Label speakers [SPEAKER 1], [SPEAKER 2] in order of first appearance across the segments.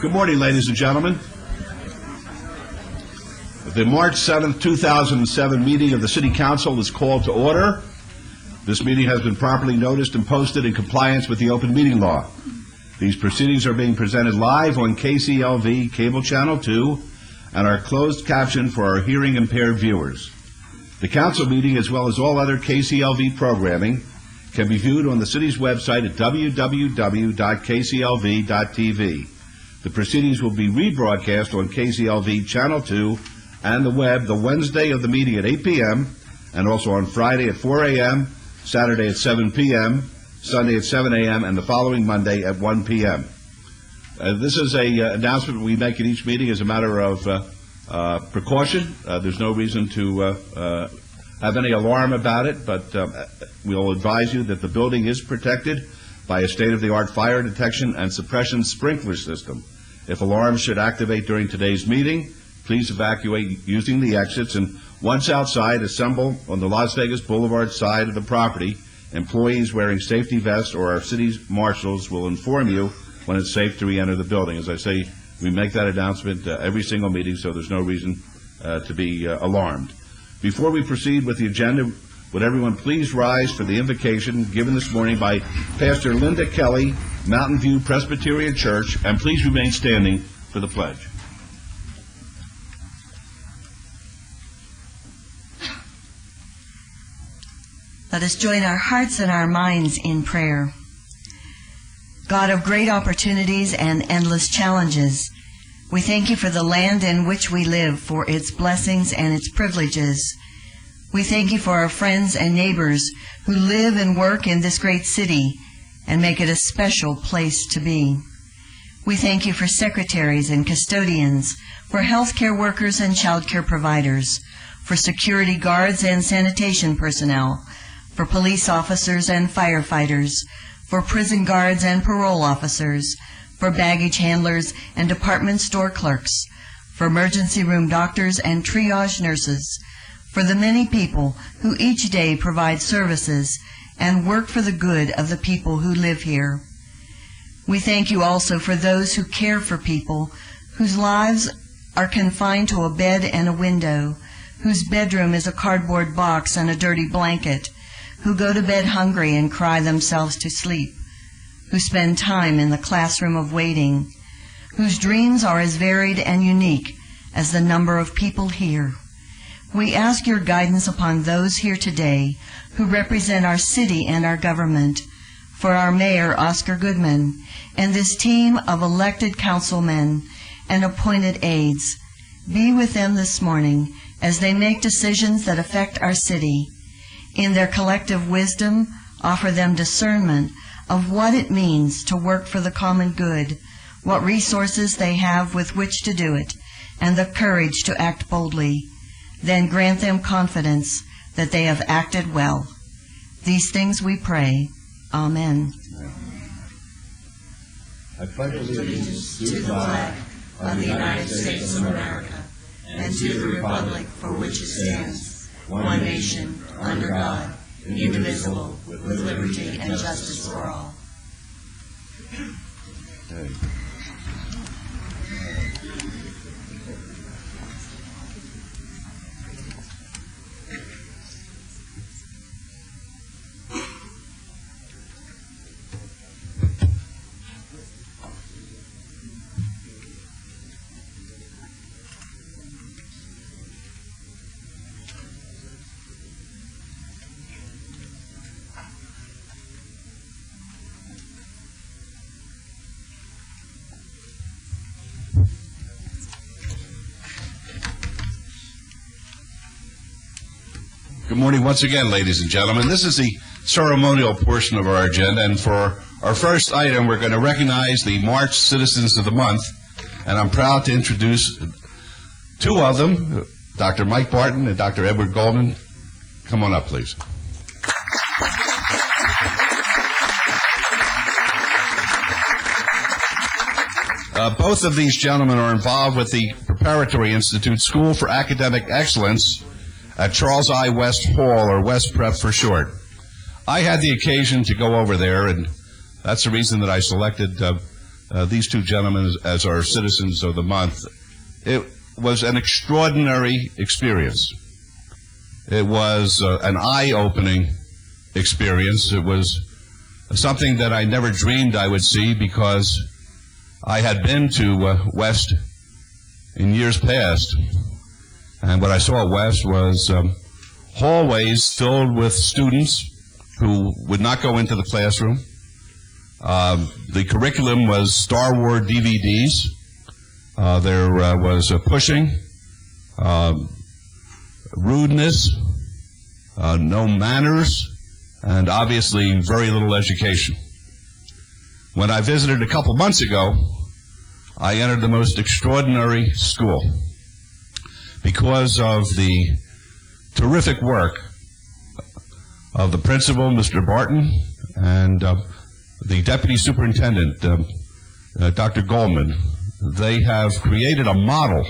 [SPEAKER 1] Good morning, ladies and gentlemen. The March 7th, 2007 meeting of the City Council is called to order. This meeting has been properly noticed and posted in compliance with the open meeting law. These proceedings are being presented live on KCLV Cable Channel 2 and are closed captioned for our hearing impaired viewers. The council meeting, as well as all other KCLV programming, can be viewed on the city's website at www.kclv.tv. The proceedings will be rebroadcast on KCLV Channel 2 and the web the Wednesday of the meeting at 8 p.m. and also on Friday at 4 a.m., Saturday at 7 p.m., Sunday at 7 a.m., and the following Monday at 1 p.m. This is an announcement we make at each meeting as a matter of precaution. There's no reason to have any alarm about it, but we'll advise you that the building is protected by a state-of-the-art fire detection and suppression sprinkler system. If alarms should activate during today's meeting, please evacuate using the exits, and once outside, assemble on the Las Vegas Boulevard side of the property. Employees wearing safety vests or our city's marshals will inform you when it's safe to re-enter the building. As I say, we make that announcement every single meeting, so there's no reason to be alarmed. Before we proceed with the agenda, would everyone please rise for the invocation given this morning by Pastor Linda Kelly, Mountain View Presbyterian Church, and please remain standing for the pledge.
[SPEAKER 2] Let us join our hearts and our minds in prayer. God of great opportunities and endless challenges, we thank you for the land in which we live, for its blessings and its privileges. We thank you for our friends and neighbors who live and work in this great city and make it a special place to be. We thank you for secretaries and custodians, for healthcare workers and childcare providers, for security guards and sanitation personnel, for police officers and firefighters, for prison guards and parole officers, for baggage handlers and department store clerks, for emergency room doctors and triage nurses, for the many people who each day provide services and work for the good of the people who live here. We thank you also for those who care for people whose lives are confined to a bed and a window, whose bedroom is a cardboard box and a dirty blanket, who go to bed hungry and cry themselves to sleep, who spend time in the classroom of waiting, whose dreams are as varied and unique as the number of people here. We ask your guidance upon those here today who represent our city and our government, for our mayor, Oscar Goodman, and this team of elected councilmen and appointed aides. Be with them this morning as they make decisions that affect our city. In their collective wisdom, offer them discernment of what it means to work for the common good, what resources they have with which to do it, and the courage to act boldly. Then grant them confidence that they have acted well. These things we pray. Amen.
[SPEAKER 3] I pledge allegiance to the flag of the United States of America and to the republic for which it stands, one nation, under God, indivisible, with liberty and justice for all.
[SPEAKER 1] Good morning once again, ladies and gentlemen. This is the ceremonial portion of our agenda, and for our first item, we're going to recognize the March Citizens of the Month, and I'm proud to introduce two of them, Dr. Mike Barton and Dr. Edward Goldman. Come on up, please. Both of these gentlemen are involved with the Preparatory Institute School for Academic Excellence at Charles I. West Hall, or West Prep for short. I had the occasion to go over there, and that's the reason that I selected these two gentlemen as our Citizens of the Month. It was an extraordinary experience. It was an eye-opening experience. It was something that I never dreamed I would see, because I had been to West in years past, and what I saw at West was hallways filled with students who would not go into the classroom. The curriculum was Star Wars DVDs. There was pushing, rudeness, no manners, and obviously very little education. When I visited a couple months ago, I entered the most extraordinary school because of the terrific work of the principal, Mr. Barton, and the deputy superintendent, Dr. Goldman. They have created a model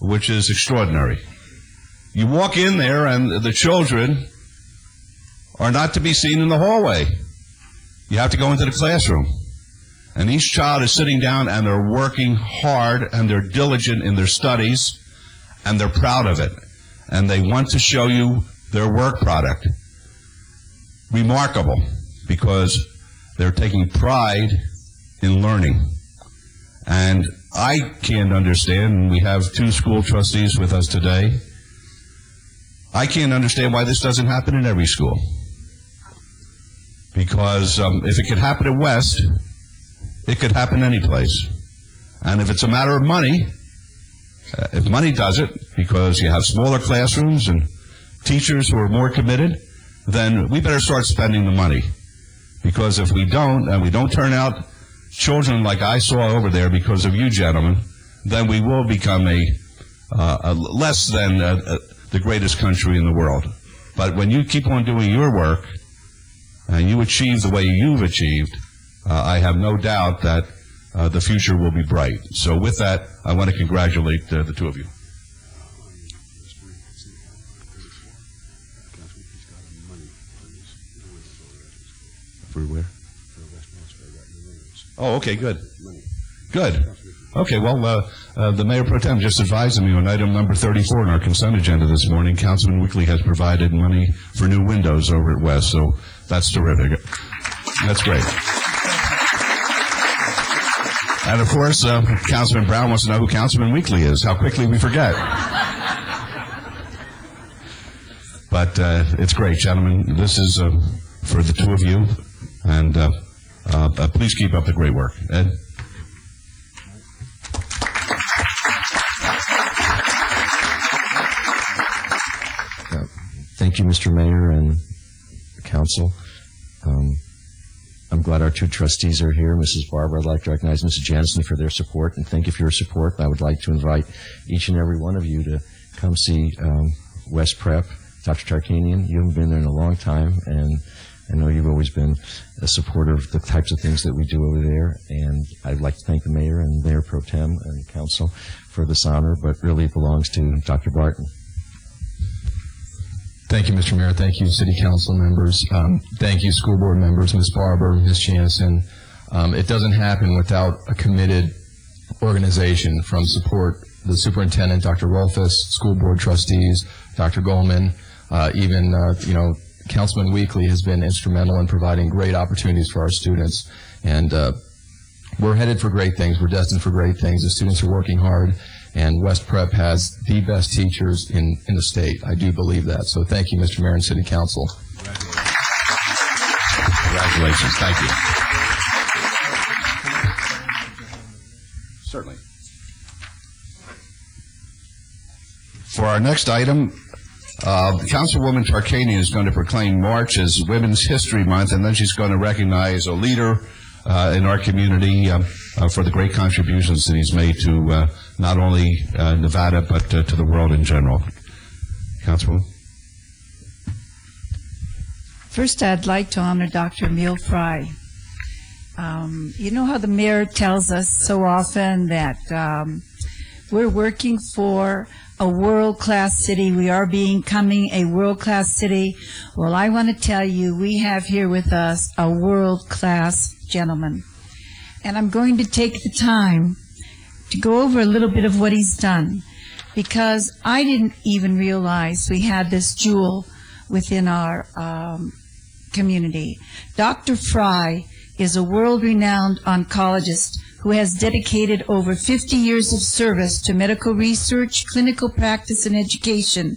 [SPEAKER 1] which is extraordinary. You walk in there and the children are not to be seen in the hallway. You have to go into the classroom. And each child is sitting down and they're working hard and they're diligent in their studies and they're proud of it. And they want to show you their work product. Remarkable, because they're taking pride in learning. And I can't understand, and we have two school trustees with us today, I can't understand why this doesn't happen in every school. Because if it could happen at West, it could happen any place. And if it's a matter of money, if money does it, because you have smaller classrooms and teachers who are more committed, then we better start spending the money. Because if we don't, and we don't turn out children like I saw over there because of you gentlemen, then we will become a less than the greatest country in the world. But when you keep on doing your work, and you achieve the way you've achieved, I have no doubt that the future will be bright. So with that, I want to congratulate the two of you. For where? Oh, okay, good. Good. Okay, well, the Mayor Pro Tem just advised me on item number 34 in our consent agenda this morning, Councilman Weekly has provided money for new windows over at West, so that's terrific. That's great. And of course, Councilman Brown wants to know who Councilman Weekly is, how quickly we forget. But it's great, gentlemen. This is for the two of you, and please keep up the great work. Ed?
[SPEAKER 4] Thank you, Mr. Mayor and Council. I'm glad our two trustees are here. Mrs. Barber, I'd like to recognize Mrs. Jansen for their support, and thank you for your support. I would like to invite each and every one of you to come see West Prep. Dr. Tarkanian, you haven't been there in a long time, and I know you've always been a supporter of the types of things that we do over there, and I'd like to thank the Mayor and Mayor Pro Tem and Council for this honor, but really it belongs to Dr. Barton.
[SPEAKER 5] Thank you, Mr. Mayor. Thank you, City Council members. Thank you, school board members, Ms. Barber, Ms. Jansen. It doesn't happen without a committed organization from support the superintendent, Dr. Rolfus, school board trustees, Dr. Goldman, even, Councilman Weekly has been instrumental in providing great opportunities for our students. And we're headed for great things. We're destined for great things. The students are working hard. And West Prep has the best teachers in the state. I do believe that. So thank you, Mr. Mayor and City Council.
[SPEAKER 1] Congratulations. Thank you. Certainly. For our next item, Councilwoman Tarkanian is going to proclaim March as Women's History Month, and then she's going to recognize a leader in our community for the great contributions that he's made to not only Nevada, but to the world in general. Councilwoman?
[SPEAKER 6] First, I'd like to honor Dr. Emil Fry. You know how the mayor tells us so often that we're working for a world-class city. We are becoming a world-class city. Well, I want to tell you, we have here with us a world-class gentleman. and I'm going to take the time to go over a little bit of what he's done, because I didn't even realize we had this jewel within our community. Dr. Fry is a world-renowned oncologist who has dedicated over 50 years of service to medical research, clinical practice, and education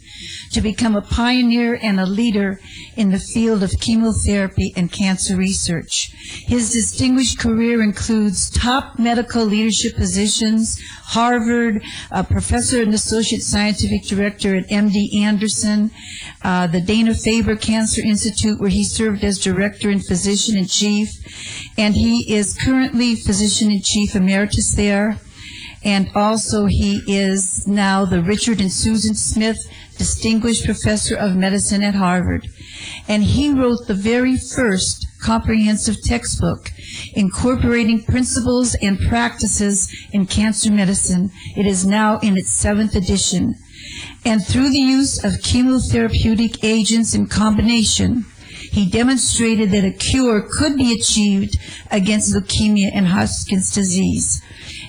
[SPEAKER 6] to become a pioneer and a leader in the field of chemotherapy and cancer research. His distinguished career includes top medical leadership positions, Harvard, professor and associate scientific director at MD Anderson, the Dana-Farber Cancer Institute, where he served as director and physician-in-chief, and he is currently physician-in-chief emeritus there. And also he is now the Richard and Susan Smith Distinguished Professor of Medicine at Harvard. And he wrote the very first comprehensive textbook incorporating principles and practices in cancer medicine. It is now in its 7th edition. And through the use of chemotherapeutic agents in combination, he demonstrated that a cure could be achieved against leukemia and Hodgkin's disease.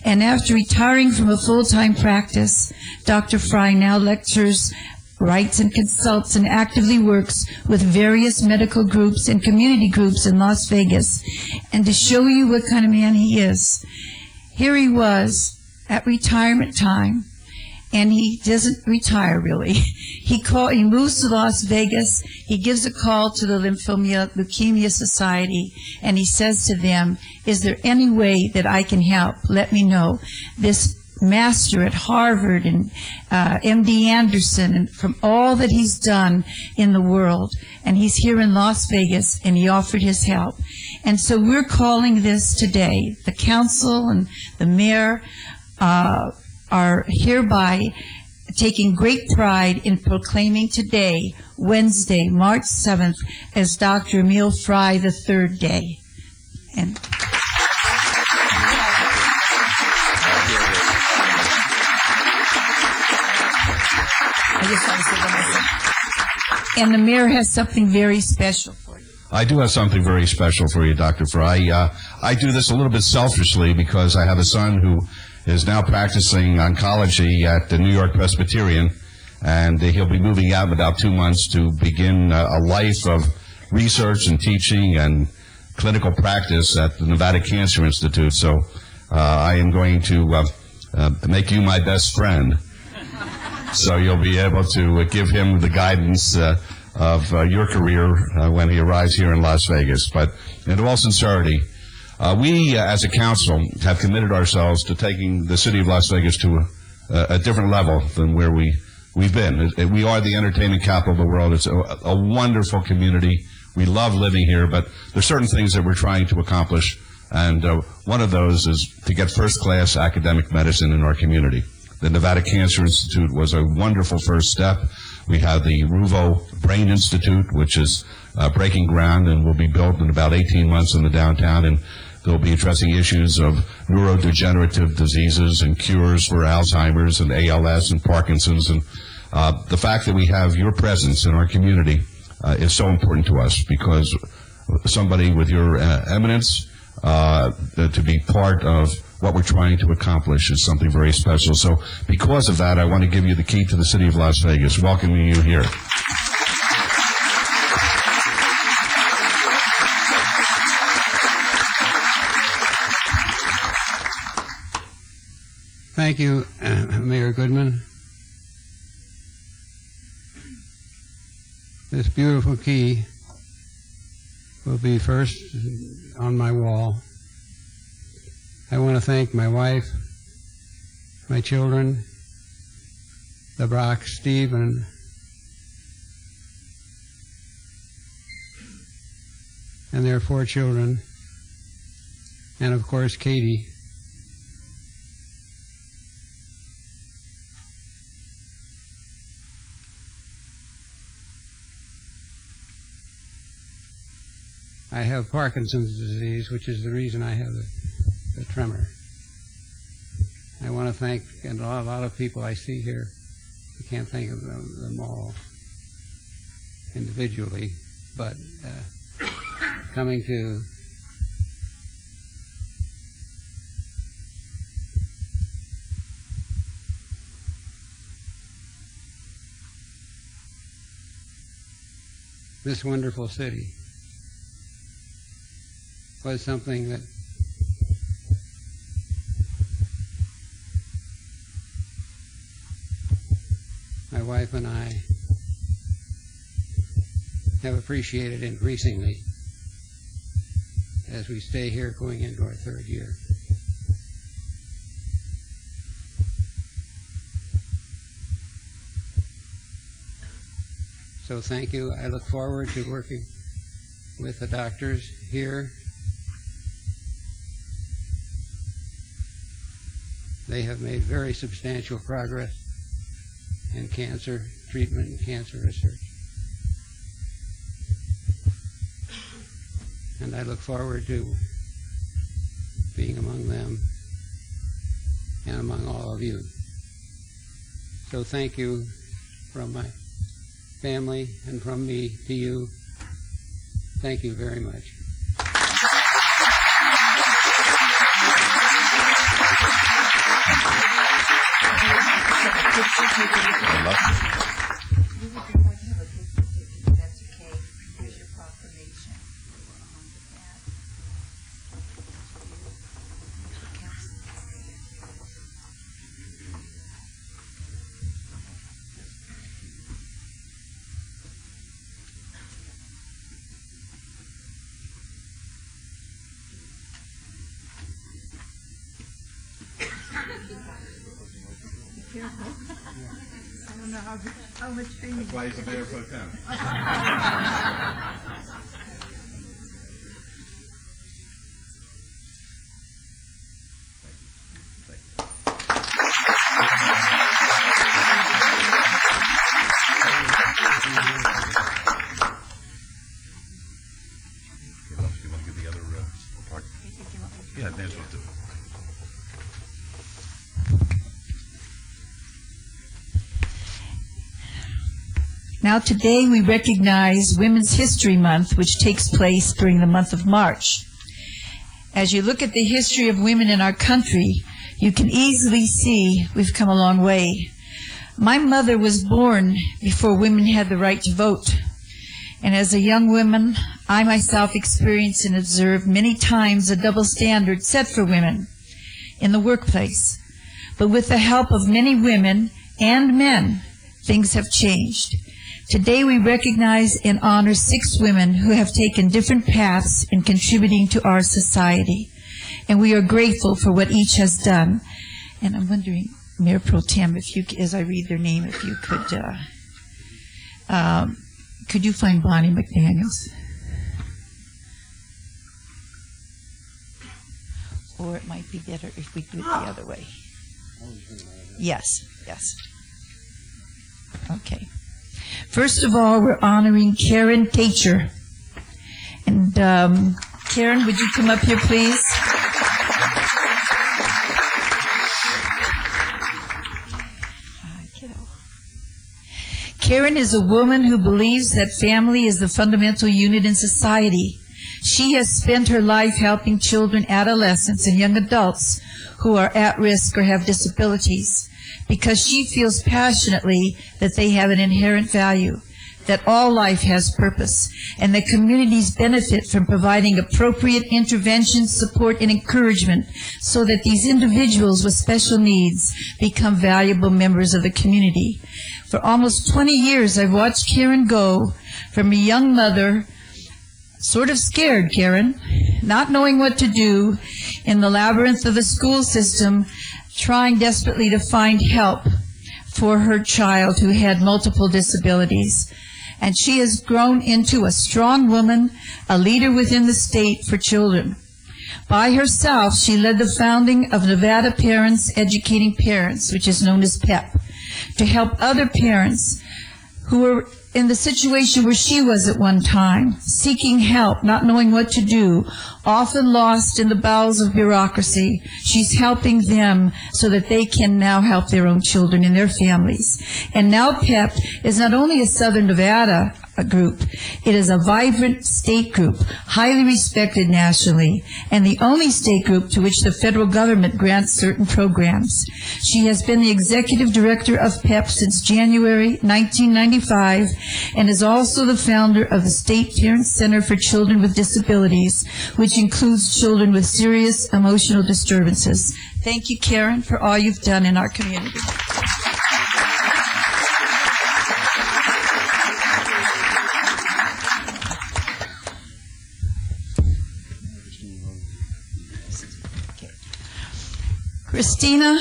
[SPEAKER 6] And after retiring from a full-time practice, Dr. Fry now lectures, writes and consults, and actively works with various medical groups and community groups in Las Vegas. And to show you what kind of man he is, here he was at retirement time, and he doesn't retire really. He moves to Las Vegas, he gives a call to the Leukemia Society, and he says to them, is there any way that I can help? Let me know. This master at Harvard and MD Anderson, and from all that he's done in the world, and he's here in Las Vegas, and he offered his help. And so we're calling this today, the council and the mayor are hereby taking great pride in proclaiming today, Wednesday, March 7th, as Dr. Emil Fry the Third Day. And I just want to say that. And the mayor has something very special for you.
[SPEAKER 1] I do have something very special for you, Dr. Fry. I do this a little bit selfishly because I have a son who is now practicing oncology at the New York Presbyterian, and he'll be moving out in about 2 months to begin a life of research and teaching and clinical practice at the Nevada Cancer Institute. So I am going to make you my best friend. So you'll be able to give him the guidance of your career when he arrives here in Las Vegas. But in all sincerity, we as a council have committed ourselves to taking the city of Las Vegas to a different level than where we've been. We are the entertainment capital of the world. It's a wonderful community. We love living here, but there's certain things that we're trying to accomplish, and one of those is to get first-class academic medicine in our community. The Nevada Cancer Institute was a wonderful first step. We have the Ruvo Brain Institute, which is breaking ground and will be built in about 18 months in the downtown, and they'll be addressing issues of neurodegenerative diseases and cures for Alzheimer's and ALS and Parkinson's. And the fact that we have your presence in our community is so important to us, because somebody with your eminence to be part of what we're trying to accomplish is something very special. So because of that, I want to give you the key to the city of Las Vegas, welcoming you here.
[SPEAKER 7] Thank you, Mayor Goodman. This beautiful key will be first on my wall. I want to thank my wife, my children, the Brock, Steve, and their 4 children, and of course Katie. I have Parkinson's disease, which is the reason I have the tremor. I want to thank a lot of people I see here. I can't think of them all individually, but coming to this wonderful city was something that my wife and I have appreciated increasingly as we stay here going into our third year. So thank you. I look forward to working with the doctors here. They have made very substantial progress in cancer treatment and cancer research. And I look forward to being among them and among all of you. So thank you from my family and from me to you. Thank you very much.
[SPEAKER 6] I don't know how much training.
[SPEAKER 1] That's why he's a mayor pro tem. You want to give the other part? Yeah, Nancy will do it.
[SPEAKER 6] Now today we recognize Women's History Month, which takes place during the month of March. As you look at the history of women in our country, you can easily see we've come a long way. My mother was born before women had the right to vote. And as a young woman, I myself experienced and observed many times a double standard set for women in the workplace. But with the help of many women and men, things have changed. Today we recognize and honor 6 women who have taken different paths in contributing to our society. And we are grateful for what each has done. And I'm wondering, Mayor Pro Tem, if you, as I read their name, if you could you find Bonnie McDaniels? Or it might be better if we do it the other way. Yes, yes. Okay. First of all, we're honoring Karen Tacher. And Karen, would you come up here, please? Karen is a woman who believes that family is the fundamental unit in society. She has spent her life helping children, adolescents, and young adults who are at risk or have disabilities, because she feels passionately that they have an inherent value, that all life has purpose, and that communities benefit from providing appropriate intervention, support, and encouragement so that these individuals with special needs become valuable members of the community. For almost 20 years, I've watched Karen go from a young mother, sort of scared, Karen, not knowing what to do in the labyrinth of the school system, trying desperately to find help for her child who had multiple disabilities. And she has grown into a strong woman, a leader within the state for children. By herself, she led the founding of Nevada Parents Educating Parents, which is known as PEP, to help other parents who were in the situation where she was at one time, seeking help, not knowing what to do, often lost in the bowels of bureaucracy. She's helping them so that they can now help their own children and their families. And now PEP is not only a Southern Nevada group, it is a vibrant state group, highly respected nationally, and the only state group to which the federal government grants certain programs. She has been the executive director of PEP since January 1995 and is also the founder of the State Parent Center for Children with Disabilities, which includes children with serious emotional disturbances. Thank you, Karen, for all you've done in our community. Christina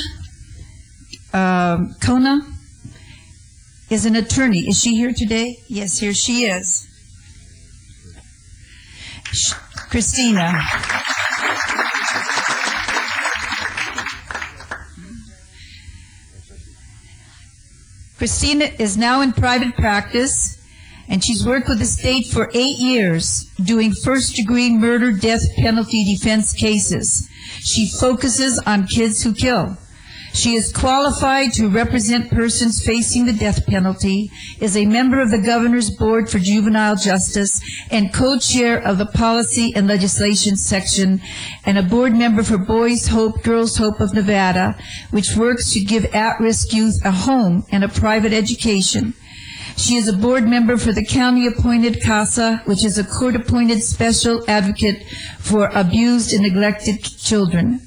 [SPEAKER 6] Kona is an attorney. Is she here today? Yes, here she is. Christina. Christina is now in private practice, and she's worked with the state for 8 years doing first-degree murder death penalty defense cases. She focuses on kids who kill. She is qualified to represent persons facing the death penalty, is a member of the Governor's Board for Juvenile Justice, and co-chair of the Policy and Legislation section, and a board member for Boys Hope, Girls Hope of Nevada, which works to give at-risk youth a home and a private education. She is a board member for the county-appointed CASA, which is a court-appointed special advocate for abused and neglected children.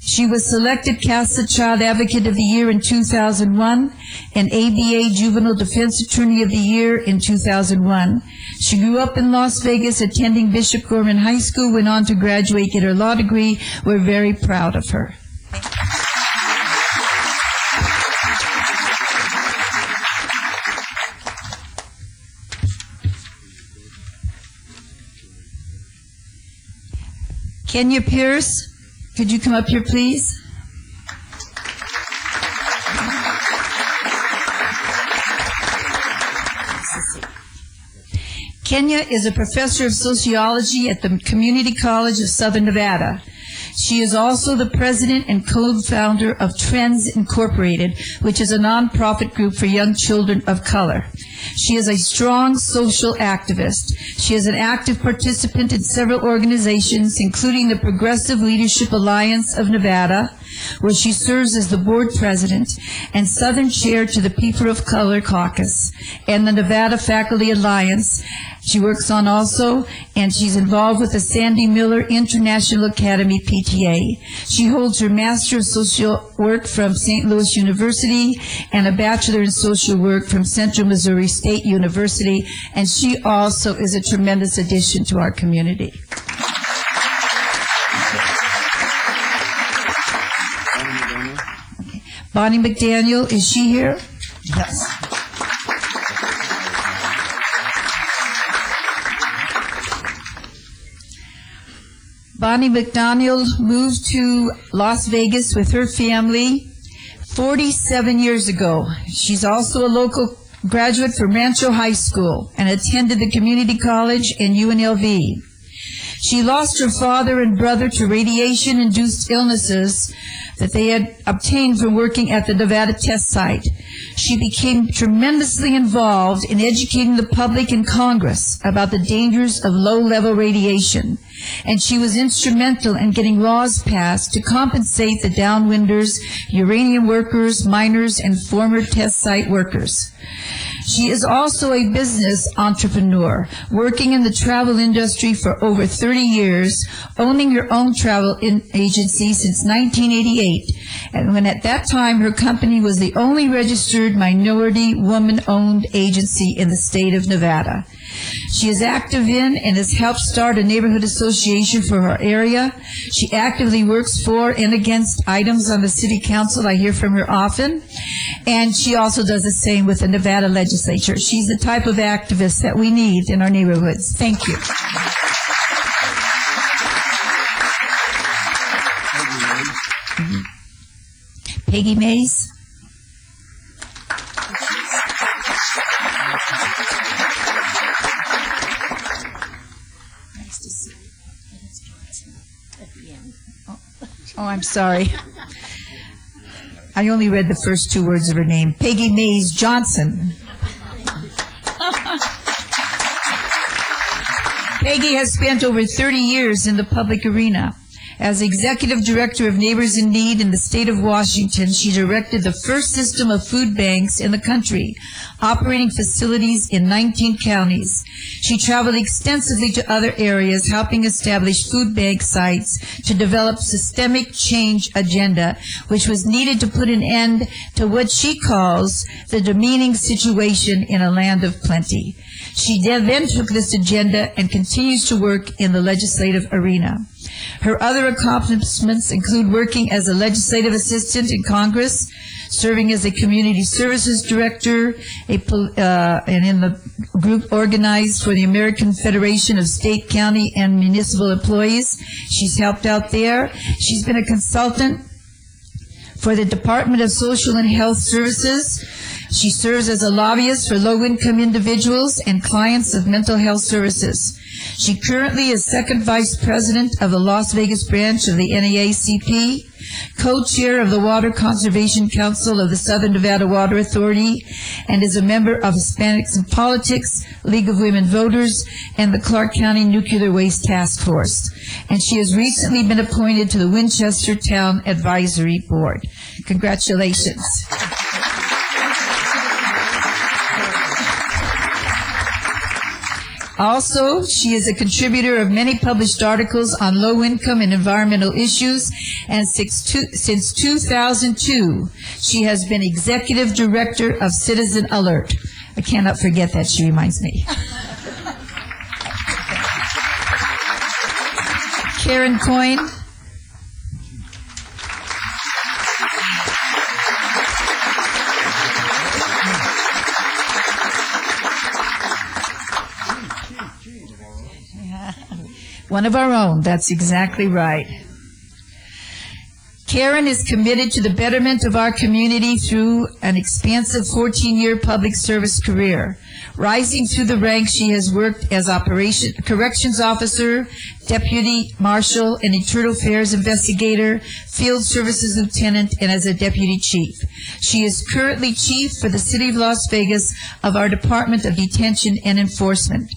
[SPEAKER 6] She was selected CASA Child Advocate of the Year in 2001 and ABA Juvenile Defense Attorney of the Year in 2001. She grew up in Las Vegas, attending Bishop Gorman High School, went on to graduate, get her law degree. We're very proud of her. Kenya Pierce, could you come up here, please? Kenya is a professor of sociology at the Community College of Southern Nevada. She is also the president and co-founder of Trends Incorporated, which is a nonprofit group for young children of color. She is a strong social activist. She is an active participant in several organizations, including the Progressive Leadership Alliance of Nevada, where she serves as the board president and Southern chair to the People of Color Caucus, and the Nevada Faculty Alliance. She works on also, and she's involved with the Sandy Miller International Academy, PTA. She holds her Master of Social Work from St. Louis University and a Bachelor in Social Work from Central Missouri State University, and she also is a tremendous addition to our community. Bonnie McDaniel, is she here? Yes. Bonnie McDaniel moved to Las Vegas with her family 47 years ago. She's also a local graduate from Rancho High School and attended the community college and UNLV. She lost her father and brother to radiation-induced illnesses that they had obtained from working at the Nevada test site. She became tremendously involved in educating the public and Congress about the dangers of low-level radiation, and she was instrumental in getting laws passed to compensate the downwinders, uranium workers, miners, and former test site workers. She is also a business entrepreneur, working in the travel industry for over 30 years, owning her own travel agency since 1988. And when at that time her company was the only registered minority woman-owned agency in the state of Nevada. She is active in and has helped start a neighborhood association for her area. She actively works for and against items on the city council. I hear from her often. And she also does the same with the Nevada legislature. She's the type of activist that we need in our neighborhoods. Thank you. Peggy Mays. Nice to see you. Oh, I'm sorry. I only read the first two words of her name. Peggy Mays Johnson. Peggy has spent over 30 years in the public arena. As Executive Director of Neighbors in Need in the state of Washington, she directed the first system of food banks in the country, operating facilities in 19 counties. She traveled extensively to other areas, helping establish food bank sites to develop systemic change agenda, which was needed to put an end to what she calls the demeaning situation in a land of plenty. She then took this agenda and continues to work in the legislative arena. Her other accomplishments include working as a legislative assistant in Congress, serving as a community services director, and in the group organized for the American Federation of State, County, and Municipal Employees. She's helped out there. She's been a consultant for the Department of Social and Health Services. She serves as a lobbyist for low-income individuals and clients of mental health services. She currently is second vice president of the Las Vegas branch of the NAACP, co-chair of the Water Conservation Council of the Southern Nevada Water Authority, and is a member of Hispanics in Politics, League of Women Voters, and the Clark County Nuclear Waste Task Force. And she has recently been appointed to the Winchester Town Advisory Board. Congratulations. Also, she is a contributor of many published articles on low-income and environmental issues, and since 2002, she has been executive director of Citizen Alert. I cannot forget that, she reminds me. Karen Coyne. One of our own, that's exactly right. Karen is committed to the betterment of our community through an expansive 14-year public service career. Rising through the ranks, she has worked as corrections officer, deputy marshal, an internal affairs investigator, field services lieutenant, and as a deputy chief. She is currently chief for the City of Las Vegas of our Department of Detention and Enforcement.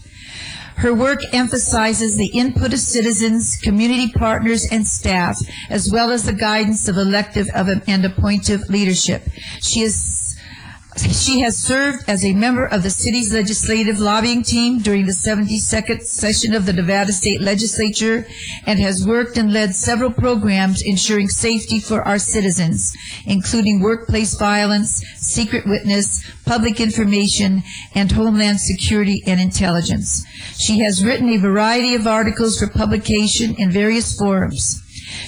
[SPEAKER 6] Her work emphasizes the input of citizens, community partners, and staff, as well as the guidance of elective and appointive leadership. She has served as a member of the city's legislative lobbying team during the 72nd session of the Nevada State Legislature and has worked and led several programs ensuring safety for our citizens, including workplace violence, secret witness, public information, and homeland security and intelligence. She has written a variety of articles for publication in various forums.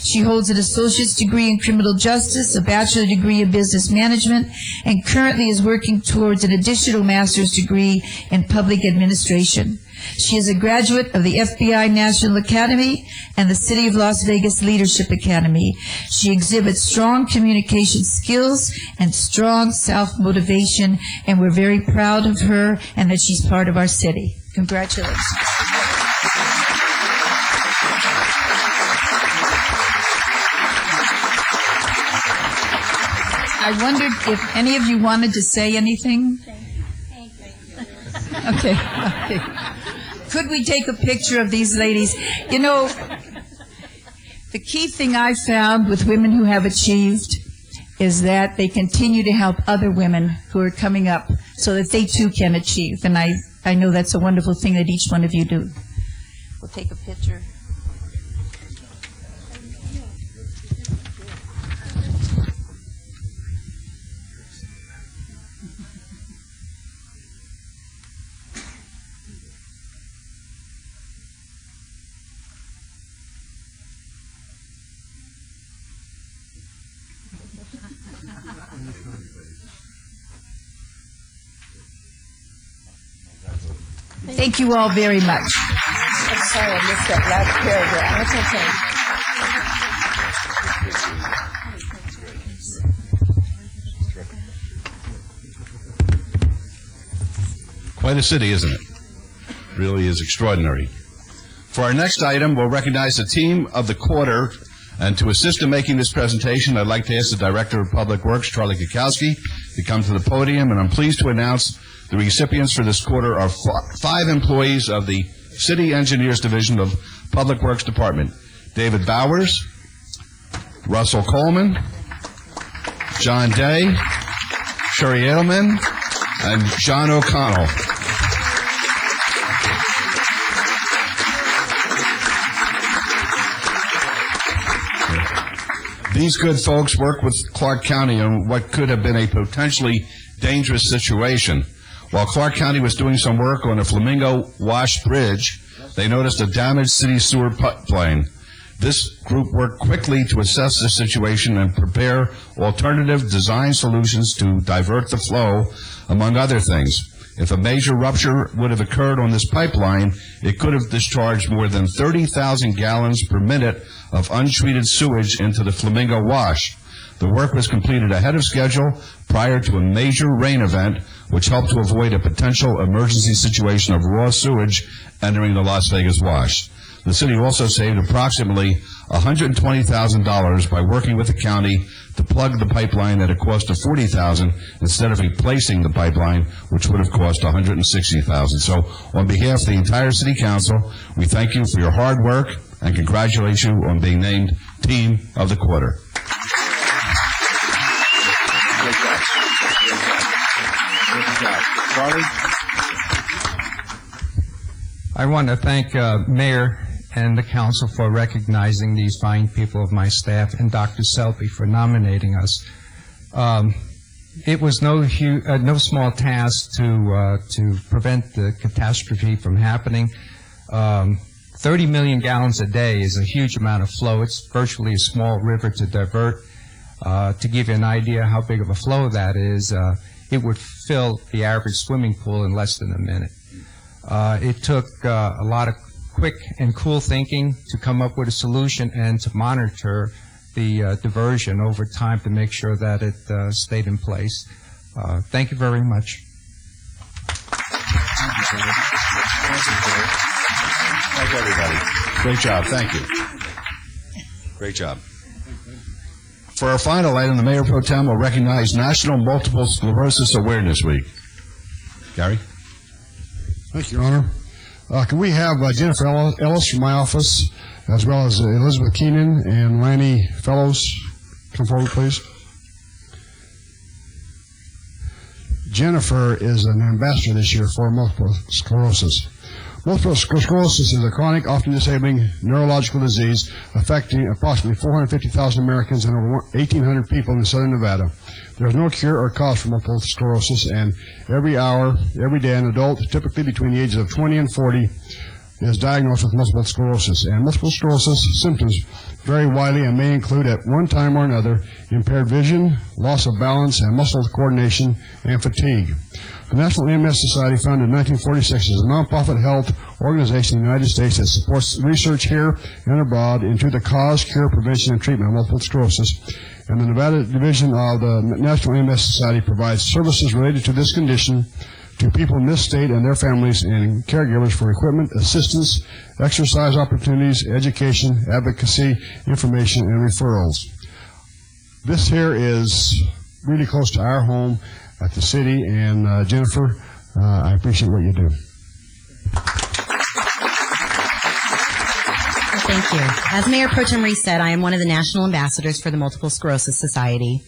[SPEAKER 6] She holds an associate's degree in criminal justice, a bachelor's degree in business management, and currently is working towards an additional master's degree in public administration. She is a graduate of the FBI National Academy and the City of Las Vegas Leadership Academy. She exhibits strong communication skills and strong self-motivation, and we're very proud of her and that she's part of our city. Congratulations. I wondered if any of you wanted to say anything. Okay. Could we take a picture of these ladies? You know, the key thing I found with women who have achieved is that they continue to help other women who are coming up so that they too can achieve. And I know that's a wonderful thing that each one of you do. We'll take a picture. Thank you all very much.
[SPEAKER 3] I'm sorry, I missed that last paragraph.
[SPEAKER 1] Quite a city, isn't it? Really is extraordinary. For our next item, we'll recognize the team of the quarter And to assist in making this presentation, I'd like to ask the Director of Public Works, Charlie Kukowski, to come to the podium, and I'm pleased to announce the recipients for this quarter are 5 employees of the City Engineers Division of Public Works Department: David Bowers, Russell Coleman, John Day, Sherry Edelman, and John O'Connell. These good folks work with Clark County on what could have been a potentially dangerous situation. While Clark County was doing some work on the Flamingo Wash Bridge, they noticed a damaged city sewer pipeline. This group worked quickly to assess the situation and prepare alternative design solutions to divert the flow, among other things. If a major rupture would have occurred on this pipeline, it could have discharged more than 30,000 gallons per minute of untreated sewage into the Flamingo Wash. The work was completed ahead of schedule prior to a major rain event, which helped to avoid a potential emergency situation of raw sewage entering the Las Vegas Wash. The city also saved approximately $120,000 by working with the county to plug the pipeline at a cost of $40,000 instead of replacing the pipeline, which would have cost $160,000. So on behalf of the entire City Council, we thank you for your hard work and congratulate you on being named Team of the Quarter. Charlie?
[SPEAKER 8] I want to thank Mayor and the Council for recognizing these fine people of my staff and Dr. Selby for nominating us. It was no small task to prevent the catastrophe from happening. 30 million gallons a day is a huge amount of flow. It's virtually a small river to divert. To give you an idea how big of a flow that is, it would fill the average swimming pool in less than a minute. It took a lot of quick and cool thinking to come up with a solution and to monitor the diversion over time to make sure that it stayed in place. Thank you very much.
[SPEAKER 1] Thank you, everybody. Great job. Thank you. Great job. For our final item, the Mayor Pro Tem will recognize National Multiple Sclerosis Awareness Week. Gary?
[SPEAKER 9] Thank you, Your Honor. Can we have Jennifer Ellis from my office, as well as Elizabeth Keenan and Lanny Fellows come forward, please? Jennifer is an ambassador this year for multiple sclerosis. Multiple sclerosis is a chronic, often disabling neurological disease affecting approximately 450,000 Americans and over 1,800 people in southern Nevada. There is no cure or cause for multiple sclerosis, and every hour, every day, an adult, typically between the ages of 20 and 40, is diagnosed with multiple sclerosis. And multiple sclerosis symptoms vary widely and may include, at one time or another, impaired vision, loss of balance and muscle coordination, and fatigue. The National MS Society, founded in 1946, is a nonprofit health organization in the United States that supports research here and abroad into the cause, cure, prevention, and treatment of multiple sclerosis. And the Nevada division of the National MS Society provides services related to this condition to people in this state and their families and caregivers for equipment, assistance, exercise opportunities, education, advocacy, information, and referrals. This here is really close to our home at the city, and Jennifer, I appreciate what you do.
[SPEAKER 10] Thank you. As Mayor Pro Tem Reese said, I am one of the national ambassadors for the Multiple Sclerosis Society.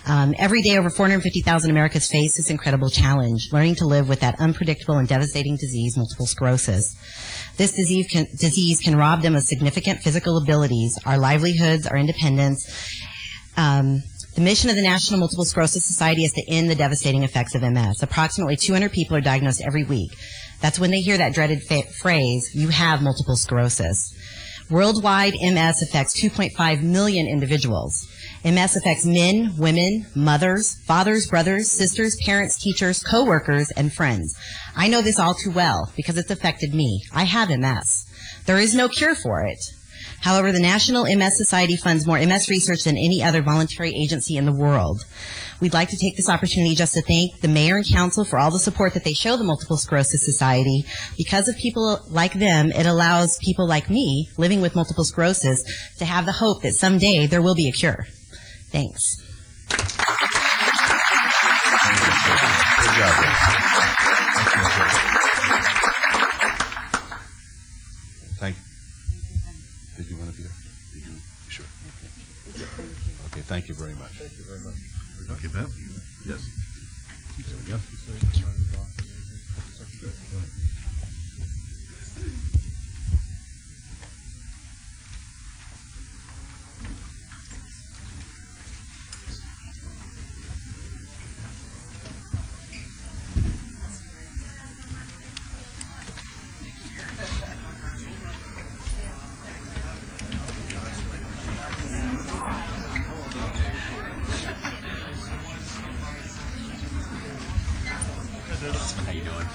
[SPEAKER 10] Every day, over 450,000 Americans face this incredible challenge, learning to live with that unpredictable and devastating disease, multiple sclerosis. This disease can rob them of significant physical abilities, our livelihoods, our independence. The mission of the National Multiple Sclerosis Society is to end the devastating effects of MS. Approximately 200 people are diagnosed every week. That's when they hear that dreaded phrase, you have multiple sclerosis. Worldwide, MS affects 2.5 million individuals. MS affects men, women, mothers, fathers, brothers, sisters, parents, teachers, co-workers, and friends. I know this all too well because it's affected me. I have MS. There is no cure for it. However, the National MS Society funds more MS research than any other voluntary agency in the world. We'd like to take this opportunity just to thank the mayor and council for all the support that they show the Multiple Sclerosis Society. Because of people like them, it allows people like me, living with multiple sclerosis, to have the hope that someday there will be a cure. Thanks.
[SPEAKER 1] Good job. Thank you. Did you want to be there? Did you? Sure. Okay, thank you very much. Thank you very much. Okay, Bev? Yes. There we go. How you doing?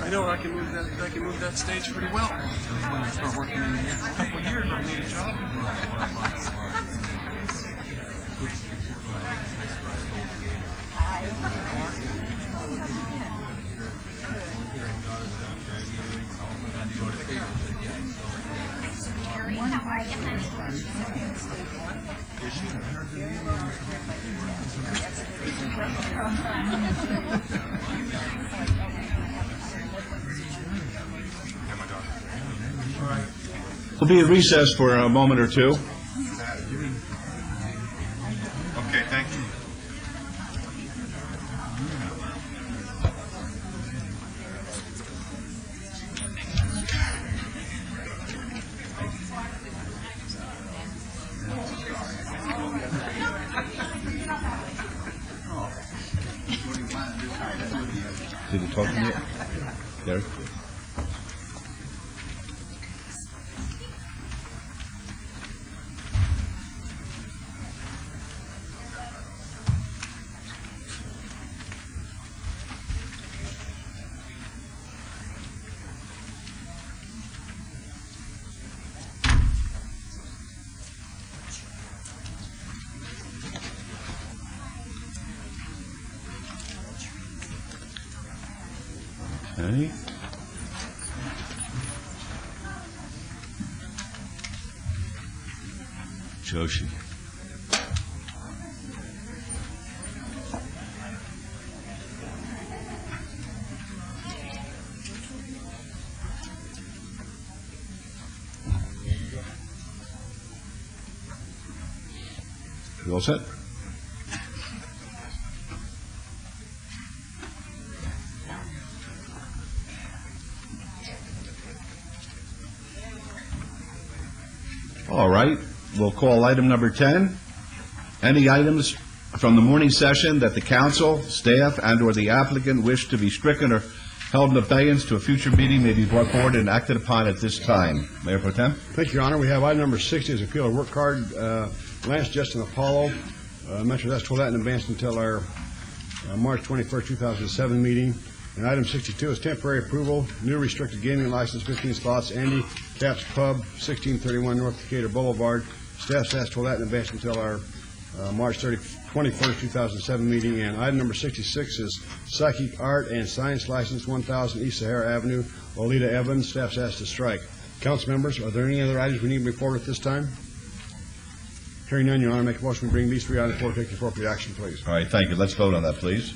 [SPEAKER 11] I know I can move that stage pretty well. When I start working in a couple of years, I'll need a job.
[SPEAKER 1] We'll be at recess for a moment or two.
[SPEAKER 11] Okay, thank you.
[SPEAKER 1] Did you talk to me? Gary? Okay. Joshi. You all set? All right, we'll call item number 10. Any items from the morning session that the council, staff, and/or the applicant wish to be stricken or held in abeyance to a future meeting may be brought forward and acted upon at this time. Mayor Pro Tem?
[SPEAKER 9] Thank you, Your Honor. We have item number 60 is appeal of work card, Lance Justin Apollo. Metro that's told that in advance until our March 21st, 2007 meeting. And item 62 is temporary approval, new restricted gaming license, 15 slots, Andy Caps Pub, 1631 North Decatur Boulevard. Staff has told that in advance until our March 21st, 2007 meeting. And item number 66 is Psychic Art and Science License, 1000 East Sahara Avenue, Olita Evans. Staff's asked to strike. Council members, are there any other items we need to report at this time? Hearing none, Your Honor, make a motion to bring these three items forward, take the appropriate action, please.
[SPEAKER 1] All right, thank you. Let's vote on that, please.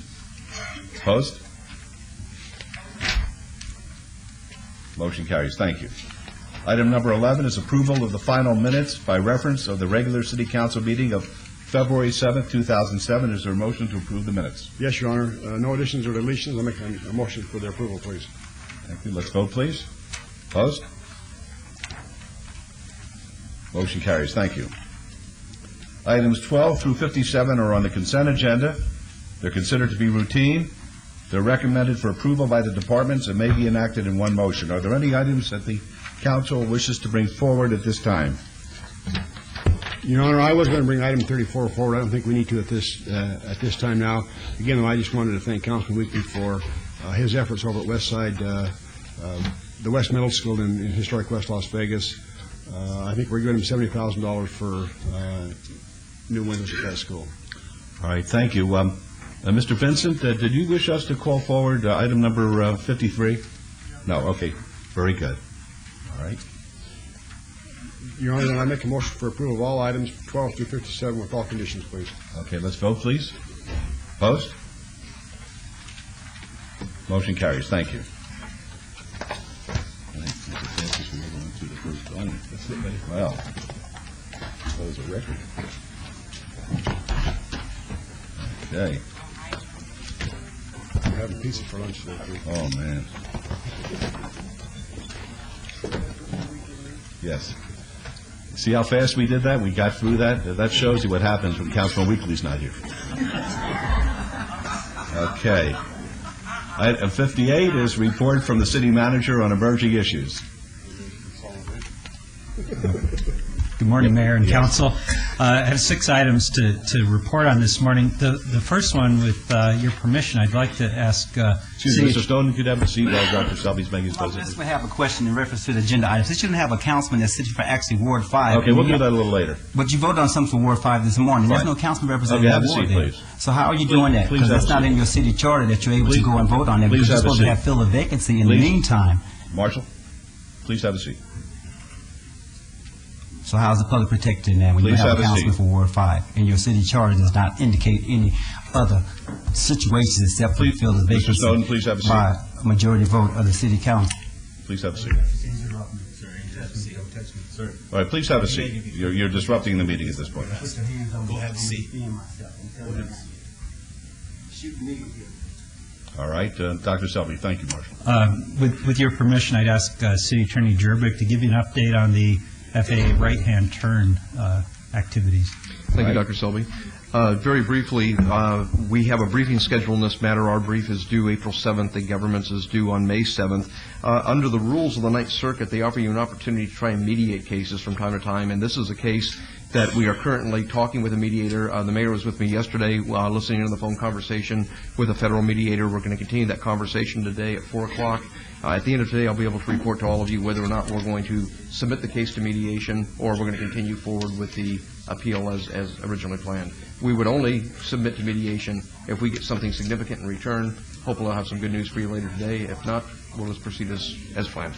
[SPEAKER 1] Opposed? Motion carries. Thank you. Item number 11 is approval of the final minutes by reference of the regular City Council meeting of February 7th, 2007. Is there a motion to approve the minutes?
[SPEAKER 9] Yes, Your Honor. No additions or deletions. I'll make a motion for their approval, please.
[SPEAKER 1] Thank you. Let's vote, please. Opposed? Motion carries. Thank you. Items 12 through 57 are on the consent agenda. They're considered to be routine. They're recommended for approval by the departments and may be enacted in one motion. Are there any items that the council wishes to bring forward at this time?
[SPEAKER 9] Your Honor, I was going to bring item 34 forward. I don't think we need to at this time now. Again, I just wanted to thank Councilman Weekly for his efforts over at Westside, the West Middle School in historic West Las Vegas. I think we're giving him $70,000 for new windows at that school.
[SPEAKER 1] All right, thank you. Mr. Vincent, did you wish us to call forward item number 53? No, okay, very good. All right.
[SPEAKER 9] Your Honor, then I make a motion for approval of all items 12 through 57 with all conditions, please.
[SPEAKER 1] Okay, let's vote, please. Opposed? Motion carries. Thank you. Well, that was a record. Okay.
[SPEAKER 9] I'm having pizza for lunch today, too.
[SPEAKER 1] Oh, man. Yes. See how fast we did that? We got through that? That shows you what happens when Councilman Weekly's not here. Okay. Item 58 is report from the city manager on emerging issues.
[SPEAKER 12] Good morning, Mayor and Council. I have 6 items to report on this morning. The first one, with your permission, I'd like to ask...
[SPEAKER 1] Excuse me, Mr. Stone, could you have a seat while Dr. Selby's making his presentation?
[SPEAKER 13] I have a question in reference to the agenda items. This shouldn't have a councilman that's sitting for actually Ward 5.
[SPEAKER 1] Okay, we'll do that a little later.
[SPEAKER 13] But you voted on something for Ward 5 this morning. There's no councilman representing that ward there.
[SPEAKER 1] Please.
[SPEAKER 13] So how are you doing that? Because that's not in your city charter that you're able to go and vote on that. Because you're supposed to fill a vacancy in the meantime.
[SPEAKER 1] Marshall, please have a seat.
[SPEAKER 13] So how is the public protected in that when you have a councilman for Ward 5 and your city charter does not indicate any other situations except for fill the vacancy?
[SPEAKER 1] Mr. Snowden, please have a seat.
[SPEAKER 13] By a majority vote of the city council.
[SPEAKER 1] Please have a seat. All right, please have a seat. You're disrupting the meeting at this point.
[SPEAKER 13] Go have a seat.
[SPEAKER 1] All right, Dr. Selby, thank you, Marshall.
[SPEAKER 12] With your permission, I'd ask City Attorney Jerbick to give you an update on the FAA right-hand turn activities.
[SPEAKER 14] Thank you, Dr. Selby. Very briefly, we have a briefing schedule in this matter. Our brief is due April 7th. The government's is due on May 7th. Under the rules of the Ninth Circuit, they offer you an opportunity to try and mediate cases from time to time, and this is a case that we are currently talking with a mediator. The mayor was with me yesterday listening to the phone conversation with a federal mediator. We're going to continue that conversation today at 4 o'clock. At the end of today, I'll be able to report to all of you whether or not we're going to submit the case to mediation or we're going to continue forward with the appeal as originally planned. We would only submit to mediation if we get something significant in return. Hopefully I'll have some good news for you later today. If not, we'll just proceed as planned.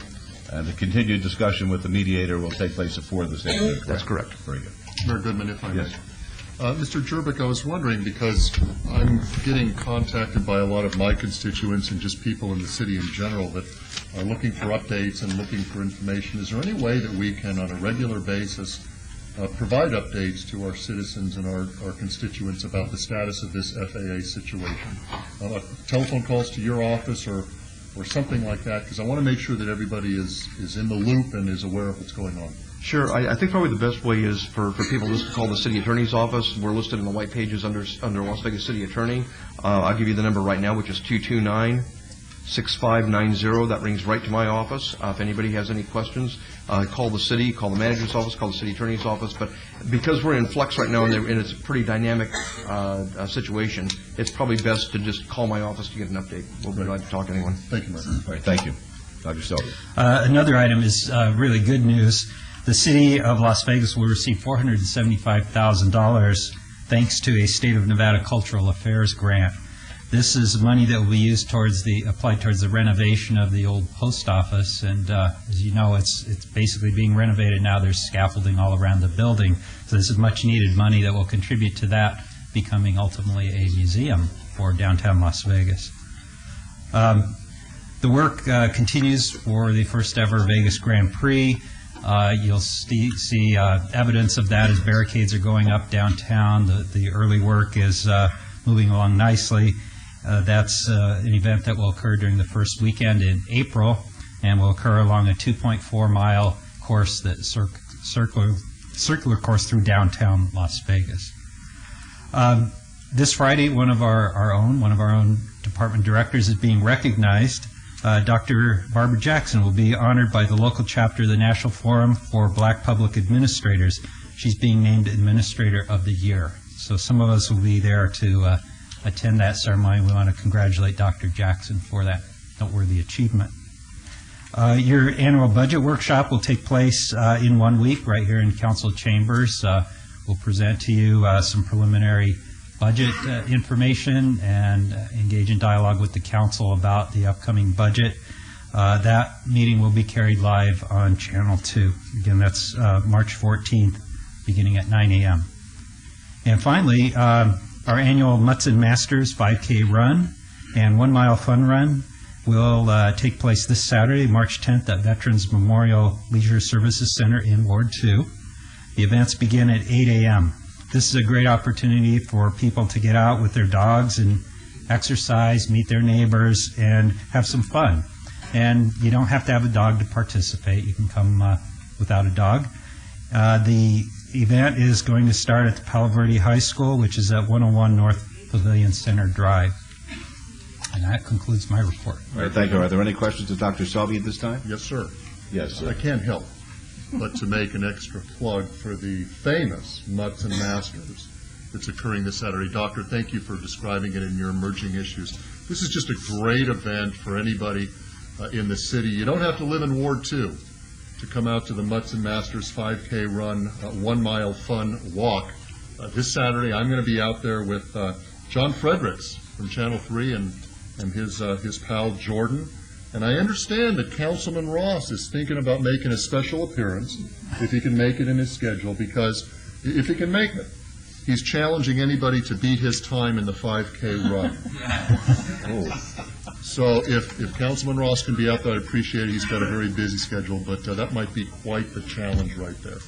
[SPEAKER 1] And the continued discussion with the mediator will take place at 4 this afternoon.
[SPEAKER 14] That's correct.
[SPEAKER 1] Very good.
[SPEAKER 15] Mayor Goodman, if I may.
[SPEAKER 1] Yes.
[SPEAKER 15] Mr. Jerbick, I was wondering, because I'm getting contacted by a lot of my constituents and just people in the city in general that are looking for updates and looking for information. Is there any way that we can, on a regular basis, provide updates to our citizens and our constituents about the status of this FAA situation? Telephone calls to your office or something like that, because I want to make sure that everybody is in the loop and is aware of what's going on.
[SPEAKER 14] Sure. I think probably the best way is for people just to call the city attorney's office. We're listed in the white pages under Las Vegas City Attorney. I'll give you the number right now, which is 229-6590. That rings right to my office. If anybody has any questions, call the city, call the manager's office, call the city attorney's office. But because we're in flux right now and it's a pretty dynamic situation, it's probably best to just call my office to get an update. We'll be glad to talk to anyone.
[SPEAKER 15] Thank you, Mayor.
[SPEAKER 1] All right, thank you. Dr. Selby.
[SPEAKER 12] Another item is really good news. The city of Las Vegas will receive $475,000 thanks to a State of Nevada Cultural Affairs grant. This is money that will be used applied towards the renovation of the old post office, and as you know, it's basically being renovated now. There's scaffolding all around the building, so this is much needed money that will contribute to that becoming ultimately a museum for downtown Las Vegas. The work continues for the first ever Vegas Grand Prix. You'll see evidence of that as barricades are going up downtown. The early work is moving along nicely. That's an event that will occur during the first weekend in April and will occur along a 2.4-mile course, that circular course through downtown Las Vegas. This Friday, one of our own department directors is being recognized Dr. Barbara Jackson will be honored by the local chapter of the National Forum for Black Public Administrators. She's being named Administrator of the Year. So some of us will be there to attend that ceremony. We want to congratulate Dr. Jackson for that noteworthy achievement. Your annual budget workshop will take place in 1 week right here in council chambers. We'll present to you some preliminary budget information and engage in dialogue with the council about the upcoming budget. That meeting will be carried live on Channel 2. Again, that's March 14th, beginning at 9 a.m. And finally, our annual Mutts and Masters 5K run and 1 mile fun run will take place this Saturday, March 10th at Veterans Memorial Leisure Services Center in Ward 2. The events begin at 8 a.m. This is a great opportunity for people to get out with their dogs and exercise, meet their neighbors, and have some fun. And you don't have to have a dog to participate. You can come without a dog. The event is going to start at the Palo Verde High School, which is at 101 North Pavilion Center Drive. And that concludes my report.
[SPEAKER 1] All right, thank you. Are there any questions of Dr. Selby at this time?
[SPEAKER 15] Yes, sir.
[SPEAKER 1] Yes, sir.
[SPEAKER 15] I can't help but to make an extra plug for the famous Mutts and Masters that's occurring this Saturday. Doctor, thank you for describing it in your emerging issues. This is just a great event for anybody in the city. You don't have to live in Ward 2 to come out to the Mutts and Masters 5K run, 1 mile fun walk. This Saturday, I'm going to be out there with John Fredericks from Channel 3 and his pal Jordan. And I understand that Councilman Ross is thinking about making a special appearance, if he can make it in his schedule, because if he can make it, he's challenging anybody to beat his time in the 5K run. So if Councilman Ross can be out there, I'd appreciate it. He's got a very busy schedule, but that might be quite the challenge right there.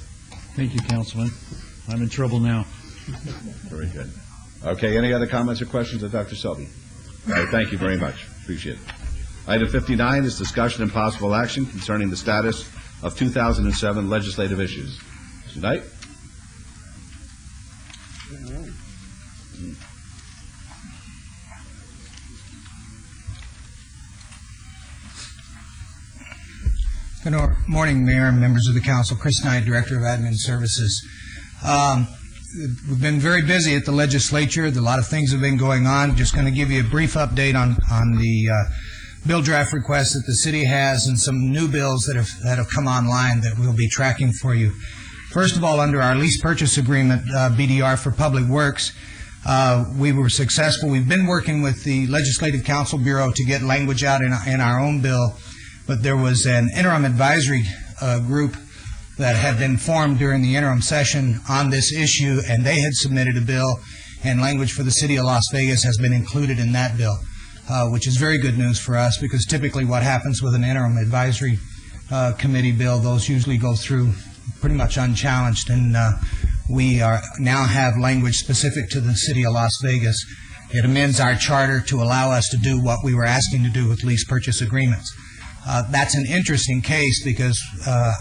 [SPEAKER 16] Thank you, Councilman. I'm in trouble now.
[SPEAKER 1] Very good. Okay, any other comments or questions of Dr. Selby? All right, thank you very much. Appreciate it. Item 59 is discussion and possible action concerning the status of 2007 legislative issues. Mr. Knight?
[SPEAKER 17] Good morning, Mayor and members of the Council. Chris Knight, Director of Admin Services. We've been very busy at the legislature. A lot of things have been going on. Just going to give you a brief update on the bill draft requests that the city has and some new bills that have come online that we'll be tracking for you. First of all, under our lease purchase agreement, BDR for Public Works, we were successful. We've been working with the Legislative Council Bureau to get language out in our own bill, but there was an interim advisory group that had been formed during the interim session on this issue, and they had submitted a bill, and language for the city of Las Vegas has been included in that bill, which is very good news for us, because typically what happens with an interim advisory committee bill, those usually go through pretty much unchallenged, and we now have language specific to the city of Las Vegas. It amends our charter to allow us to do what we were asking to do with lease purchase agreements. That's an interesting case because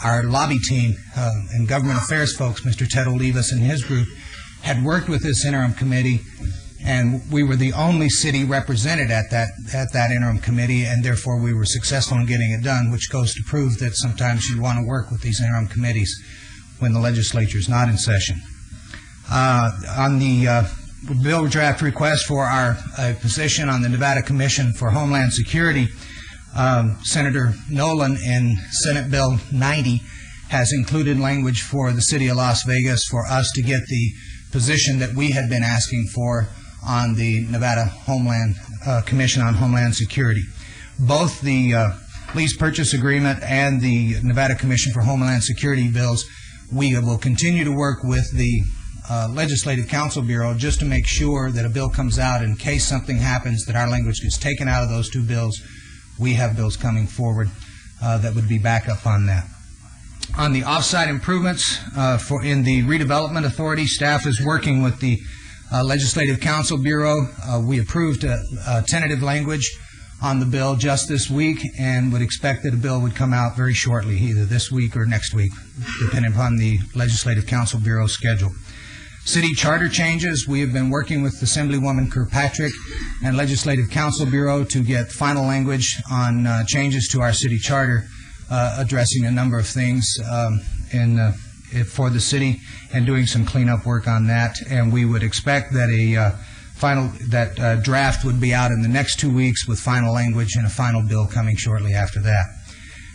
[SPEAKER 17] our lobby team and government affairs folks, Mr. Ted Olivas and his group, had worked with this interim committee, and we were the only city represented at that interim committee, and therefore we were successful in getting it done, which goes to prove that sometimes you want to work with these interim committees when the legislature is not in session. On the bill draft request for our position on the Nevada Commission for Homeland Security, Senator Nolan in Senate Bill 90 has included language for the city of Las Vegas for us to get the position that we had been asking for on the Nevada Homeland Commission on Homeland Security. Both the lease purchase agreement and the Nevada Commission for Homeland Security bills, we will continue to work with the Legislative Council Bureau just to make sure that a bill comes out in case something happens, that our language gets taken out of those two bills. We have bills coming forward that would be backup on that. On the off-site improvements in the Redevelopment Authority, staff is working with the Legislative Council Bureau. We approved a tentative language on the bill just this week and would expect that a bill would come out very shortly, either this week or next week, depending upon the Legislative Council Bureau's schedule. City charter changes. We have been working with Assemblywoman Kirkpatrick and Legislative Council Bureau to get final language on changes to our city charter, addressing a number of things for the city and doing some cleanup work on that. And we would expect that a draft would be out in the next 2 weeks with final language and a final bill coming shortly after that.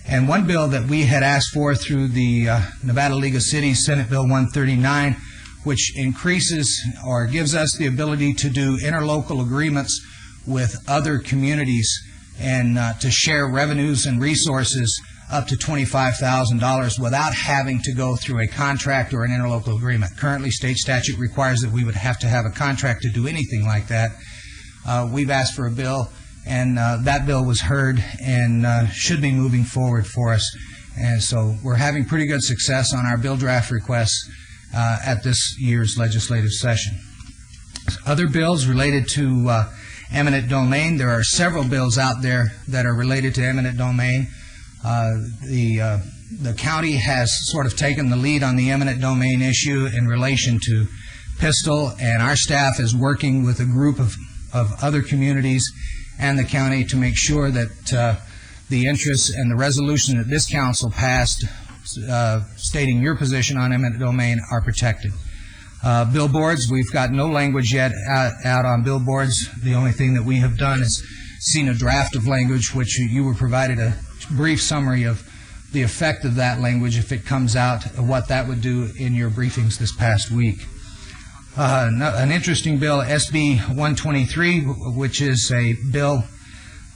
[SPEAKER 17] And one bill that we had asked for through the Nevada League of Cities, Senate Bill 139, which increases or gives us the ability to do interlocal agreements with other communities and to share revenues and resources up to $25,000 without having to go through a contract or an interlocal agreement. Currently, state statute requires that we would have to have a contract to do anything like that. We've asked for a bill, and that bill was heard and should be moving forward for us. And so we're having pretty good success on our bill draft requests at this year's legislative session. Other bills related to eminent domain. There are several bills out there that are related to eminent domain. The county has sort of taken the lead on the eminent domain issue in relation to Pistol, and our staff is working with a group of other communities and the county to make sure that the interests and the resolution that this council passed stating your position on eminent domain are protected. Billboards, we've got no language yet out on billboards. The only thing that we have done is seen a draft of language, which you were provided a brief summary of the effect of that language if it comes out, what that would do in your briefings this past week. An interesting bill, SB 123, which is a bill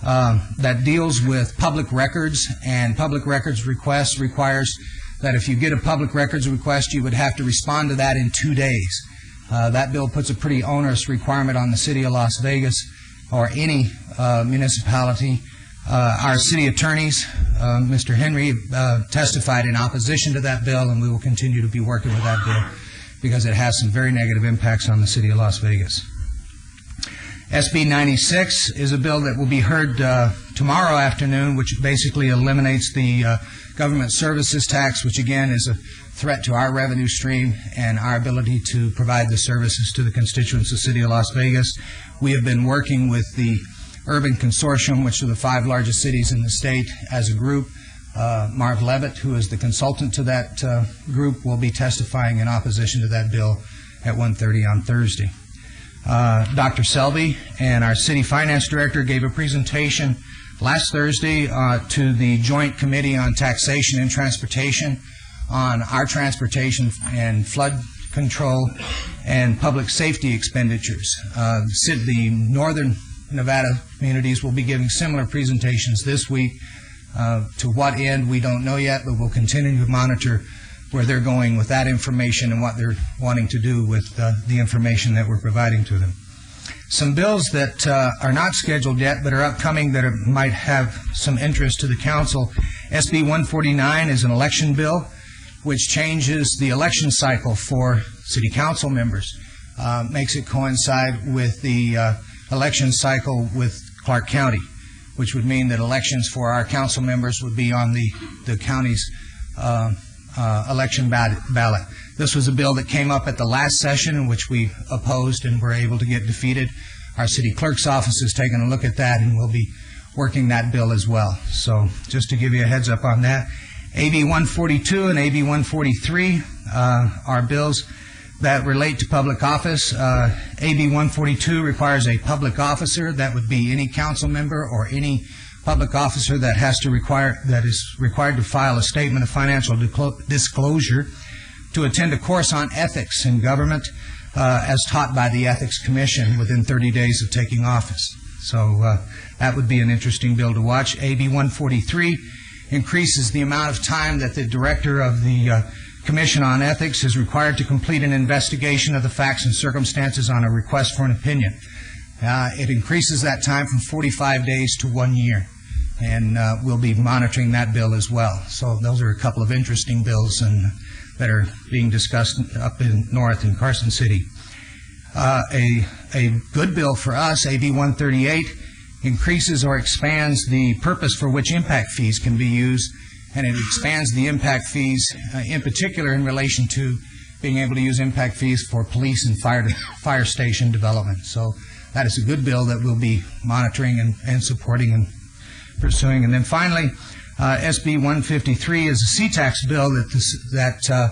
[SPEAKER 17] that deals with public records, and public records requests requires that if you get a public records request, you would have to respond to that in 2 days. That bill puts a pretty onerous requirement on the city of Las Vegas or any municipality. Our city attorneys, Mr. Henry, testified in opposition to that bill, and we will continue to be working with that bill because it has some very negative impacts on the city of Las Vegas. SB 96 is a bill that will be heard tomorrow afternoon, which basically eliminates the government services tax, which again is a threat to our revenue stream and our ability to provide the services to the constituents of the city of Las Vegas. We have been working with the Urban Consortium, which are the 5 largest cities in the state, as a group. Marv Levitt, who is the consultant to that group, will be testifying in opposition to that bill at 1:30 on Thursday. Dr. Selby and our city finance director gave a presentation last Thursday to the Joint Committee on Taxation and Transportation on our transportation and flood control and public safety expenditures. The northern Nevada communities will be giving similar presentations this week. To what end, we don't know yet, but we'll continue to monitor where they're going with that information and what they're wanting to do with the information that we're providing to them. Some bills that are not scheduled yet but are upcoming that might have some interest to the council. SB 149 is an election bill which changes the election cycle for city council members, makes it coincide with the election cycle with Clark County, which would mean that elections for our council members would be on the county's election ballot. This was a bill that came up at the last session in which we opposed and were able to get defeated. Our city clerk's office has taken a look at that and will be working that bill as well. So just to give you a heads up on that. AB 142 and AB 143 are bills that relate to public office. AB 142 requires a public officer. That would be any council member or any public officer that is required to file a statement of financial disclosure to attend a course on ethics in government as taught by the Ethics Commission within 30 days of taking office. So that would be an interesting bill to watch. AB 143 increases the amount of time that the director of the Commission on Ethics is required to complete an investigation of the facts and circumstances on a request for an opinion. It increases that time from 45 days to 1 year, and we'll be monitoring that bill as well. So those are a couple of interesting bills that are being discussed up in north in Carson City. A good bill for us, AB 138, increases or expands the purpose for which impact fees can be used, and it expands the impact fees in particular in relation to being able to use impact fees for police and fire station development. So that is a good bill that we'll be monitoring and supporting and pursuing. And then finally, SB 153 is a C-Tax bill that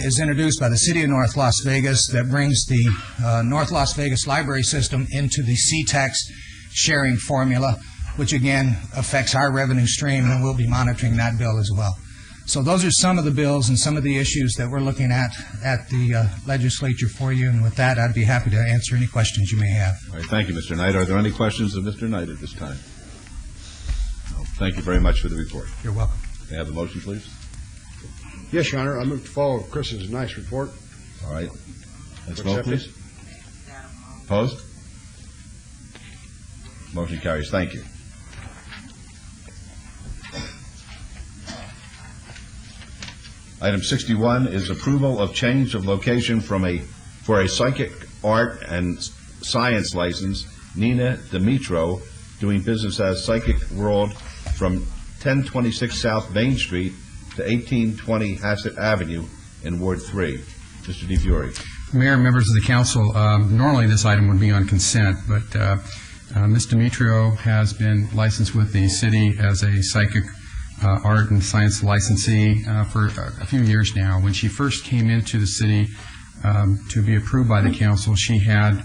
[SPEAKER 17] is introduced by the City of North Las Vegas that brings the North Las Vegas library system into the C-Tax sharing formula, which again affects our revenue stream, and we'll be monitoring that bill as well. So those are some of the bills and some of the issues that we're looking at the legislature for you. And with that, I'd be happy to answer any questions you may have.
[SPEAKER 1] All right, thank you, Mr. Knight. Are there any questions of Mr. Knight at this time? No. Thank you very much for the report.
[SPEAKER 17] You're welcome.
[SPEAKER 1] May I have the motion, please?
[SPEAKER 9] Yes, Your Honor. I move to follow Chris's nice report.
[SPEAKER 1] All right. Let's vote, please. Opposed? Motion carries. Thank you. Item 61 is approval of change of location for a psychic art and science license, Nina Dimitro, doing business as Psychic World, from 1026 South Main Street to 1820 Hassett Avenue in Ward 3. Mr. DiFiore.
[SPEAKER 18] Mayor, members of the council, normally this item would be on consent, but Ms. Dimitro has been licensed with the city as a psychic art and science licensee for a few years now. When she first came into the city to be approved by the council, she had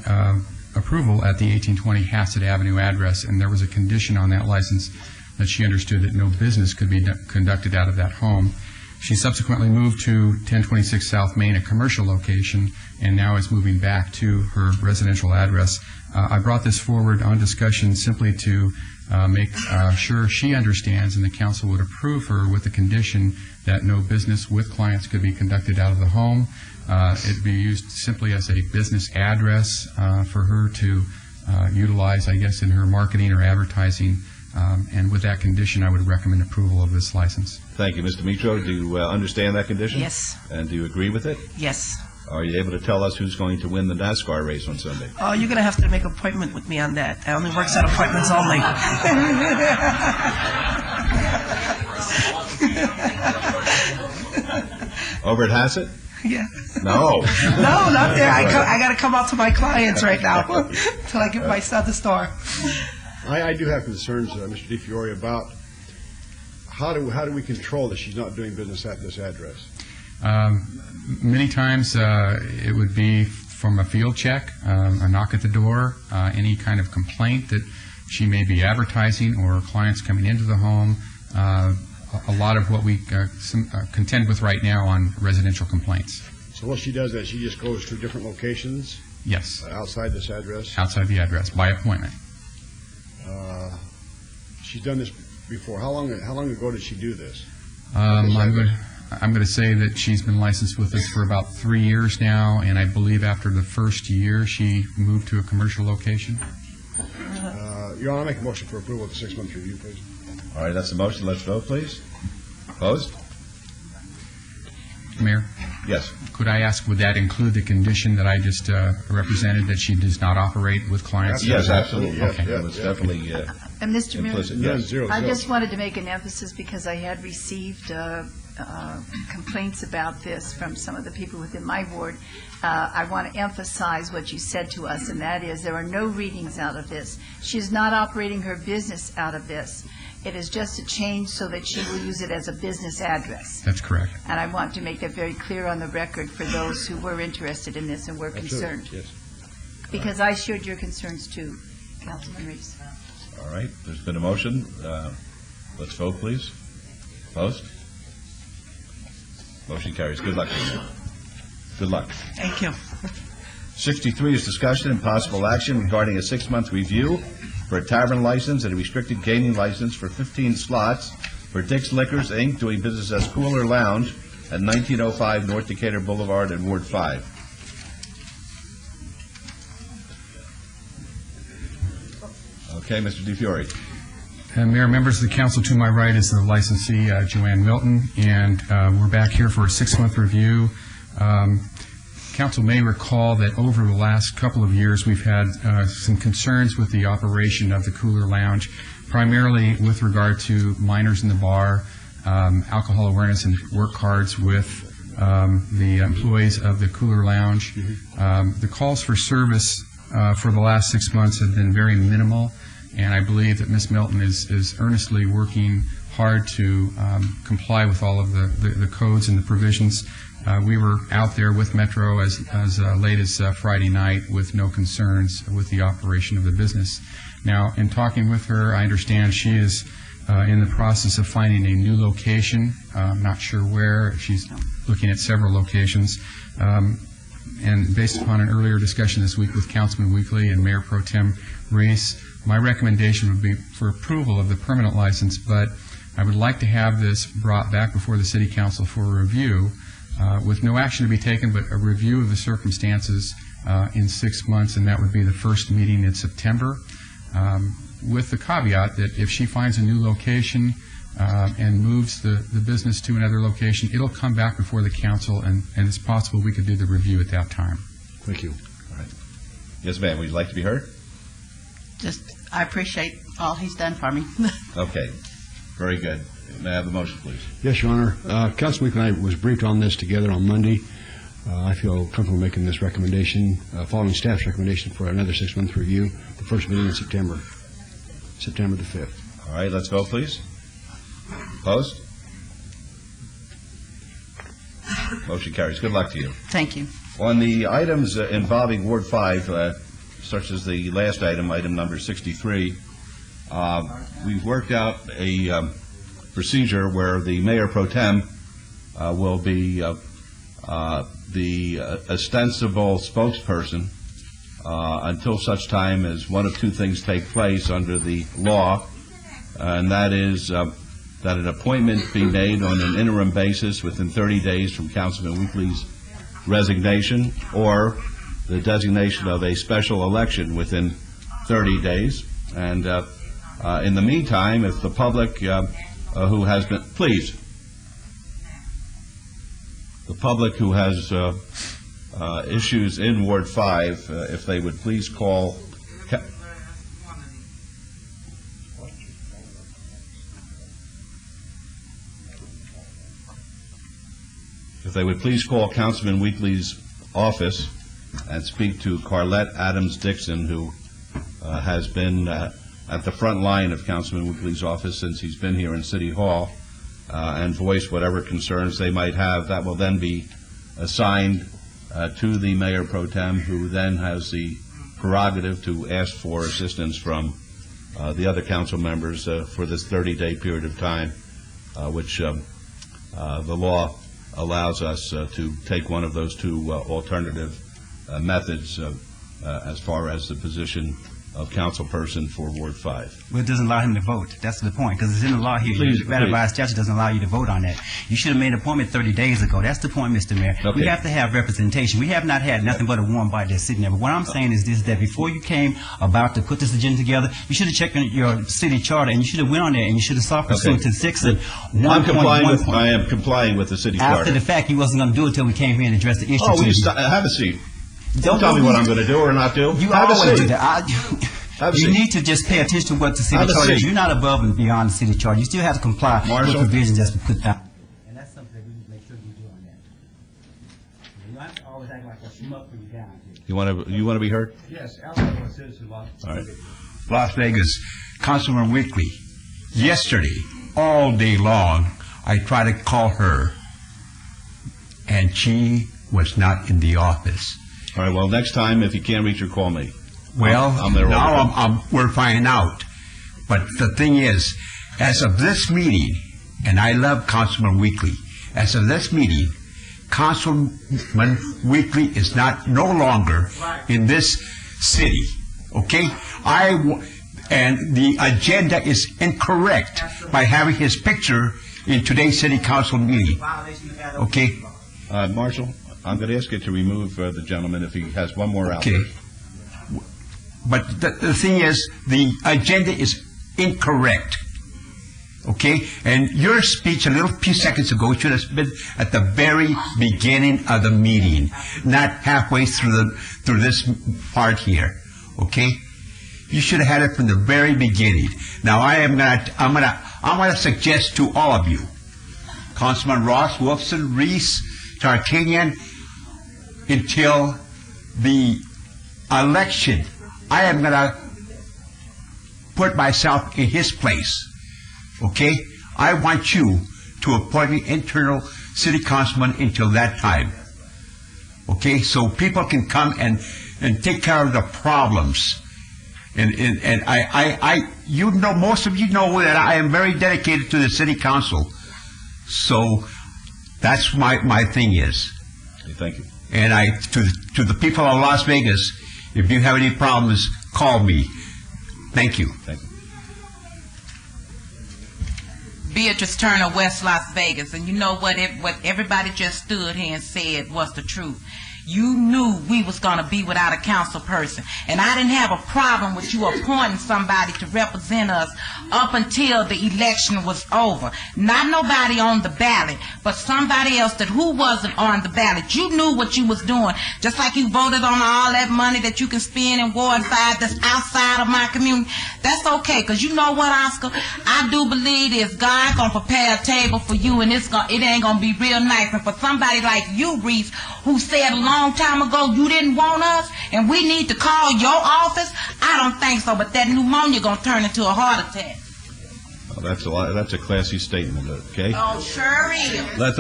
[SPEAKER 18] approval at the 1820 Hassett Avenue address, and there was a condition on that license that she understood that no business could be conducted out of that home. She subsequently moved to 1026 South Main, a commercial location, and now is moving back to her residential address. I brought this forward on discussion simply to make sure she understands and the council would approve her with the condition that no business with clients could be conducted out of the home. It'd be used simply as a business address for her to utilize, I guess, in her marketing or advertising. And with that condition, I would recommend approval of this license.
[SPEAKER 1] Thank you. Ms. Dimitro, do you understand that condition?
[SPEAKER 3] Yes.
[SPEAKER 1] And do you agree with it?
[SPEAKER 3] Yes.
[SPEAKER 1] Are you able to tell us who's going to win the NASCAR race on Sunday?
[SPEAKER 3] Oh, you're going to have to make an appointment with me on that. I only works at appointments only.
[SPEAKER 1] Over at Hassett?
[SPEAKER 3] Yeah.
[SPEAKER 1] No.
[SPEAKER 3] No, not there. I got to come out to my clients right now until I get my son to start.
[SPEAKER 9] I do have concerns, Mr. DiFiore, about how do we control that she's not doing business at this address?
[SPEAKER 18] Many times it would be from a field check, a knock at the door, any kind of complaint that she may be advertising or clients coming into the home. A lot of what we contend with right now on residential complaints.
[SPEAKER 9] So what she does is she just goes to different locations?
[SPEAKER 18] Yes.
[SPEAKER 9] Outside this address?
[SPEAKER 18] Outside the address, by appointment.
[SPEAKER 9] She's done this before. How long ago did she do this?
[SPEAKER 18] I'm going to say that she's been licensed with us for about 3 years now, and I believe after the first year she moved to a commercial location.
[SPEAKER 9] Your Honor, I make a motion for approval of the 6-month review, please.
[SPEAKER 1] All right, that's the motion. Let's vote, please. Opposed?
[SPEAKER 18] Mayor?
[SPEAKER 1] Yes.
[SPEAKER 18] Could I ask, would that include the condition that I just represented, that she does not operate with clients?
[SPEAKER 1] Yes, absolutely.
[SPEAKER 18] Okay.
[SPEAKER 1] That was definitely
[SPEAKER 19] And Mr. Mayor,
[SPEAKER 1] implicit. Yes.
[SPEAKER 19] I just wanted to make an emphasis because I had received complaints about this from some of the people within my ward. I want to emphasize what you said to us, and that is there are no readings out of this. She is not operating her business out of this. It is just a change so that she will use it as a business address.
[SPEAKER 18] That's correct.
[SPEAKER 19] And I want to make that very clear on the record for those who were interested in this and were concerned.
[SPEAKER 9] Yes.
[SPEAKER 19] Because I shared your concerns too, Councilman Reese.
[SPEAKER 1] All right, there's been a motion. Let's vote, please. Opposed? Motion carries. Good luck. Good luck.
[SPEAKER 3] Thank you.
[SPEAKER 1] 63 is discussion and possible action regarding a 6-month review for a tavern license and a restricted gaming license for 15 slots for Dick's Liquors, Inc., doing business as Cooler Lounge at 1905 North Decatur Boulevard in Ward 5. Okay, Mr. DiFiore.
[SPEAKER 18] Mayor, members of the council, to my right is the licensee, Joanne Milton, and we're back here for a 6-month review. Council may recall that over the last couple of years we've had some concerns with the operation of the Cooler Lounge, primarily with regard to minors in the bar, alcohol awareness and work cards with the employees of the Cooler Lounge. The calls for service for the last 6 months have been very minimal, and I believe that Ms. Milton is earnestly working hard to comply with all of the codes and the provisions. We were out there with Metro as late as Friday night with no concerns with the operation of the business. Now, in talking with her, I understand she is in the process of finding a new location. I'm not sure where. She's looking at several locations. And based upon an earlier discussion this week with Councilman Weekly and Mayor Pro Tem Reese, my recommendation would be for approval of the permanent license, but I would like to have this brought back before the City Council for a review with no action to be taken, but a review of the circumstances in 6 months, and that would be the first meeting in September, with the caveat that if she finds a new location and moves the business to another location, it'll come back before the council, and it's possible we could do the review at that time.
[SPEAKER 1] Thank you. All right. Yes, ma'am. Would you like to be heard?
[SPEAKER 3] I appreciate all he's done for me.
[SPEAKER 1] Okay. Very good. May I have the motion, please?
[SPEAKER 9] Yes, Your Honor. Council Week and I was briefed on this together on Monday. I feel comfortable making this recommendation, following staff's recommendation for another 6-month review, the first meeting in September the 5th.
[SPEAKER 1] All right, let's vote, please. Opposed? Motion carries. Good luck to you.
[SPEAKER 3] Thank you.
[SPEAKER 1] On the items involving Ward 5, such as the last item, item number 63, we've worked out a procedure where the Mayor Pro Tem will be the ostensible spokesperson until such time as one of two things take place under the law, and that is that an appointment be made on an interim basis within 30 days from Councilman Weekly's resignation, or the designation of a special election within 30 days. And in the meantime, if the public who has been, please, the public who has issues in Ward 5, if they would please call Councilman Weekly's office and speak to Carlette Adams Dixon, who has been at the front line of Councilman Weekly's office since he's been here in City Hall, and voice whatever concerns they might have. That will then be assigned to the Mayor Pro Tem, who then has the prerogative to ask for assistance from the other council members for this 30-day period of time, which the law allows us to take one of those two alternative methods as far as the position of councilperson for Ward 5.
[SPEAKER 13] Well, it doesn't allow him to vote. That's the point, because it's in the law here.
[SPEAKER 1] Please,
[SPEAKER 13] ratified statute doesn't allow you to vote on that. You should have made an appointment 30 days ago. That's the point, Mr. Mayor.
[SPEAKER 1] Okay.
[SPEAKER 13] We have to have representation. We have not had nothing but a warm body that's sitting there. But what I'm saying is this, that before you came about to put this agenda together, you should have checked your city charter, and you should have went on there, and you should have saw pursuant to 6 and 1.1.
[SPEAKER 1] I am complying with the city charter.
[SPEAKER 13] After the fact, you wasn't going to do it until we came here and addressed the issue.
[SPEAKER 1] Oh, will you have a seat. Don't tell me what I'm going to do or not do.
[SPEAKER 13] You
[SPEAKER 1] have
[SPEAKER 13] always
[SPEAKER 1] a seat.
[SPEAKER 13] do that. You need to just pay attention to what the city charter is. You're not above and beyond the city charter. You still have to comply with provisions that's been put down. And that's something that we need to make sure you do on that. You don't have to always act like a schmuck when you're down here.
[SPEAKER 1] You want to be heard?
[SPEAKER 20] Yes, Alabama citizen law.
[SPEAKER 1] All right.
[SPEAKER 20] Las Vegas, Councilman Weekly. Yesterday, all day long, I tried to call her, and she was not in the office.
[SPEAKER 1] All right. Well, next time, if you can't reach her, call me.
[SPEAKER 20] Well, now we're finding out. But the thing is, as of this meeting, and I love Councilman Weekly, as of this meeting, Councilman Weekly is no longer in this city. Okay? And the agenda is incorrect by having his picture in today's city council meeting. Okay?
[SPEAKER 1] Marshall, I'm going to ask you to remove the gentleman if he has one more outlet.
[SPEAKER 20] Okay. But the thing is, the agenda is incorrect. Okay? And your speech a few seconds ago should have been at the very beginning of the meeting, not halfway through this part here. Okay? You should have had it from the very beginning. Now I'm gonna suggest to all of you, Councilman Ross, Wilson, Reese, Tarkanian until the election. I am going to put myself in his place. Okay? I want you to appoint me internal city councilman until that time. Okay? So people can come and take care of the problems. And you know, most of you know that I am very dedicated to the city council. So that's my thing is.
[SPEAKER 1] Okay, thank you.
[SPEAKER 20] And to the people of Las Vegas, if you have any problems, call me. Thank you.
[SPEAKER 1] Thank you.
[SPEAKER 21] Beatrice Turner, West Las Vegas. And you know what everybody just stood here and said was the truth. You knew we was going to be without a council person. And I didn't have a problem with you appointing somebody to represent us up until the election was over. Not nobody on the ballot, but somebody else who wasn't on the ballot. You knew what you was doing. Just like you voted on all that money that you can spend in Ward 5 that's outside of my community. That's okay, because you know what, Oscar? I do believe is God going to prepare a table for you, and it ain't going to be real nice. And for somebody like you, Reese, who said a long time ago you didn't want us and we need to call your office, I don't think so, but that pneumonia going to turn into a heart attack.
[SPEAKER 1] Well, that's a classy statement, okay?
[SPEAKER 21] Oh, sure is.
[SPEAKER 1] Let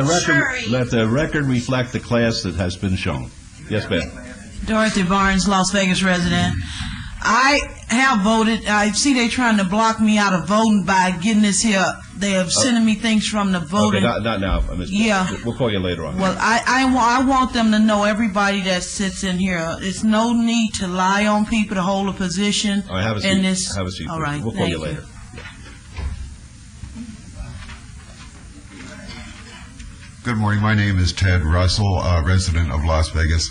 [SPEAKER 1] the record reflect the class that has been shown. Yes, ma'am.
[SPEAKER 22] Dorothy Barnes, Las Vegas resident. I have voted. I see they trying to block me out of voting by getting this here. They are sending me things from the voting.
[SPEAKER 1] Okay, not now, Ms.
[SPEAKER 22] Yeah.
[SPEAKER 1] We'll call you later on.
[SPEAKER 22] Well, I want them to know, everybody that sits in here, it's no need to lie on people to hold a position.
[SPEAKER 1] All right, have a seat. Have a seat.
[SPEAKER 22] All right,
[SPEAKER 1] we'll call you later.
[SPEAKER 23] Good morning. My name is Ted Russell, resident of Las Vegas.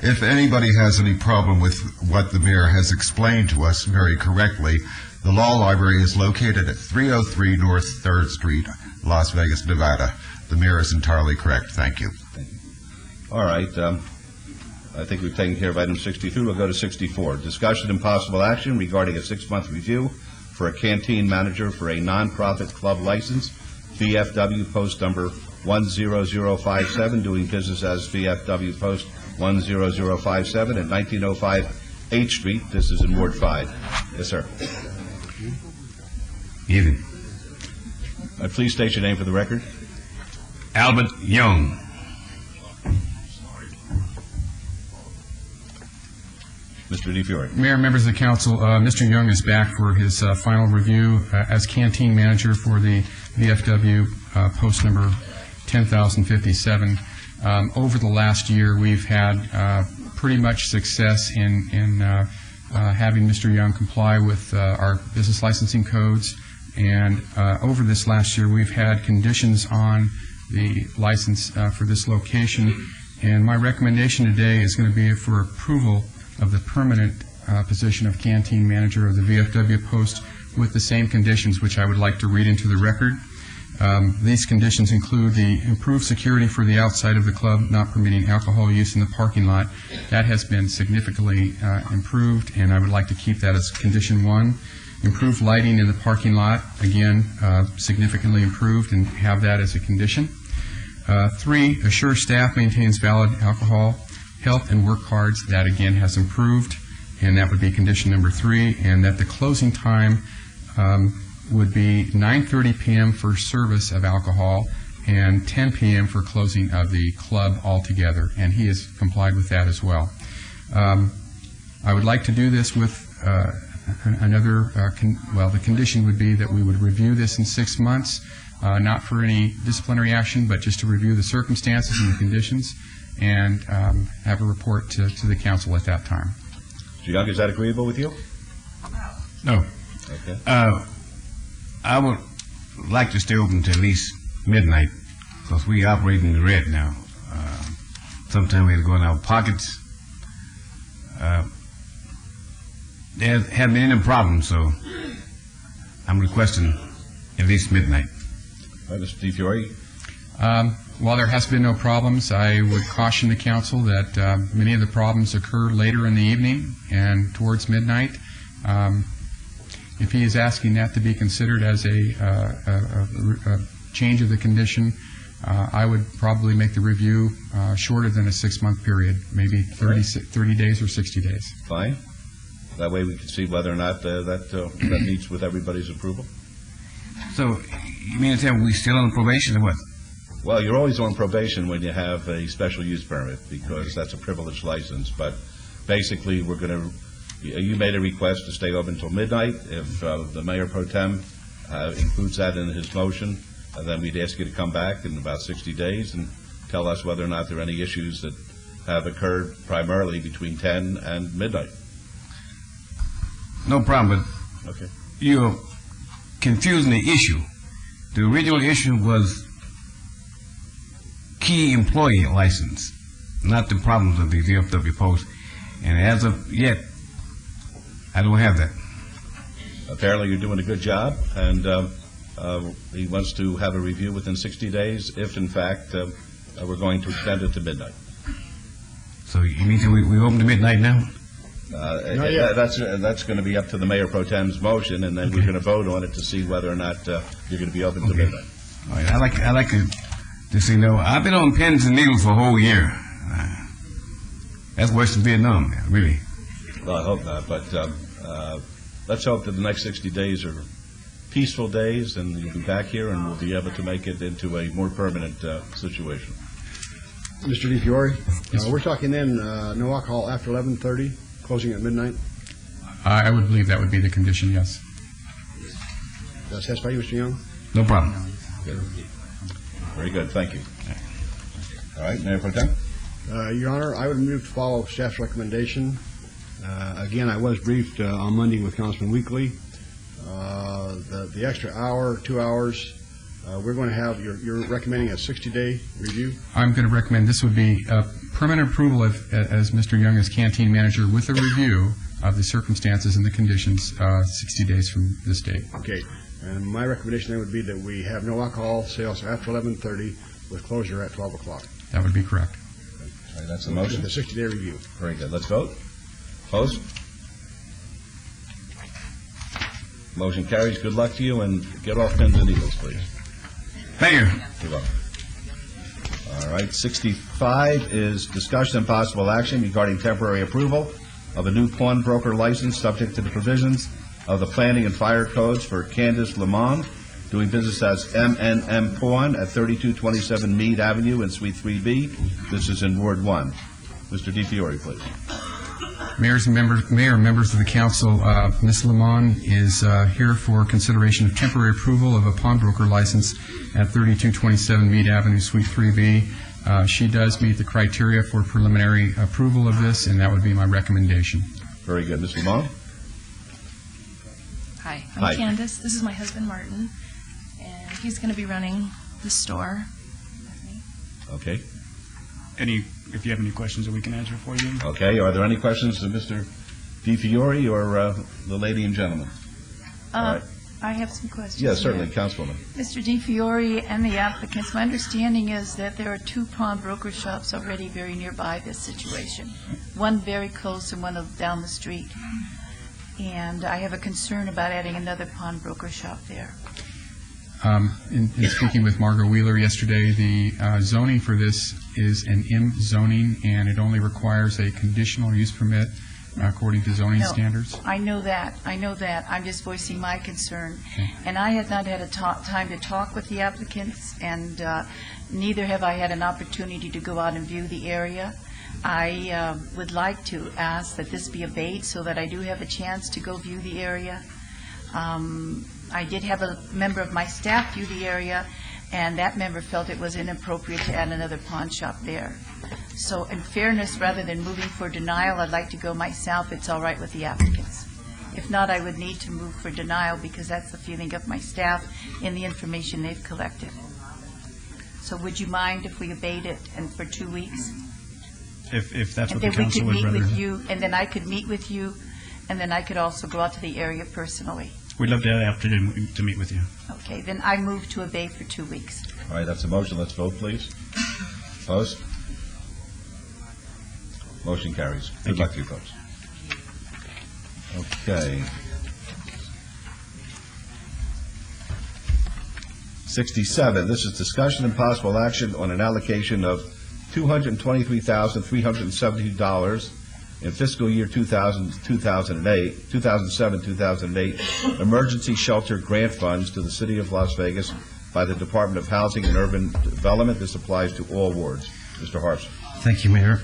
[SPEAKER 23] If anybody has any problem with what the mayor has explained to us very correctly, the law library is located at 303 North 3rd Street, Las Vegas, Nevada. The mayor is entirely correct. Thank you.
[SPEAKER 1] Thank you. All right. I think we've taken care of item 63. We'll go to 64. Discussion and possible action regarding a 6-month review for a canteen manager for a nonprofit club license, VFW Post number 10057, doing business as VFW Post 10057 at 1905 H Street. This is in Ward 5. Yes, sir.
[SPEAKER 20] Evening.
[SPEAKER 1] Please state your name for the record.
[SPEAKER 20] Albert Young.
[SPEAKER 1] Mr. DeFiore.
[SPEAKER 18] Mayor, members of the council, Mr. Young is back for his final review as canteen manager for the VFW post number 10,057. Over the last year, we've had pretty much success in having Mr. Young comply with our business licensing codes. And over this last year, we've had conditions on the license for this location. And my recommendation today is going to be for approval of the permanent position of canteen manager of the VFW post with the same conditions, which I would like to read into the record. These conditions include the improved security for the outside of the club, not permitting alcohol use in the parking lot. That has been significantly improved, and I would like to keep that as condition 1. Improved lighting in the parking lot, again, significantly improved, and have that as a condition. 3, assure staff maintains valid alcohol, health, and work cards. That, again, has improved, and that would be condition number 3, and that the closing time would be 9:30 p.m. for service of alcohol and 10 p.m. for closing of the club altogether, and he has complied with that as well. I would like to do this with the condition would be that we would review this in 6 months, not for any disciplinary action, but just to review the circumstances and the conditions, and have a report to the council at that time.
[SPEAKER 1] Mr. Young, is that agreeable with you?
[SPEAKER 20] No.
[SPEAKER 1] Okay.
[SPEAKER 20] I would like to stay open till at least midnight, because we operate in the red now. Sometimes we have to go in our pockets. There haven't been any problems, so I'm requesting at least midnight.
[SPEAKER 1] Mr. DeFiore.
[SPEAKER 18] While there has been no problems, I would caution the council that many of the problems occur later in the evening and towards midnight. If he is asking that to be considered as a change of the condition, I would probably make the review shorter than a 6-month period, maybe 30 days or 60 days.
[SPEAKER 1] Fine. That way we can see whether or not that meets with everybody's approval.
[SPEAKER 13] So, you mean to tell me we still on probation or what?
[SPEAKER 1] Well, you're always on probation when you have a special use permit because that's a privileged license. But basically, we're going to. You made a request to stay open until midnight. If the mayor pro tem includes that in his motion, then we'd ask you to come back in about 60 days and tell us whether or not there are any issues that have occurred primarily between 10 and midnight.
[SPEAKER 13] No problem, but
[SPEAKER 1] Okay.
[SPEAKER 13] you're confusing the issue. The original issue was key employee license, not the problems of the VFW post. And as of yet, I don't have that.
[SPEAKER 1] Apparently, you're doing a good job, and he wants to have a review within 60 days if, in fact, we're going to extend it to midnight.
[SPEAKER 13] So you mean we open to midnight now?
[SPEAKER 1] That's going to be up to the mayor pro tem's motion, and then we're going to vote on it to see whether or not you're going to be open to midnight.
[SPEAKER 13] All right, I like to say, no, I've been on pins and needles for a whole year. That's worse than Vietnam, man, really.
[SPEAKER 1] Well, I hope not, but let's hope that the next 60 days are peaceful days, and you'll be back here, and we'll be able to make it into a more permanent situation.
[SPEAKER 9] Mr. DiFiore, we're talking then no alcohol after 11:30, closing at midnight.
[SPEAKER 18] I would believe that would be the condition, yes.
[SPEAKER 9] Does that satisfy you, Mr. Young?
[SPEAKER 13] No problem.
[SPEAKER 1] Good. Very good, thank you. All right, Mayor Pro Tem?
[SPEAKER 9] Your Honor, I would move to follow staff's recommendation. Again, I was briefed on Monday with Councilman Weekly. The extra hour, 2 hours, we're going to have, you're recommending a 60-day review?
[SPEAKER 18] I'm going to recommend this would be a permanent approval as Mr. Young as canteen manager with a review of the circumstances and the conditions 60 days from this date.
[SPEAKER 9] Okay. And my recommendation then would be that we have no alcohol sales after 11:30 with closure at 12 o'clock.
[SPEAKER 18] That would be correct.
[SPEAKER 1] All right, that's the motion.
[SPEAKER 9] The 60-day review.
[SPEAKER 1] Very good. Let's vote. Opposed? Motion carries. Good luck to you, and get off pins and needles, please.
[SPEAKER 13] Thank you.
[SPEAKER 1] You're welcome. All right, 65 is discussion and possible action regarding temporary approval of a new pawnbroker license subject to the provisions of the Planning and Fire Codes for Candace Lamond, doing business as MNM Pawn at 3227 Meade Avenue in Suite 3B. This is in Ward 1. Mr. DiFiore, please.
[SPEAKER 18] Mayor and members of the council, Ms. Lamont is here for consideration of temporary approval of a pawnbroker license at 3227 Meade Avenue, Suite 3B. She does meet the criteria for preliminary approval of this, and that would be my recommendation.
[SPEAKER 1] Very good. Ms. Lamont?
[SPEAKER 2] Hi, I'm
[SPEAKER 1] Hi.
[SPEAKER 2] Candace. This is my husband, Martin, and he's going to be running the store.
[SPEAKER 1] Okay.
[SPEAKER 16] If you have any questions that we can answer for you.
[SPEAKER 1] Okay. Are there any questions to Mr. DiFiore or the lady and gentleman? All right.
[SPEAKER 19] I have some questions.
[SPEAKER 1] Yes, certainly, Councilwoman.
[SPEAKER 19] Mr. DiFiore and the applicants, my understanding is that there are two pawnbroker shops already very nearby this situation, one very close and one down the street. And I have a concern about adding another pawnbroker shop there.
[SPEAKER 18] In speaking with Margot Wheeler yesterday, the zoning for this is an M zoning, and it only requires a conditional use permit according to zoning standards.
[SPEAKER 19] I know that. I'm just voicing my concern. And I have not had a time to talk with the applicants, and neither have I had an opportunity to go out and view the area. I would like to ask that this be obeyed so that I do have a chance to go view the area. I did have a member of my staff view the area, and that member felt it was inappropriate to add another pawn shop there. So in fairness, rather than moving for denial, I'd like to go myself. It's all right with the applicants. If not, I would need to move for denial because that's the feeling of my staff and the information they've collected. So would you mind if we obeyed it and for 2 weeks?
[SPEAKER 16] If that's
[SPEAKER 19] And
[SPEAKER 16] what the
[SPEAKER 19] then we could
[SPEAKER 16] council would
[SPEAKER 19] meet
[SPEAKER 16] rather.
[SPEAKER 19] with you, and then I could meet with you, and then I could also go out to the area personally.
[SPEAKER 16] We'd love to have the opportunity to meet with you.
[SPEAKER 19] Okay, then I move to obey for 2 weeks.
[SPEAKER 1] All right, that's a motion. Let's vote, please. Opposed? Motion carries. Good luck to you folks. Okay. 67, this is discussion and possible action on an allocation of $223,372 in fiscal year 2007-2008 emergency shelter grant funds to the City of Las Vegas by the Department of Housing and Urban Development. This applies to all wards. Mr. Harson.
[SPEAKER 4] Thank you, Mayor.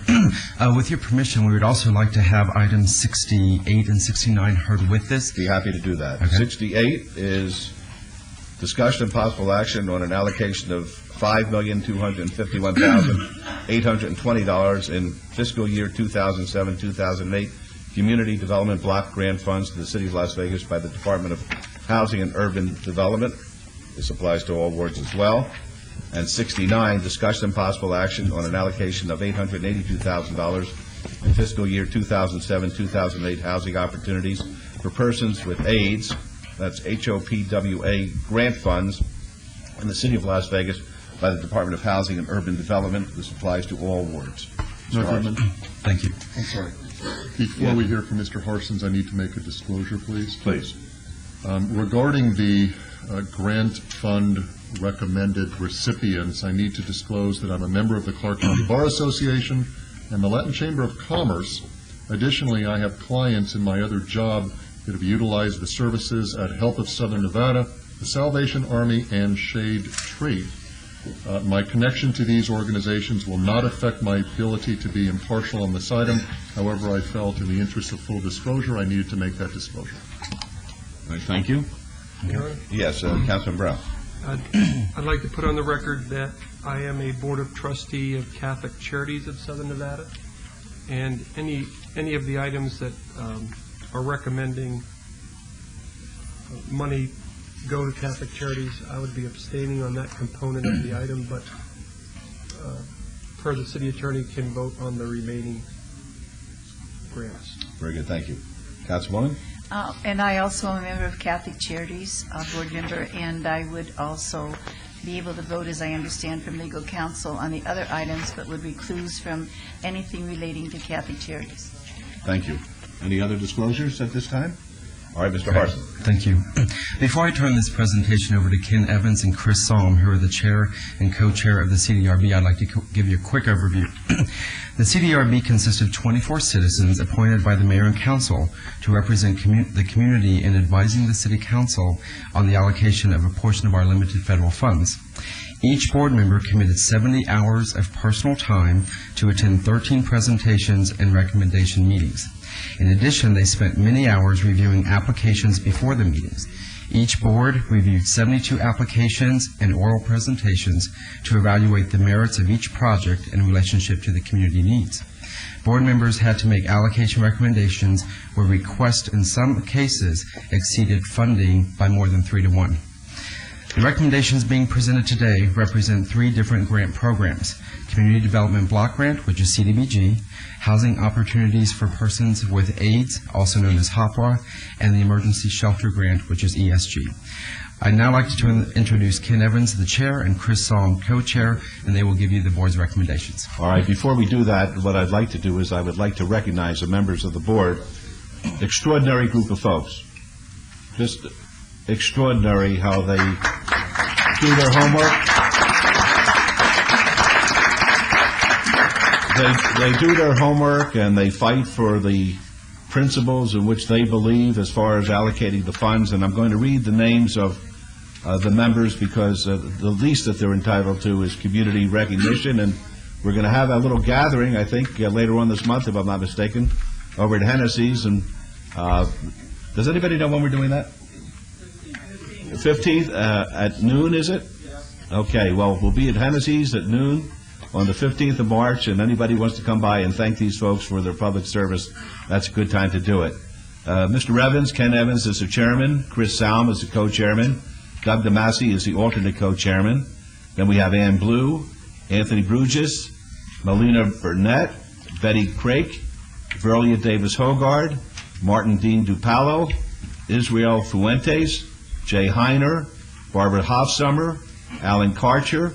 [SPEAKER 4] With your permission, we would also like to have items 68 and 69 heard with this.
[SPEAKER 1] Be happy to do that.
[SPEAKER 4] Okay.
[SPEAKER 1] 68 is discussion and possible action on an allocation of $5,251,820 in fiscal year 2007-2008 Community Development Block Grant Funds to the City of Las Vegas by the Department of Housing and Urban Development. This applies to all wards as well. And 69, discussion and possible action on an allocation of $882,000 in fiscal year 2007-2008 housing opportunities for persons with AIDS. That's HOPWA grant funds in the City of Las Vegas by the Department of Housing and Urban Development. This applies to all wards. Mr. Hartman.
[SPEAKER 4] Thank you.
[SPEAKER 15] I'm sorry. Before we hear from Mr. Harsons, I need to make a disclosure, please.
[SPEAKER 1] Please.
[SPEAKER 15] Regarding the grant fund recommended recipients, I need to disclose that I'm a member of the Clark County Bar Association and the Latin Chamber of Commerce. Additionally, I have clients in my other job that have utilized the services at Help of Southern Nevada, the Salvation Army, and Shade Tree. My connection to these organizations will not affect my ability to be impartial on this item. However, I felt in the interest of full disclosure, I needed to make that disclosure.
[SPEAKER 1] All right, thank you. Yes, Councilman Brown.
[SPEAKER 5] I'd like to put on the record that I am a Board of Trustee of Catholic Charities of Southern Nevada, and any of the items that are recommending money go to Catholic Charities, I would be abstaining on that component of the item, but per the City Attorney, can vote on the remaining grants.
[SPEAKER 1] Very good, thank you. Councilwoman?
[SPEAKER 19] And I also am a member of Catholic Charities, a board member, and I would also be able to vote, as I understand from legal counsel, on the other items, but would recluse from anything relating to Catholic Charities.
[SPEAKER 1] Thank you. Any other disclosures at this time? All right, Mr. Harson.
[SPEAKER 4] Thank you. Before I turn this presentation over to Ken Evans and Chris Salm, who are the chair and co-chair of the CDRB, I'd like to give you a quick overview. The CDRB consists of 24 citizens appointed by the mayor and council to represent the community in advising the city council on the allocation of a portion of our limited federal funds. Each board member committed 70 hours of personal time to attend 13 presentations and recommendation meetings. In addition, they spent many hours reviewing applications before the meetings. Each board reviewed 72 applications and oral presentations to evaluate the merits of each project in relationship to the community needs. Board members had to make allocation recommendations where requests in some cases exceeded funding by more than 3 to 1. The recommendations being presented today represent 3 different grant programs: Community Development Block Grant, which is CDBG, Housing Opportunities for Persons with AIDS, also known as HOPWA, and the Emergency Shelter Grant, which is ESG. I'd now like to introduce Ken Evans, the chair, and Chris Salm, co-chair, and they will give you the board's recommendations.
[SPEAKER 1] All right, before we do that, what I'd like to do is I would like to recognize the members of the board. Extraordinary group of folks. Just extraordinary how they do their homework. They do their homework and they fight for the principles in which they believe as far as allocating the funds. And I'm going to read the names of the members because the least that they're entitled to is community recognition. And we're going to have a little gathering, I think, later on this month, if I'm not mistaken, over at Hennessy's. And does anybody know when we're doing that? 15th at noon, is it? Okay, well, we'll be at Hennessy's at noon on the 15th of March, and anybody wants to come by and thank these folks for their public service, that's a good time to do it. Mr. Evans, Ken Evans is the chairman, Chris Salm is the co-chairman, Doug DeMasi is the alternate co-chairman. Then we have Ann Blue, Anthony Bruges, Melina Burnett, Betty Craik, Verlia Davis Hogard, Martin Dean Dupalo, Israel Fuentes, Jay Heiner, Barbara Hofsummer, Alan Karcher,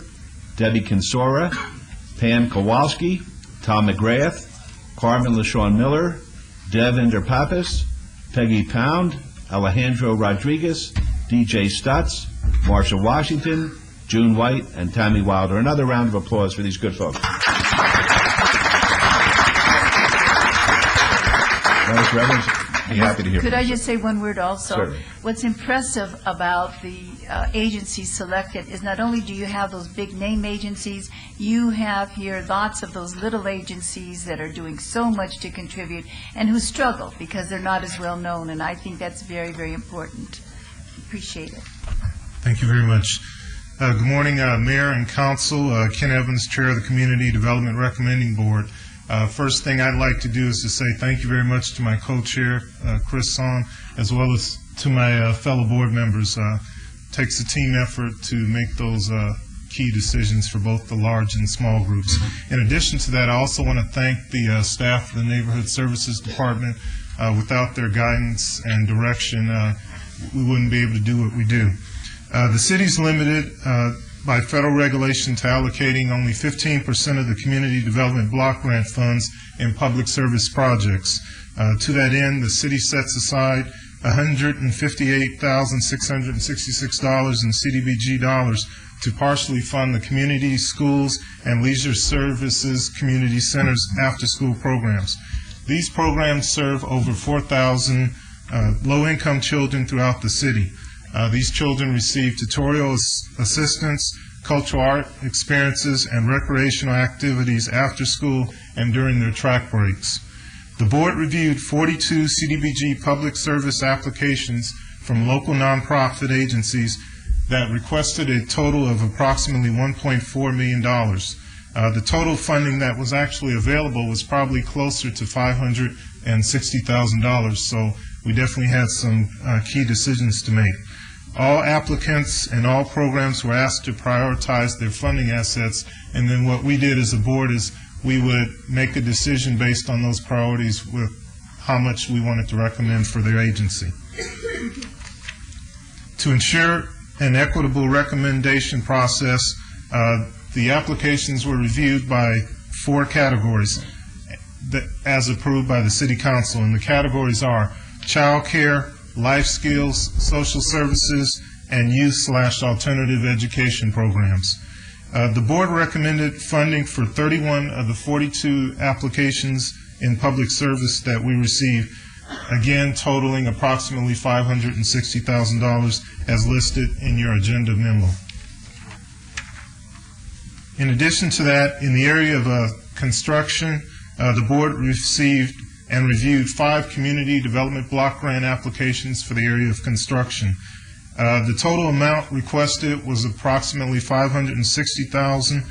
[SPEAKER 1] Debbie Kinsora, Pam Kowalski, Tom McGrath, Carmen LaShawn Miller, Devinder Pappas, Peggy Pound, Alejandro Rodriguez, DJ Stutz, Marsha Washington, June White, and Tammy Wilder. Another round of applause for these good folks. Mr. Evans, be happy to hear
[SPEAKER 19] Could
[SPEAKER 1] from
[SPEAKER 19] I
[SPEAKER 1] you.
[SPEAKER 19] just say one word also?
[SPEAKER 1] Certainly.
[SPEAKER 19] What's impressive about the agencies selected is not only do you have those big name agencies, you have here lots of those little agencies that are doing so much to contribute and who struggle because they're not as well known, and I think that's very, very important. Appreciate it.
[SPEAKER 6] Thank you very much. Good morning, Mayor and Council. Ken Evans, Chair of the Community Development Recommending Board. First thing I'd like to do is to say thank you very much to my co-chair, Chris Song, as well as to my fellow board members. Takes a team effort to make those key decisions for both the large and small groups. In addition to that, I also want to thank the staff of the Neighborhood Services Department. Without their guidance and direction, we wouldn't be able to do what we do. The city's limited by federal regulation to allocating only 15% of the community development block grant funds in public service projects. To that end, the city sets aside $158,666 in CDBG dollars to partially fund the community, schools, and leisure services community centers after-school programs. These programs serve over 4,000 low-income children throughout the city. These children receive tutorial assistance, cultural art experiences, and recreational activities after school and during their track breaks. The board reviewed 42 CDBG public service applications from local nonprofit agencies that requested a total of approximately $1.4 million. The total funding that was actually available was probably closer to $560,000, so we definitely had some key decisions to make. All applicants and all programs were asked to prioritize their funding assets, and then what we did as a board is we would make a decision based on those priorities with how much we wanted to recommend for their agency. To ensure an equitable recommendation process, the applications were reviewed by 4 categories as approved by the City Council, and the categories are child care, life skills, social services, and youth/alternative education programs. The board recommended funding for 31 of the 42 applications in public service that we received, again totaling approximately $560,000 as listed in your agenda memo. In addition to that, in the area of construction, the board received and reviewed 5 community development block grant applications for the area of construction. The total amount requested was approximately $560,000,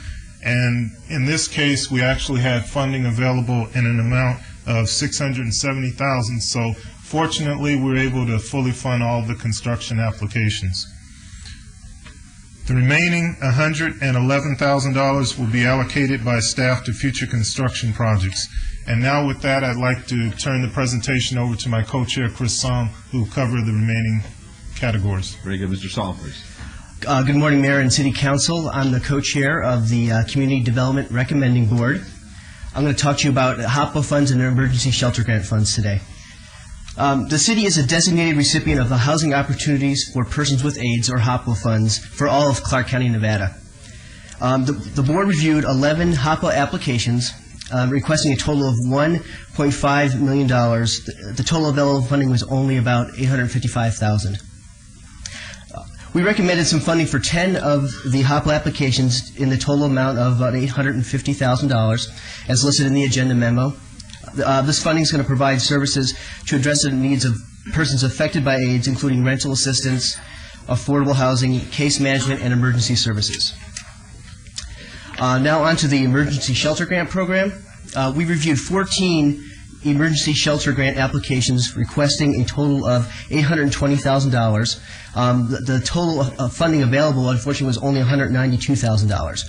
[SPEAKER 6] and in this case, we actually had funding available in an amount of $670,000. So, fortunately, we were able to fully fund all the construction applications. The remaining $111,000 will be allocated by staff to future construction projects. And now, with that, I'd like to turn the presentation over to my co-chair, Chris Song, who will cover the remaining categories.
[SPEAKER 1] Very good. Mr. Song, please.
[SPEAKER 7] Good morning, Mayor and City Council. I'm the co-chair of the Community Development Recommending Board. I'm going to talk to you about HOPWA funds and emergency shelter grant funds today. The city is a designated recipient of the Housing Opportunities for Persons with AIDS, or HOPWA funds, for all of Clark County, Nevada. The board reviewed 11 HOPWA applications requesting a total of $1.5 million. The total available funding was only about $855,000. We recommended some funding for 10 of the HOPWA applications in the total amount of about $850,000, as listed in the agenda memo. This funding is going to provide services to address the needs of persons affected by AIDS, including rental assistance, affordable housing, case management, and emergency services. Now on to the emergency shelter grant program. We reviewed 14 emergency shelter grant applications requesting a total of $820,000. The total funding available, unfortunately, was only $192,000.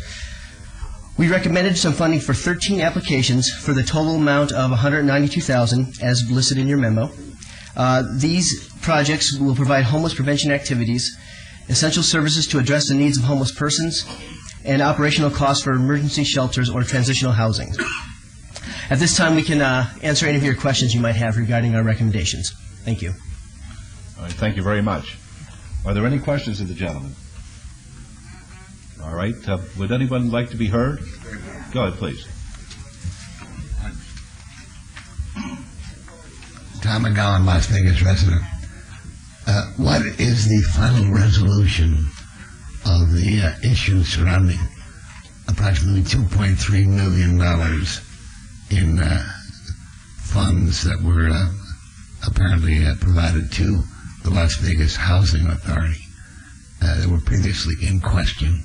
[SPEAKER 7] We recommended some funding for 13 applications for the total amount of $192,000, as listed in your memo. These projects will provide homeless prevention activities, essential services to address the needs of homeless persons, and operational costs for emergency shelters or transitional housing. At this time, we can answer any of your questions you might have regarding our recommendations. Thank you.
[SPEAKER 1] All right, thank you very much. Are there any questions of the gentleman? All right. Would anyone like to be heard? Go ahead, please.
[SPEAKER 8] Tom McGowan, Las Vegas resident. What is the final resolution of the issue surrounding approximately $2.3 million in funds that were apparently provided to the Las Vegas Housing Authority that were previously in question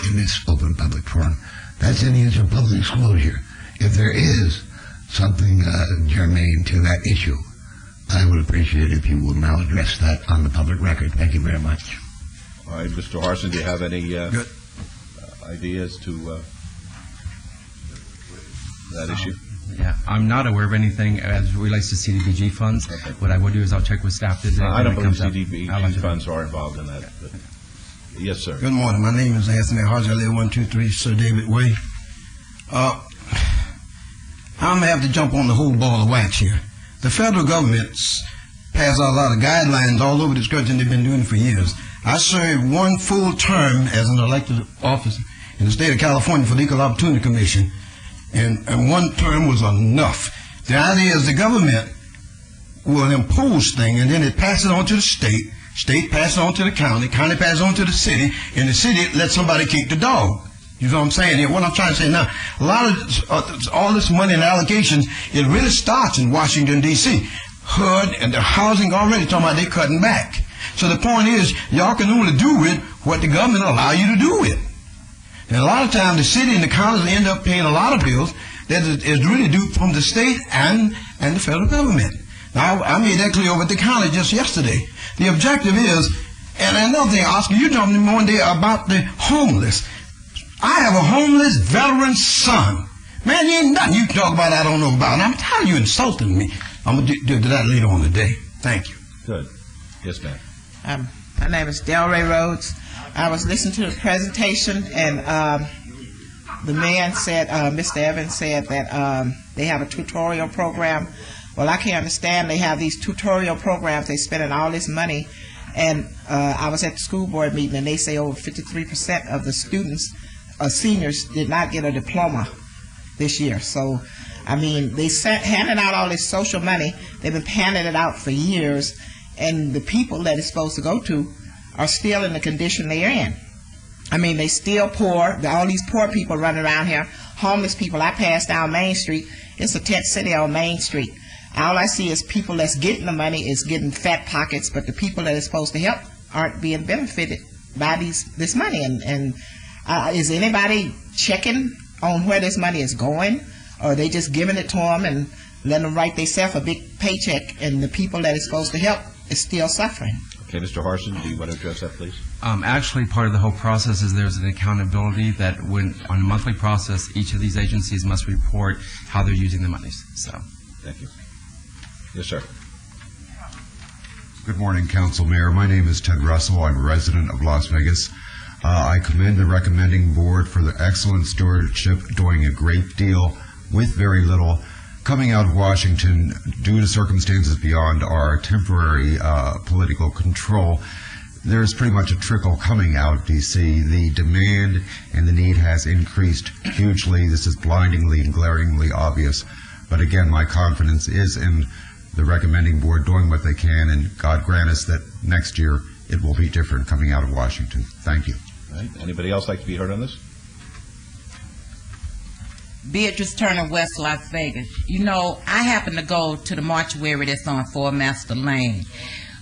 [SPEAKER 8] in this open public forum? That's in the issue of public disclosure. If there is something germane to that issue, I would appreciate it if you will now address that on the public record. Thank you very much.
[SPEAKER 1] All right, Mr. Harson, do you have any ideas to that issue?
[SPEAKER 4] Yeah, I'm not aware of anything as it relates to CDBG funds.
[SPEAKER 1] Okay.
[SPEAKER 4] What I will do is I'll check with staff today.
[SPEAKER 1] I don't believe
[SPEAKER 4] I'll
[SPEAKER 1] CDBG
[SPEAKER 4] let you know.
[SPEAKER 1] funds are involved in that. But yes, sir.
[SPEAKER 10] Good morning. My name is Anthony Hodge. I live 123 Sir David Way. I'm going to have to jump on the whole ball of wax here. The federal government's passed out a lot of guidelines all over this country, and they've been doing it for years. I served one full term as an elected officer in the state of California for the Equal Opportunity Commission, and one term was enough. The idea is the government will impose things, and then it passes it on to the state passes it on to the county passes it on to the city, and the city lets somebody kick the dog. You know what I'm saying here? What I'm trying to say now, a lot of all this money and allocations, it really starts in Washington, D.C. HUD and the housing already talking about they cutting back. So the point is, y'all can only do with what the government allow you to do with. And a lot of times the city and the counties end up paying a lot of bills that is really due from the state and the federal government. Now, I made that clear over at the county just yesterday. The objective is, and another thing, Oscar, you told me one day about the homeless. I have a homeless veteran son. Man, there ain't nothing you can talk about I don't know about. And I'm tired of you insulting me. I'm going to do that later on today. Thank you.
[SPEAKER 1] Good. Yes, ma'am.
[SPEAKER 11] My name is Delray Rhodes. I was listening to the presentation, and the man said, Mr. Evans said that they have a tutorial program. Well, I can't understand. They have these tutorial programs. They're spending all this money. And I was at the school board meeting, and they say over 53% of the students, seniors, did not get a diploma this year. So, I mean, they handing out all this social money. They've been handing it out for years, and the people that it's supposed to go to are still in the condition they're in. I mean, they still poor. All these poor people running around here, homeless people. I pass down Main Street. It's a tent city on Main Street. All I see is people that's getting the money is getting fat pockets, but the people that are supposed to help aren't being benefited by this money. And is anybody checking on where this money is going, or are they just giving it to them and letting them write themselves a big paycheck, and the people that is supposed to help is still suffering?
[SPEAKER 1] Okay, Mr. Harson, do you want to address that, please?
[SPEAKER 4] Actually, part of the whole process is there's an accountability that when on a monthly process, each of these agencies must report how they're using the monies. So,
[SPEAKER 1] thank you. Yes, sir.
[SPEAKER 23] Good morning, Council Mayor. My name is Ted Russell. I'm a resident of Las Vegas. I commend the recommending board for the excellent stewardship, doing a great deal with very little. Coming out of Washington, due to circumstances beyond our temporary political control, there's pretty much a trickle coming out of D.C. The demand and the need has increased hugely. This is blindingly and glaringly obvious. But again, my confidence is in the recommending board doing what they can, and God grant us that next year it will be different coming out of Washington. Thank you.
[SPEAKER 1] All right. Anybody else like to be heard on this?
[SPEAKER 21] Beatrice Turner, West Las Vegas. You know, I happen to go to the mortuary that's on Four Master Lane.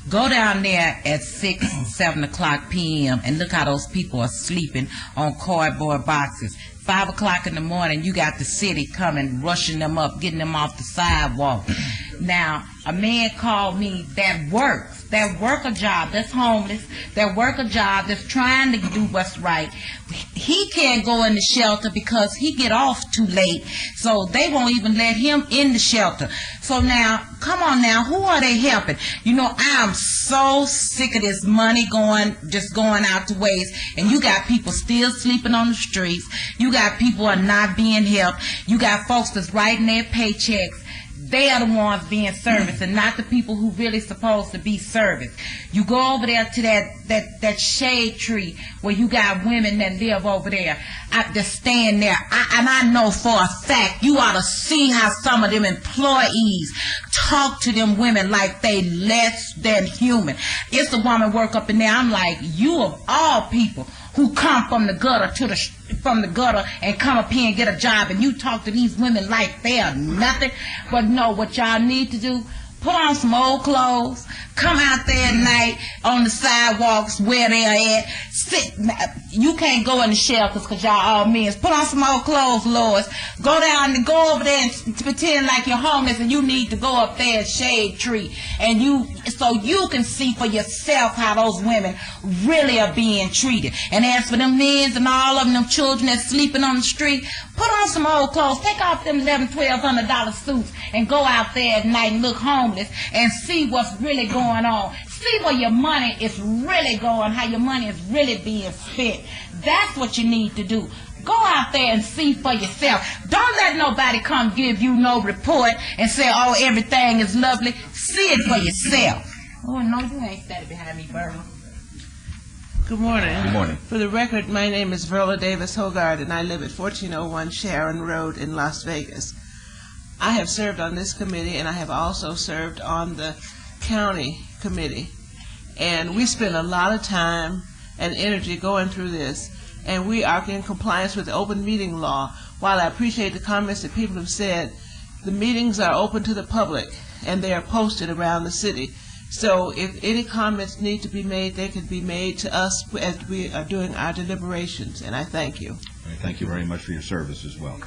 [SPEAKER 21] Go down there at 6, 7 o'clock p.m. and look how those people are sleeping on cardboard boxes. 5 o'clock in the morning, you got the city coming, rushing them up, getting them off the sidewalk. Now, a man called me that work a job, that's homeless, that work a job, that's trying to do what's right. He can't go in the shelter because he get off too late, so they won't even let him in the shelter. So now, come on now, who are they helping? You know, I am so sick of this money just going out to waste, and you got people still sleeping on the streets. You got people are not being helped. You got folks that's writing their paychecks they are the ones being serviced and not the people who really supposed to be serviced. You go over there to that shade tree where you got women that live over there that stand there. And I know for a fact you ought to see how some of them employees talk to them women like they less than human. It's a woman work up in there. I'm like, you of all people who come from the gutter and come up here and get a job, and you talk to these women like they are nothing. But no, what y'all need to do, put on some old clothes, come out there at night on the sidewalks where they are at, sit. You can't go in the shelters because y'all all men. Put on some old clothes, Lois. Go down and go over there and pretend like you're homeless and you need to go up there and shade tree. And so you can see for yourself how those women really are being treated. And as for them men and all of them children that's sleeping on the street, put on some old clothes, take off them $1,100, $1,200 suits and go out there at night and look homeless and see what's really going on. See where your money is really going, how your money is really being spent. That's what you need to do. Go out there and see for yourself. Don't let nobody come give you no report and say, oh, everything is lovely. See it for yourself. Oh, no, you ain't standing behind me, Verla.
[SPEAKER 11] Good morning.
[SPEAKER 1] Good morning.
[SPEAKER 11] For the record, my name is Verla Davis Hogard, and I live at 1401 Sharon Road in Las Vegas. I have served on this committee, and I have also served on the county committee. And we spend a lot of time and energy going through this, and we are in compliance with the open meeting law. While I appreciate the comments that people have said, the meetings are open to the public, and they are posted around the city. So if any comments need to be made, they can be made to us as we are doing our deliberations, and I thank you.
[SPEAKER 1] Thank you very much for your service as well.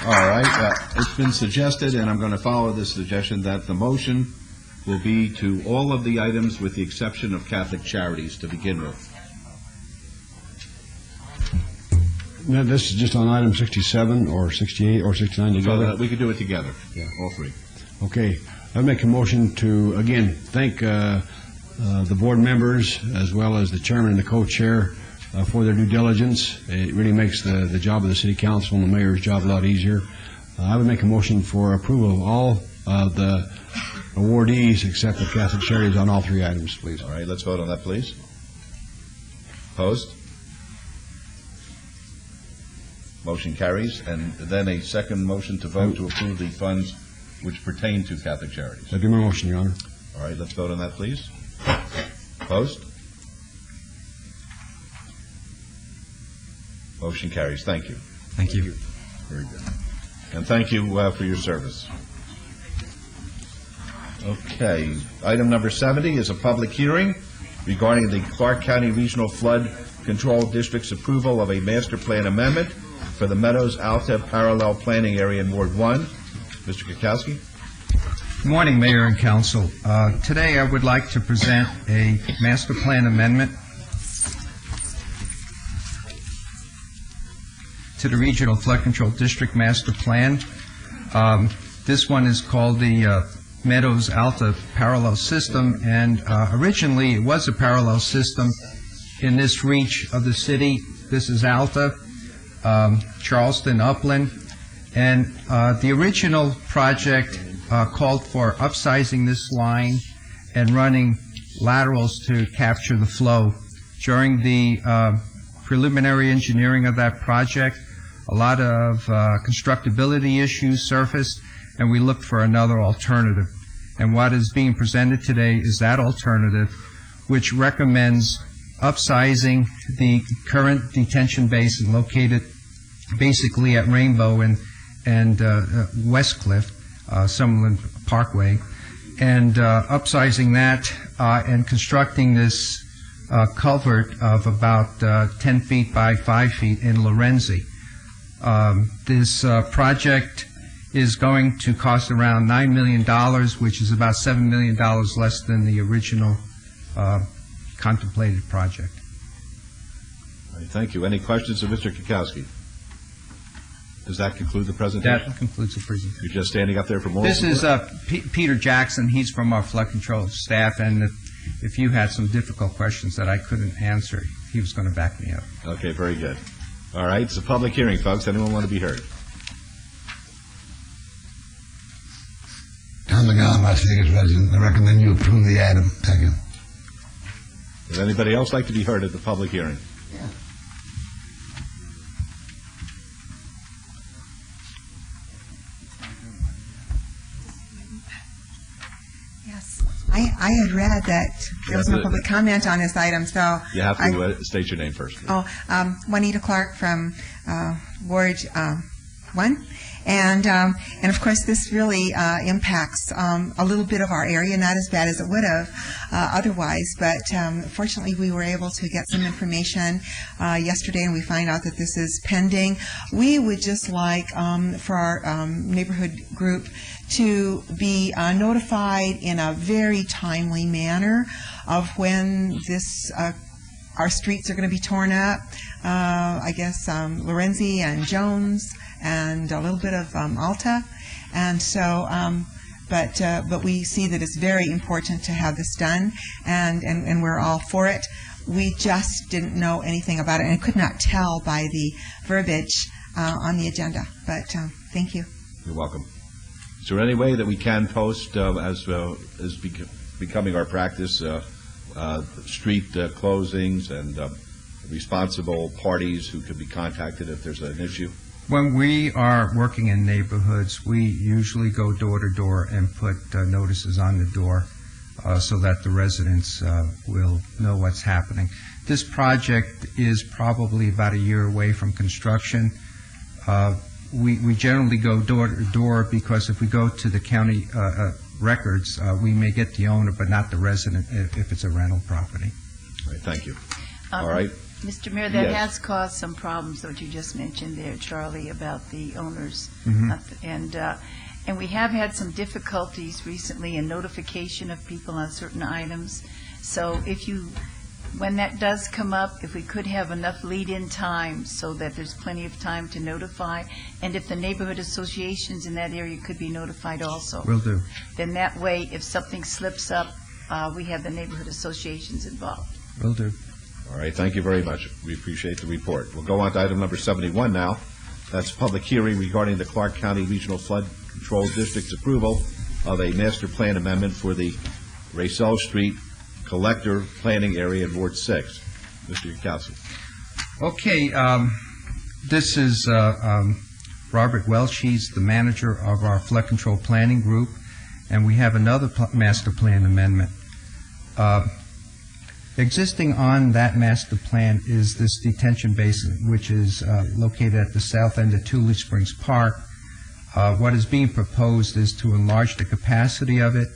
[SPEAKER 1] All right. It's been suggested, and I'm going to follow this suggestion, that the motion will be to all of the items with the exception of Catholic Charities to begin with.
[SPEAKER 9] Now, this is just on item 67 or 68 or 69 together?
[SPEAKER 1] So we could do it together, all three.
[SPEAKER 9] Okay. I make a motion to, again, thank the board members as well as the chairman and the co-chair for their due diligence. It really makes the job of the city council and the mayor's job a lot easier. I would make a motion for approval of all of the awardees except the Catholic Charities on all three items, please.
[SPEAKER 1] All right, let's vote on that, please. Opposed? Motion carries. And then a second motion to vote to approve the funds which pertain to Catholic Charities.
[SPEAKER 9] That'd be my motion, Your Honor.
[SPEAKER 1] All right, let's vote on that, please. Opposed? Motion carries. Thank you.
[SPEAKER 4] Thank you.
[SPEAKER 1] Very good. And thank you for your service. Okay. Item number 70 is a public hearing regarding the Clark County Regional Flood Control District's approval of a master plan amendment for the Meadows Alta Parallel Planning Area in Ward 1. Mr. Kukowski.
[SPEAKER 12] Good morning, Mayor and Council. Today I would like to present a master plan amendment to the Regional Flood Control District Master Plan. This one is called the Meadows Alta Parallel System, and originally it was a parallel system in this reach of the city. This is Alta, Charleston, Upland, and the original project called for upsizing this line and running laterals to capture the flow. During the preliminary engineering of that project, a lot of constructability issues surfaced, and we looked for another alternative. And what is being presented today is that alternative, which recommends upsizing the current detention basin located basically at Rainbow and Westcliff, Summerlin Parkway, and upsizing that and constructing this culvert of about 10 feet by 5 feet in Lorenzi. This project is going to cost around $9 million, which is about $7 million less than the original contemplated project.
[SPEAKER 1] All right, thank you. Any questions of Mr. Kukowski? Does that conclude the presentation?
[SPEAKER 12] That concludes the presentation.
[SPEAKER 1] You're just standing up there for more?
[SPEAKER 12] This is Peter Jackson. He's from our flood control staff, and if you had some difficult questions that I couldn't answer, he was going to back me up.
[SPEAKER 1] Okay, very good. All right, it's a public hearing, folks. Anyone want to be heard?
[SPEAKER 8] Tom McGowan, Las Vegas resident. I recommend you approve the item. Thank you.
[SPEAKER 1] Does anybody else like to be heard at the public hearing?
[SPEAKER 3] Yes, I had read that there was no public comment on this item, so.
[SPEAKER 1] You have to state your name first.
[SPEAKER 3] Juanita Clark from Ward 1. And of course, this really impacts a little bit of our area, not as bad as it would have otherwise. But fortunately, we were able to get some information yesterday, and we find out that this is pending. We would just like for our neighborhood group to be notified in a very timely manner of when this our streets are going to be torn up. I guess Lorenzi and Jones and a little bit of Alta, and so but we see that it's very important to have this done, and we're all for it. We just didn't know anything about it and could not tell by the verbiage on the agenda, but thank you.
[SPEAKER 1] You're welcome. Is there any way that we can post, as is becoming our practice, street closings and responsible parties who could be contacted if there's an issue?
[SPEAKER 12] When we are working in neighborhoods, we usually go door to door and put notices on the door so that the residents will know what's happening. This project is probably about a year away from construction. We generally go door to door because if we go to the county records, we may get the owner but not the resident if it's a rental property.
[SPEAKER 1] All right, thank you. All right.
[SPEAKER 19] Mr. Mayor, that
[SPEAKER 1] Yes.
[SPEAKER 19] has caused some problems, what you just mentioned there, Charlie, about the owners. And we have had some difficulties recently in notification of people on certain items. So when that does come up, if we could have enough lead-in time so that there's plenty of time to notify, and if the neighborhood associations in that area could be notified also.
[SPEAKER 12] Will do.
[SPEAKER 19] Then that way, if something slips up, we have the neighborhood associations involved.
[SPEAKER 12] Will do.
[SPEAKER 1] All right, thank you very much. We appreciate the report. We'll go on to item number 71 now. That's public hearing regarding the Clark County Regional Flood Control District's approval of a master plan amendment for the Racel Street collector planning area in Ward 6. Mr. Yurkowski.
[SPEAKER 12] Okay, this is Robert Welch. He's the manager of our flood control planning group, and we have another master plan amendment. Existing on that master plan is this detention basin, which is located at the south end of Tully Springs Park. What is being proposed is to enlarge the capacity of it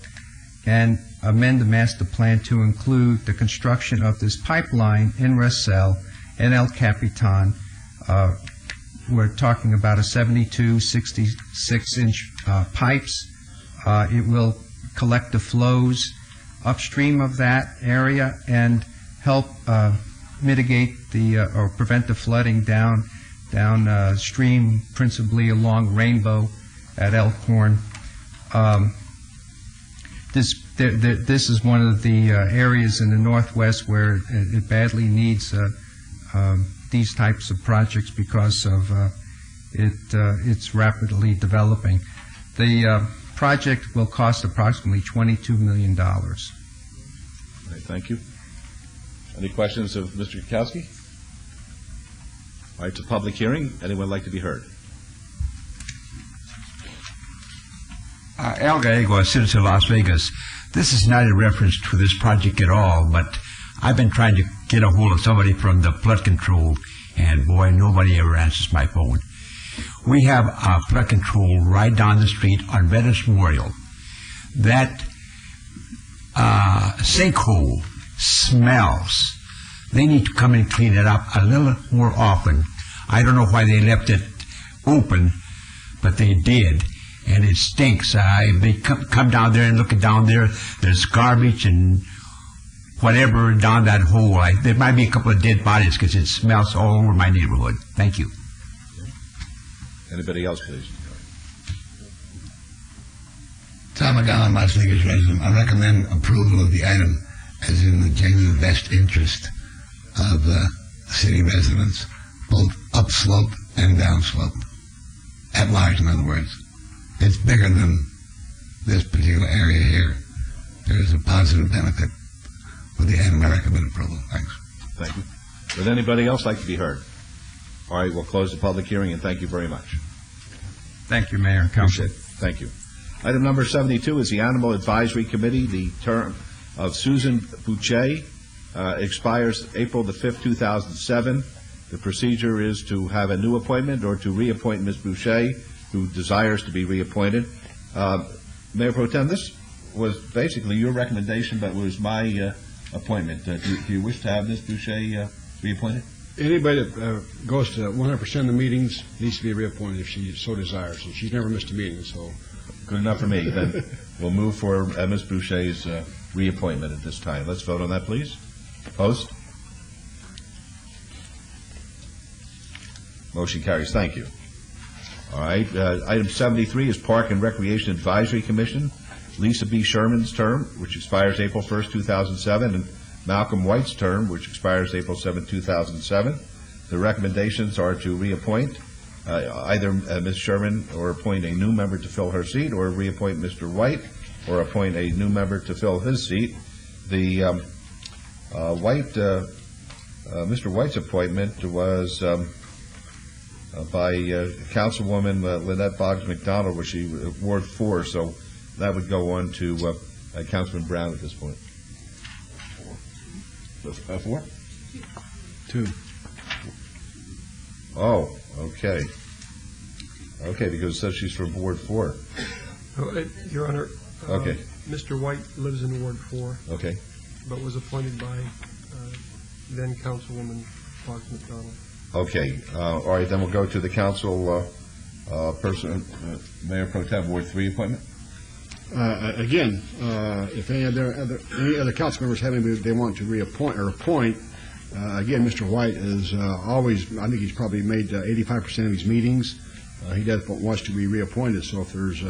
[SPEAKER 12] and amend the master plan to include the construction of this pipeline in Racel and El Capitan. We're talking about a 72, 66-inch pipes. It will collect the flows upstream of that area and help mitigate or prevent the flooding downstream, principally along Rainbow at Elkhorn. This is one of the areas in the Northwest where it badly needs these types of projects because of it's rapidly developing. The project will cost approximately $22 million.
[SPEAKER 1] All right, thank you. Any questions of Mr. Yurkowski? All right, it's a public hearing. Anyone like to be heard?
[SPEAKER 20] Al Gallego, a citizen of Las Vegas. This is not a reference to this project at all, but I've been trying to get a hold of somebody from the flood control, and boy, nobody ever answers my phone. We have flood control right down the street on Veterans Memorial. That sinkhole smells. They need to come and clean it up a little more often. I don't know why they left it open, but they did, and it stinks. They come down there and look down there. There's garbage and whatever down that hole. There might be a couple of dead bodies because it smells all over my neighborhood. Thank you.
[SPEAKER 1] Anybody else, please?
[SPEAKER 8] Tom McGowan, Las Vegas resident. I recommend approval of the item as in the genuine best interest of city residents, both upslope and downslope. At large, in other words. It's bigger than this particular area here, there is a positive benefit for the item I recommend approval. Thanks.
[SPEAKER 1] Thank you. Would anybody else like to be heard? All right, we'll close the public hearing, and thank you very much.
[SPEAKER 18] Thank you, Mayor and Council.
[SPEAKER 1] Thank you. Item number 72 is the Animal Advisory Committee. The term of Susan Boucher expires April the 5th, 2007. The procedure is to have a new appointment or to reappoint Ms. Boucher, who desires to be reappointed. Mayor Pro Tem, this was basically your recommendation, but was my appointment. Do you wish to have Ms. Boucher reappointed?
[SPEAKER 9] Anybody that goes to 100% of the meetings needs to be reappointed if she so desires, and she's never missed a meeting, so.
[SPEAKER 1] Good enough for me. Then we'll move for Ms. Boucher's reappointment at this time. Let's vote on that, please. Opposed? Motion carries. Thank you. All right. Item 73 is Park and Recreation Advisory Commission. Lisa B. Sherman's term, which expires April 1st, 2007, and Malcolm White's term, which expires April 7, 2007. The recommendations are to reappoint either Ms. Sherman or appoint a new member to fill her seat, or reappoint Mr. White or appoint a new member to fill his seat. The Mr. White's appointment was by Councilwoman Lynette Boggs McDonald, which she Ward 4, so that would go on to Councilman Brown at this point. 4?
[SPEAKER 9] 2.
[SPEAKER 1] Oh, okay. Okay, because it says she's from Ward 4.
[SPEAKER 5] Your Honor,
[SPEAKER 1] Okay.
[SPEAKER 5] Mr. White lives in Ward 4.
[SPEAKER 1] Okay.
[SPEAKER 5] But was appointed by then Councilwoman Boggs McDonald.
[SPEAKER 1] Okay. All right, then we'll go to the council person, Mayor Pro Tem, Ward 3 appointment.
[SPEAKER 9] Again, if any other council members they want to reappoint or appoint, again, Mr. White is always, I think he's probably made 85% of his meetings. He wants to be reappointed, so if there's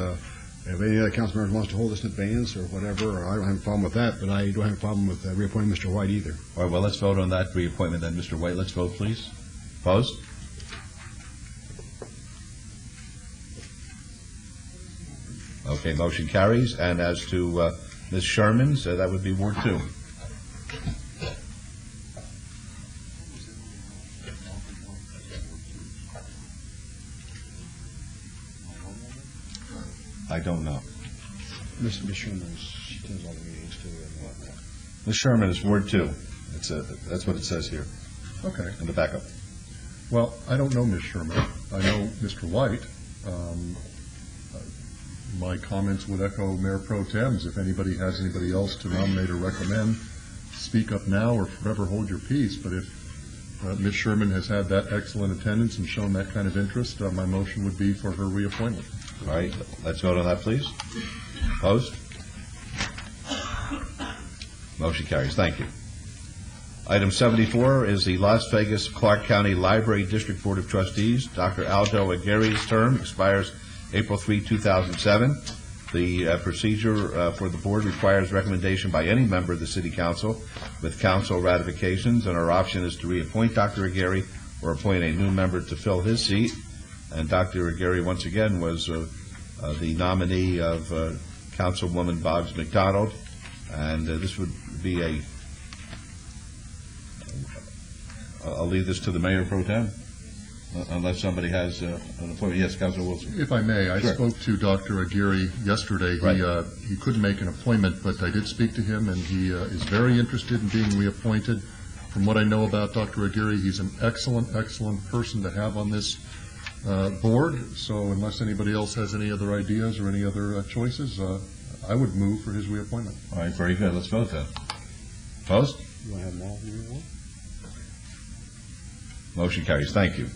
[SPEAKER 9] if any other council member wants to hold this in advance or whatever, I don't have a problem with that, but I don't have a problem with reappointing Mr. White either.
[SPEAKER 1] All right, well, let's vote on that reappointment then. Mr. White, let's vote, please. Opposed? Okay, motion carries. And as to Ms. Sherman's, that would be Ward 2. I don't know.
[SPEAKER 9] Ms. Sherman, she attends all the meetings too.
[SPEAKER 1] Ms. Sherman is Ward 2. That's what it says here.
[SPEAKER 15] Okay.
[SPEAKER 1] In the backup.
[SPEAKER 15] Well, I don't know Ms. Sherman. I know Mr. White. My comments would echo Mayor Pro Tem's. If anybody has anybody else to nominate or recommend, speak up now or forever hold your peace. But if Ms. Sherman has had that excellent attendance and shown that kind of interest, my motion would be for her reappointment.
[SPEAKER 1] All right, let's vote on that, please. Opposed? Motion carries. Thank you. Item 74 is the Las Vegas Clark County Library District Board of Trustees. Dr. Aldo Aguirre's term expires April 3, 2007. The procedure for the board requires recommendation by any member of the City Council with council ratifications, and our option is to reappoint Dr. Aguirre or appoint a new member to fill his seat. And Dr. Aguirre, once again, was the nominee of Councilwoman Boggs McDonald, and this would be I'll leave this to the Mayor Pro Tem, unless somebody has an appointment. Yes, Councilor Wilson.
[SPEAKER 15] If I may, I
[SPEAKER 1] Sure.
[SPEAKER 15] spoke to Dr. Aguirre yesterday.
[SPEAKER 1] Right.
[SPEAKER 15] He couldn't make an appointment, but I did speak to him, and he is very interested in being reappointed. From what I know about Dr. Aguirre, he's an excellent, excellent person to have on this board. So unless anybody else has any other ideas or any other choices, I would move for his reappointment.
[SPEAKER 1] All right, very good. Let's vote then. Opposed?
[SPEAKER 9] You want to have them all in one?
[SPEAKER 1] Motion carries. Thank you.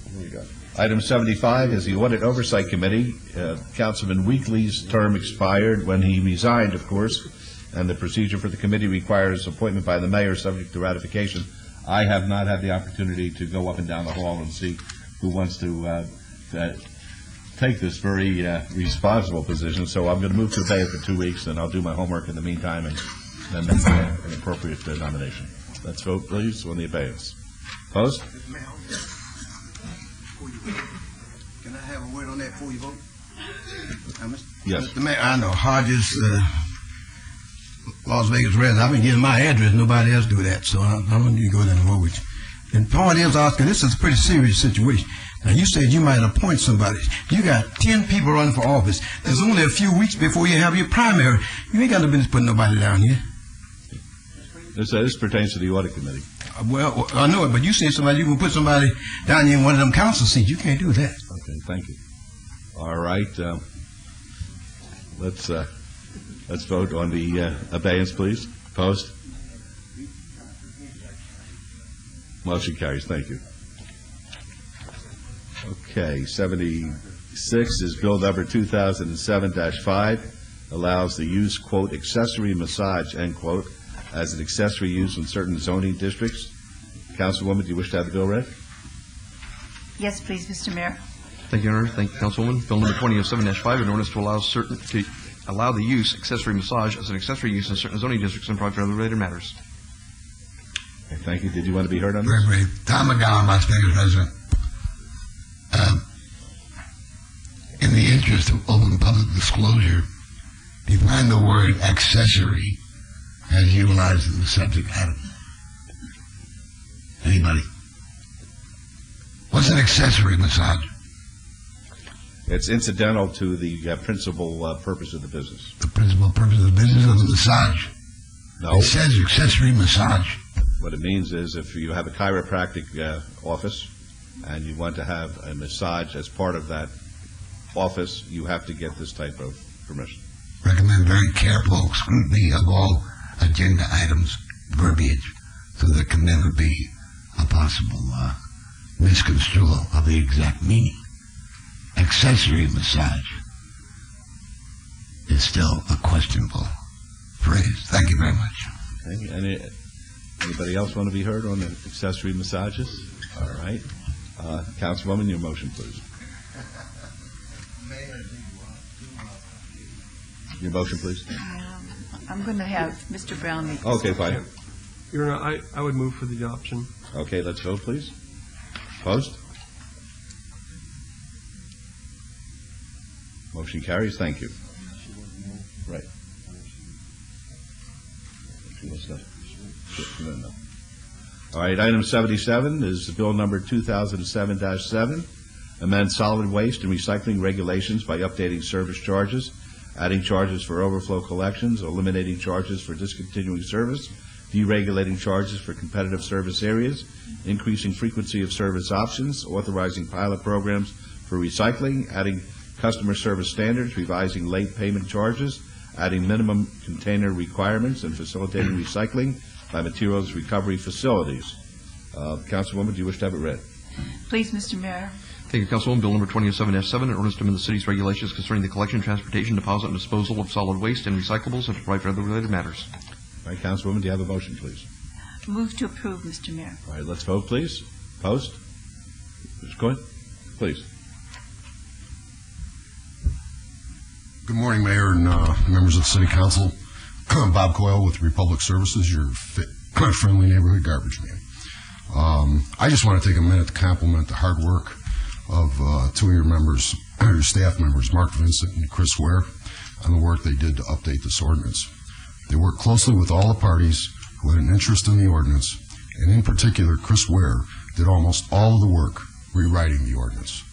[SPEAKER 1] Item 75 is the Audit Oversight Committee. Councilman Weekly's term expired when he resigned, of course, and the procedure for the committee requires appointment by the mayor subject to ratification. I have not had the opportunity to go up and down the hall and see who wants to take this very responsible position, so I'm going to move to obey it for 2 weeks, and I'll do my homework in the meantime and then make an appropriate nomination. Let's vote, please, on the abeyance. Opposed?
[SPEAKER 10] Can I have a word on that before you vote?
[SPEAKER 1] Yes.
[SPEAKER 10] Mr. Mayor, I know Hodges, Las Vegas resident. I've been giving my address. Nobody else do that, so I don't need to go there anymore with you. And the point is, Oscar, this is a pretty serious situation. Now, you said you might appoint somebody. You got 10 people running for office. There's only a few weeks before you have your primary. You ain't got no business putting nobody down here.
[SPEAKER 1] This pertains to the audit committee.
[SPEAKER 10] Well, I know it, but you said somebody, you can put somebody down here in one of them council seats. You can't do that.
[SPEAKER 1] Okay, thank you. All right, let's vote on the abeyance, please. Opposed? Motion carries. Thank you. Okay, 76 is Bill number 2007-5, allows the use, quote, accessory massage, end quote, as an accessory use in certain zoning districts. Councilwoman, do you wish to have the bill read?
[SPEAKER 19] Yes, please, Mr. Mayor.
[SPEAKER 14] Thank you, Your Honor. Thank you, Councilwoman. Bill number 2007-5, an ordinance to allow the use accessory massage as an accessory use in certain zoning districts and project-related matters.
[SPEAKER 1] Okay, thank you. Did you want to be heard on this?
[SPEAKER 8] Very brief. Tom McGowan, Las Vegas resident. In the interest of open public disclosure, define the word accessory as utilized in the subject item. Anybody? What's an accessory massage?
[SPEAKER 1] It's incidental to the principal purpose of the business.
[SPEAKER 8] The principal purpose of the business of the massage?
[SPEAKER 1] No.
[SPEAKER 8] It says accessory massage.
[SPEAKER 1] What it means is if you have a chiropractic office and you want to have a massage as part of that office, you have to get this type of permission.
[SPEAKER 8] Recommend very careful scrutiny of all agenda items, verbiage, so there can never be a possible misconstrual of the exact meaning. Accessory massage is still a questionable phrase. Thank you very much.
[SPEAKER 1] Okay. Anybody else want to be heard on the accessory massages? All right. Councilwoman, your motion, please. Your motion, please.
[SPEAKER 19] I'm going to have Mr. Brown make this.
[SPEAKER 1] Okay, fine.
[SPEAKER 5] Your Honor, I would move for the adoption.
[SPEAKER 1] Okay, let's vote, please. Opposed? Motion carries. Thank you. Right. No. All right, item 77 is Bill number 2007-7, amend solid waste and recycling regulations by updating service charges, adding charges for overflow collections, eliminating charges for discontinuing service, deregulating charges for competitive service areas, increasing frequency of service options, authorizing pilot programs for recycling, adding customer service standards, revising late payment charges, adding minimum container requirements, and facilitating recycling by materials recovery facilities. Councilwoman, do you wish to have it read?
[SPEAKER 19] Please, Mr. Mayor.
[SPEAKER 14] Thank you, Councilwoman. Bill number 2007-7, an ordinance to amend the city's regulations concerning the collection, transportation, deposit, and disposal of solid waste and recyclables and to provide for other related matters.
[SPEAKER 1] All right, Councilwoman, do you have a motion, please?
[SPEAKER 19] Move to approve, Mr. Mayor.
[SPEAKER 1] All right, let's vote, please. Opposed? Mr. Coyne, please.
[SPEAKER 17] Good morning, Mayor and members of the City Council. Bob Coyle with Republic Services, your friendly neighborhood garbage man. I just want to take a minute to compliment the hard work of two of your members, your staff members, Mark Vincent and Chris Ware, on the work they did to update this ordinance. They worked closely with all the parties who had an interest in the ordinance, and in particular, Chris Ware did almost all of the work rewriting the ordinance.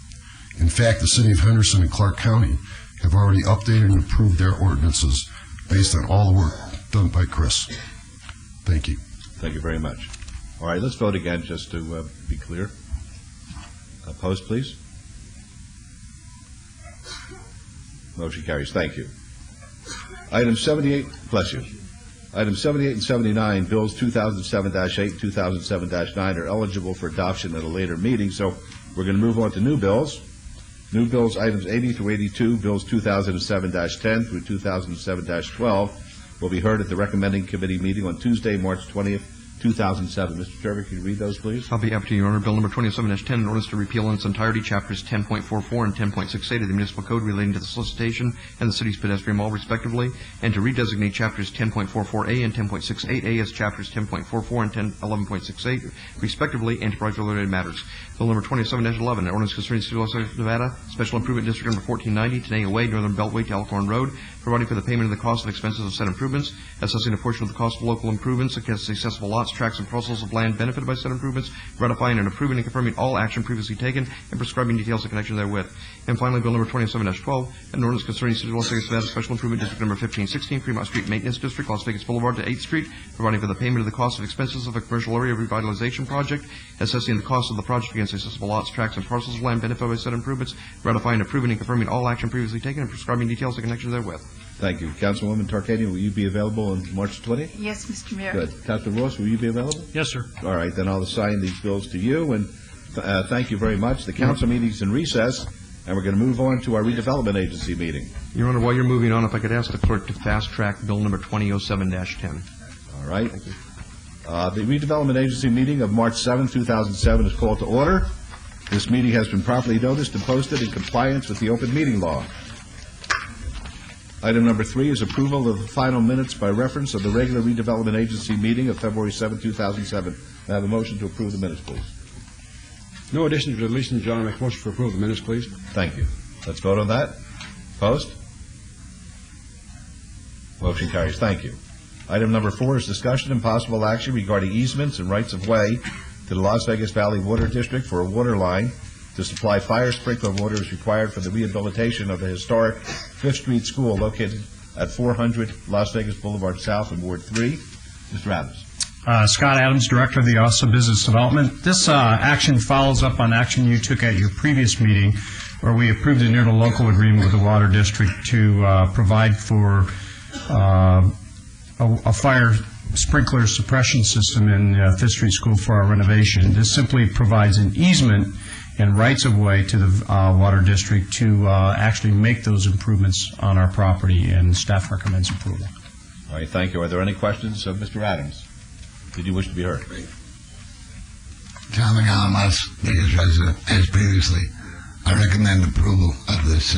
[SPEAKER 17] In fact, the City of Henderson and Clark County have already updated and approved their ordinances based on all the work done by Chris. Thank you.
[SPEAKER 1] Thank you very much. All right, let's vote again just to be clear. Opposed, please. Motion carries. Thank you. Item 78, bless you. Items 78 and 79, bills 2007-8, 2007-9 are eligible for adoption at a later meeting, so we're going to move on to new bills. New bills, items 80 through 82, bills 2007-10 through 2007-12 will be heard at the recommending committee meeting on Tuesday, March 20th, 2007. Mr. Cherbak, can you read those, please?
[SPEAKER 14] I'll be happy to, Your Honor. Bill number 27-10, an ordinance to repeal in its entirety chapters 10.44 and 10.68 of the municipal code relating to the solicitation and the city's pedestrian mall, respectively, and to redesignate chapters 10.44A and 10.68A as chapters 10.44 and 11.68, respectively, and to provide for related matters. Bill number 27-11, an ordinance concerning the city of Las Vegas, Nevada, Special Improvement District number 1490, Tenaya Way, Northern Beltway to Elkhorn Road, providing for the payment of the cost and expenses of said improvements, assessing a portion of the cost of local improvements against accessible lots, tracts, and parcels of land benefited by said improvements, ratifying and approving and confirming all action previously taken, and prescribing details in connection therewith. And finally, Bill number 27-12, an ordinance concerning the city of Las Vegas, Nevada, Special Improvement District number 1516, Fremont Street Maintenance District, Las Vegas Boulevard to 8th Street, providing for the payment of the cost of expenses of a commercial area revitalization project, assessing the cost of the project against accessible lots, tracts, and parcels of land benefited by said improvements, ratifying, approving, and confirming all action previously taken, and prescribing details in connection therewith.
[SPEAKER 1] Thank you. Councilwoman Tarkanian, will you be available on March 20th?
[SPEAKER 19] Yes, Mr. Mayor.
[SPEAKER 1] Good. Councilor Ross, will you be available?
[SPEAKER 16] Yes, sir.
[SPEAKER 1] All right, then I'll assign these bills to you, and thank you very much. The council meeting's in recess, and we're going to move on to our redevelopment agency meeting.
[SPEAKER 14] Your Honor, while you're moving on, if I could ask the clerk to fast-track Bill number 2007-10.
[SPEAKER 1] All right. Thank you. The redevelopment agency meeting of March 7, 2007 is called to order. This meeting has been properly noticed and posted in compliance with the open meeting law. Item number 3 is approval of the final minutes by reference of the regular redevelopment agency meeting of February 7, 2007. May I have a motion to approve the minutes, please?
[SPEAKER 2] No additions or deletions, John. I make a motion to approve the minutes, please.
[SPEAKER 1] Thank you. Let's vote on that. Opposed? Motion carries. Thank you. Item number 4 is discussion and possible action regarding easements and rights of way to the Las Vegas Valley Water District for a water line to supply fire sprinkler water is required for the rehabilitation of the historic 5th Street School located at 400 Las Vegas Boulevard South in Ward 3. Mr. Adams.
[SPEAKER 18] Scott Adams, Director of the Office of Business Development. This action follows up on action you took at your previous meeting where we approved an interlocal agreement with the Water District to provide for a fire sprinkler suppression system in 5th Street School for our renovation. This simply provides an easement and rights of way to the Water District to actually make those improvements on our property, and staff recommends approval.
[SPEAKER 1] All right, thank you. Are there any questions of Mr. Adams? Did you wish to be heard?
[SPEAKER 8] Tom McGowan, Las Vegas resident, as previously, I recommend approval of this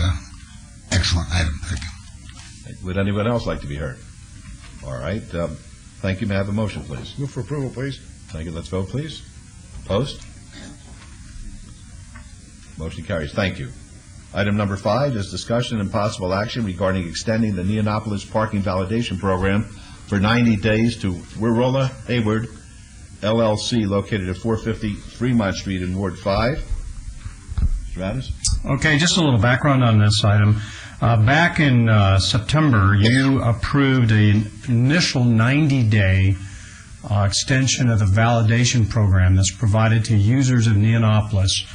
[SPEAKER 8] excellent item. Thank you.
[SPEAKER 1] Would anyone else like to be heard? All right. Thank you. May I have a motion, please?
[SPEAKER 2] Move for approval, please.
[SPEAKER 1] Thank you. Let's vote, please. Opposed? Motion carries. Thank you. Item number 5 is discussion and possible action regarding extending the Neonopolis parking validation program for 90 days to Wirola Hayward LLC, located at 450 Fremont Street in Ward 5. Mr. Adams?
[SPEAKER 18] Okay, just a little background on this item. Back in September, you approved an initial 90-day extension of the validation program that's provided to users of Neonopolis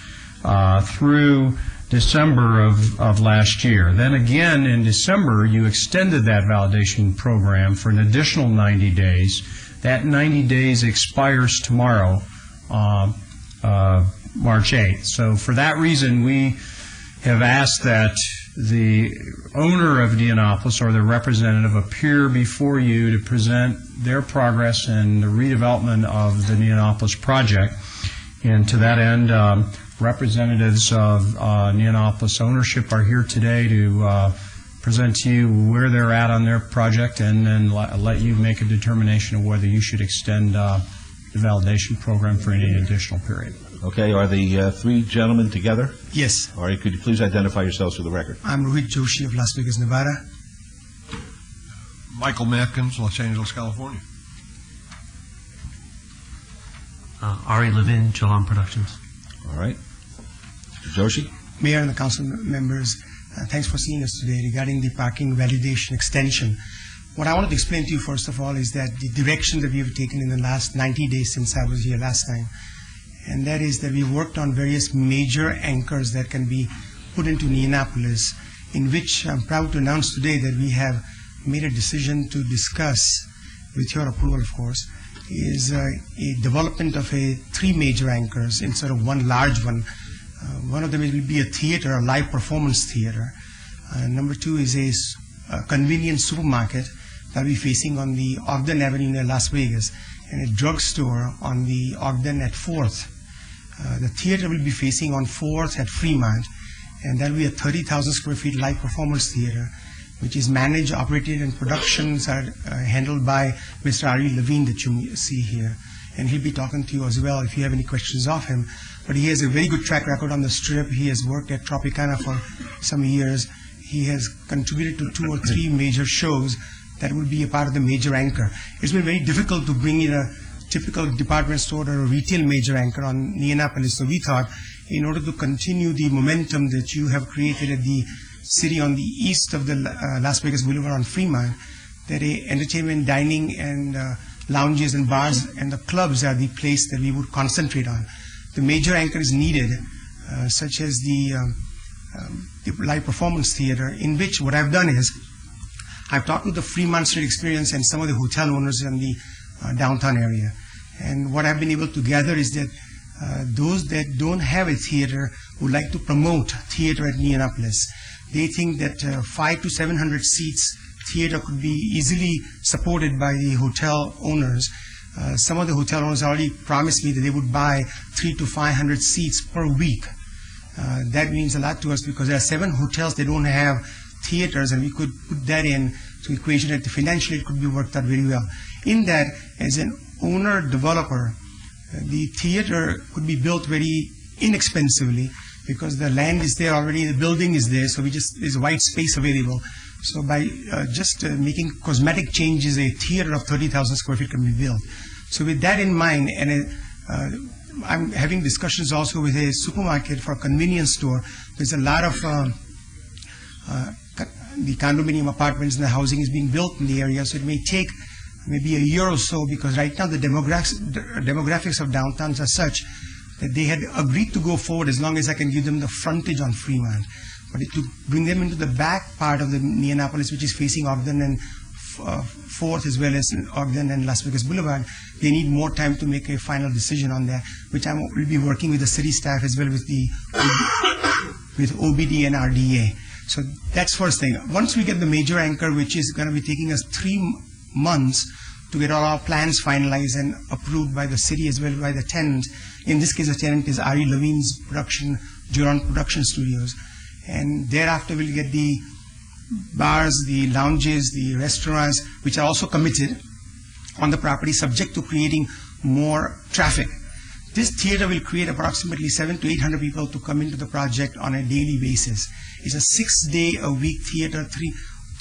[SPEAKER 18] through December of last year. Then again in December, you extended that validation program for an additional 90 days. That 90 days expires tomorrow, March 8th. So for that reason, we have asked that the owner of Neonopolis or their representative appear before you to present their progress in the redevelopment of the Neonopolis project. And to that end, representatives of Neonopolis ownership are here today to present to you where they're at on their project, and then let you make a determination of whether you should extend the validation program for any additional period.
[SPEAKER 1] Okay, are the 3 gentlemen together?
[SPEAKER 13] Yes.
[SPEAKER 1] All right, could you please identify yourselves for the record?
[SPEAKER 13] I'm Rohit Joshi of Las Vegas, Nevada.
[SPEAKER 22] Michael Matkins, Los Angeles, California.
[SPEAKER 24] Ari Levin, Jalan Productions.
[SPEAKER 1] All right. Mr. Joshi?
[SPEAKER 13] Mayor and the council members, thanks for seeing us today regarding the parking validation extension. What I wanted to explain to you first of all is that the direction that we have taken in the last 90 days since I was here last time, and that is that we worked on various major anchors that can be put into Neonopolis, in which I'm proud to announce today that we have made a decision to discuss, with your approval of course, is a development of 3 major anchors instead of one large one. One of them will be a theater, a live performance theater. Number 2 is a convenience supermarket that will be facing on the Ogden Avenue near Las Vegas. and a drugstore on the Ogden at 4th. The theater will be facing on 4th at Fremont, and that will be a 30,000 square feet live performance theater, which is managed, operated, and productions are handled by Mr. Ari Levine that you see here. And he'll be talking to you as well if you have any questions of him. But he has a very good track record on the Strip. He has worked at Tropicana for some years. He has contributed to 2 or 3 major shows that will be a part of the major anchor. It's been very difficult to bring in a typical department store or a retail major anchor on Neonopolis. So we thought, in order to continue the momentum that you have created at the city on the east of the Las Vegas Boulevard on Fremont, that entertainment, dining, and lounges and bars and the clubs are the place that we would concentrate on. The major anchor is needed, such as the live performance theater, in which what I've done is I've talked to the Fremont Street Experience and some of the hotel owners in the downtown area. And what I've been able to gather is that those that don't have a theater would like to promote theater at Neonopolis. They think that 500 to 700 seats theater could be easily supported by the hotel owners. Some of the hotel owners already promised me that they would buy 300 to 500 seats per week. That means a lot to us because there are 7 hotels that don't have theaters, and we could put that in to equation that financially it could be worked out very well. In that, as an owner-developer, the theater could be built very inexpensively because the land is there already, the building is there, so there's white space available. So by just making cosmetic changes, a theater of 30,000 square feet can be built. So with that in mind, and I'm having discussions also with a supermarket for a convenience store. There's a lot of the condominium apartments and the housing is being built in the area, so it may take maybe a year or so, because right now the demographics of downtowns are such that they had agreed to go forward as long as I can give them the frontage on Fremont. But to bring them into the back part of the Neonopolis, which is facing Ogden and 4th, as well as Ogden and Las Vegas Boulevard, they need more time to make a final decision on that, which I will be working with the city staff as well with the with OBD and RDA. So that's first thing. Once we get the major anchor, which is going to be taking us 3 months to get all our plans finalized and approved by the city as well as by the tenant. In this case, the tenant is Ari Levine's production, Juron Production Studios. And thereafter, we'll get the bars, the lounges, the restaurants, which are also committed on the property, subject to creating more traffic. This theater will create approximately 700 to 800 people to come into the project on a daily basis. It's a 6-day-a-week theater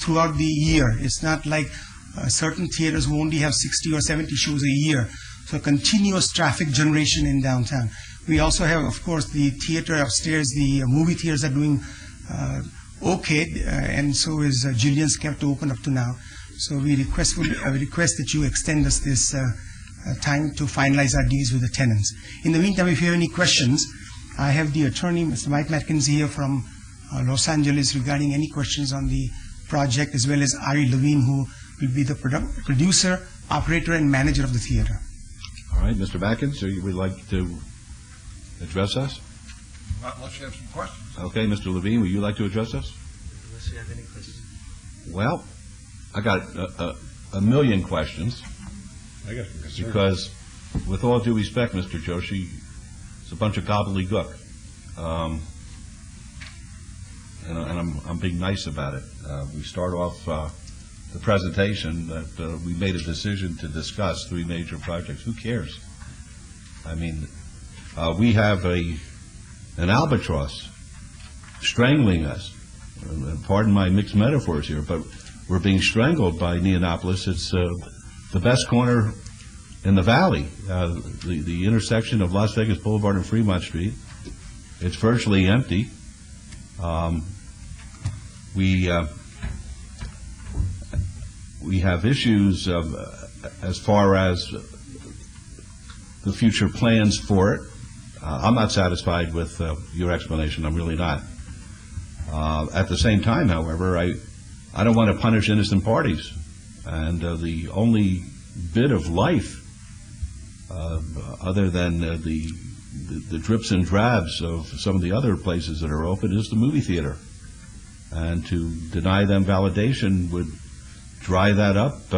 [SPEAKER 13] throughout the year. It's not like certain theaters who only have 60 or 70 shows a year. So continuous traffic generation in downtown. We also have, of course, the theater upstairs. The movie theaters are doing okay, and so is Jillian's kept open up to now. So we request that you extend us this time to finalize our deals with the tenants. In the meantime, if you have any questions, I have the attorney, Mr. Mike Matkins, here from Los Angeles regarding any questions on the project, as well as Ari Levine, who will be the producer, operator, and manager of the theater.
[SPEAKER 1] All right, Mr. Matkins, so you would like to address us?
[SPEAKER 22] Unless you have some questions.
[SPEAKER 1] Okay, Mr. Levine, would you like to address us?
[SPEAKER 24] Unless you have any questions.
[SPEAKER 1] Well, I got a million questions.
[SPEAKER 2] I guess
[SPEAKER 1] because, with all due respect, Mr. Joshi, it's a bunch of gobbledygook. And I'm being nice about it. We start off the presentation that we made a decision to discuss 3 major projects. Who cares? I mean, we have an albatross strangling us. Pardon my mixed metaphors here, but we're being strangled by Neonopolis. It's the best corner in the valley, the intersection of Las Vegas Boulevard and Fremont Street. It's virtually empty. We have issues as far as the future plans for it. I'm not satisfied with your explanation. I'm really not. At the same time, however, I don't want to punish innocent parties. And the only bit of life, other than the drips and drabs of some of the other places that are open, is the movie theater. And to deny them validation would dry that up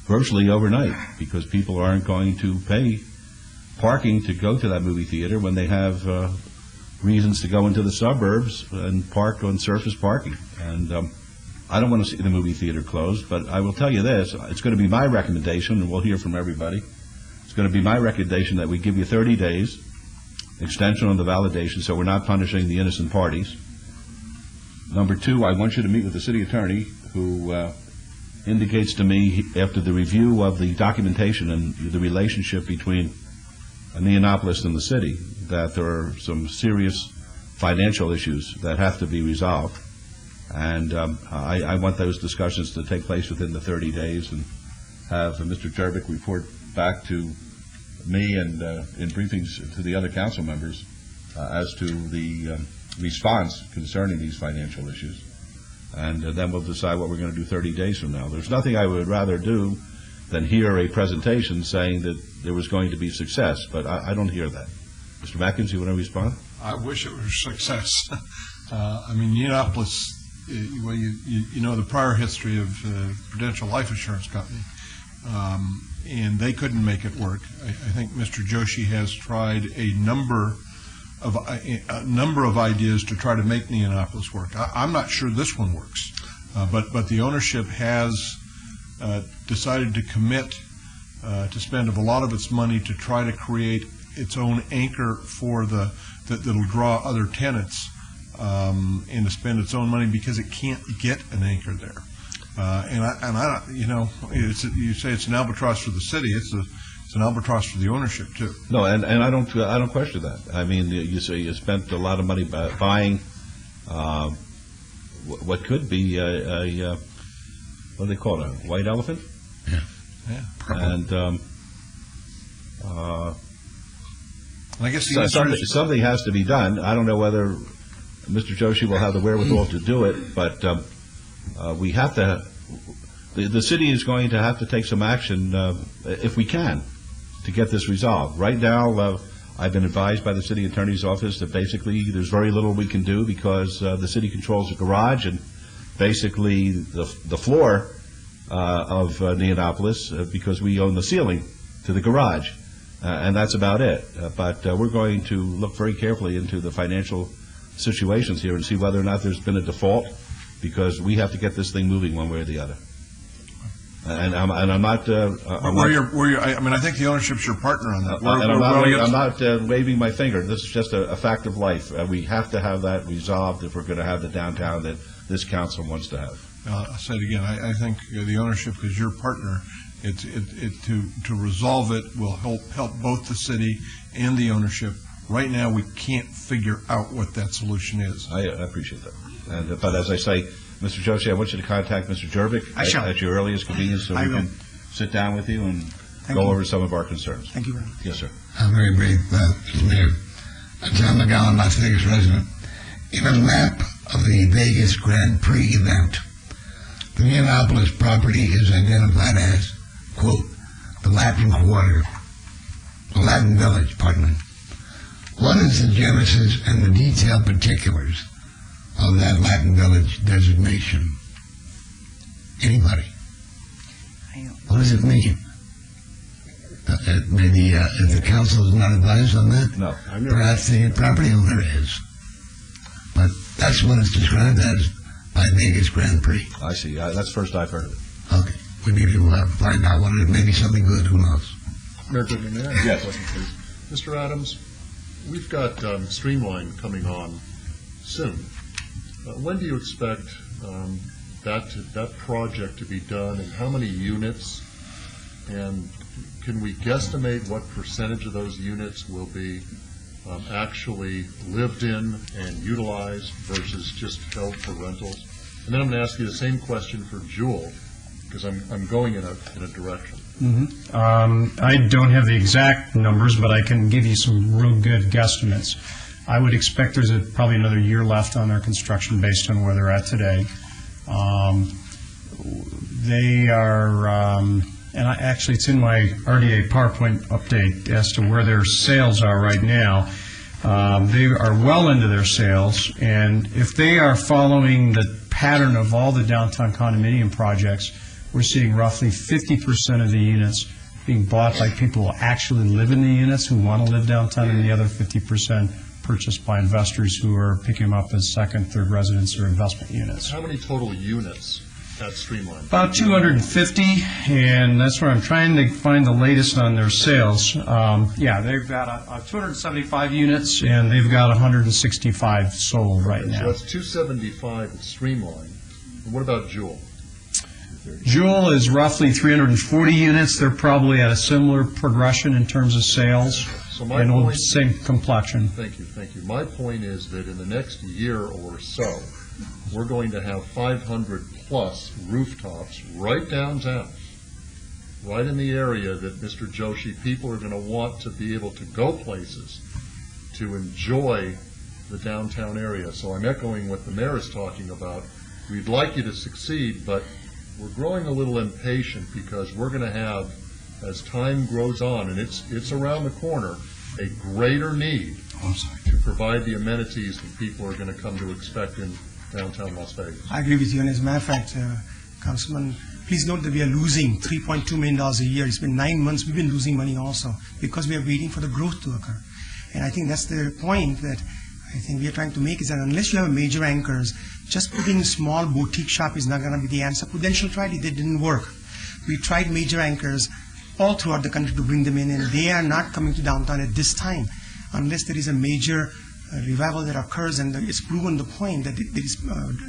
[SPEAKER 1] virtually overnight, because people aren't going to pay parking to go to that movie theater when they have reasons to go into the suburbs and park on surface parking. And I don't want to see the movie theater closed, but I will tell you this, it's going to be my recommendation, and we'll hear from everybody, it's going to be my recommendation that we give you 30 days, extension on the validation, so we're not punishing the innocent parties. Number two, I want you to meet with the city attorney, who indicates to me, after the review of the documentation and the relationship between Neonopolis and the city, that there are some serious financial issues that have to be resolved. And I want those discussions to take place within the 30 days and have Mr. Jervik report back to me and in briefings to the other council members as to the response concerning these financial issues. And then we'll decide what we're going to do 30 days from now. There's nothing I would rather do than hear a presentation saying that there was going to be success, but I don't hear that. Mr. Matkins, you want to respond?
[SPEAKER 22] I wish it was success. I mean, Neonopolis, well, you know the prior history of Prudential Life Insurance Company, and they couldn't make it work. I think Mr. Joshi has tried a number of ideas to try to make Neonopolis work. I'm not sure this one works, but the ownership has decided to commit to spend a lot of its money to try to create its own anchor for that'll draw other tenants, and to spend its own money because it can't get an anchor there. And I, you know, you say it's an albatross for the city. It's an albatross for the ownership too.
[SPEAKER 1] No, and I don't question that. I mean, you say you spent a lot of money buying what could be a what do they call it, a white elephant?
[SPEAKER 22] Yeah.
[SPEAKER 1] And
[SPEAKER 22] I guess the answer is
[SPEAKER 1] something has to be done. I don't know whether Mr. Joshi will have the wherewithal to do it, but we have to. The city is going to have to take some action if we can to get this resolved. Right now, I've been advised by the city attorney's office that basically there's very little we can do because the city controls the garage and basically the floor of Neonopolis because we own the ceiling to the garage, and that's about it. But we're going to look very carefully into the financial situations here and see whether or not there's been a default, because we have to get this thing moving one way or the other. And I'm not.
[SPEAKER 22] I mean, I think the ownership's your partner on that.
[SPEAKER 1] I'm not waving my finger. This is just a fact of life. We have to have that resolved if we're going to have the downtown that this council wants to have.
[SPEAKER 22] I'll say it again. I think the ownership is your partner. To resolve it will help both the city and the ownership. Right now, we can't figure out what that solution is.
[SPEAKER 1] I appreciate that. But as I say, Mr. Joshi, I want you to contact Mr. Jervik at your earliest convenience so we can sit down with you and go over some of our concerns.
[SPEAKER 13] Thank you very much.
[SPEAKER 1] Yes, sir.
[SPEAKER 8] Very brief, Mr. Mayor. John McGowan, Las Vegas resident. In a map of the Vegas Grand Prix event, the Neonopolis property is identified as, quote, the Latin Village, pardon me. What is the genesis and the detailed particulars of that Latin Village designation? Anybody? What does it mean? Maybe if the council is not advised on that,
[SPEAKER 1] no,
[SPEAKER 8] perhaps the property owner is. But that's what it's described as by Vegas Grand Prix.
[SPEAKER 1] I see. That's the first I've heard of it.
[SPEAKER 8] Okay. We need to find out what it is. Maybe something good. Who knows?
[SPEAKER 15] Mayor Goodman, may I ask
[SPEAKER 1] yes,
[SPEAKER 15] a question, please? Mr. Adams, we've got Streamline coming on soon. When do you expect that project to be done, and how many units? And can we guesstimate what percentage of those units will be actually lived in and utilized versus just held for rentals? And then I'm going to ask you the same question for Jewel, because I'm going in a direction.
[SPEAKER 16] I don't have the exact numbers, but I can give you some real good guesstimates. I would expect there's probably another year left on their construction based on where they're at today. They are, and actually it's in my RDA PowerPoint update as to where their sales are right now. They are well into their sales, and if they are following the pattern of all the downtown condominium projects, we're seeing roughly 50% of the units being bought by people who actually live in the units, who want to live downtown, and the other 50% purchased by investors who are picking them up as second, third residence or investment units.
[SPEAKER 15] How many total units at Streamline?
[SPEAKER 16] About 250, and that's where I'm trying to find the latest on their sales. They've got 275 units, and they've got 165 sold right
[SPEAKER 15] So
[SPEAKER 16] now.
[SPEAKER 15] that's 275 at Streamline. And what about Jewel?
[SPEAKER 16] Jewel is roughly 340 units. They're probably at a similar progression in terms of sales,
[SPEAKER 15] So my
[SPEAKER 16] and
[SPEAKER 15] point-
[SPEAKER 16] same complexion.
[SPEAKER 15] Thank you. My point is that in the next year or so, we're going to have 500-plus rooftops right downtown, right in the area that Mr. Joshi, people are going to want to be able to go places to enjoy the downtown area. So I'm echoing what the mayor is talking about. We'd like you to succeed, but we're growing a little impatient because we're going to have, as time grows on, and it's around the corner, a greater need to provide the amenities that people are going to come to expect in downtown Las Vegas.
[SPEAKER 13] I agree with you, and as a matter of fact, Councilman, please note that we are losing $3.2 million a year. It's been 9 months, we've been losing money also, because we are waiting for the growth to occur. And I think that's the point that I think we are trying to make, is that unless you have major anchors, just putting small boutique shop is not going to be the answer. Prudential tried it, it didn't work. We tried major anchors all throughout the country to bring them in, and they are not coming to downtown at this time. Unless there is a major revival that occurs and it's proven the point that there is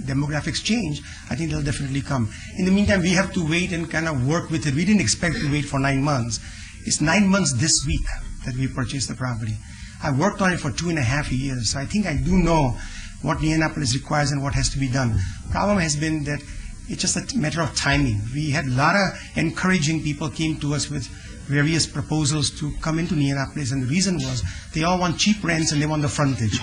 [SPEAKER 13] demographics change, I think they'll definitely come. In the meantime, we have to wait and kind of work with it. We didn't expect to wait for 9 months. It's 9 months this week that we purchased the property. I worked on it for 2.5 years, so I think I do know what Indianapolis requires and what has to be done. Problem has been that it's just a matter of timing. We had a lot of encouraging people came to us with various proposals to come into Indianapolis, and the reason was they all want cheap rents and they want the frontage.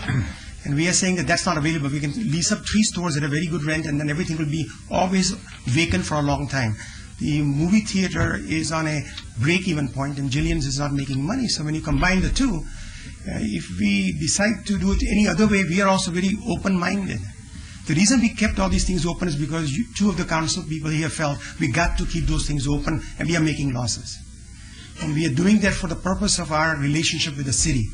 [SPEAKER 13] And we are saying that that's not available. We can lease up 3 stores at a very good rent, and then everything will be always vacant for a long time. The movie theater is on a break-even point, and Jillian's is not making money. So when you combine the two, if we decide to do it any other way, we are also very open-minded. The reason we kept all these things open is because two of the council people here felt we got to keep those things open, and we are making losses. And we are doing that for the purpose of our relationship with the city.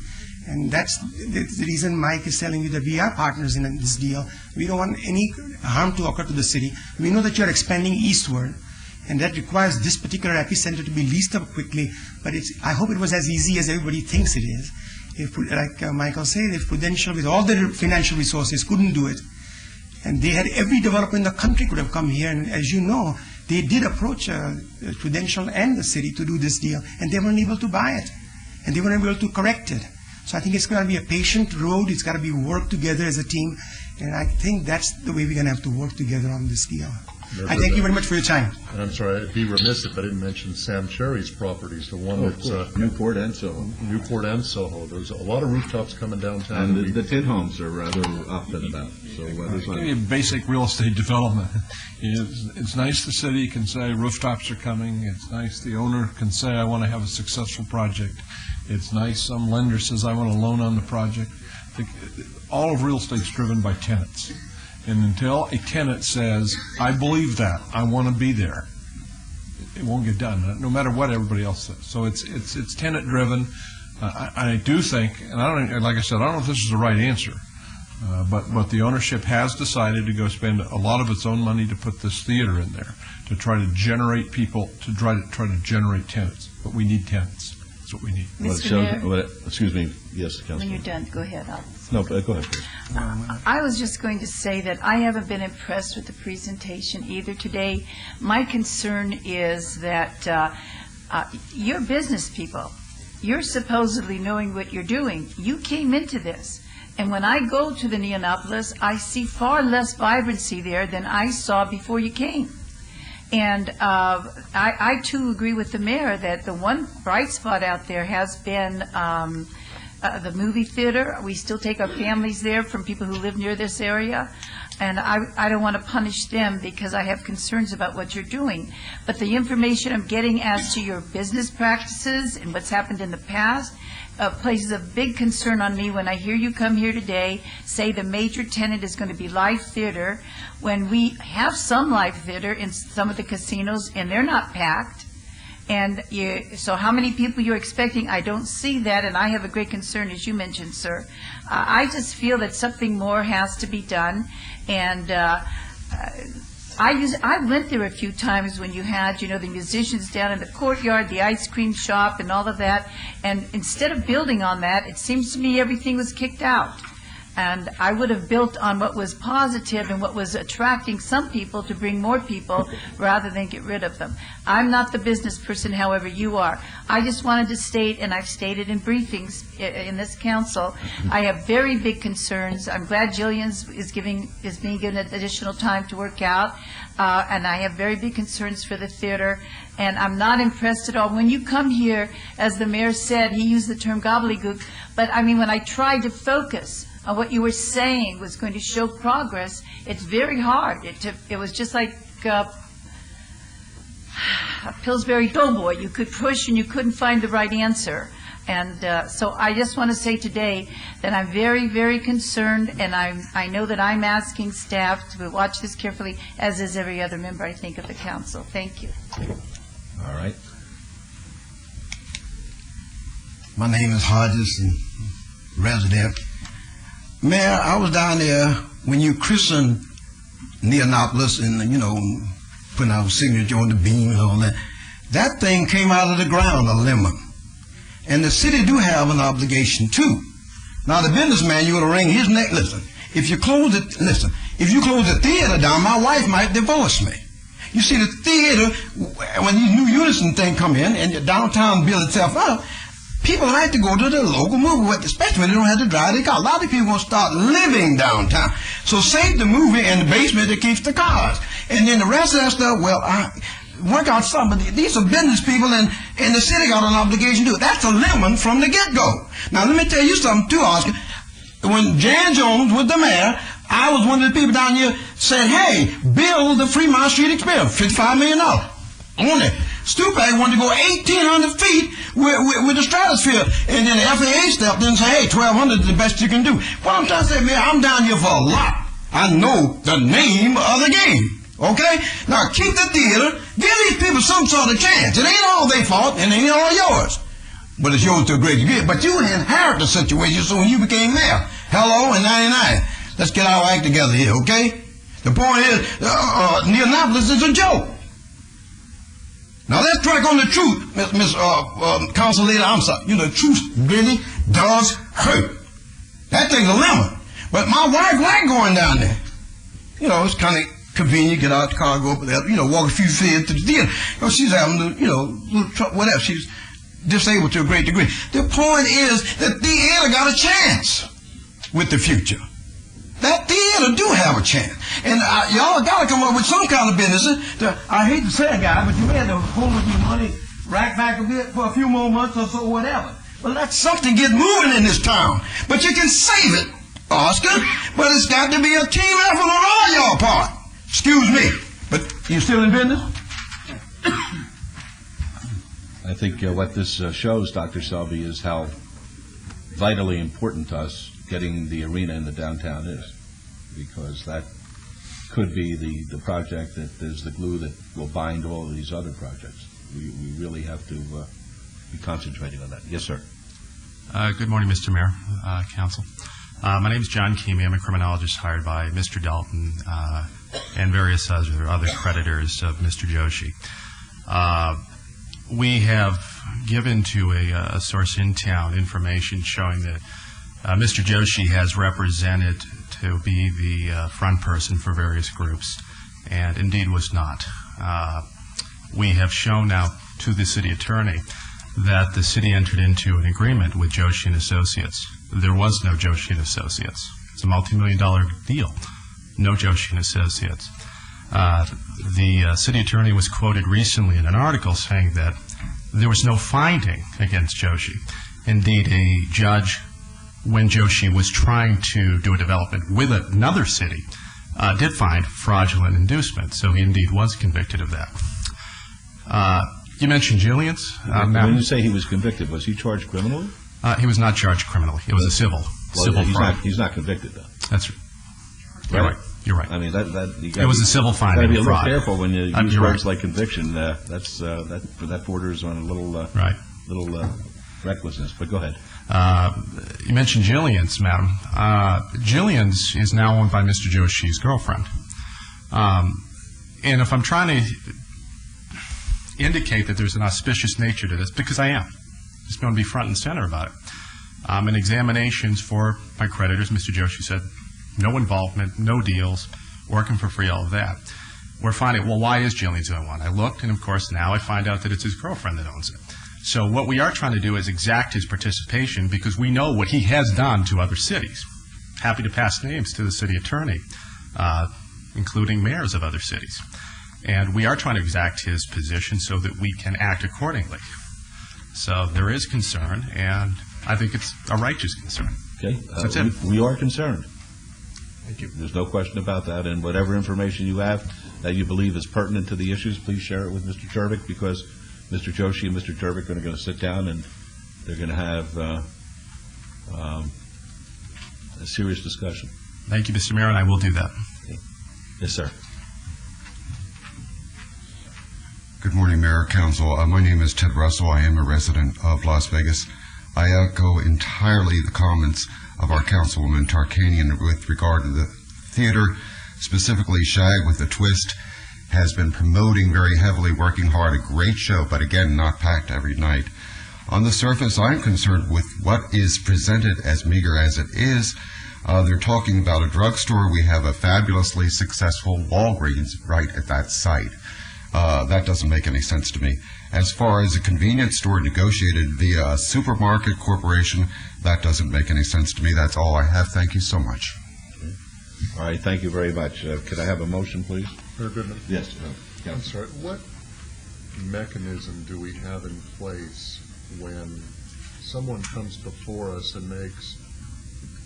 [SPEAKER 13] And that's the reason Mike is telling you that we are partners in this deal. We don't want any harm to occur to the city. We know that you're expanding eastward, and that requires this particular epicenter to be leased up quickly. But I hope it was as easy as everybody thinks it is. If, like Michael said, if Prudential, with all the financial resources, couldn't do it, and they had every developer in the country could have come here, and as you know, they did approach Prudential and the city to do this deal, and they weren't able to buy it, and they weren't able to correct it. So I think it's going to be a patient road. It's got to be worked together as a team, and I think that's the way we're going to have to work together on this deal. I thank you very much for your time.
[SPEAKER 15] And I'm sorry, I'd be remiss if I didn't mention Sam Cherry's properties, the one that's
[SPEAKER 1] Newport and Soho.
[SPEAKER 15] Newport and Soho. There's a lot of rooftops coming downtown.
[SPEAKER 1] And the tin homes are rather up and about. So there's
[SPEAKER 22] Give you basic real estate development. It's nice the city can say rooftops are coming. It's nice the owner can say, I want to have a successful project. It's nice some lender says, I want a loan on the project. All of real estate's driven by tenants. And until a tenant says, I believe that, I want to be there, it won't get done, no matter what everybody else says. So it's tenant driven. I do think, and like I said, I don't know if this is the right answer, but the ownership has decided to go spend a lot of its own money to put this theater in there, to try to generate people, to try to generate tenants. But we need tenants. That's what we need.
[SPEAKER 19] Mr. Mayor?
[SPEAKER 1] Excuse me. Yes, Councilman.
[SPEAKER 19] When you're done, go ahead.
[SPEAKER 1] No, go ahead, please.
[SPEAKER 19] I was just going to say that I haven't been impressed with the presentation either today. My concern is that you're business people. You're supposedly knowing what you're doing. You came into this. And when I go to the Neonopolis, I see far less vibrancy there than I saw before you came. And I too agree with the mayor that the one bright spot out there has been the movie theater. We still take our families there from people who live near this area. and I don't want to punish them because I have concerns about what you're doing. But the information I'm getting as to your business practices and what's happened in the past places a big concern on me when I hear you come here today, say the major tenant is going to be live theater, when we have some live theater in some of the casinos, and they're not packed. And so how many people you're expecting, I don't see that, and I have a great concern, as you mentioned, sir. I just feel that something more has to be done, and I went there a few times when you had, the musicians down in the courtyard, the ice cream shop, and all of that, and instead of building on that, it seems to me everything was kicked out. And I would have built on what was positive and what was attracting some people to bring more people rather than get rid of them. I'm not the business person, however you are. I just wanted to state, and I've stated in briefings in this council, I have very big concerns. I'm glad Jillian is being given additional time to work out, and I have very big concerns for the theater. And I'm not impressed at all. When you come here, as the mayor said, he used the term gobbledygook, but I mean, when I tried to focus on what you were saying was going to show progress, it's very hard. It was just like a Pillsbury Doughboy. You could push and you couldn't find the right answer. And so I just want to say today that I'm very, very concerned, and I know that I'm asking staff to watch this carefully, as is every other member, I think, of the council. Thank you.
[SPEAKER 1] All right.
[SPEAKER 10] My name is Hodges, and resident. Mayor, I was down there when you christened Neonopolis and, putting our signature on the beam and all that. That thing came out of the ground, a lemon. And the city do have an obligation, too. Now, the businessman, you ought to wring his neck. Listen, if you close the theater down, my wife might divorce me. You see, the theater, when these new Unison thing come in and the downtown build itself up, people like to go to the local movie, especially when they don't have to drive their car. A lot of people are going to start living downtown. So save the movie in the basement that keeps the cars. And then the rest of that stuff, well, work out something. But these are business people, and the city got an obligation to do it. That's a lemon from the get-go. Now, let me tell you something, too, Oscar. When Jan Jones was the mayor, I was one of the people down here said, hey, build the Fremont Street Express, $55 million. Only Stupak wanted to go 1,800 feet with the stratosphere. And then the FAA stepped in and said, hey, 1,200 is the best you can do. What I'm trying to say, man, I'm down here for a lot. I know the name of the game. Okay? Now, keep the theater. Give these people some sort of chance. It ain't all their fault, and it ain't all yours. But it's yours to a great degree. But you inherit the situation, so when you became mayor, hello, in 99. Let's get our act together here, okay? The point is, Neonopolis is a joke. Now let's track on the truth, Miss Council Leader. I'm sorry. The truth really does hurt. That thing's a lemon. But my wife liked going down there. It's kind of convenient. Get out the car, go up there, walk a few feet to the theater. She's having little whatever. She's disabled to a great degree. The point is that the theater got a chance with the future. That theater do have a chance. And y'all got to come up with some kind of business. I hate to say it, guy, but you had to hold up your money, rack back a bit for a few more months or so, whatever. But let something get moving in this town. But you can save it, Oscar. But it's got to be a team effort on all y'all part. Excuse me, but you still in business?
[SPEAKER 1] I think what this shows, Dr. Selby, is how vitally important to us getting the arena in the downtown is, because that could be the project that is the glue that will bind all of these other projects. We really have to be concentrating on that. Yes, sir.
[SPEAKER 6] Good morning, Mr. Mayor, Council. My name is John Keamy. I'm a criminologist hired by Mr. Dalton and various other creditors of Mr. Joshi. We have given to a source in town information showing that Mr. Joshi has represented to be the front person for various groups, and indeed was not. We have shown now to the city attorney that the city entered into an agreement with Joshi and Associates. There was no Joshi and Associates. It's a multi-million-dollar deal. No Joshi and Associates. The city attorney was quoted recently in an article saying that there was no finding against Joshi. Indeed, a judge, when Joshi was trying to do a development with another city, did find fraudulent inducement, so he indeed was convicted of that. You mentioned Jillian's.
[SPEAKER 1] When you say he was convicted, was he charged criminally?
[SPEAKER 6] He was not charged criminally. It was a civil fraud.
[SPEAKER 1] He's not convicted, though.
[SPEAKER 6] That's right. You're right. You're right.
[SPEAKER 1] I mean,
[SPEAKER 6] It was a civil finding.
[SPEAKER 1] You got to be a little
[SPEAKER 6] fraud.
[SPEAKER 1] careful when you use
[SPEAKER 6] You're
[SPEAKER 1] words
[SPEAKER 6] right.
[SPEAKER 1] like conviction. That borders on a little recklessness. But go ahead.
[SPEAKER 6] You mentioned Jillian's, madam. Jillian's is now owned by Mr. Joshi's girlfriend. And if I'm trying to indicate that there's an auspicious nature to this, because I am, just going to be front and center about it. In examinations for my creditors, Mr. Joshi said, no involvement, no deals, working for free, all of that. We're finding, well, why is Jillian's the only one? I looked, and of course now I find out that it's his girlfriend that owns it. So what we are trying to do is exact his participation because we know what he has done to other cities. Happy to pass names to the city attorney, including mayors of other cities. And we are trying to exact his position so that we can act accordingly. So there is concern, and I think it's a righteous concern.
[SPEAKER 1] Okay.
[SPEAKER 6] That's it.
[SPEAKER 1] We are concerned.
[SPEAKER 6] Thank you.
[SPEAKER 1] There's no question about that. And whatever information you have that you believe is pertinent to the issues, please share it with Mr. Turbic, because Mr. Joshi and Mr. Turbic are going to sit down and they're going to have a serious discussion.
[SPEAKER 6] Thank you, Mr. Mayor, and I will do that.
[SPEAKER 1] Okay. Yes, sir.
[SPEAKER 17] Good morning, Mayor, Council. My name is Ted Russell. I am a resident of Las Vegas. I echo entirely the comments of our Councilwoman Tarkanian with regard to the theater, specifically Shag with a Twist has been promoting very heavily, working hard, a great show, but again, not packed every night. On the surface, I'm concerned with what is presented as meager as it is. They're talking about a drugstore. We have a fabulously successful Walgreens right at that site. That doesn't make any sense to me. As far as a convenience store negotiated via a supermarket corporation, that doesn't make any sense to me. That's all I have. Thank you so much.
[SPEAKER 1] Okay. All right, thank you very much. Could I have a motion, please?
[SPEAKER 15] Mayor Goodman?
[SPEAKER 1] Yes.
[SPEAKER 15] I'm sorry. What mechanism do we have in place when someone comes before us and makes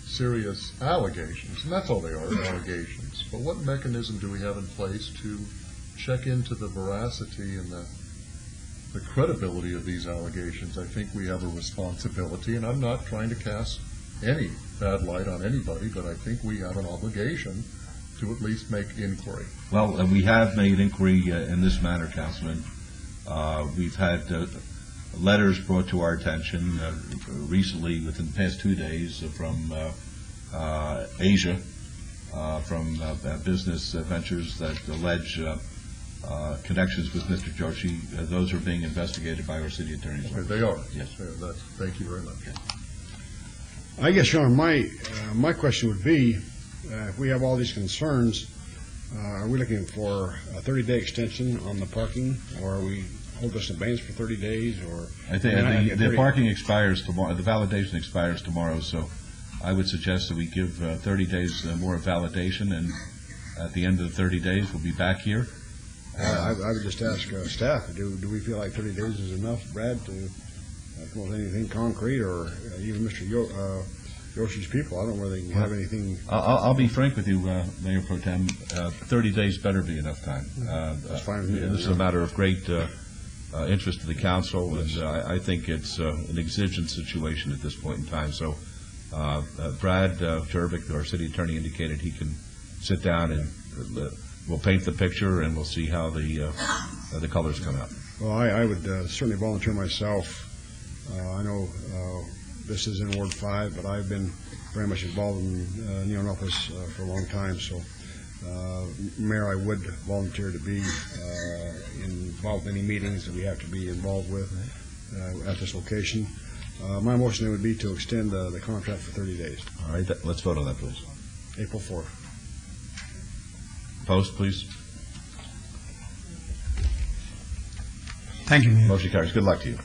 [SPEAKER 15] serious allegations? And that's all they are, allegations. But what mechanism do we have in place to check into the veracity and the credibility of these allegations? I think we have a responsibility, and I'm not trying to cast any bad light on anybody, but I think we have an obligation to at least make inquiry.
[SPEAKER 1] Well, we have made inquiry in this manner, Councilman. We've had letters brought to our attention recently, within the past 2 days, from Asia, from business ventures that allege connections with Mr. Joshi. Those are being investigated by our city attorney.
[SPEAKER 15] They are?
[SPEAKER 1] Yes.
[SPEAKER 15] Thank you very much.
[SPEAKER 9] I guess, Sean, my question would be, if we have all these concerns, are we looking for a 30-day extension on the parking, or are we hold this in abeyance for 30 days? Or
[SPEAKER 1] I think the parking expires tomorrow. The validation expires tomorrow, so I would suggest that we give 30 days more of validation, and at the end of the 30 days, we'll be back here.
[SPEAKER 9] I would just ask staff, do we feel like 30 days is enough, Brad, to come up with anything concrete, or even Mr. Yoshi's people? I don't know whether they can have anything.
[SPEAKER 1] I'll be frank with you, Mayor Pro Tem. 30 days better be enough time.
[SPEAKER 9] That's fine with me.
[SPEAKER 1] This is a matter of great interest to the council, and I think it's an exigent situation at this point in time. So Brad Jervik, our city attorney, indicated he can sit down and we'll paint the picture, and we'll see how the colors come out.
[SPEAKER 9] Well, I would certainly volunteer myself. I know this is in Ward 5, but I've been very much involved in Neon office for a long time. So, Mayor, I would volunteer to be involved in any meetings that we have to be involved with at this location. My motion would be to extend the contract for 30 days.
[SPEAKER 1] All right, let's vote on that, please.
[SPEAKER 9] April 4th.
[SPEAKER 1] Opposed, please.
[SPEAKER 13] Thank you, Mayor.
[SPEAKER 1] Motion carries. Good luck to you.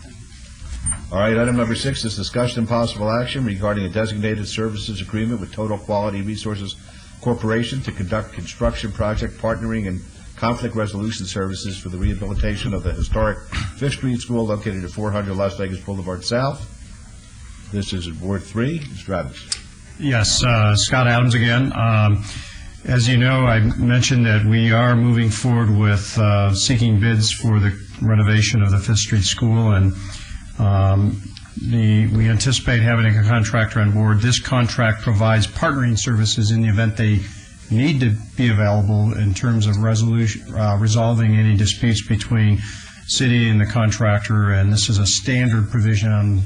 [SPEAKER 1] All right, item number 6 is discussion and possible action regarding a designated services agreement with Total Quality Resources Corporation to conduct construction project partnering and conflict resolution services for the rehabilitation of the historic Fifth Street School located at 400 Las Vegas Boulevard South. This is in Ward 3. Mr. Adams.
[SPEAKER 16] Yes, Scott Adams again. As you know, I mentioned that we are moving forward with seeking bids for the renovation of the Fifth Street School, and we anticipate having a contractor on board. This contract provides partnering services in the event they need to be available in terms of resolving any disputes between city and the contractor, and this is a standard provision on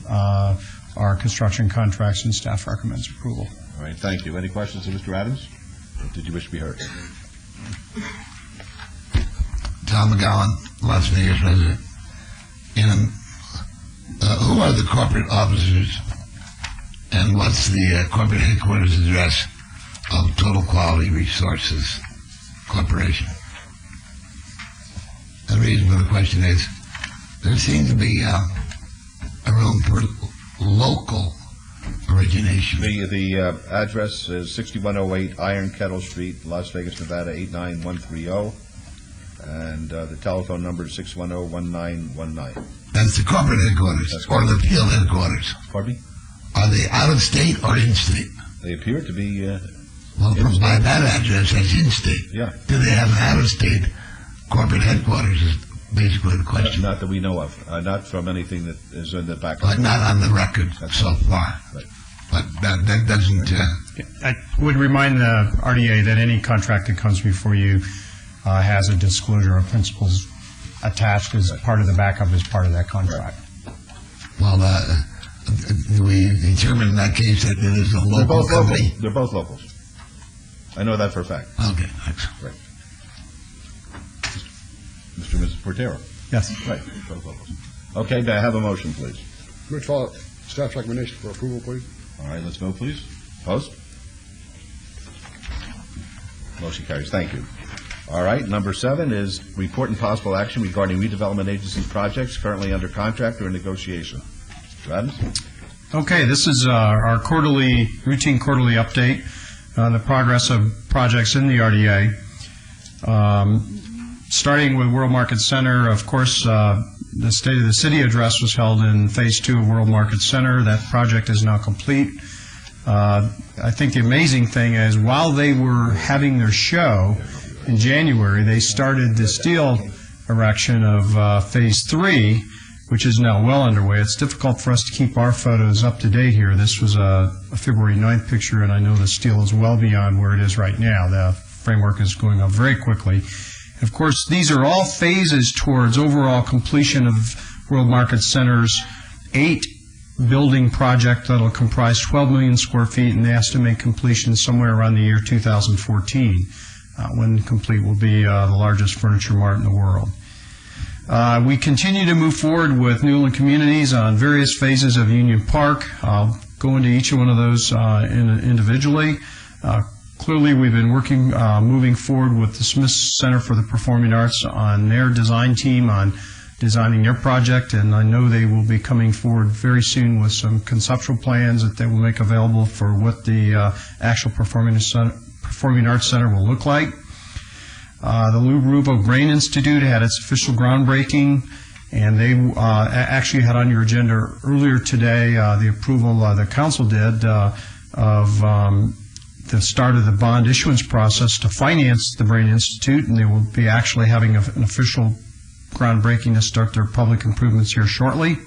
[SPEAKER 16] our construction contracts, and staff recommends approval.
[SPEAKER 1] All right, thank you. Any questions of Mr. Adams? Did you wish to be heard?
[SPEAKER 8] Tom McGowan, Las Vegas resident. Who are the corporate officers, and what's the corporate headquarters address of Total Quality Resources Corporation? The reason for the question is there seems to be a room for local origination.
[SPEAKER 1] The address is 6108 Iron Kettle Street, Las Vegas, Nevada 89130, and the telephone number is 610-1919.
[SPEAKER 8] That's the corporate headquarters, or the field headquarters.
[SPEAKER 1] Pardon me?
[SPEAKER 8] Are they out of state or in state?
[SPEAKER 1] They appear to be.
[SPEAKER 8] Well, by that address, that's in state.
[SPEAKER 1] Yeah.
[SPEAKER 8] Do they have an out of state corporate headquarters? Is basically the question.
[SPEAKER 1] Not that we know of. Not from anything that is in the back.
[SPEAKER 8] But not on the record so far.
[SPEAKER 1] Right.
[SPEAKER 8] But that doesn't.
[SPEAKER 16] I would remind the RDA that any contract that comes before you has a disclosure of principles attached as part of the backup as part of that contract.
[SPEAKER 8] Well, we determined in that case that it is a local company.
[SPEAKER 1] They're both locals. I know that for a fact.
[SPEAKER 8] Okay, thanks.
[SPEAKER 1] Right. Mr. and Mrs. Portero.
[SPEAKER 16] Yes.
[SPEAKER 1] Right, both locals. Okay, may I have a motion, please?
[SPEAKER 9] Move to follow staff's recommendation for approval, please.
[SPEAKER 1] All right, let's vote, please. Opposed? Motion carries. Thank you. All right, number 7 is report and possible action regarding redevelopment agency projects currently under contract or in negotiation. Mr. Adams?
[SPEAKER 16] Okay, this is our routine quarterly update on the progress of projects in the RDA. Starting with World Market Center, of course, the State of the City address was held in Phase 2 of World Market Center. That project is now complete. I think the amazing thing is, while they were having their show in January, they started the steel erection of Phase 3, which is now well underway. It's difficult for us to keep our photos up to date here. This was a February 9th picture, and I know the steel is well beyond where it is right now. The framework is going up very quickly. Of course, these are all phases towards overall completion of World Market Center's 8-building project that will comprise 12 million square feet, and they estimate completion somewhere around the year 2014. When complete, will be the largest furniture mart in the world. We continue to move forward with Newland Communities on various phases of Union Park. I'll go into each one of those individually. Clearly, we've been moving forward with the Smith Center for the Performing Arts on their design team on designing their project, and I know they will be coming forward very soon with some conceptual plans that they will make available for what the actual Performing Arts Center will look like. The Lou Ruvo Brain Institute had its official groundbreaking, and they actually had on your agenda earlier today the approval the council did of the start of the bond issuance process to finance the Brain Institute, and they will be actually having an official groundbreaking to start their public improvements here shortly.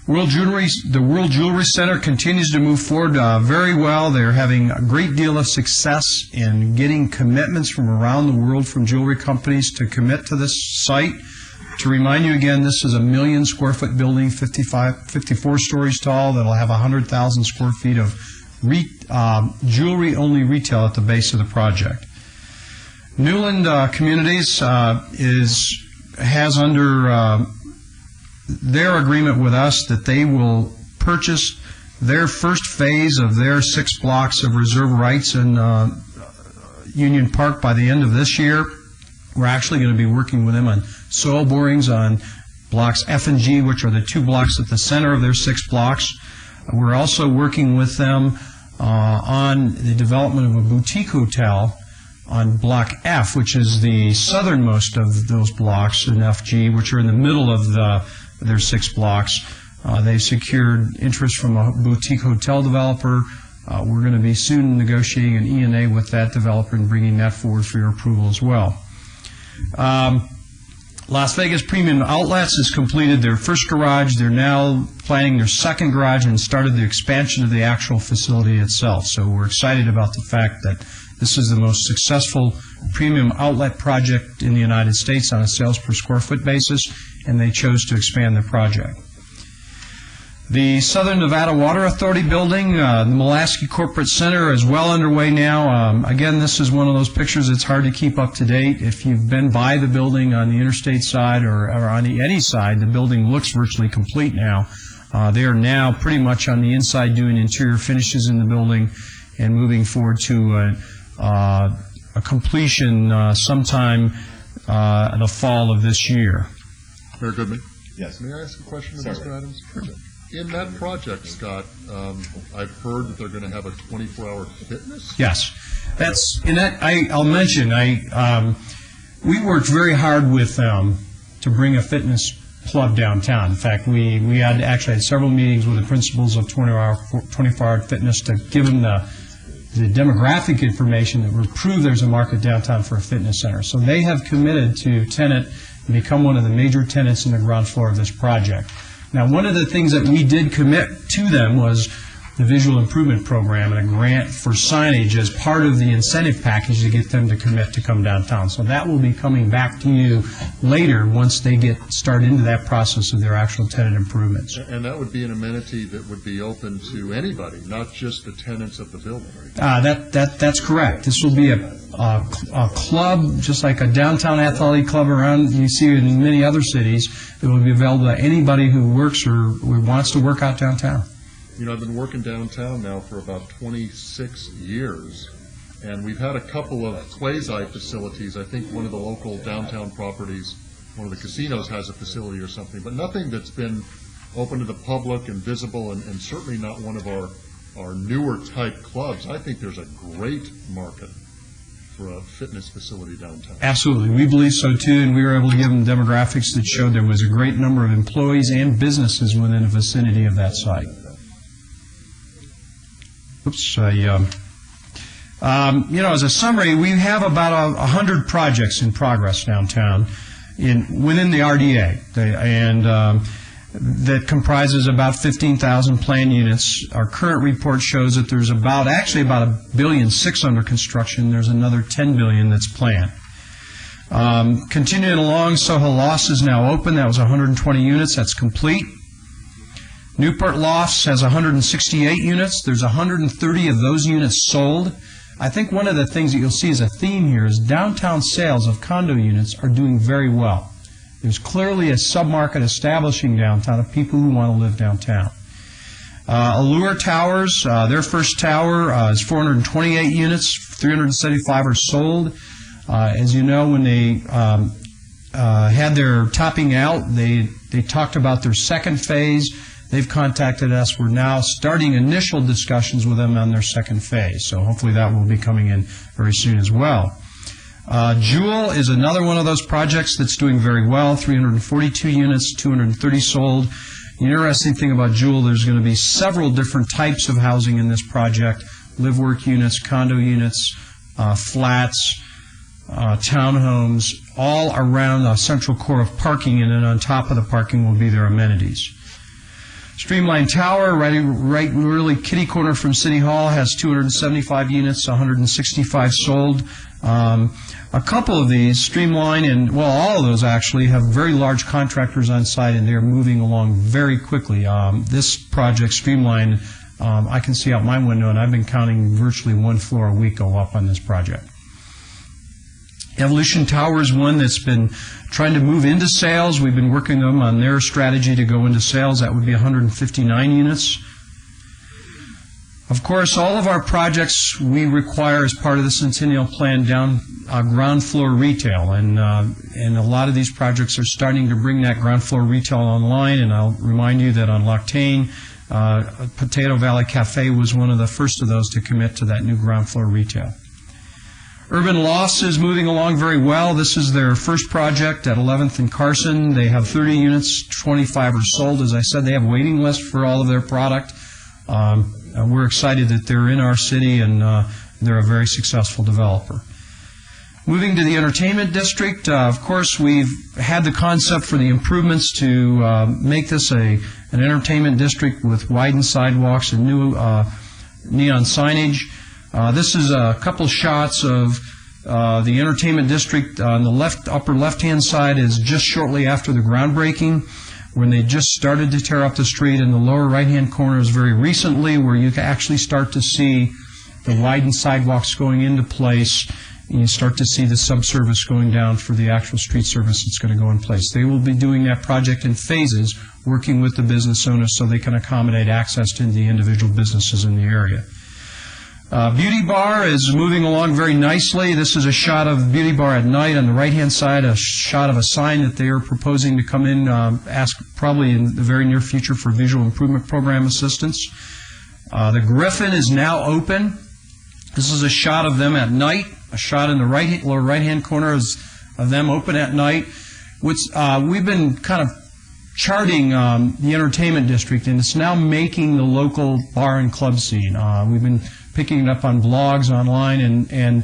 [SPEAKER 16] The World Jewelry Center continues to move forward very well. They're having a great deal of success in getting commitments from around the world from jewelry companies to commit to this site. To remind you again, this is a 1 million square foot building, 54 stories tall, that'll have 100,000 square feet of jewelry-only retail at the base of the project. Newland Communities has under their agreement with us that they will purchase their first phase of their 6 blocks of reserve rights in Union Park by the end of this year. We're actually going to be working with them on soil borings on blocks F and G, which are the 2 blocks at the center of their 6 blocks. We're also working with them on the development of a boutique hotel on Block F, which is the southernmost of those blocks in FG, which are in the middle of their 6 blocks. They secured interest from a boutique hotel developer We're going to be soon negotiating an E&A with that developer and bringing that forward for your approval as well. Las Vegas Premium Outlets has completed their first garage. They're now planning their second garage and started the expansion of the actual facility itself. So we're excited about the fact that this is the most successful premium outlet project in the United States on a sales per square foot basis, and they chose to expand the project. The Southern Nevada Water Authority building, the Mulaski Corporate Center, is well underway now. Again, this is one of those pictures that's hard to keep up to date. If you've been by the building on the interstate side or on any side, the building looks virtually complete now. They are now pretty much on the inside doing interior finishes in the building and moving forward to a completion sometime in the fall of this year.
[SPEAKER 15] Mayor Goodman?
[SPEAKER 1] Yes.
[SPEAKER 15] May I ask a question of
[SPEAKER 1] Certainly.
[SPEAKER 15] Mr. Adams? In that project, Scott, I've heard that they're going to have a 24-hour fitness?
[SPEAKER 16] Yes. That's in that. I'll mention. We worked very hard with them to bring a fitness club downtown. In fact, we actually had several meetings with the principals of 24-hour fitness to give them the demographic information that would prove there's a market downtown for a fitness center. So they have committed to tenant and become one of the major tenants in the ground floor of this project. Now, one of the things that we did commit to them was the visual improvement program and a grant for signage as part of the incentive package to get them to commit to come downtown. So that will be coming back to you later once they get started into that process of their actual tenant improvements.
[SPEAKER 15] And that would be an amenity that would be open to anybody, not just the tenants of the building, right?
[SPEAKER 16] That's correct. This will be a club, just like a downtown athletic club around you see in many other cities. It will be available to anybody who works or wants to work out downtown.
[SPEAKER 15] You know, I've been working downtown now for about 26 years, and we've had a couple of quasi-facilities. I think one of the local downtown properties, one of the casinos has a facility or something, but nothing that's been open to the public and visible, and certainly not one of our newer type clubs. I think there's a great market for a fitness facility downtown.
[SPEAKER 16] Absolutely. We believe so, too, and we were able to give them demographics that showed there was a great number of employees and businesses within the vicinity of that site. Oops, as a summary, we have about 100 projects in progress downtown within the RDA, that comprises about 15,000 planned units. Our current report shows that there's about $1.6 billion under construction. There's another $10 billion that's planned. Continuing along, Soho Lofts is now open. That was 120 units. That's complete. Newport Lofts has 168 units. There's 130 of those units sold. I think one of the things that you'll see as a theme here is downtown sales of condo units are doing very well. There's clearly a sub-market establishing downtown of people who want to live downtown. Allure Towers, their first tower is 428 units. 375 are sold. As you know, when they had their topping out, they talked about their second phase. They've contacted us. We're now starting initial discussions with them on their second phase. So hopefully that will be coming in very soon as well. Jewel is another one of those projects that's doing very well. 342 units, 230 sold. The interesting thing about Jewel, there's going to be several different types of housing in this project. Live-work units, condo units, flats, townhomes, all around a central core of parking, and then on top of the parking will be their amenities. Streamline Tower, really kitty corner from City Hall, has 275 units, 165 sold. A couple of these, Streamline and, all of those actually, have very large contractors on site, and they're moving along very quickly. This project, Streamline, I can see out my window, and I've been counting virtually one floor a week go up on this project. Evolution Tower is one that's been trying to move into sales. We've been working them on their strategy to go into sales. That would be 159 units. Of course, all of our projects we require as part of the Centennial Plan ground floor retail, and a lot of these projects are starting to bring that ground floor retail online. And I'll remind you that on Loctane, Potato Valley Cafe was one of the first of those to commit to that new ground floor retail. Urban Lofts is moving along very well. This is their first project at 11th and Carson. They have 30 units, 25 are sold. As I said, they have waiting lists for all of their product. We're excited that they're in our city, and they're a very successful developer. Moving to the entertainment district, of course, we've had the concept for the improvements to make this an entertainment district with widened sidewalks and new neon signage. This is a couple shots of the entertainment district. On the upper left-hand side is just shortly after the groundbreaking, when they just started to tear up the street. In the lower right-hand corner is very recently, where you can actually start to see the widened sidewalks going into place. And you start to see the subservice going down for the actual street service that's going to go in place. They will be doing that project in phases, working with the business owners so they can accommodate access to the individual businesses in the area. Beauty Bar is moving along very nicely. This is a shot of Beauty Bar at night. On the right-hand side, a shot of a sign that they are proposing to come in, ask probably in the very near future for visual improvement program assistance. The Griffin is now open. This is a shot of them at night. A shot in the lower right-hand corner is of them open at night. We've been kind of charting the entertainment district, and it's now making the local bar and club scene. We've been picking it up on blogs online, and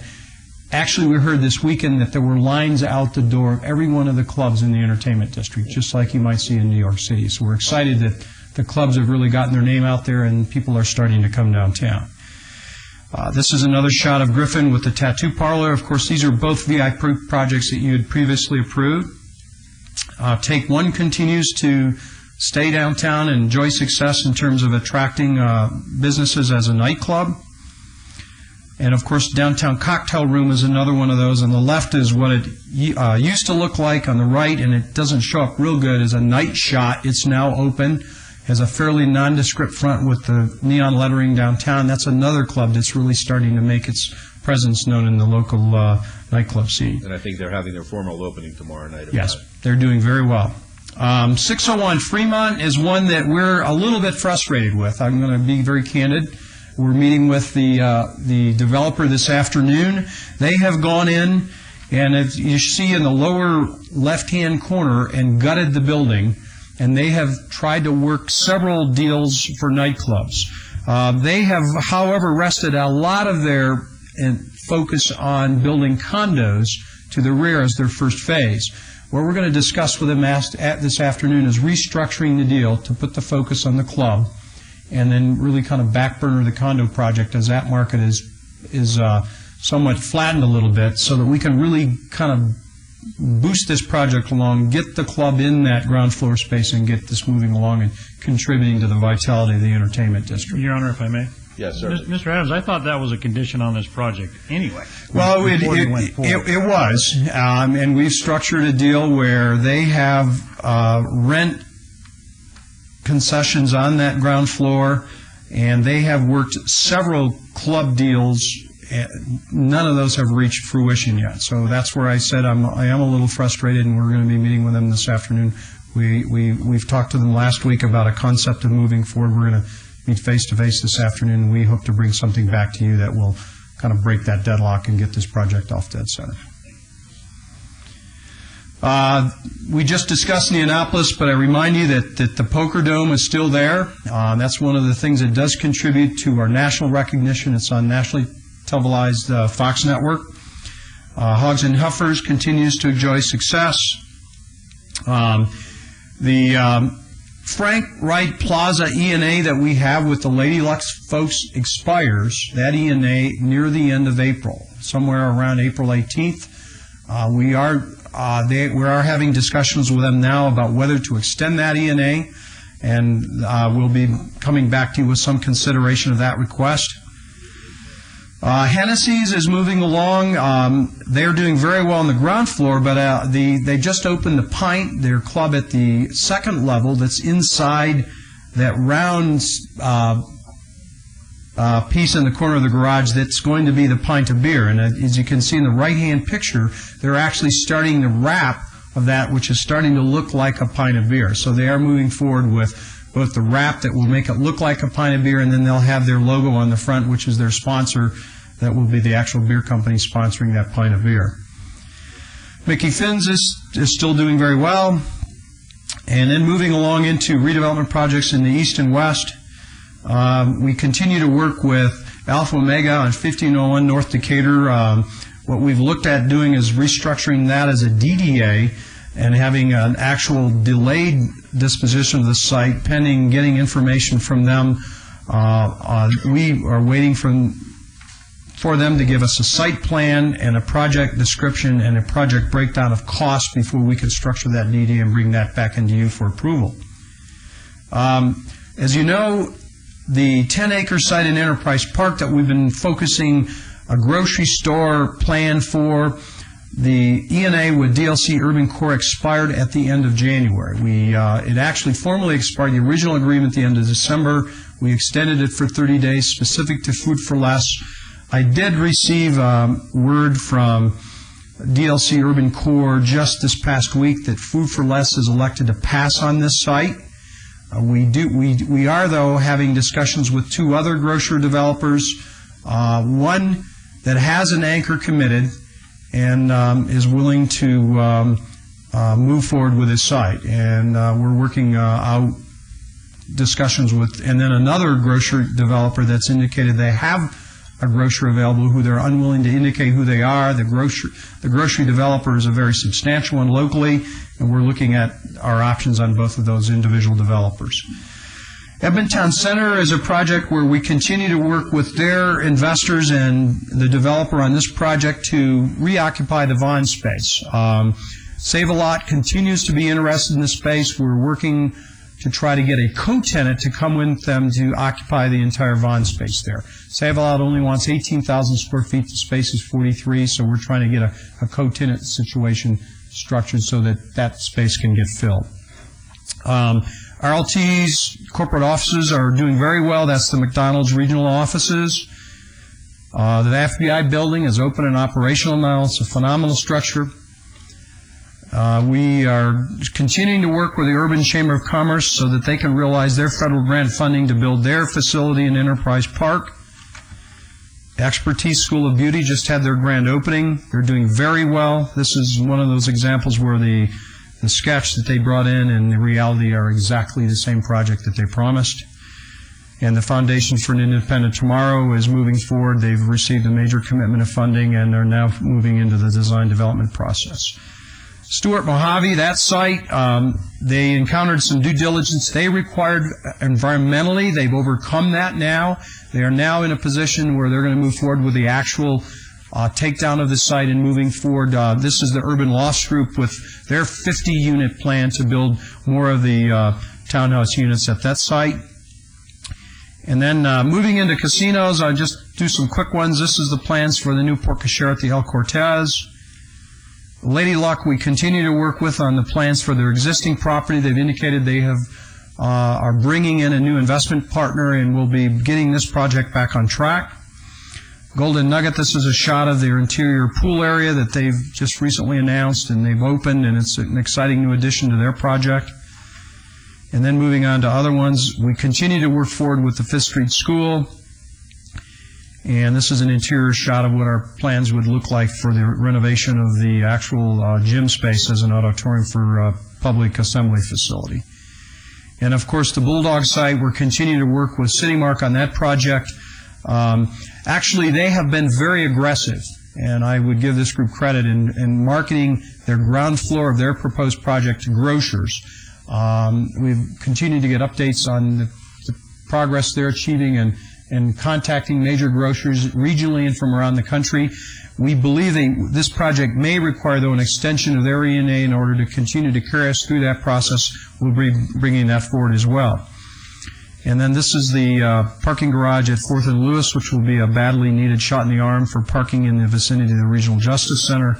[SPEAKER 16] actually we heard this weekend that there were lines out the door of every one of the clubs in the entertainment district, just like you might see in New York City. So we're excited that the clubs have really gotten their name out there, and people are starting to come downtown. This is another shot of Griffin with the tattoo parlor. Of course, these are both VIP projects that you had previously approved. Take One continues to stay downtown and enjoy success in terms of attracting businesses as a nightclub. And, of course, Downtown Cocktail Room is another one of those. On the left is what it used to look like. On the right, and it doesn't show up real good, is a night shot. It's now open. Has a fairly nondescript front with the neon lettering downtown. That's another club that's really starting to make its presence known in the local nightclub scene.
[SPEAKER 1] And I think they're having their formal opening tomorrow night.
[SPEAKER 16] Yes, they're doing very well. 601 Fremont is one that we're a little bit frustrated with. I'm going to be very candid. We're meeting with the developer this afternoon. They have gone in, and as you see in the lower left-hand corner, and gutted the building. And they have tried to work several deals for nightclubs. They have, however, rested a lot of their focus on building condos to the rear as their first phase. What we're going to discuss with them this afternoon is restructuring the deal to put the focus on the club, and then really kind of backburner the condo project as that market is somewhat flattened a little bit, so that we can really kind of boost this project along, get the club in that ground floor space, and get this moving along and contributing to the vitality of the entertainment district.
[SPEAKER 7] Your Honor, if I may.
[SPEAKER 1] Yes, sir.
[SPEAKER 7] Mr. Adams, I thought that was a condition on this project anyway.
[SPEAKER 16] Well, it was, and we've structured a deal where they have rent concessions on that ground floor, and they have worked several club deals. None of those have reached fruition yet. So that's where I said I am a little frustrated, and we're going to be meeting with them this afternoon. We've talked to them last week about a concept of moving forward. We're going to meet face-to-face this afternoon. We hope to bring something back to you that will kind of break that deadlock and get this project off dead center. We just discussed Neonopolis, but I remind you that the Poker Dome is still there. That's one of the things that does contribute to our national recognition. It's on nationally televised Fox network. Hogs and Huffers continues to enjoy success. The Frank Wright Plaza E&A that we have with the Lady Lux folks expires, that E&A, near the end of April, somewhere around April 18th. We are having discussions with them now about whether to extend that E&A, and we'll be coming back to you with some consideration of that request. Hennessy's is moving along. They're doing very well on the ground floor, but they just opened the Pint, their club at the second level that's inside that round piece in the corner of the garage that's going to be the Pint of Beer. And as you can see in the right-hand picture, they're actually starting the wrap of that, which is starting to look like a pint of beer. So they are moving forward with both the wrap that will make it look like a pint of beer, and then they'll have their logo on the front, which is their sponsor. That will be the actual beer company sponsoring that pint of beer. Mickey Finn's is still doing very well. And then moving along into redevelopment projects in the east and west. We continue to work with Alpha Omega on 1501 North Decatur. What we've looked at doing is restructuring that as a DDA and having an actual delayed disposition of the site pending getting information from them. We are waiting for them to give us a site plan and a project description and a project breakdown of costs before we can structure that DD and bring that back into you for approval. As you know, the 10-acre site in Enterprise Park that we've been focusing a grocery store plan for, the ENA with DLC Urban Core expired at the end of January. It actually formally expired, the original agreement, at the end of December. We extended it for 30 days specific to Food for Less. I did receive word from DLC Urban Core just this past week that Food for Less is elected to pass on this site. We are, though, having discussions with two other grocery developers, one that has an anchor committed and is willing to move forward with his site. And we're working out discussions with, and then another grocery developer that's indicated they have a grocer available who they're unwilling to indicate who they are. The grocery developer is a very substantial one locally, and we're looking at our options on both of those individual developers. Edmonton Center is a project where we continue to work with their investors and the developer on this project to reoccupy the Vaughan space. Save-A-Lot continues to be interested in the space. We're working to try to get a co-tenant to come with them to occupy the entire Vaughan space there. Save-A-Lot only wants 18,000 square feet. The space is 43, so we're trying to get a co-tenant situation structured so that that space can get filled. RLT's corporate offices are doing very well. That's the McDonald's regional offices. The FBI building is open and operational now. It's a phenomenal structure. We are continuing to work with the Urban Chamber of Commerce so that they can realize their federal grant funding to build their facility in Enterprise Park. Expertise School of Beauty just had their grand opening. They're doing very well. This is one of those examples where the sketch that they brought in and the reality are exactly the same project that they promised. And the Foundation for an Independent Tomorrow is moving forward. They've received a major commitment of funding and are now moving into the design development process. Stuart Mojave, that site, they encountered some due diligence they required environmentally. They've overcome that now. They are now in a position where they're going to move forward with the actual takedown of the site and moving forward. This is the Urban Loft Group with their 50-unit plan to build more of the townhouse units at that site. And then moving into casinos, I'll just do some quick ones. This is the plans for the new Port Cochere at the El Cortez. Lady Luck, we continue to work with on the plans for their existing property. They've indicated they are bringing in a new investment partner and will be getting this project back on track. Golden Nugget, this is a shot of their interior pool area that they've just recently announced and they've opened, and it's an exciting new addition to their project. And then moving on to other ones, we continue to work forward with the Fifth Street School. And this is an interior shot of what our plans would look like for the renovation of the actual gym space as an auditorium for a public assembly facility. And of course, the Bulldog site, we're continuing to work with CityMark on that project. Actually, they have been very aggressive, and I would give this group credit in marketing their ground floor of their proposed project to grocers. We've continued to get updates on the progress they're achieving and contacting major grocers regionally and from around the country. We believe this project may require, though, an extension of their ENA in order to continue to carry us through that process. We'll be bringing that forward as well. And then this is the parking garage at 4th and Lewis, which will be a badly needed shot in the arm for parking in the vicinity of the Regional Justice Center.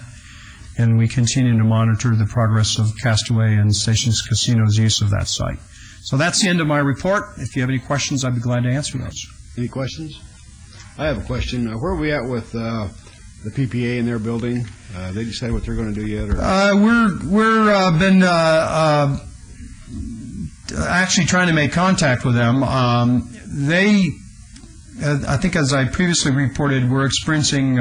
[SPEAKER 16] And we continue to monitor the progress of Castaway and Stations Casino's use of that site. So that's the end of my report. If you have any questions, I'd be glad to answer those.
[SPEAKER 2] Any questions? I have a question. Where are we at with the PPA in their building? They decided what they're going to do yet? Or?
[SPEAKER 16] We're been actually trying to make contact with them. They, I think as I previously reported, we're experiencing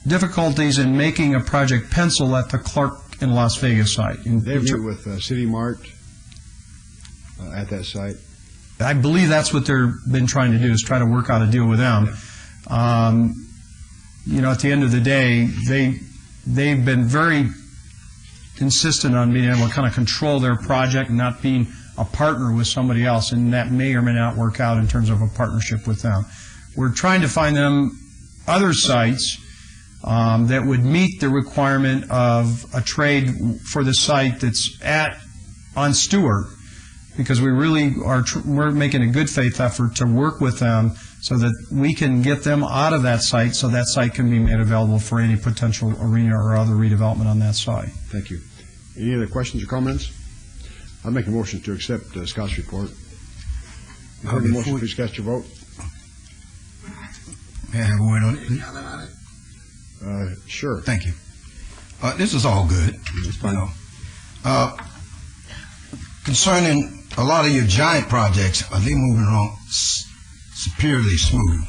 [SPEAKER 16] difficulties in making a project pencil at the Clark and Las Vegas site.
[SPEAKER 2] They meet with City Mart at that site?
[SPEAKER 16] I believe that's what they've been trying to do, is try to work out a deal with them. At the end of the day, they've been very insistent on being able to kind of control their project and not being a partner with somebody else, and that may or may not work out in terms of a partnership with them. We're trying to find them other sites that would meet the requirement of a trade for the site that's on Stewart, because we really we're making a good faith effort to work with them so that we can get them out of that site so that site can be made available for any potential arena or other redevelopment on that site.
[SPEAKER 2] Thank you. Any other questions or comments? I'll make a motion to accept Scott's report. Heard the motion, please cast your vote.
[SPEAKER 10] May I have a word on it?
[SPEAKER 2] Sure.
[SPEAKER 10] Thank you. This is all good. Concerning a lot of your giant projects, are they moving along superiorly smooth?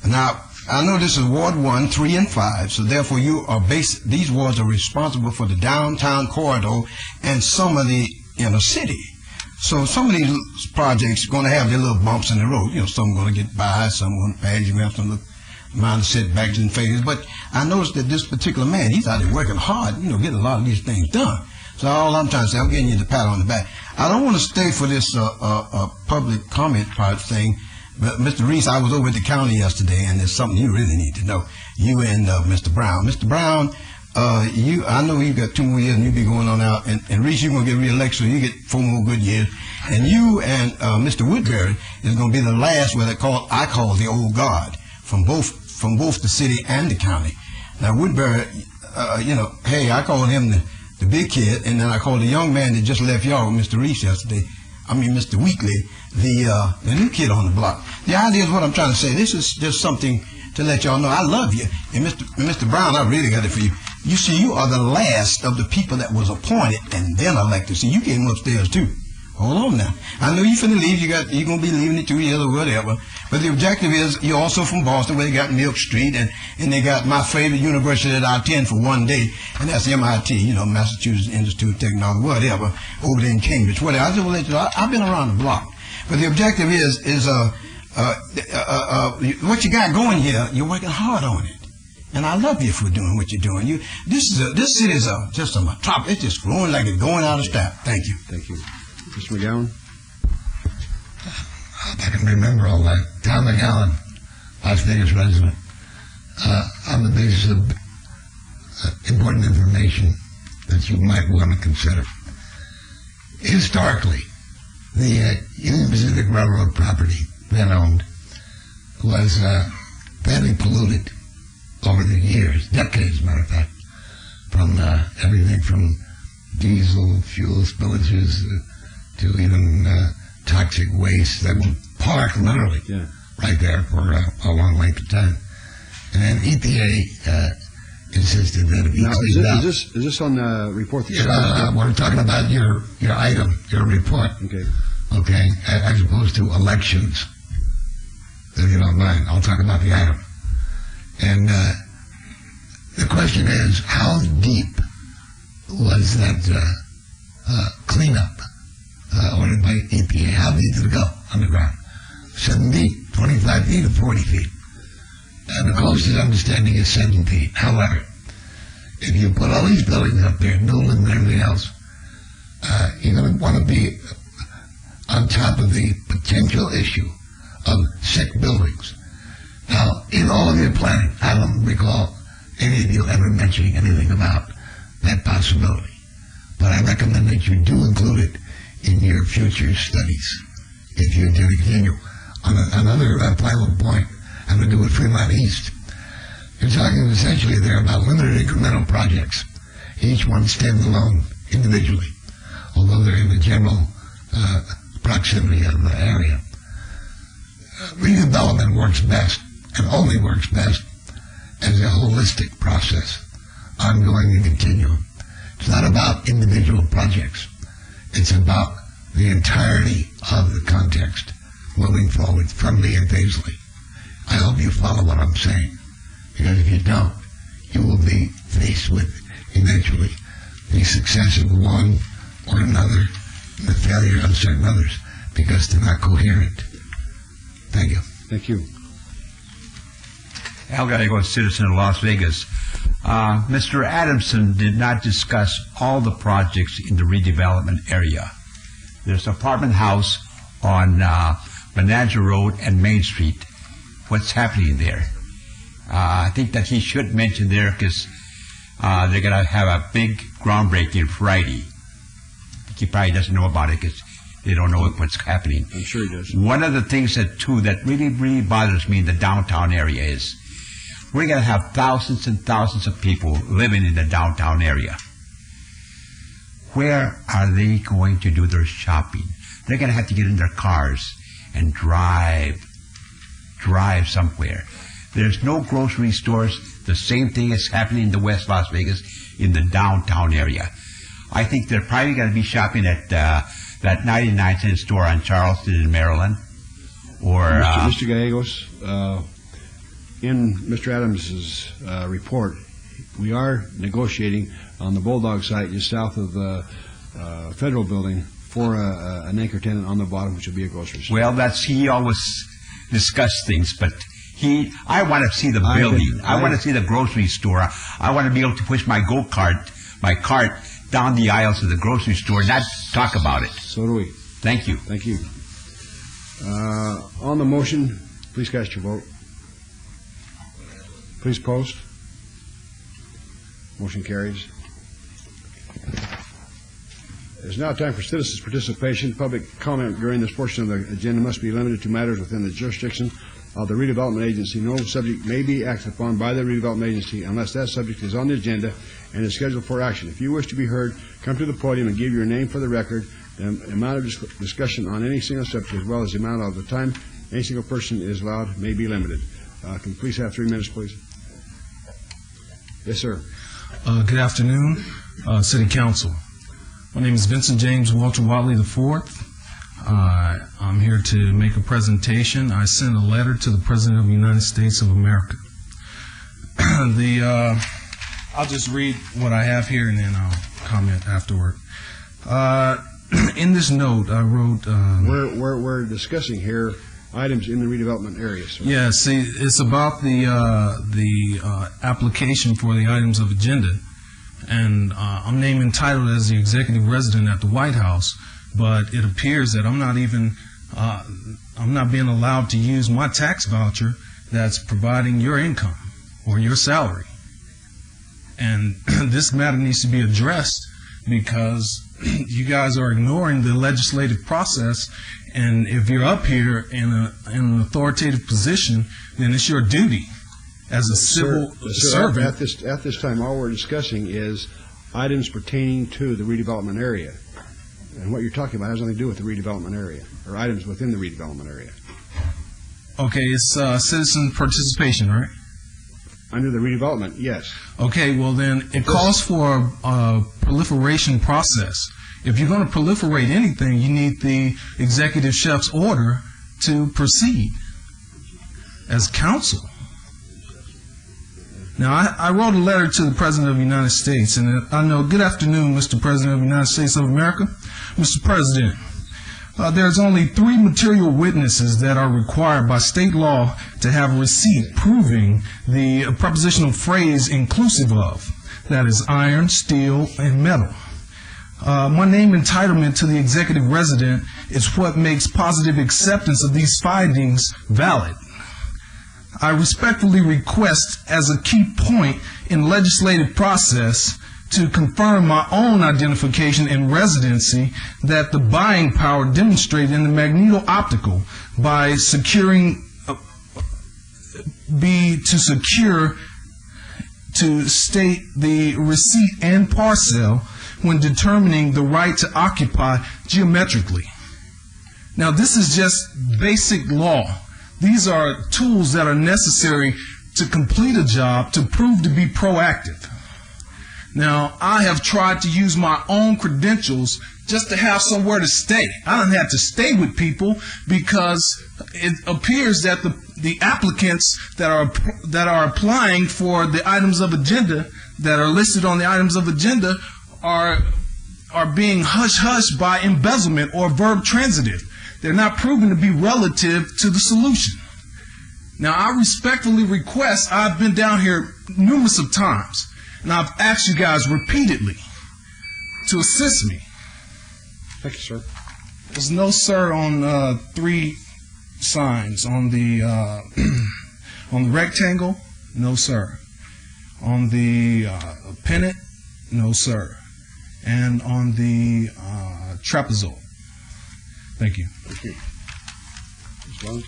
[SPEAKER 10] Now, I know this is Ward 1, 3, and 5, so therefore these wards are responsible for the downtown corridor and some of the inner city. So some of these projects are going to have their little bumps in the road. Some are going to get by, some going to pass. You have to mind the setbacks and failures. But I noticed that this particular man, he's out there working hard, getting a lot of these things done. So all I'm trying to say, I'm getting you the pat on the back. I don't want to stay for this public comment part thing, but Mr. Reese, I was over at the county yesterday, and there's something you really need to know. You and Mr. Brown. Mr. Brown, I know you got 2 more years, and you'll be going on out. And Reese, you're going to get reelected, so you get 4 more good years. And you and Mr. Woodbury is going to be the last what I call the old guard from both the city and the county. Now Woodbury, hey, I call him the big kid, and then I called the young man that just left y'all, Mr. Reese, yesterday. Mr. Weekly, the new kid on the block. The idea is what I'm trying to say. This is just something to let y'all know I love you. And Mr. Brown, I really got it for you. You see, you are the last of the people that was appointed and then elected. See, you came upstairs too. Hold on now. I know you're finna leave. You're going to be leaving in 2 years or whatever. But the objective is you're also from Boston, where they got Milk Street, and they got my favorite university that I attend for one day, and that's MIT, Massachusetts Institute of Technology, whatever, over there in Cambridge, whatever. I just want to let you know, I've been around the block. But the objective is what you got going here, you're working hard on it. And I love you for doing what you're doing. This city is just a metropolis. It's just growing like it's going out of style. Thank you.
[SPEAKER 2] Thank you. Mr. McGowan?
[SPEAKER 8] I can remember all that. Tom McGowan, Las Vegas resident. On the basis of important information that you might want to consider. Historically, the Union Pacific Railroad property then owned was badly polluted over the years, decades, matter of fact, from everything from diesel fuel spillages to even toxic waste that would park literally right there for a long length of time. And then EPA insisted that it be cleaned out.
[SPEAKER 2] Is this on the report?
[SPEAKER 8] We're talking about your item, your report. Okay, as opposed to elections. If you don't mind, I'll talk about the item. And the question is, how deep was that cleanup ordered by EPA? How deep did it go underground? 7 feet, 25 feet, or 40 feet? And the closest understanding is 7 feet. However, if you put all these buildings up there, Newland and everything else, you're going to want to be on top of the potential issue of sick buildings. Now, in all of your planning, I don't recall any of you ever mentioning anything about that possibility. But I recommend that you do include it in your future studies, if you do continue. On another final point, having to do with Fremont East, you're talking essentially there about limited incremental projects, each one stands alone individually, although they're in the general proximity of the area. Redevelopment works best, and only works best, as a holistic process, ongoing and continuum. It's not about individual projects. It's about the entirety of the context moving forward from Lee and Paisley. I hope you follow what I'm saying, because if you don't, you will be faced with, eventually, the success of one or another, and the failure of certain others. because they're not coherent. Thank you.
[SPEAKER 2] Thank you.
[SPEAKER 20] Al Gallego, citizen of Las Vegas. Mr. Adamson did not discuss all the projects in the redevelopment area. There's an apartment house on Bonanza Road and Main Street. What's happening there? I think that he should mention there because they're going to have a big groundbreaking Friday. He probably doesn't know about it because they don't know what's happening.
[SPEAKER 2] I'm sure he does.
[SPEAKER 20] One of the things that really bothers me in the downtown area is we're going to have thousands and thousands of people living in the downtown area. Where are they going to do their shopping? They're going to have to get in their cars and drive somewhere. There's no grocery stores. The same thing is happening in the West Las Vegas in the downtown area. I think they're probably going to be shopping at that 99-cent store on Charleston in Maryland. Or
[SPEAKER 2] Mr. Gallegos, in Mr. Adams's report, we are negotiating on the Bulldog site just south of the Federal Building for an anchor tenant on the bottom, which will be a grocery store.
[SPEAKER 20] Well, he always discuss things, but I want to see the building. I want to see the grocery store. I want to be able to push my cart down the aisles of the grocery store and not talk about it.
[SPEAKER 2] So do we.
[SPEAKER 20] Thank you.
[SPEAKER 2] Thank you. On the motion, please cast your vote. Please post. Motion carries. It is now time for citizens' participation. Public comment during this portion of the agenda must be limited to matters within the jurisdiction of the redevelopment agency. No subject may be acted upon by the redevelopment agency unless that subject is on the agenda and is scheduled for action. If you wish to be heard, come to the podium and give your name for the record. The amount of discussion on any single subject, as well as the amount of the time any single person is allowed, may be limited. Can you please have 3 minutes, please? Yes, sir.
[SPEAKER 4] Good afternoon, City Council. My name is Vincent James Walter Watley IV. I'm here to make a presentation. I sent a letter to the President of the United States of America. I'll just read what I have here and then I'll comment afterward. In this note, I wrote...
[SPEAKER 2] We're discussing here items in the redevelopment area, sir.
[SPEAKER 4] Yeah, see, it's about the application for the items of agenda. And I'm named entitled as the executive resident at the White House, but it appears that I'm not being allowed to use my tax voucher that's providing your income or your salary. And this matter needs to be addressed because you guys are ignoring the legislative process, and if you're up here in an authoritative position, then it's your duty as a civil servant.
[SPEAKER 2] At this time, all we're discussing is items pertaining to the redevelopment area. And what you're talking about has nothing to do with the redevelopment area, or items within the redevelopment area.
[SPEAKER 4] Okay, it's citizen participation, right?
[SPEAKER 2] Under the redevelopment, yes.
[SPEAKER 4] Okay, well then it calls for a proliferation process. If you're going to proliferate anything, you need the executive chef's order to proceed as counsel. Now, I wrote a letter to the President of the United States, and I know, good afternoon, Mr. President of the United States of America. Mr. President, there's only 3 material witnesses that are required by state law to have a receipt proving the prepositional phrase inclusive of. That is iron, steel, and metal. My name entitlement to the executive resident is what makes positive acceptance of these findings valid. I respectfully request as a key point in legislative process to confirm my own identification and residency that the buying power demonstrated in the magneto-optical by securing to state the receipt and parcel when determining the right to occupy geometrically. Now, this is just basic law. These are tools that are necessary to complete a job, to prove to be proactive. Now, I have tried to use my own credentials just to have somewhere to stay. I don't have to stay with people because it appears that the applicants that are applying for the items of agenda that are listed on the items of agenda are being hush-hush by embezzlement or verb transitive. They're not proven to be relative to the solution. Now, I respectfully request, I've been down here numerous of times, and I've asked you guys repeatedly to assist me.
[SPEAKER 2] Thank you, sir.
[SPEAKER 4] There's no sir on 3 signs. On the on the rectangle, no sir. On the pennant, no sir. And on the trapezoid. Thank you.
[SPEAKER 2] Thank you. Ms. Barnes?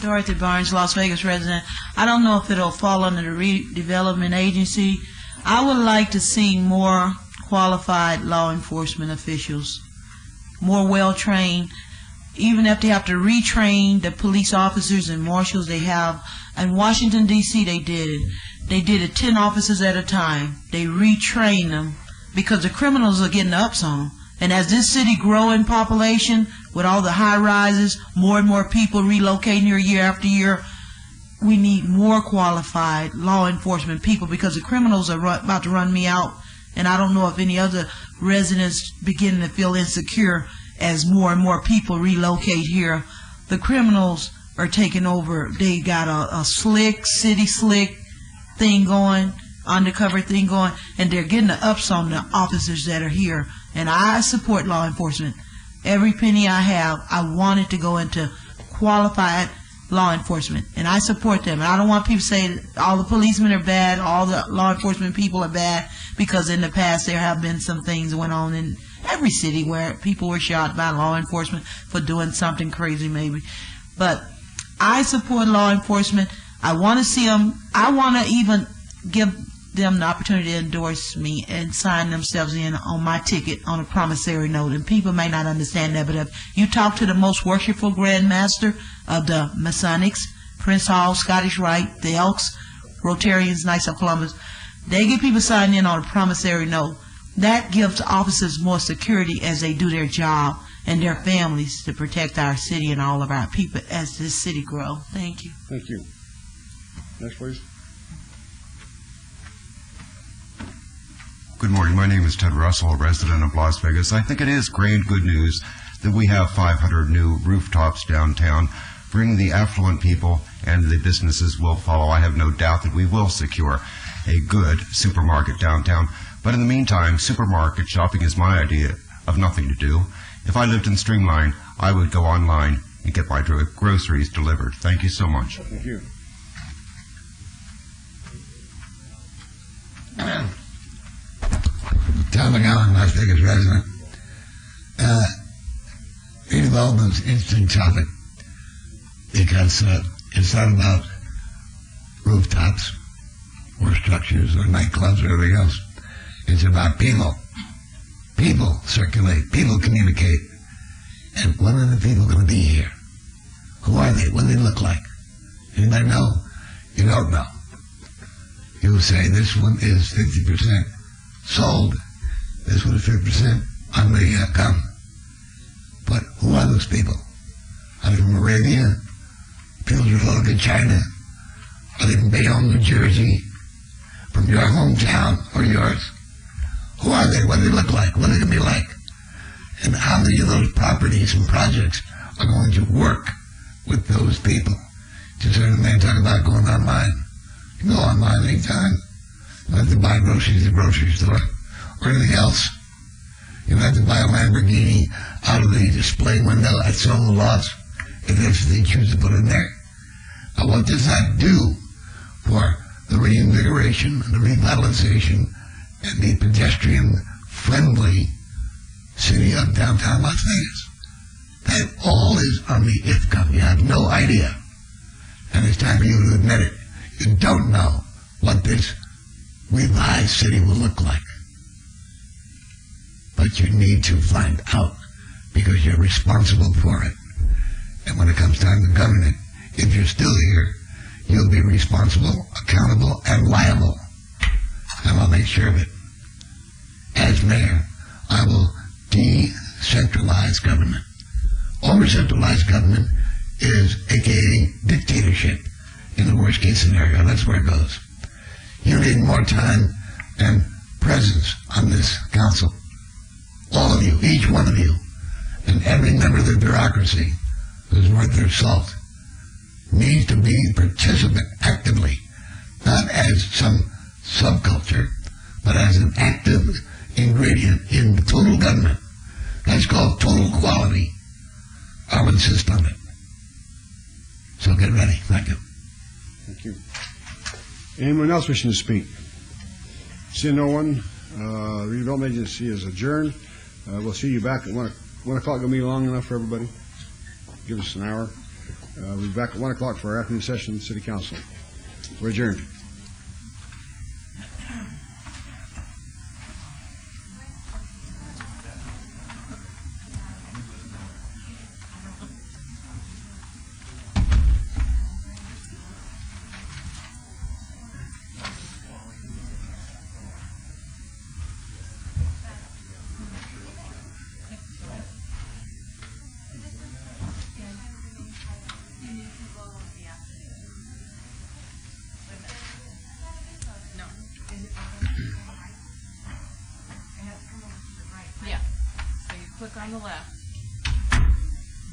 [SPEAKER 3] Dorothy Barnes, Las Vegas resident. I don't know if it'll fall under the redevelopment agency. I would like to see more qualified law enforcement officials, more well-trained. Even if they have to retrain the police officers and marshals they have. In Washington, D.C., they did it. They did it 10 officers at a time. They retrained them because the criminals are getting the ups on them. And as this city grow in population, with all the high rises, more and more people relocating here year after year, we need more qualified law enforcement people because the criminals are about to run me out. And I don't know if any other residents beginning to feel insecure as more and more people relocate here. The criminals are taking over. They got a city slick thing going, undercover thing going, and they're getting the ups on the officers that are here. And I support law enforcement. Every penny I have, I want it to go into qualified law enforcement, and I support them. And I don't want people to say that all the policemen are bad, all the law enforcement people are bad, because in the past there have been some things that went on in every city where people were shot by law enforcement for doing something crazy maybe. But I support law enforcement. I want to see them. I want to even give them the opportunity to endorse me and sign themselves in on my ticket on a promissory note. And people may not understand that, but if you talk to the most worshipful Grand Master of the Masonics, Prince Hall, Scottish Rite, the Elks, Rotarians, Knights of Columbus, they get people signed in on a promissory note. That gives officers more security as they do their job and their families to protect our city and all of our people as this city grows. Thank you.
[SPEAKER 2] Thank you. Next, please.
[SPEAKER 11] Good morning. My name is Ted Russell, a resident of Las Vegas. I think it is great good news that we have 500 new rooftops downtown. Bring the affluent people and the businesses will follow. I have no doubt that we will secure a good supermarket downtown. But in the meantime, supermarket shopping is my idea of nothing to do. If I lived in Streamline, I would go online and get my groceries delivered. Thank you so much.
[SPEAKER 2] Thank you.
[SPEAKER 8] Tom McGowan, Las Vegas resident. Redevelopment is an interesting topic because it's not about rooftops or structures or nightclubs or everything else. It's about people. People circulate. People communicate. And when are the people going to be here? Who are they? What do they look like? Anybody know? You don't know. You say this one is 50% sold. This one is 50% on the come. But who are those people? Are they from Arabia? People who live in China? Are they from Bayonne, New Jersey? From your hometown or yours? Who are they? What do they look like? What are they going to be like? And how many of those properties and projects are going to work with those people? Just heard a man talk about going online. You can go online anytime. You don't have to buy groceries at the grocery store or anything else. You don't have to buy a Lamborghini out of the display window at some of the lots if that's what they choose to put in there. Now, what does that do for the reinvigoration, the revitalization, and the pedestrian-friendly city of downtown Las Vegas? That all is on the if cup. You have no idea. And it's time for you to admit it. You don't know what this revised city will look like. But you need to find out because you're responsible for it. And when it comes time to govern it, if you're still here, you'll be responsible, accountable, and liable. And I'll make sure of it. As mayor, I will decentralize government. Over-centralized government is AKA dictatorship in the worst case scenario. That's where it goes. You need more time and presence on this council. All of you, each one of you. and every member of the bureaucracy who's worth their salt needs to be participant actively, not as some subculture, but as an active ingredient in total government. That's called total quality. I'll insist on it. So get ready. Thank you.
[SPEAKER 2] Thank you. Anyone else wishing to speak? Seeing no one, the redevelopment agency is adjourned. We'll see you back at 1 o'clock. Going to be long enough for everybody? Give us an hour. We'll be back at 1 o'clock for our afternoon session of the City Council. We're adjourned.
[SPEAKER 5] Yeah. So you click on the left,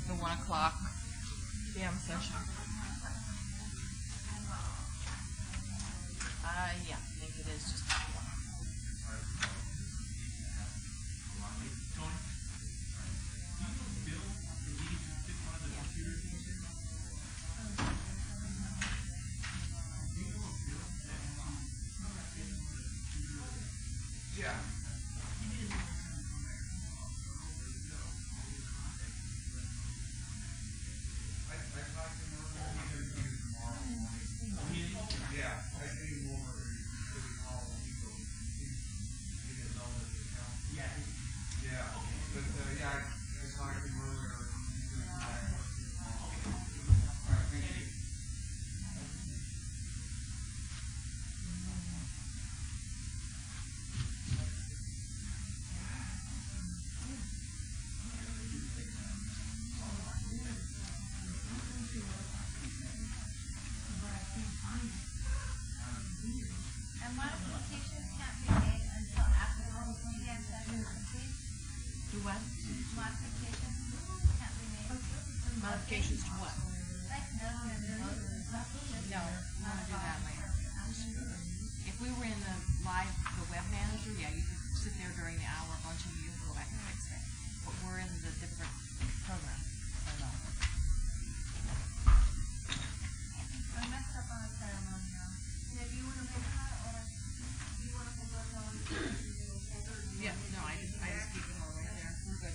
[SPEAKER 5] the 1 o'clock PM session. Yeah, I think it is just that one.
[SPEAKER 12] Yeah.
[SPEAKER 21] And modifications can't be made until after the meeting session is complete.
[SPEAKER 5] Do what?
[SPEAKER 21] Modifications can't be made.
[SPEAKER 5] Modifications to what?
[SPEAKER 21] Like notes and
[SPEAKER 5] No, we want to do that later. If we were in the web manager, yeah, you could sit there during the hour, a bunch of you go back and fix it. But we're in the different program, so no.
[SPEAKER 21] I messed up on a ceremonial. Do you want to make that or do you want to put those on?
[SPEAKER 5] Yeah, no, I just keep it all right there. We're good.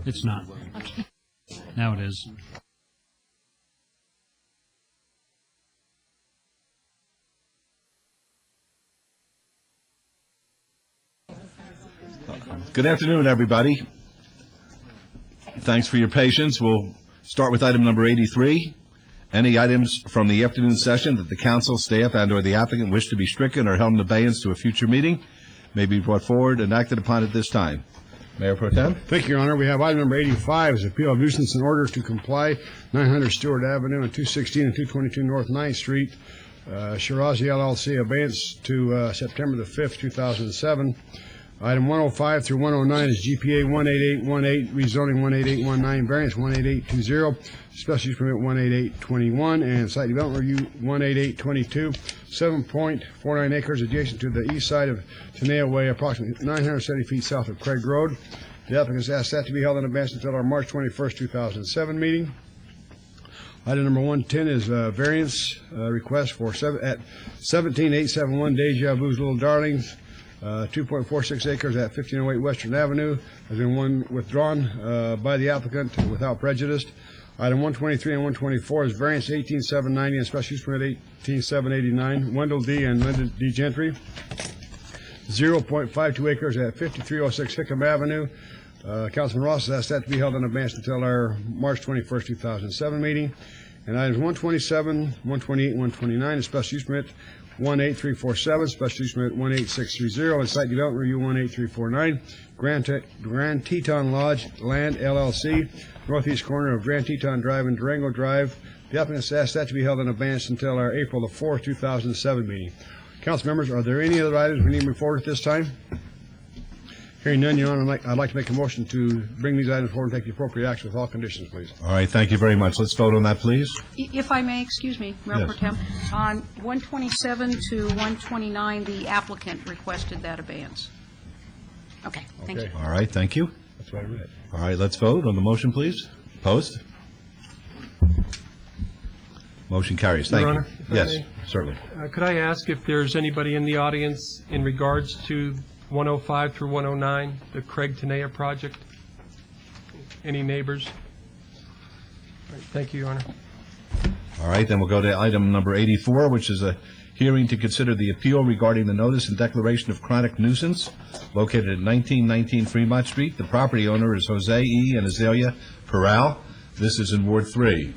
[SPEAKER 7] It's not.
[SPEAKER 21] Okay.
[SPEAKER 7] Now it is.
[SPEAKER 1] Good afternoon, everybody. Thanks for your patience. We'll start with item number 83. Any items from the afternoon session that the council, staff, and/or the applicant wish to be stricken or held in abeyance to a future meeting may be brought forward and acted upon at this time. Mayor Pro Tem?
[SPEAKER 2] Thank you, Your Honor. We have item number 85 is appeal of nuisance in order to comply, 900 Stewart Avenue and 216 and 222 North 9th Street. Shirazi LLC abeyance to September the 5th, 2007. Item 105 through 109 is GPA 18818, rezoning 18819, variance 18820, special use permit 18821, and site development review 18822, 7.49 acres adjacent to the east side of Tenaya Way, approximately 970 feet south of Craig Road. The applicant has asked that to be held in advance until our March 21st, 2007 meeting. Item number 110 is variance request for at 17871 Deja Vu's Little Darlings. 2.46 acres at 1508 Western Avenue has been withdrawn by the applicant without prejudice. Item 123 and 124 is variance 18790 and special use permit 18789, Wendell D. and Linda D. Gentry. 0.52 acres at 5306 Hickam Avenue. Councilman Ross has asked that to be held in advance until our March 21st, 2007 meeting. And items 127, 128, 129 is special use permit 18347, special use permit 18630, and site development review 18349, Grand Teton Lodge Land LLC, northeast corner of Grand Teton Drive and Durango Drive. The applicant has asked that to be held in advance until our April the 4th, 2007 meeting. Council members, are there any other items we need to move forward at this time? Hearing none, Your Honor, I'd like to make a motion to bring these items forward and take the appropriate action with all conditions, please.
[SPEAKER 1] All right, thank you very much. Let's vote on that, please.
[SPEAKER 12] If I may, excuse me, Mayor
[SPEAKER 1] Yes.
[SPEAKER 12] Pro Tem, on 127 to 129, the applicant requested that abeyance. Okay, thank you.
[SPEAKER 1] All right, thank you.
[SPEAKER 2] That's what I read.
[SPEAKER 1] All right, let's vote on the motion, please. Opposed? Motion carries. Thank
[SPEAKER 14] Your
[SPEAKER 1] you.
[SPEAKER 14] Honor, if I
[SPEAKER 1] Yes,
[SPEAKER 14] may.
[SPEAKER 1] certainly.
[SPEAKER 14] Could I ask if there's anybody in the audience in regards to 105 through 109, the Craig Tenaya project? Any neighbors? All right, thank you, Your Honor.
[SPEAKER 1] All right, then we'll go to item number 84, which is a hearing to consider the appeal regarding the notice and declaration of chronic nuisance located at 1919 Fremont Street. The property owner is Jose E. and Azalea Peral. This is in Ward 3.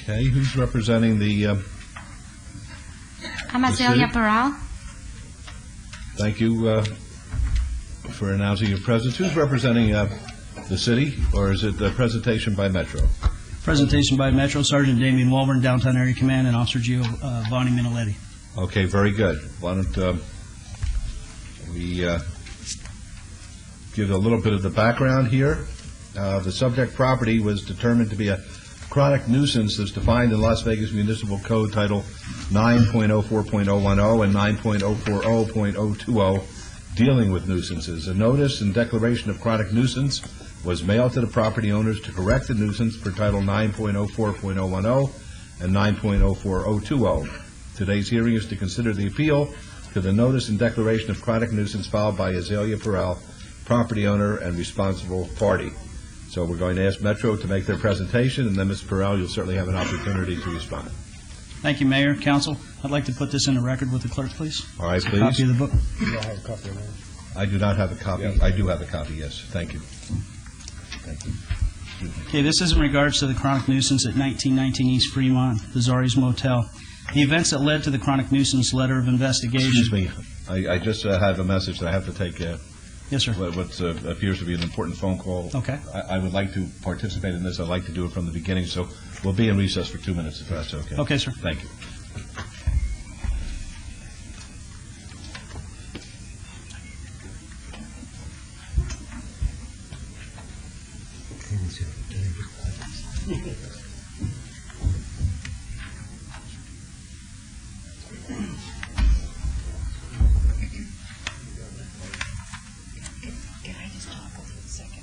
[SPEAKER 1] Okay, who's representing the,
[SPEAKER 21] I'm
[SPEAKER 1] The
[SPEAKER 21] Azalea
[SPEAKER 1] city?
[SPEAKER 21] Peral.
[SPEAKER 1] thank you for announcing your presence. Who's representing the city, or is it a presentation by Metro?
[SPEAKER 18] Presentation by Metro Sergeant Damian Walburn, Downtown Area Command, and Officer Gio Vonnie Minoletti.
[SPEAKER 1] Okay, very good. Why don't we give a little bit of the background here. The subject property was determined to be a chronic nuisance as defined in Las Vegas Municipal Code Title 9.04.010 and 9.040.020, dealing with nuisances. A notice and declaration of chronic nuisance was mailed to the property owners to correct the nuisance per Title 9.04.010 and 9.04020. Today's hearing is to consider the appeal to the notice and declaration of chronic nuisance filed by Azalea Peral, property owner and responsible party. So we're going to ask Metro to make their presentation, and then, Ms. Peral, you'll certainly have an opportunity to respond.
[SPEAKER 18] Thank you, Mayor, Council. I'd like to put this in the record with the clerk, please.
[SPEAKER 1] All right,
[SPEAKER 18] A
[SPEAKER 1] please.
[SPEAKER 18] copy of the book.
[SPEAKER 2] You don't have a copy of that?
[SPEAKER 1] I do not have a copy. I do have a copy, yes. Thank you. Thank you.
[SPEAKER 18] Okay, this is in regards to the chronic nuisance at 1919 East Fremont, the Zari's Motel. The events that led to the chronic nuisance letter of investigation.
[SPEAKER 1] Excuse me. I just have a message that I have to take.
[SPEAKER 18] Yes, sir.
[SPEAKER 1] What appears to be an important phone call.
[SPEAKER 18] Okay.
[SPEAKER 1] I would like to participate in this. I'd like to do it from the beginning, so we'll be in recess for 2 minutes if that's okay.
[SPEAKER 18] Okay, sir.
[SPEAKER 1] Thank you.
[SPEAKER 19] Can I just talk for a second?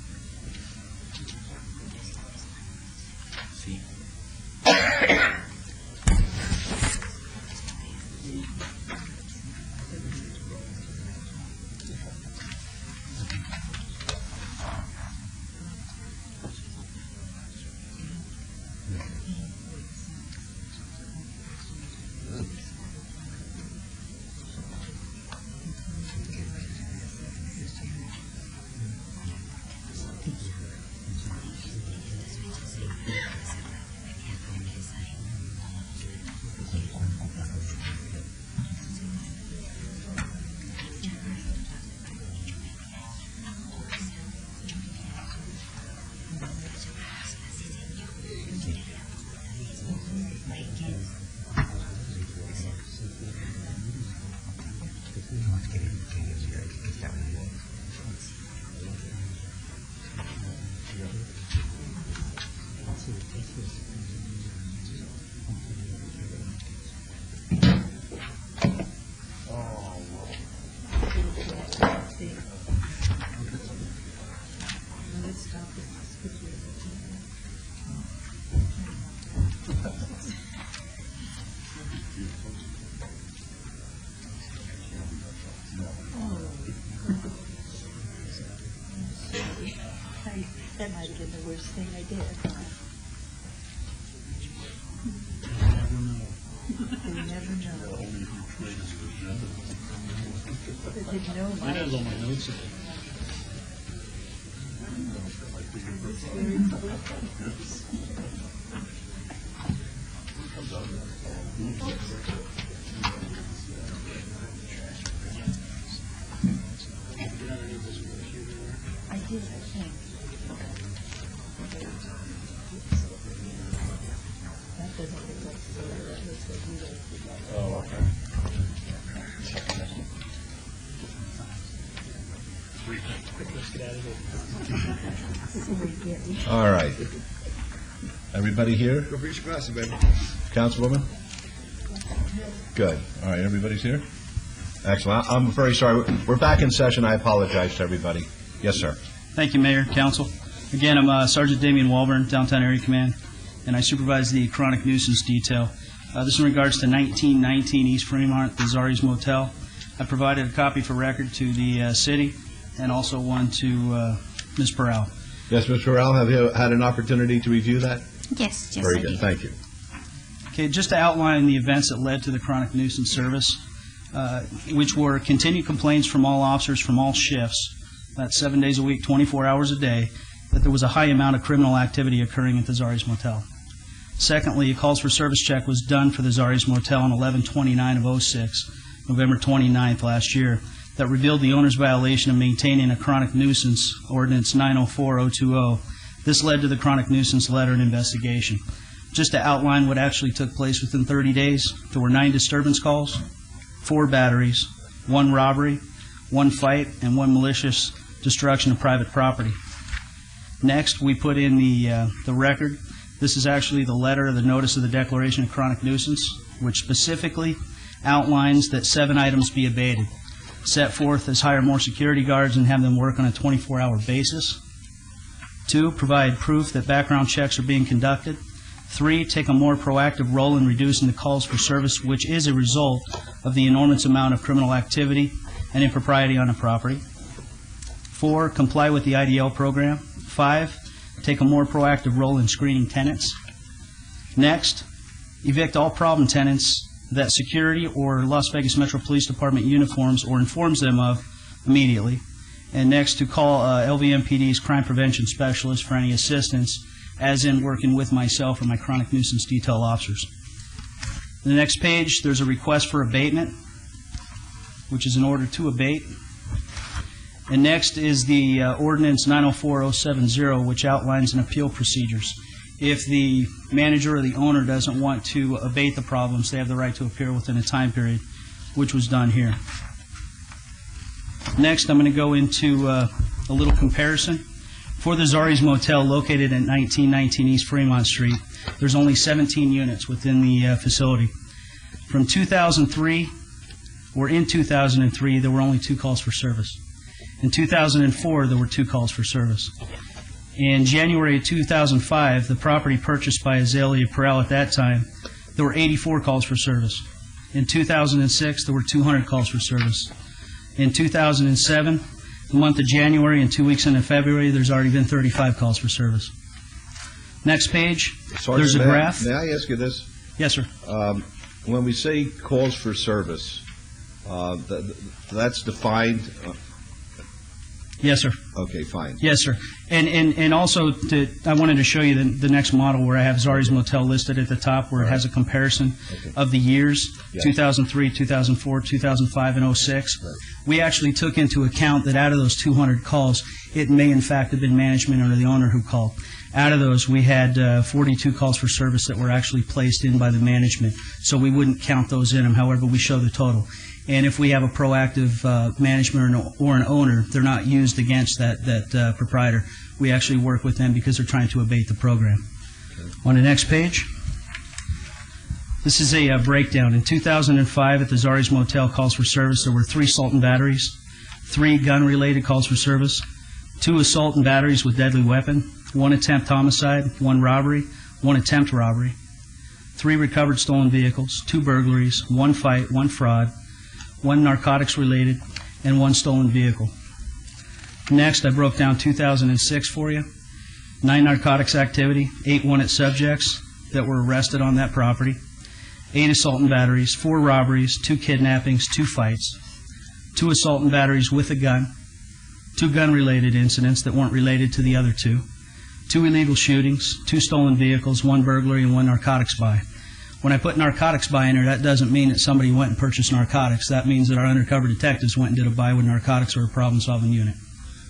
[SPEAKER 21] That might have been the worst thing I did. You never know. I didn't know
[SPEAKER 7] Mine has all my notes in it.
[SPEAKER 21] I did, I think. That doesn't look like solar, that looks like you guys.
[SPEAKER 7] Oh, okay.
[SPEAKER 21] Let's get out of here.
[SPEAKER 1] All right. Everybody here?
[SPEAKER 2] Go for your glasses, baby.
[SPEAKER 1] Councilwoman? Good. All right, everybody's here? Excellent. I'm very sorry. We're back in session. I apologize to everybody. Yes, sir.
[SPEAKER 18] Thank you, Mayor, Council. Again, I'm Sergeant Damian Walburn, Downtown Area Command, and I supervise the chronic nuisance detail. This is in regards to 1919 East Fremont, the Zari's Motel. I provided a copy for record to the city and also one to Ms. Peral.
[SPEAKER 1] Yes, Ms. Farrell, have you had an opportunity to review that?
[SPEAKER 6] Yes,
[SPEAKER 1] Very
[SPEAKER 6] I
[SPEAKER 1] good.
[SPEAKER 6] did.
[SPEAKER 1] Thank you.
[SPEAKER 18] Okay, just to outline the events that led to the chronic nuisance service, which were continued complaints from all officers from all shifts, that's 7 days a week, 24 hours a day, that there was a high amount of criminal activity occurring at the Zari's Motel. Secondly, a calls for service check was done for the Zari's Motel on 11/29/06, November 29th last year, that revealed the owner's violation of maintaining a chronic nuisance, Ordinance 904020. This led to the chronic nuisance letter and investigation. Just to outline what actually took place within 30 days, there were 9 disturbance calls, 4 batteries, 1 robbery, 1 fight, and 1 malicious destruction of private property. Next, we put in the record. This is actually the letter, the notice of the declaration of chronic nuisance, which specifically outlines that 7 items be abated. Set forth as hire more security guards and have them work on a 24-hour basis. 2, provide proof that background checks are being conducted. 3, take a more proactive role in reducing the calls for service, which is a result of the enormous amount of criminal activity and impropriety on the property. 4, comply with the IDL program. 5, take a more proactive role in screening tenants. Next, evict all problem tenants that security or Las Vegas Metro Police Department uniforms or informs them of immediately. And next, to call LVMPD's crime prevention specialist for any assistance, as in working with myself or my chronic nuisance detail officers. The next page, there's a request for abatement, which is an order to abate. And next is the Ordinance 904070, which outlines an appeal procedures. If the manager or the owner doesn't want to abate the problems, they have the right to appear within a time period, which was done here. Next, I'm going to go into a little comparison. For the Zari's Motel, located at 1919 East Fremont Street, there's only 17 units within the facility. From 2003, or in 2003, there were only 2 calls for service. In 2004, there were 2 calls for service. In January of 2005, the property purchased by Azalea Peral at that time, there were 84 calls for service. In 2006, there were 200 calls for service. In 2007, the month of January and 2 weeks into February, there's already been 35 calls for service. Next page, there's a graph.
[SPEAKER 1] May I ask you this?
[SPEAKER 18] Yes, sir.
[SPEAKER 1] When we say calls for service, that's defined.
[SPEAKER 18] Yes, sir.
[SPEAKER 1] Okay, fine.
[SPEAKER 18] Yes, sir. And also, I wanted to show you the next model where I have Zari's Motel listed at the top, where it has a comparison of the years, 2003, 2004, 2005, and 06. Right. We actually took into account that out of those 200 calls, it may in fact have been management or the owner who called. Out of those, we had 42 calls for service that were actually placed in by the management, so we wouldn't count those in them. However, we show the total. And if we have a proactive management or an owner, they're not used against that proprietor. We actually work with them because they're trying to abate the program. Okay. On the next page, this is a breakdown. In 2005, at the Zari's Motel calls for service, there were 3 assault and batteries, 3 gun-related calls for service, 2 assault and batteries with deadly weapon, 1 attempt homicide, 1 robbery, 1 attempt robbery, 3 recovered stolen vehicles, 2 burglaries, 1 fight, 1 fraud, 1 narcotics related, and 1 stolen vehicle. Next, I broke down 2006 for you. 9 narcotics activity, 8 wanted subjects that were arrested on that property, 8 assault and batteries, 4 robberies, 2 kidnappings, 2 fights, 2 assault and batteries with a gun, 2 gun-related incidents that weren't related to the other 2, 2 illegal shootings, 2 stolen vehicles, 1 burglary, and 1 narcotics buy. When I put narcotics buy in there, that doesn't mean that somebody went and purchased narcotics. That means that our undercover detectives went and did a buy with narcotics or a problem-solving unit.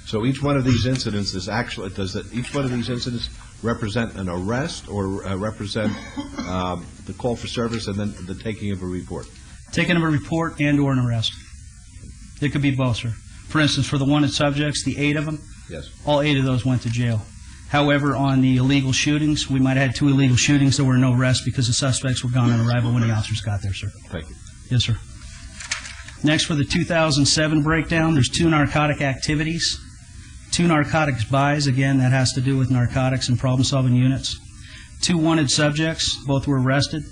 [SPEAKER 1] So each one of these incidents is actually, each one of these incidents represent an arrest or represent the call for service and then the taking of a report?
[SPEAKER 18] Taking of a report and or an arrest. It could be both, sir. For instance, for the wanted subjects, the 8 of them,
[SPEAKER 1] Yes.
[SPEAKER 18] all 8 of those went to jail. However, on the illegal shootings, we might have had 2 illegal shootings. There were no arrests because the suspects were gone on arrival when the officers got there, sir.
[SPEAKER 1] Thank you.
[SPEAKER 18] Yes, sir. Next, for the 2007 breakdown, there's 2 narcotic activities, 2 narcotics buys. Again, that has to do with narcotics and problem-solving units. 2 wanted subjects. Both were arrested.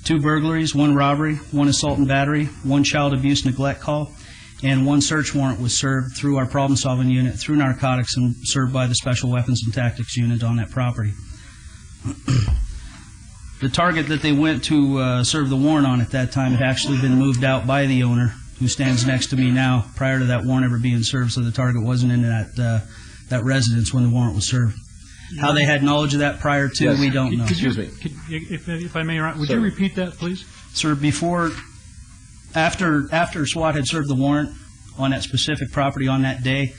[SPEAKER 18] 2 burglaries, 1 robbery, 1 assault and battery, 1 child abuse neglect call, and 1 search warrant was served through our problem-solving unit, through narcotics, and served by the Special Weapons and Tactics unit on that property. The target that they went to serve the warrant on at that time had actually been moved out by the owner, who stands next to me now, prior to that warrant ever being served, so the target wasn't in that residence when the warrant was served. How they had knowledge of that prior to,
[SPEAKER 1] Yes.
[SPEAKER 18] we don't know.
[SPEAKER 1] Excuse me.
[SPEAKER 7] If I may, would
[SPEAKER 1] Sir.
[SPEAKER 7] you repeat that, please?
[SPEAKER 18] Sir, after SWAT had served the warrant on that specific property on that day,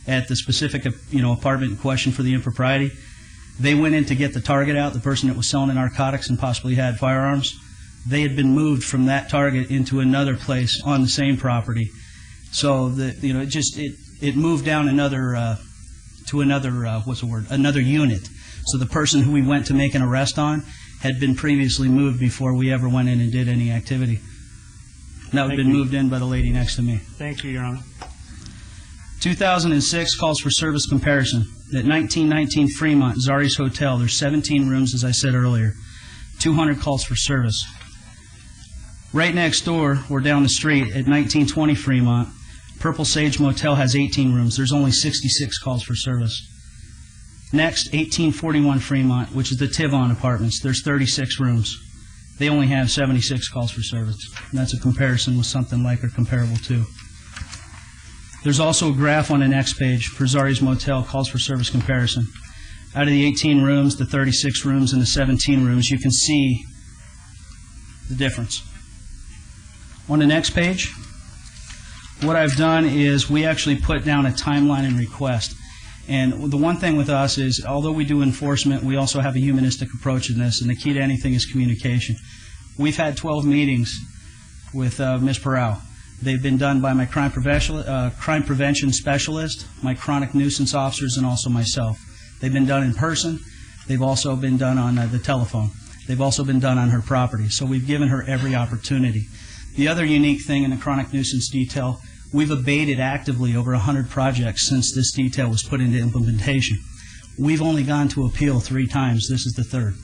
[SPEAKER 18] at the specific apartment in question for the impropriety, they went in to get the target out, the person that was selling the narcotics and possibly had firearms. They had been moved from that target into another place on the same property, so it moved down another to another unit. So the person who we went to make an arrest on had been previously moved before we ever went in and did any activity. And that had been moved in by the lady next to me.
[SPEAKER 7] Thank you, Your Honor.
[SPEAKER 18] 2006 calls for service comparison. At 1919 Fremont, Zari's Hotel, there's 17 rooms, as I said earlier. 200 calls for service. Right next door, or down the street, at 1920 Fremont, Purple Sage Motel has 18 rooms. There's only 66 calls for service. Next, 1841 Fremont, which is the Tivon Apartments. There's 36 rooms. They only have 76 calls for service. And that's a comparison with something like or comparable to. There's also a graph on the next page for Zari's Motel, calls for service comparison. Out of the 18 rooms, the 36 rooms, and the 17 rooms, you can see the difference. On the next page, what I've done is we actually put down a timeline and request. And the one thing with us is, although we do enforcement, we also have a humanistic approach in this, and the key to anything is communication. We've had 12 meetings with Ms. Perau. They've been done by my crime prevention specialist, my chronic nuisance officers, and also myself. They've been done in person. They've also been done on the telephone. They've also been done on her property. So we've given her every opportunity. The other unique thing in the chronic nuisance detail, we've abated actively over 100 projects since this detail was put into implementation. We've only gone to appeal 3 times. This is the 3rd.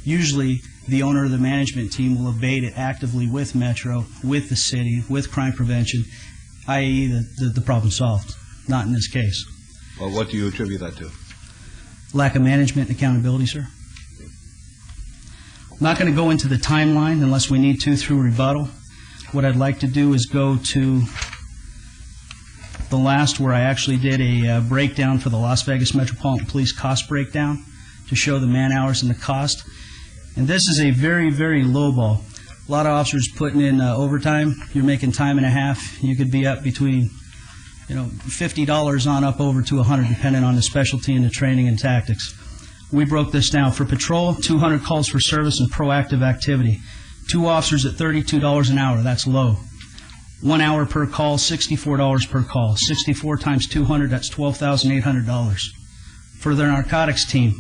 [SPEAKER 18] Usually, the owner of the management team will abate it actively with Metro, with the city, with crime prevention, i.e. the problem solved. Not in this case.
[SPEAKER 1] Well, what do you attribute that to?
[SPEAKER 18] Lack of management and accountability, sir. I'm not going to go into the timeline unless we need to through rebuttal. What I'd like to do is go to the last, where I actually did a breakdown for the Las Vegas Metropolitan Police cost breakdown to show the man hours and the cost. And this is a very, very low ball. A lot of officers putting in overtime. You're making time and a half. You could be up between $50 on up over to $100, depending on the specialty and the training and tactics. We broke this down. For patrol, 200 calls for service and proactive activity. 2 officers at $32 an hour. That's low. 1 hour per call, $64 per call. 64 times 200, that's $12,800. For their narcotics team,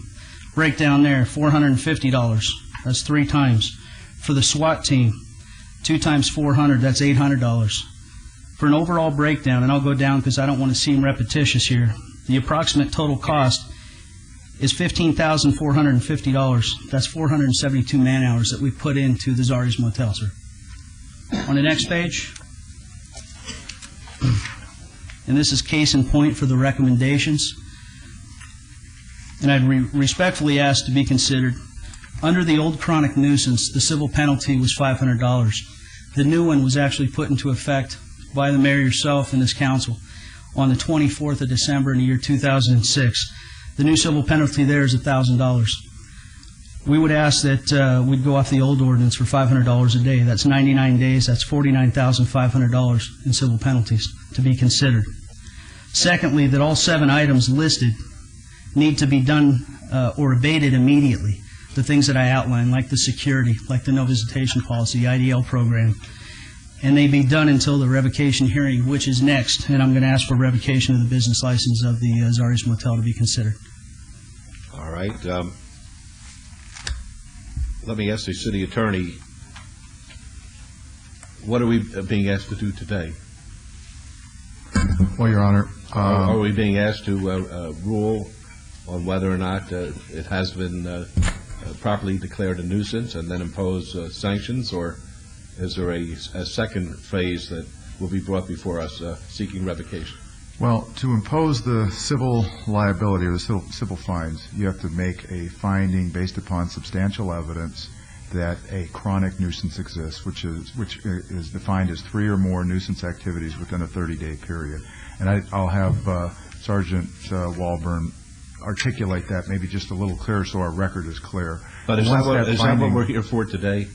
[SPEAKER 18] breakdown there, $450. That's 3 times. For the SWAT team, 2 times 400, that's $800. For an overall breakdown, and I'll go down because I don't want to seem repetitious here, the approximate total cost is $15,450. That's 472 man hours that we put into the Zari's Motel, sir. On the next page, and this is case in point for the recommendations. and I'd respectfully ask to be considered. Under the old chronic nuisance, the civil penalty was $500. The new one was actually put into effect by the mayor yourself and this council on the 24th of December in the year 2006. The new civil penalty there is $1,000. We would ask that we'd go off the old ordinance for $500 a day. That's 99 days. That's $49,500 in civil penalties to be considered. Secondly, that all 7 items listed need to be done or abated immediately. The things that I outlined, like the security, like the no visitation policy, IDL program, and they be done until the revocation hearing, which is next. And I'm going to ask for revocation of the business license of the Zari's Motel to be considered.
[SPEAKER 1] All right. Let me ask the city attorney, what are we being asked to do today?
[SPEAKER 15] Well, Your Honor,
[SPEAKER 1] are we being asked to rule on whether or not it has been properly declared a nuisance and then impose sanctions, or is there a second phase that will be brought before us seeking revocation?
[SPEAKER 6] Well, to impose the civil liability or the civil fines, you have to make a finding based upon substantial evidence that a chronic nuisance exists, which is defined as 3 or more nuisance activities within a 30-day period. And I'll have Sergeant Walburn articulate that maybe just a little clearer so our record is clear.
[SPEAKER 1] But is that what we're here for today?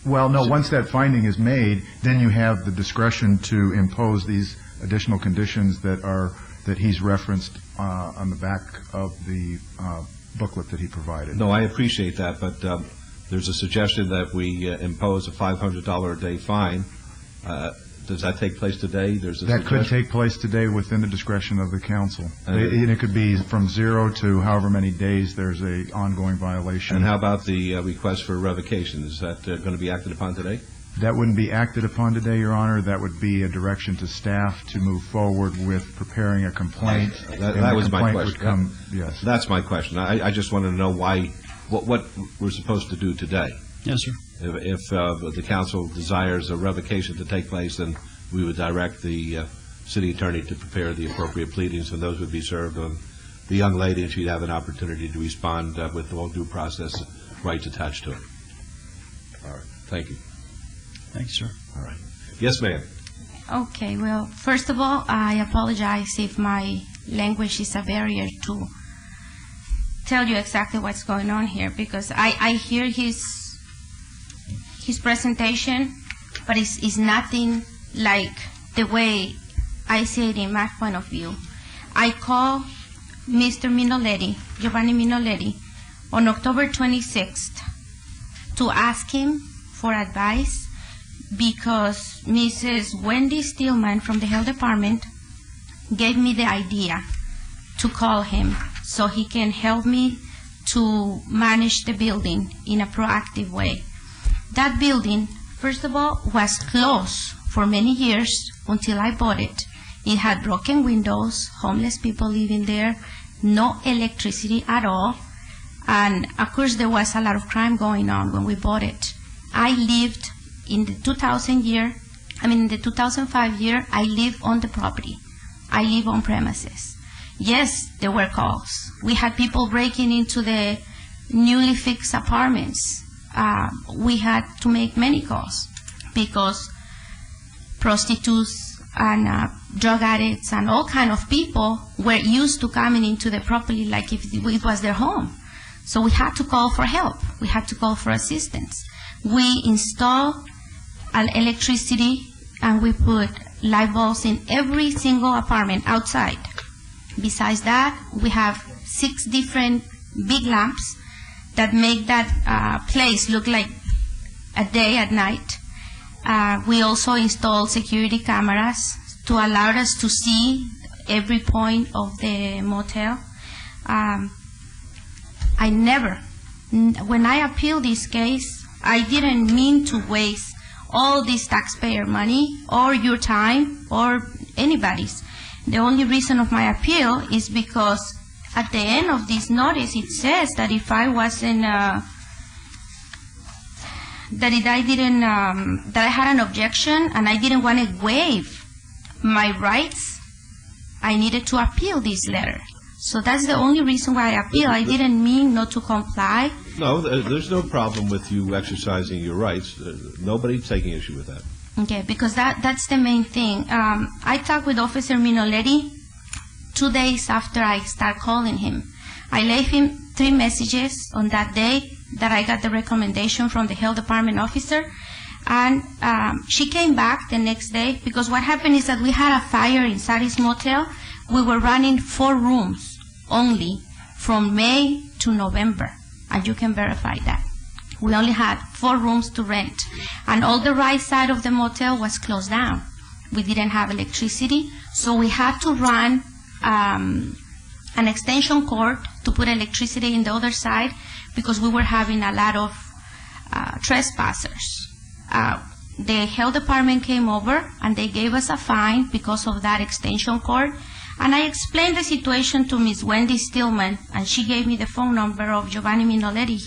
[SPEAKER 6] Well, no, once that finding is made, then you have the discretion to impose these additional conditions that he's referenced on the back of the booklet that he provided.
[SPEAKER 1] No, I appreciate that, but there's a suggestion that we impose a $500 a day fine. Does that take place today?
[SPEAKER 6] That could take place today within the discretion of the council. And it could be from 0 to however many days there's a ongoing violation.
[SPEAKER 1] And how about the request for revocation? Is that going to be acted upon today?
[SPEAKER 6] That wouldn't be acted upon today, Your Honor. That would be a direction to staff to move forward with preparing a complaint.
[SPEAKER 1] That was my question.
[SPEAKER 6] Yes.
[SPEAKER 1] That's my question. I just wanted to know what we're supposed to do today.
[SPEAKER 18] Yes, sir.
[SPEAKER 1] If the council desires a revocation to take place, then we would direct the city attorney to prepare the appropriate pleadings, and those would be served on the young lady, and she'd have an opportunity to respond with all due process rights attached to it. All right. Thank you.
[SPEAKER 18] Thank you, sir.
[SPEAKER 1] All right. Yes, ma'am.
[SPEAKER 21] Okay, well, first of all, I apologize if my language is a barrier to tell you exactly what's going on here, because I hear his presentation, but it's nothing like the way I see it in my point of view. I called Mr. Minoletti, Giovanni Minoletti, on October 26th to ask him for advice because Mrs. Wendy Steelman from the health department gave me the idea to call him so he can help me to manage the building in a proactive way. That building, first of all, was closed for many years until I bought it. It had broken windows, homeless people living there, no electricity at all, and of course there was a lot of crime going on when we bought it. I lived in the 2005 year, I lived on the property. I live on premises. Yes, there were calls. We had people breaking into the newly fixed apartments. We had to make many calls because prostitutes and drug addicts and all kind of people were used to coming into the property like if it was their home. So we had to call for help. We had to call for assistance. We installed electricity and we put light bulbs in every single apartment outside. Besides that, we have 6 different big lamps that make that place look like a day at night. We also installed security cameras to allow us to see every point of the motel. When I appealed this case, I didn't mean to waste all this taxpayer money or your time or anybody's. The only reason of my appeal is because at the end of this notice it says that if I wasn't that I had an objection and I didn't want to waive my rights, I needed to appeal this letter. So that's the only reason why I appeal. I didn't mean not to comply.
[SPEAKER 1] No, there's no problem with you exercising your rights. Nobody's taking issue with that.
[SPEAKER 21] Okay, because that's the main thing. I talked with Officer Minoletti 2 days after I start calling him. I left him 3 messages on that day that I got the recommendation from the health department officer. And she came back the next day because what happened is that we had a fire inside his motel. We were running 4 rooms only from May to November, and you can verify that. We only had 4 rooms to rent, and all the right side of the motel was closed down. We didn't have electricity, so we had to run an extension cord to put electricity in the other side because we were having a lot of trespassers. The health department came over and they gave us a fine because of that extension cord. And I explained the situation to Ms. Wendy Stillman, and she gave me the phone number of Giovanni Minoletti.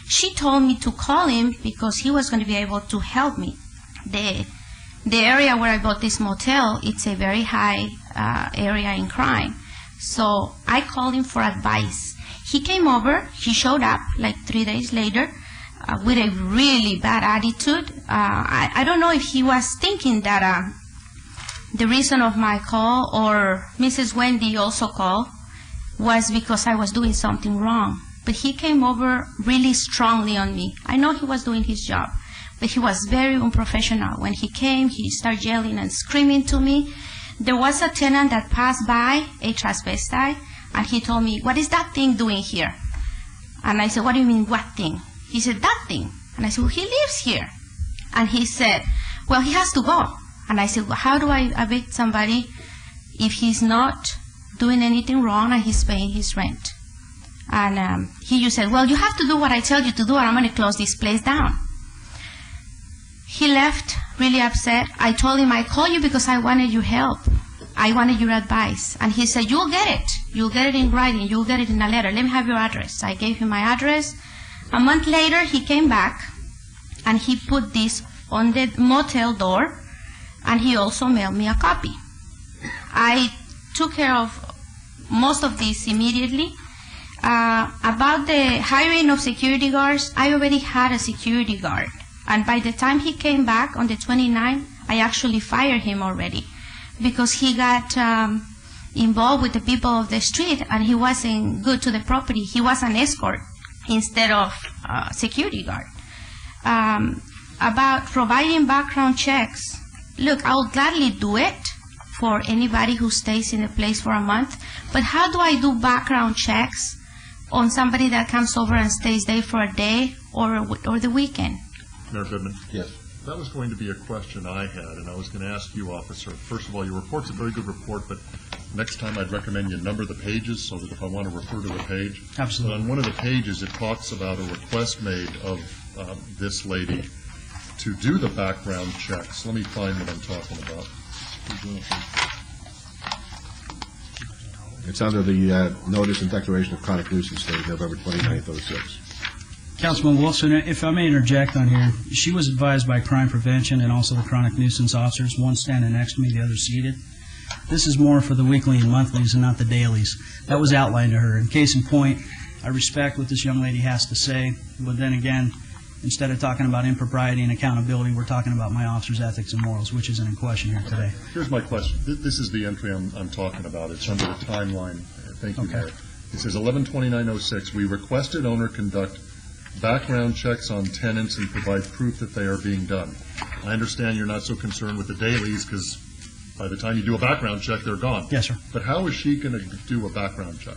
[SPEAKER 21] She told me to call him because he was going to be able to help me. The area where I bought this motel, it's a very high area in crime. So I called him for advice. He came over, he showed up like 3 days later with a really bad attitude. I don't know if he was thinking that the reason of my call, or Mrs. Wendy also called, was because I was doing something wrong. But he came over really strongly on me. I know he was doing his job, but he was very unprofessional. When he came, he started yelling and screaming to me. There was a tenant that passed by, a transvestite, and he told me, "What is that thing doing here?" And I said, "What do you mean, what thing?" He said, "That thing." And I said, "Well, he lives here." And he said, "Well, he has to go." And I said, "Well, how do I evict somebody if he's not doing anything wrong and he's paying his rent?" And he just said, "Well, you have to do what I tell you to do, or I'm going to close this place down." He left really upset. I told him, "I called you because I wanted your help. I wanted your advice." And he said, "You'll get it. You'll get it in writing. You'll get it in a letter. Let me have your address." I gave him my address. A month later, he came back, and he put this on the motel door, and he also mailed me a copy. I took care of most of this immediately. About the hiring of security guards, I already had a security guard. And by the time he came back on the 29th, I actually fired him already because he got involved with the people of the street and he wasn't good to the property. He was an escort instead of security guard. About providing background checks, look, I'll gladly do it for anybody who stays in a place for a month, but how do I do background checks on somebody that comes over and stays there for a day or the weekend?
[SPEAKER 15] Mayor Goodman?
[SPEAKER 1] Yes.
[SPEAKER 15] That was going to be a question I had, and I was going to ask you, officer. First of all, your report's a very good report, but next time I'd recommend you number the pages so that if I want to refer to the page.
[SPEAKER 16] Absolutely.
[SPEAKER 15] But on one of the pages, it talks about a request made of this lady to do the background checks. Let me find what I'm talking about.
[SPEAKER 1] It's under the notice and declaration of chronic nuisance dated November 29th, 06.
[SPEAKER 16] Councilman Wilson, if I may interject on here, she was advised by crime prevention and also the chronic nuisance officers, one standing next to me, the other seated. This is more for the weekly and monthlies and not the dailies. That was outlined to her. In case in point, I respect what this young lady has to say, but then again, instead of talking about impropriety and accountability, we're talking about my officer's ethics and morals, which isn't in question here today.
[SPEAKER 15] Here's my question. This is the entry I'm talking about. It's under the timeline. Thank you, Mayor. It says 11/29/06, we requested owner conduct background checks on tenants and provide proof that they are being done. I understand you're not so concerned with the dailies because by the time you do a background check, they're gone.
[SPEAKER 16] Yes, sir.
[SPEAKER 15] But how is she going to do a background check?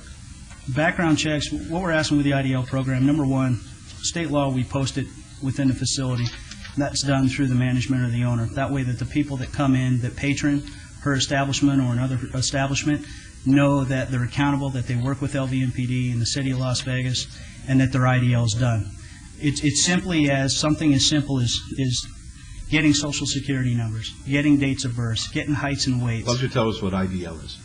[SPEAKER 16] Background checks, what we're asking with the IDL program, number one, state law, we post it within the facility. That's done through the management or the owner. That way that the people that come in, that patron her establishment or another establishment, know that they're accountable, that they work with LVMPD in the city of Las Vegas, and that their IDL is done. It's simply as something as simple as getting social security numbers, getting dates of birth, getting heights and weights.
[SPEAKER 1] Why don't you tell us what IDL is?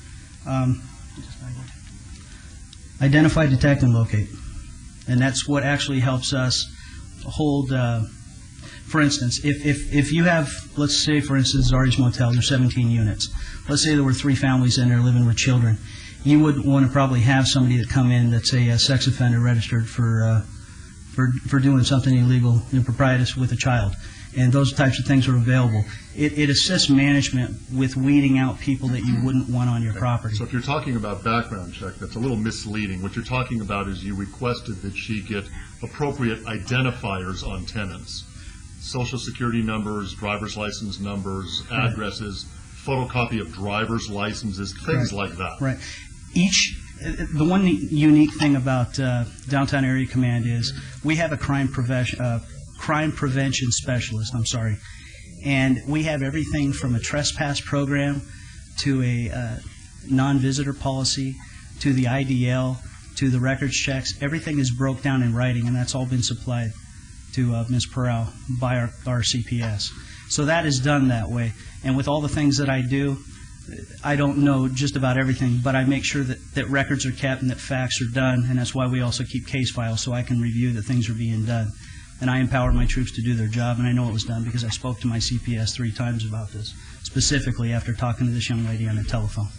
[SPEAKER 16] Identify, detect, and locate. And that's what actually helps us hold, for instance, if you have, let's say, for instance, Zari's Motel, there's 17 units. Let's say there were 3 families in there living with children.
[SPEAKER 18] you would want to probably have somebody that come in that's a sex offender registered for doing something illegal, improprietous with a child. And those types of things are available. It assists management with weeding out people that you wouldn't want on your property.
[SPEAKER 15] So if you're talking about background check, that's a little misleading. What you're talking about is you requested that she get appropriate identifiers on tenants. Social security numbers, driver's license numbers, addresses, photocopy of driver's licenses, things like that.
[SPEAKER 18] Right. The one unique thing about Downtown Area Command is we have a crime prevention specialist, and we have everything from a trespass program to a non-visitor policy to the IDL to the records checks. Everything is broke down in writing, and that's all been supplied to Ms. Peral by our CPS. So that is done that way. And with all the things that I do, I don't know just about everything, but I make sure that records are kept and that facts are done, and that's why we also keep case files so I can review that things are being done. And I empower my troops to do their job, and I know it was done because I spoke to my CPS 3 times about this, specifically after talking to this young lady on the telephone.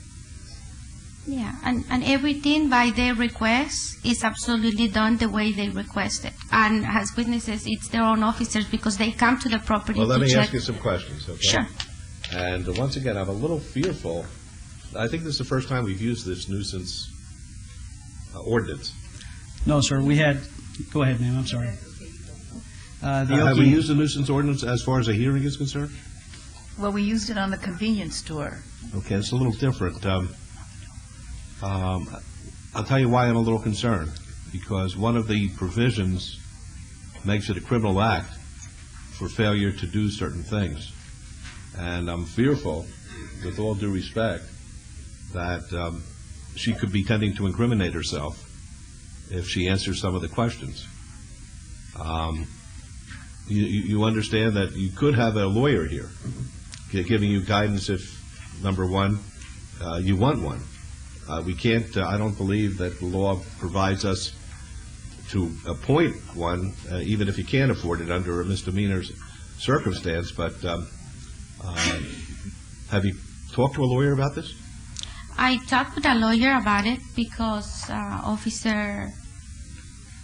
[SPEAKER 21] Yeah, and everything by their request is absolutely done the way they requested. And as witnesses, it's their own officers because they come to the property
[SPEAKER 1] Well, let
[SPEAKER 21] to
[SPEAKER 1] me
[SPEAKER 21] check.
[SPEAKER 1] ask you some questions, okay?
[SPEAKER 21] Sure.
[SPEAKER 1] And once again, I'm a little fearful. I think this is the first time we've used this nuisance ordinance.
[SPEAKER 18] No, sir, we had, go ahead, ma'am, I'm sorry.
[SPEAKER 1] Have we used the nuisance ordinance as far as a hearing is concerned?
[SPEAKER 19] Well, we used it on the convenience store.
[SPEAKER 1] Okay, it's a little different. I'll tell you why I'm a little concerned. Because one of the provisions makes it a criminal act for failure to do certain things. And I'm fearful, with all due respect, that she could be tending to incriminate herself if she answers some of the questions. You understand that you could have a lawyer here giving you guidance if, number one, you want one. We can't, I don't believe that the law provides us to appoint one, even if you can't afford it under a misdemeanor circumstance. But have you talked to a lawyer about this?
[SPEAKER 21] I talked with a lawyer about it because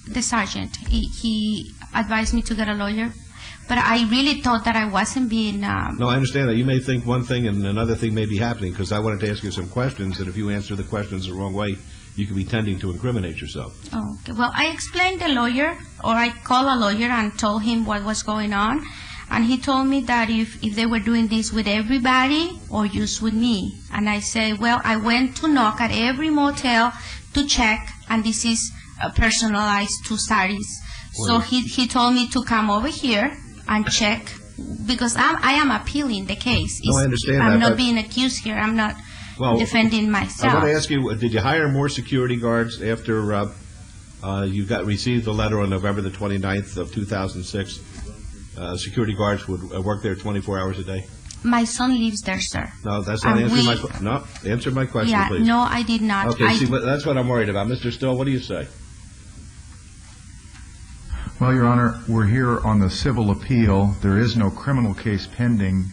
[SPEAKER 21] the sergeant, he advised me to get a lawyer. But I really thought that I wasn't being...
[SPEAKER 1] No, I understand that. You may think one thing and another thing may be happening, because I wanted to ask you some questions, and if you answer the questions the wrong way, you could be tending to incriminate yourself.
[SPEAKER 21] Oh, okay. Well, I explained the lawyer, or I called a lawyer and told him what was going on, and he told me that if they were doing this with everybody or just with me. And I said, well, I went to knock at every motel to check, and this is personalized to studies. So he told me to come over here and check, because I am appealing the case.
[SPEAKER 1] No, I understand that.
[SPEAKER 21] I'm not being accused here. I'm not defending myself.
[SPEAKER 1] I want to ask you, did you hire more security guards after you received the letter on November the 29th of 2006? Security guards would work there 24 hours a day?
[SPEAKER 21] My son lives there, sir.
[SPEAKER 1] No, that's not answering my question. No, answer my question, please.
[SPEAKER 21] No, I did not.
[SPEAKER 1] Okay, that's what I'm worried about. Mr. Still, what do you say?
[SPEAKER 6] Well, Your Honor, we're here on the civil appeal. There is no criminal case pending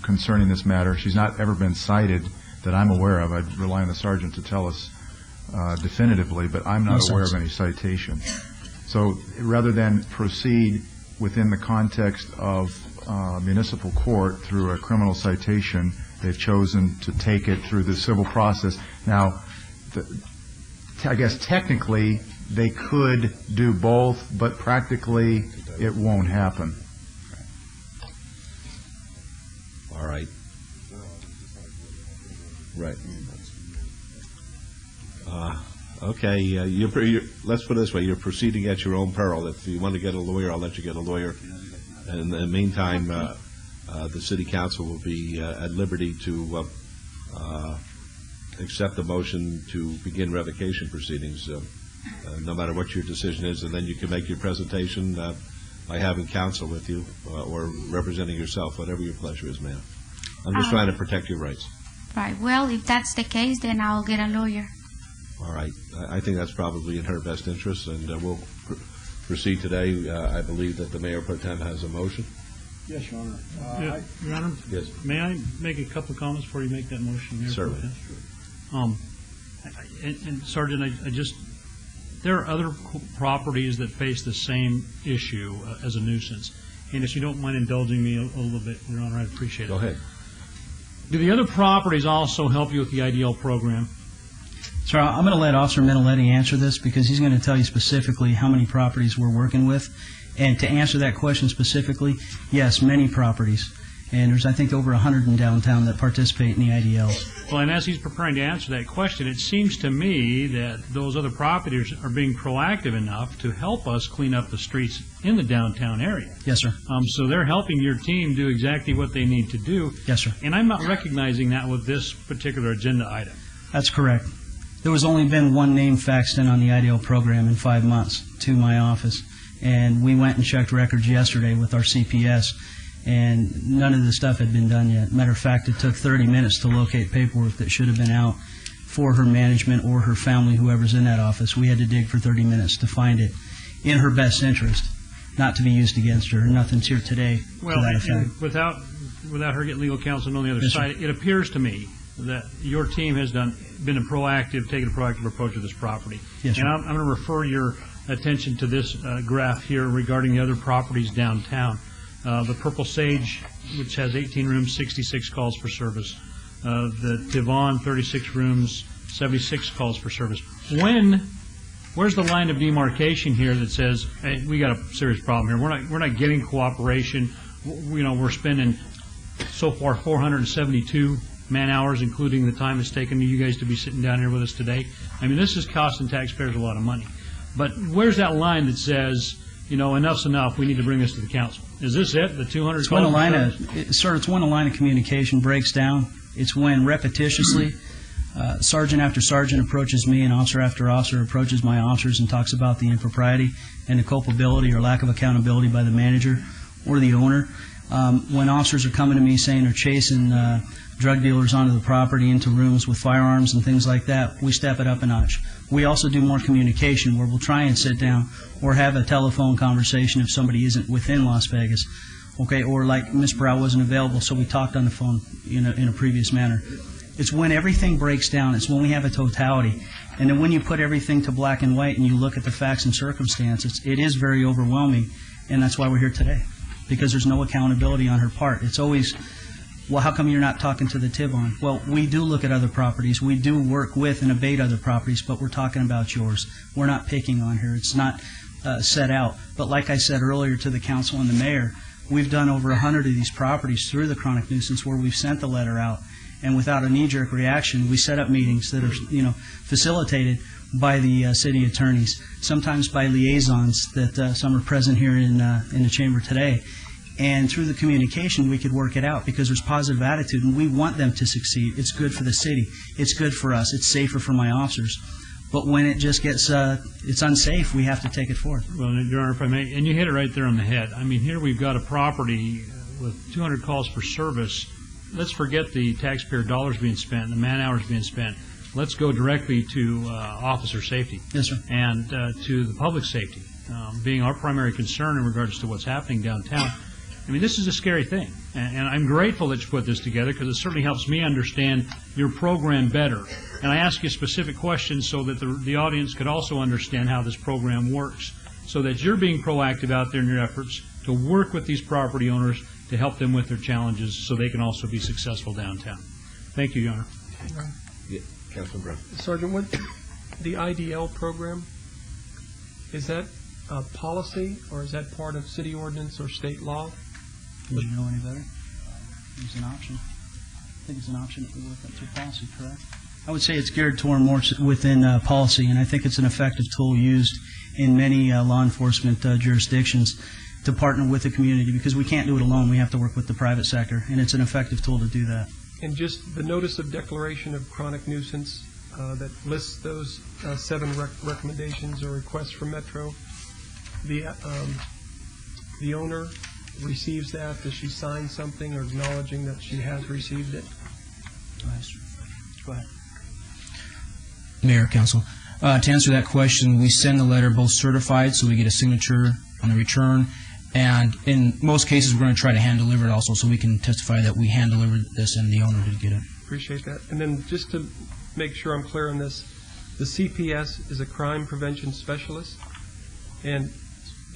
[SPEAKER 6] concerning this matter. She's not ever been cited that I'm aware of. I'd rely on the sergeant to tell us definitively, but I'm not aware of any citation. So rather than proceed within the context of municipal court through a criminal citation, they've chosen to take it through the civil process. Now, I guess technically they could do both, but practically it won't happen.
[SPEAKER 1] All right. Right. Okay. Let's put it this way. You're proceeding at your own peril. If you want to get a lawyer, I'll let you get a lawyer. And in the meantime, the city council will be at liberty to accept the motion to begin revocation proceedings, no matter what your decision is, and then you can make your presentation by having counsel with you or representing yourself, whatever your pleasure is, ma'am. I'm just trying to protect your rights.
[SPEAKER 21] Right. Well, if that's the case, then I'll get a lawyer.
[SPEAKER 1] All right. I think that's probably in her best interest, and we'll proceed today. I believe that the Mayor Pro Tem has a motion.
[SPEAKER 7] Yes, Your Honor. Your Honor,
[SPEAKER 1] yes.
[SPEAKER 7] May I make a couple of comments before you make that motion?
[SPEAKER 1] Certainly.
[SPEAKER 7] And Sergeant, there are other properties that face the same issue as a nuisance. And if you don't mind indulging me a little bit, Your Honor, I'd appreciate it.
[SPEAKER 1] Go ahead.
[SPEAKER 7] Do the other properties also help you with the IDL program?
[SPEAKER 18] Sir, I'm going to let Officer Minoletti answer this because he's going to tell you specifically how many properties we're working with. And to answer that question specifically, yes, many properties. And there's, I think, over 100 in downtown that participate in the IDL.
[SPEAKER 7] Well, and as he's preparing to answer that question, it seems to me that those other properties are being proactive enough to help us clean up the streets in the downtown area.
[SPEAKER 18] Yes, sir.
[SPEAKER 7] So they're helping your team do exactly what they need to do.
[SPEAKER 18] Yes, sir.
[SPEAKER 7] And I'm not recognizing that with this particular agenda item.
[SPEAKER 18] That's correct. There was only been one name faxed in on the IDL program in 5 months to my office. And we went and checked records yesterday with our CPS, and none of the stuff had been done yet. Matter of fact, it took 30 minutes to locate paperwork that should have been out for her management or her family, whoever's in that office. We had to dig for 30 minutes to find it in her best interest, not to be used against her. Nothing's here today to that effect.
[SPEAKER 7] And without her getting legal counsel on the other
[SPEAKER 18] Yes,
[SPEAKER 7] side, it appears to me that your team has taken a proactive approach to this property.
[SPEAKER 18] Yes,
[SPEAKER 7] and
[SPEAKER 18] sir.
[SPEAKER 7] I'm going to refer your attention to this graph here regarding the other properties downtown. The Purple Sage, which has 18 rooms, 66 calls for service. The Tivon, 36 rooms, 76 calls for service. Where's the line of demarcation here that says, hey, we got a serious problem here? We're not getting cooperation. We're spending so far 472 man-hours, including the time it's taken you guys to be sitting down here with us today. I mean, this is costing taxpayers a lot of money. But where's that line that says, enough's enough, we need to bring this to the council? Is this it, the 200
[SPEAKER 18] It's when
[SPEAKER 7] calls?
[SPEAKER 18] Sir, it's when a line of communication breaks down. It's when repetitiously sergeant after sergeant approaches me and officer after officer approaches my officers and talks about the impropriety and the culpability or lack of accountability by the manager or the owner. When officers are coming to me saying they're chasing drug dealers onto the property, into rooms with firearms and things like that, we step it up a notch. We also do more communication where we'll try and sit down or have a telephone conversation if somebody isn't within Las Vegas. Okay, or like Ms. Brow wasn't available, so we talked on the phone in a previous manner. It's when everything breaks down. It's when we have a totality. And then when you put everything to black and white and you look at the facts and circumstances, it is very overwhelming, and that's why we're here today, because there's no accountability on her part. It's always, well, how come you're not talking to the Tivon? Well, we do look at other properties. We do work with and abate other properties, but we're talking about yours. We're not picking on her. It's not set out. But like I said earlier to the council and the mayor, we've done over 100 of these properties through the chronic nuisance where we've sent the letter out. And without a knee-jerk reaction, we set up meetings that are, facilitated by the city attorneys, sometimes by liaisons that some are present here in the chamber today. And through the communication, we could work it out because there's positive attitude, and we want them to succeed. It's good for the city. It's good for us. It's safer for my officers. But when it just gets, it's unsafe, we have to take it forth.
[SPEAKER 7] Well, Your Honor, if I may, and you hit it right there on the head. I mean, here we've got a property with 200 calls for service. Let's forget the taxpayer dollars being spent, the man-hours being spent. Let's go directly to officer safety.
[SPEAKER 18] Yes, sir.
[SPEAKER 7] And to the public safety, being our primary concern in regards to what's happening downtown. I mean, this is a scary thing, and I'm grateful that you put this together because it certainly helps me understand your program better. And I ask you specific questions so that the audience could also understand how this program works, so that you're being proactive out there in your efforts to work with these property owners to help them with their challenges so they can also be successful downtown. Thank you, Your Honor.
[SPEAKER 1] Yeah, Councilman Brown.
[SPEAKER 14] Sergeant, what, the IDL program, is that a policy or is that part of city ordinance or state law?
[SPEAKER 18] Would you know any better? It's an option. I think it's an option that we look at through policy, correct? I would say it's geared toward more within policy, and I think it's an effective tool used in many law enforcement jurisdictions to partner with the community because we can't do it alone. We have to work with the private sector, and it's an effective tool to do that.
[SPEAKER 14] And just the notice of declaration of chronic nuisance that lists those 7 recommendations or requests from Metro, the owner receives that. Does she sign something or acknowledging that she has received it?
[SPEAKER 18] Go ahead.
[SPEAKER 17] Mayor, Council. To answer that question, we send the letter both certified, so we get a signature on the return, and in most cases, we're going to try to hand deliver it also, so we can testify that we hand delivered this and the owner did get it.
[SPEAKER 14] Appreciate that. And then just to make sure I'm clear on this. The CPS is a crime prevention specialist, and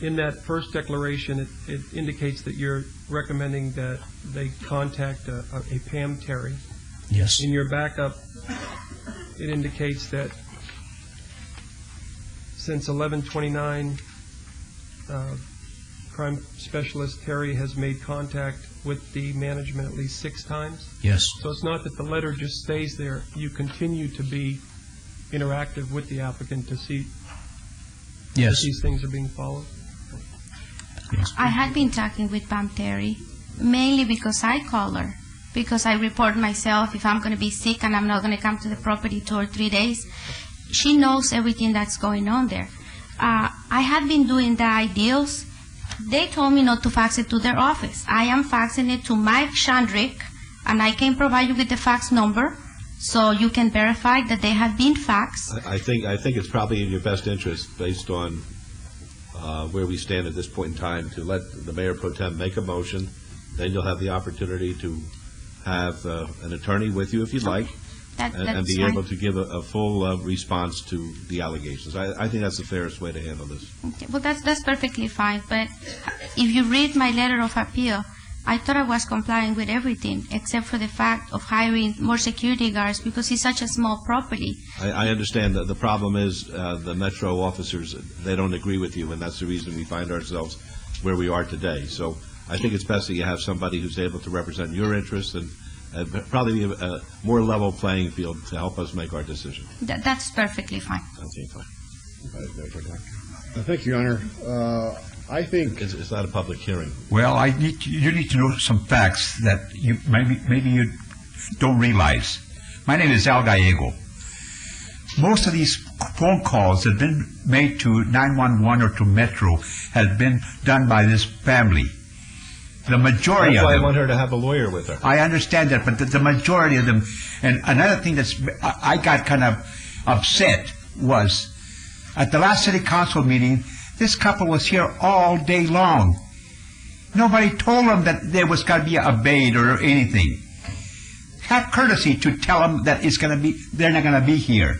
[SPEAKER 14] in that first declaration, it indicates that you're recommending that they contact a Pam Terry.
[SPEAKER 17] Yes.
[SPEAKER 14] In your backup, it indicates that since 11/29, crime specialist Terry has made contact with the management at least 6 times.
[SPEAKER 17] Yes.
[SPEAKER 14] So it's not that the letter just stays there. You continue to be interactive with the applicant to see
[SPEAKER 17] Yes.
[SPEAKER 14] if these things are being followed.
[SPEAKER 21] I had been talking with Pam Terry, mainly because I call her, because I report myself if I'm going to be sick and I'm not going to come to the property 2 or 3 days. She knows everything that's going on there. I had been doing the ideals. They told me not to fax it to their office. I am faxing it to Mike Shandrick, and I can provide you with the fax number so you can verify that they have been faxed.
[SPEAKER 1] I think it's probably in your best interest, based on where we stand at this point in time, to let the Mayor Pro Tem make a motion. Then you'll have the opportunity to have an attorney with you if you'd like, and be able to give a full response to the allegations. I think that's the fairest way to handle this.
[SPEAKER 21] Okay, well, that's perfectly fine. But if you read my letter of appeal, I thought I was complying with everything except for the fact of hiring more security guards because it's such a small property.
[SPEAKER 1] I understand that the problem is the Metro officers, they don't agree with you, and that's the reason we find ourselves where we are today. So I think it's best that you have somebody who's able to represent your interests and probably be a more level playing field to help us make our decision.
[SPEAKER 21] That's perfectly fine.
[SPEAKER 1] Okay, fine.
[SPEAKER 2] Thank you, Your Honor. I think
[SPEAKER 1] it's not a public hearing.
[SPEAKER 20] Well, you need to know some facts that you maybe you don't realize. My name is Al Gallego. Most of these phone calls that have been made to 911 or to Metro have been done by this family. The majority
[SPEAKER 1] That's
[SPEAKER 20] of
[SPEAKER 1] why
[SPEAKER 20] them.
[SPEAKER 1] I want her to have a lawyer with her.
[SPEAKER 20] I understand that, but the majority of them. And another thing I got kind of upset was at the last city council meeting, this couple was here all day long. Nobody told them that there was going to be a bait or anything. Have courtesy to tell them that they're not going to be here.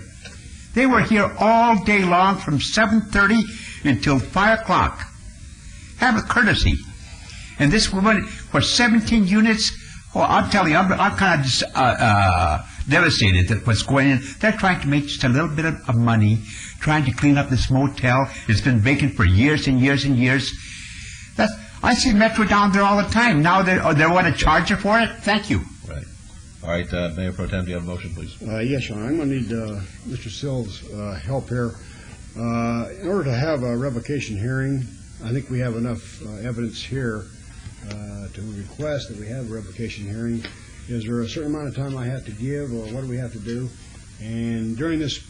[SPEAKER 20] They were here all day long from 7:30 until 5 o'clock. Have a courtesy. And this woman, for 17 units, I'm telling you, I'm kind of just, devastated at what's going on. They're trying to make just a little bit of money, trying to clean up this motel. It's been vacant for years and years and years. I see Metro down there all the time. Now they want to charge her for it? Thank you.
[SPEAKER 1] Right. All right, Mayor Pro Tem, do you have a motion, please?
[SPEAKER 2] Yes, Your Honor. I'm going to need Mr. Sills' help here. In order to have a revocation hearing, I think we have enough evidence here to request that we have a revocation hearing. Is there a certain amount of time I have to give, or what do we have to do? And during this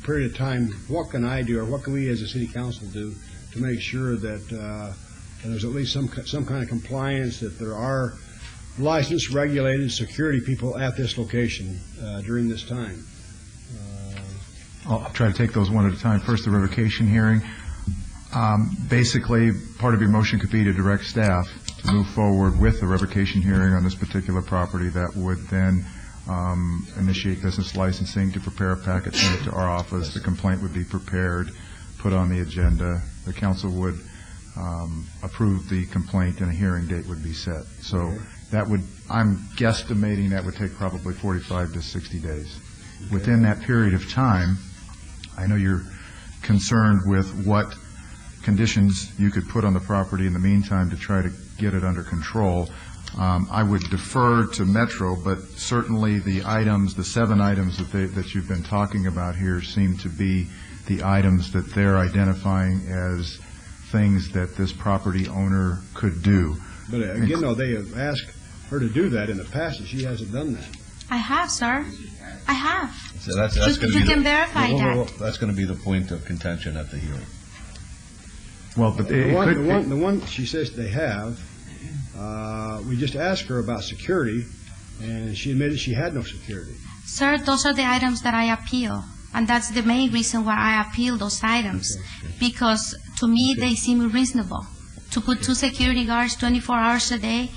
[SPEAKER 2] period of time, what can I do, or what can we as a city council do to make sure that there's at least some kind of compliance, that there are licensed, regulated security people at this location during this time?
[SPEAKER 6] I'll try to take those one at a time. First, the revocation hearing. Basically, part of your motion could be to direct staff to move forward with the revocation hearing on this particular property that would then initiate business licensing, to prepare a packet, send it to our office. The complaint would be prepared, put on the agenda. The council would approve the complaint, and a hearing date would be set. So that would, I'm guesstimating that would take probably 45 to 60 days. Within that period of time, I know you're concerned with what conditions you could put on the property in the meantime to try to get it under control. I would defer to Metro, but certainly the items, the 7 items that you've been talking about here, seem to be the items that they're identifying as things that this property owner could do.
[SPEAKER 2] But again, though, they have asked her to do that in the past, and she hasn't done that.
[SPEAKER 21] I have, sir. I have.
[SPEAKER 1] So that's
[SPEAKER 21] You can verify that.
[SPEAKER 1] That's going to be the point of contention at the hearing.
[SPEAKER 6] Well, but
[SPEAKER 2] the one she says they have, we just asked her about security, and she admitted she had no security.
[SPEAKER 21] Sir, those are the items that I appeal, and that's the main reason why I appeal those items, because to me they seem reasonable. To put 2 security guards 24 hours a day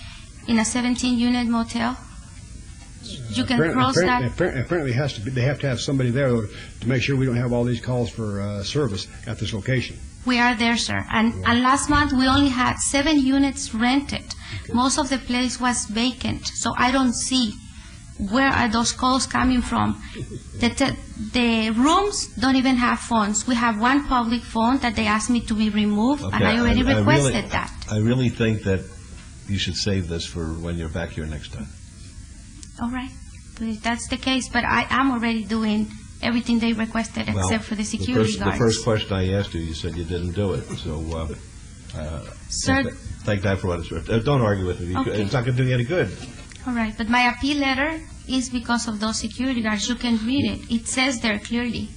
[SPEAKER 21] in a 17-unit motel? You can cross that.
[SPEAKER 2] Apparently they have to have somebody there though, to make sure we don't have all these calls for service at this location.
[SPEAKER 21] We are there, sir. And last month, we only had 7 units rented. Most of the place was vacant, so I don't see where are those calls coming from. The rooms don't even have phones. We have one public phone that they asked me to be removed, and I already requested that.
[SPEAKER 13] I really think that you should save this for when you're back here next time.
[SPEAKER 21] All right. If that's the case, but I am already doing everything they requested except for the security guards.
[SPEAKER 13] The first question I asked you said you didn't do it. So,
[SPEAKER 21] Sir,
[SPEAKER 13] take that for what it's worth. Don't argue with me.
[SPEAKER 21] Okay.
[SPEAKER 13] It's not going to do you any good.
[SPEAKER 21] all right, but my appeal letter is because of those security guards. You can read it. It says there clearly.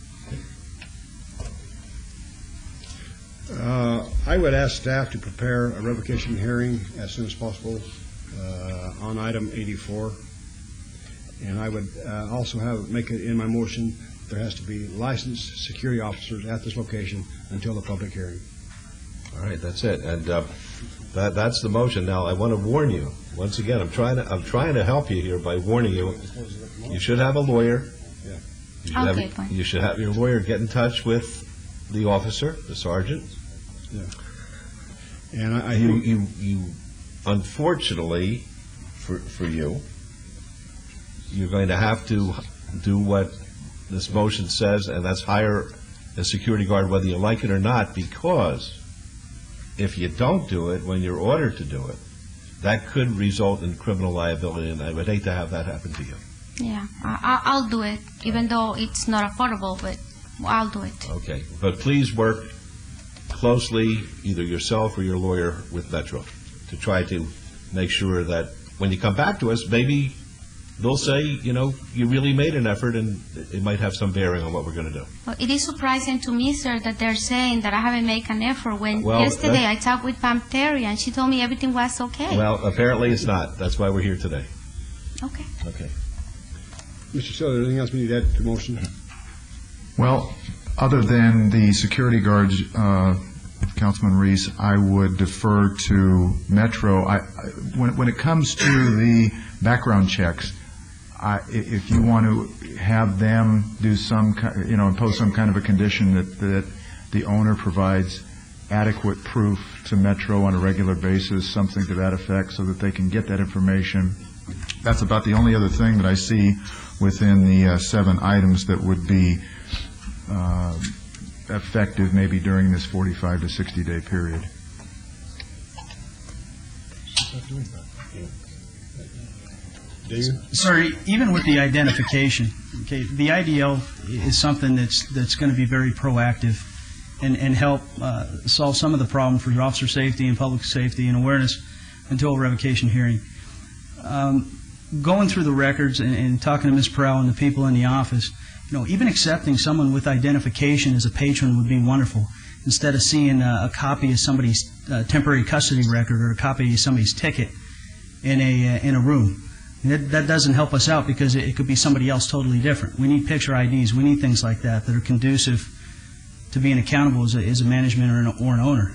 [SPEAKER 2] I would ask staff to prepare a revocation hearing as soon as possible on item 84. And I would also make it in my motion, there has to be licensed security officers at this location until the public hearing.
[SPEAKER 13] All right, that's it. And that's the motion. Now, I want to warn you. Once again, I'm trying to help you here by warning you. You should have a lawyer. You should have your lawyer get in touch with the officer, the sergeant.
[SPEAKER 2] Yeah. And
[SPEAKER 13] you unfortunately, for you, you're going to have to do what this motion says, and that's hire a security guard whether you like it or not, because if you don't do it when you're ordered to do it, that could result in criminal liability, and I would hate to have that happen to you.
[SPEAKER 21] Yeah, I'll do it, even though it's not affordable, but I'll do it.
[SPEAKER 13] Okay, but please work closely, either yourself or your lawyer, with Metro to try to make sure that when you come back to us, maybe they'll say, you really made an effort, and it might have some bearing on what we're going to do.
[SPEAKER 21] Well, it is surprising to me, sir, that they're saying that I haven't made an effort when yesterday I talked with Pam Terry and she told me everything was okay.
[SPEAKER 13] Well, apparently it's not. That's why we're here today.
[SPEAKER 21] Okay.
[SPEAKER 13] Okay.
[SPEAKER 2] Mr. Siller, anything else we need to add to the motion?
[SPEAKER 6] Well, other than the security guards, Councilman Reese, I would defer to Metro. When it comes to the background checks, if you want to have them do impose some kind of a condition that the owner provides adequate proof to Metro on a regular basis, something to that effect, so that they can get that information. That's about the only other thing that I see within the 7 items that would be effective maybe during this 45 to 60-day period.
[SPEAKER 18] Sir, even with the identification, okay, the IDL is something that's going to be very proactive and help solve some of the problem for your officer safety and public safety and awareness until a revocation hearing. Going through the records and talking to Ms. Perel and the people in the office, even accepting someone with identification as a patron would be wonderful, instead of seeing a copy of somebody's temporary custody record or a copy of somebody's ticket in a room. That doesn't help us out because it could be somebody else totally different. We need picture IDs. We need things like that are conducive to being accountable as a management or an owner.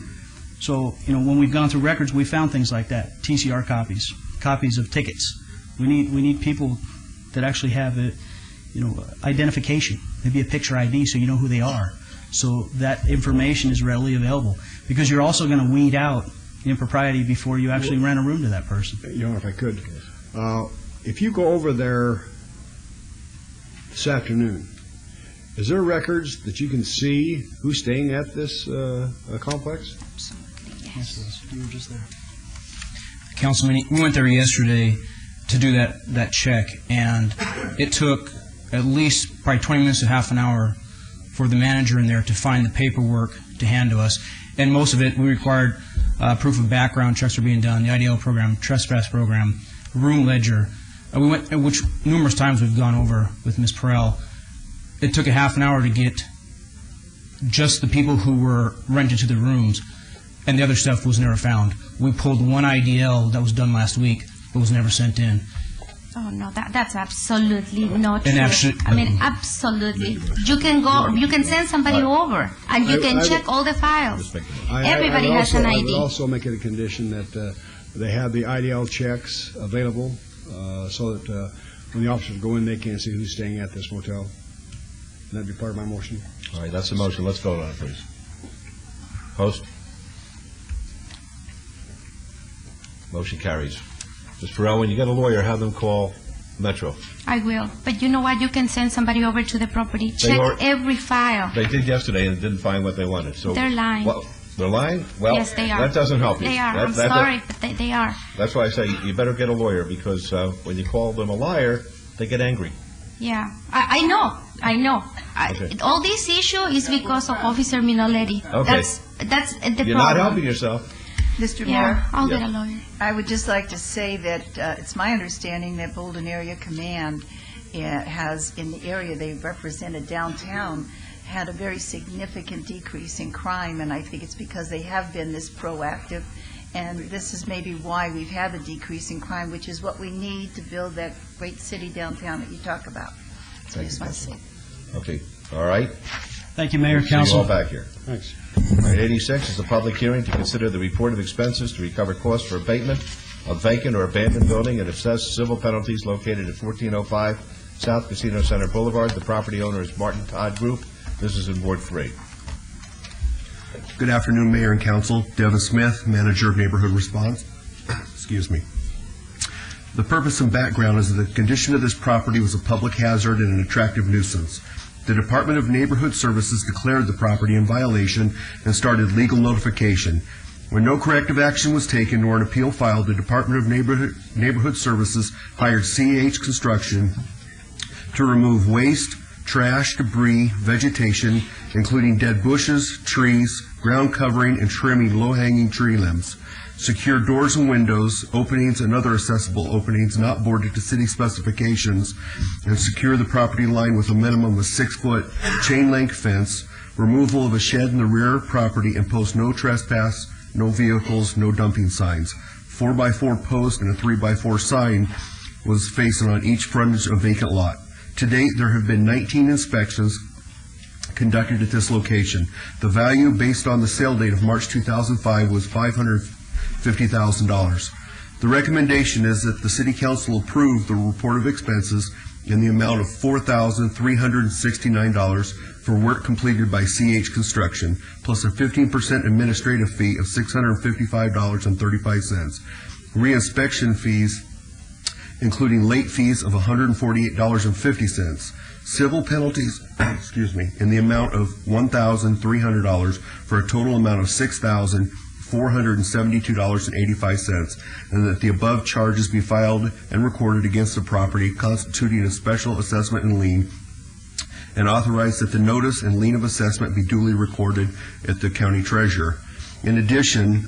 [SPEAKER 18] So, when we've gone through records, we found things like that, TCR copies of tickets. We need people that actually have identification, maybe a picture ID so you know who they are. So that information is readily available, because you're also going to weed out impropriety before you actually rent a room to that person.
[SPEAKER 2] If I could. If you go over there this afternoon, is there records that you can see who's staying at this complex?
[SPEAKER 21] Absolutely, yes.
[SPEAKER 18] You were just there.
[SPEAKER 17] Councilman, we went there yesterday to do that check, and it took at least probably 20 minutes to half an hour for the manager in there to find the paperwork to hand to us. And most of it, we required proof of background checks are being done, the IDL program, trespass program, room ledger. We went, which numerous times we've gone over with Ms. Perel. It took a half an hour to get just the people who were rented to the rooms, and the other stuff was never found. We pulled one IDL that was done last week, but was never sent in.
[SPEAKER 21] Oh no, that's absolutely not
[SPEAKER 17] And
[SPEAKER 21] true. Absolutely. You can send somebody over, and you can check all the files. Everybody has an ID.
[SPEAKER 2] I would also make it a condition that they have the IDL checks available, so that when the officers go in, they can't see who's staying at this motel. That'd be part of my motion.
[SPEAKER 13] All right, that's the motion. Let's vote on it, please. Post. Motion carries. Ms. Farrell, when you get a lawyer, have them call Metro.
[SPEAKER 21] I will. But you know what? You can send somebody over to the property. Check every file.
[SPEAKER 13] They did yesterday and didn't find what they wanted. So
[SPEAKER 21] they're lying.
[SPEAKER 13] Well, they're lying? Well,
[SPEAKER 21] yes, they are.
[SPEAKER 13] That doesn't help you.
[SPEAKER 21] They are. I'm sorry, but they are.
[SPEAKER 13] That's why I say you better get a lawyer, because when you call them a liar, they get angry.
[SPEAKER 21] Yeah, I know.
[SPEAKER 13] Okay.
[SPEAKER 21] All this issue is because of Officer Minoletti.
[SPEAKER 13] Okay.
[SPEAKER 21] That's the problem.
[SPEAKER 13] You're not helping yourself.
[SPEAKER 19] Mr.
[SPEAKER 21] Yeah,
[SPEAKER 19] Mayor?
[SPEAKER 21] I'll get a lawyer.
[SPEAKER 19] I would just like to say that it's my understanding that Bolden Area Command has, in the area they represented downtown, had a very significant decrease in crime, and I think it's because they have been this proactive, and this is maybe why we've had the decrease in crime, which is what we need to build that great city downtown that you talk about. So I just want to say.
[SPEAKER 13] Okay, all right.
[SPEAKER 18] Thank you, Mayor,
[SPEAKER 13] See
[SPEAKER 18] Council.
[SPEAKER 13] you all back here.
[SPEAKER 2] Thanks.
[SPEAKER 13] All right, 86 is the public hearing to consider the report of expenses to recover costs for abatement of vacant or abandoned building and assess civil penalties located at 1405 South Casino Center Boulevard. The property owner is Martin Todd Group. This is in Ward 3.
[SPEAKER 9] Good afternoon, Mayor and Council. Devin Smith, Manager of Neighborhood Response. Excuse me. The purpose and background is that the condition of this property was a public hazard and an attractive nuisance. The Department of Neighborhood Services declared the property in violation and started legal notification. When no corrective action was taken nor an appeal filed, the Department of Neighborhood Services hired CH Construction to remove waste, trash, debris, vegetation, including dead bushes, trees, ground covering, and trimming low-hanging tree limbs. Secure doors and windows, openings, and other accessible openings not boarded to city specifications, and secure the property line with a minimum of 6-foot chain-link fence, removal of a shed in the rear property, and post no trespass, no vehicles, no dumping signs. 4x4 post and a 3x4 sign was facing on each frontage of vacant lot. To date, there have been 19 inspections conducted at this location. The value based on the sale date of March 2005 was $550,000. The recommendation is that the City Council approve the report of expenses in the amount of $4,369 for work completed by CH Construction, plus a 15% administrative fee of $655.35. Reinspection fees, including late fees of $148.50. Civil penalties, in the amount of $1,300 for a total amount of $6,472.85, and that the above charges be filed and recorded against the property constituting a special assessment and lien, and authorize that the notice and lien of assessment be duly recorded at the county treasurer. In addition,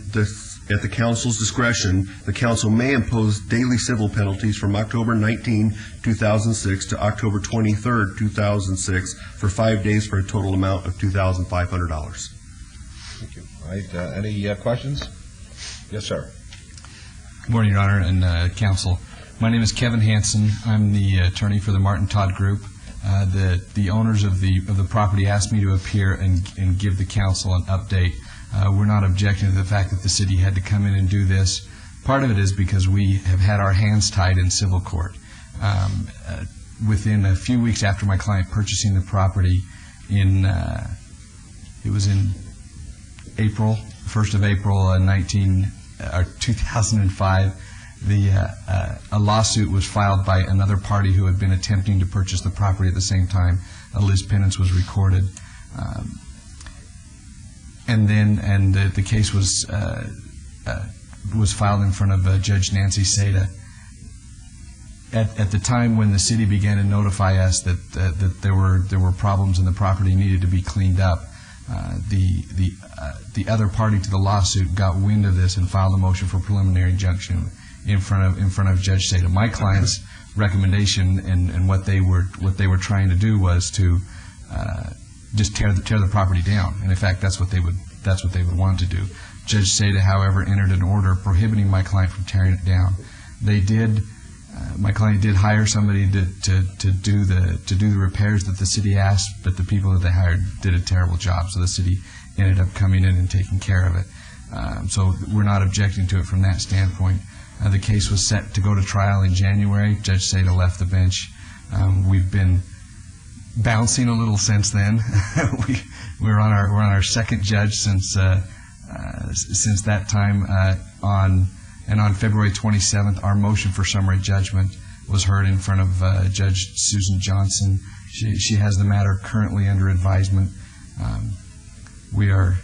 [SPEAKER 9] at the council's discretion, the council may impose daily civil penalties from October 19, 2006 to October 23, 2006 for 5 days for a total amount of $2,500.
[SPEAKER 13] Thank you. All right, any questions? Yes, sir.
[SPEAKER 22] Good morning, Your Honor and Council. My name is Kevin Hansen. I'm the attorney for the Martin Todd Group. The owners of the property asked me to appear and give the council an update. We're not objecting to the fact that the city had to come in and do this. Part of it is because we have had our hands tied in civil court. Within a few weeks after my client purchasing the property, it was in April, 1st of April 2005, a lawsuit was filed by another party who had been attempting to purchase the property at the same time. A Liz Penance was recorded. The case was filed in front of Judge Nancy Seda. At the time when the city began to notify us that there were problems and the property needed to be cleaned up, the other party to the lawsuit got wind of this and filed a motion for preliminary injunction in front of Judge Seda. My client's recommendation and what they were trying to do was to just tear the property down. And in fact, that's what they would want to do. Judge Seda, however, entered an order prohibiting my client from tearing it down. They did. My client did hire somebody to do the repairs that the city asked, but the people that they hired did a terrible job. So the city ended up coming in and taking care of it. So we're not objecting to it from that standpoint. The case was set to go to trial in January. Judge Seda left the bench. We've been bouncing a little since then. we're on our second judge since that time. On February 27th, our motion for summary judgment was heard in front of Judge Susan Johnson. She has the matter currently under advisement. We are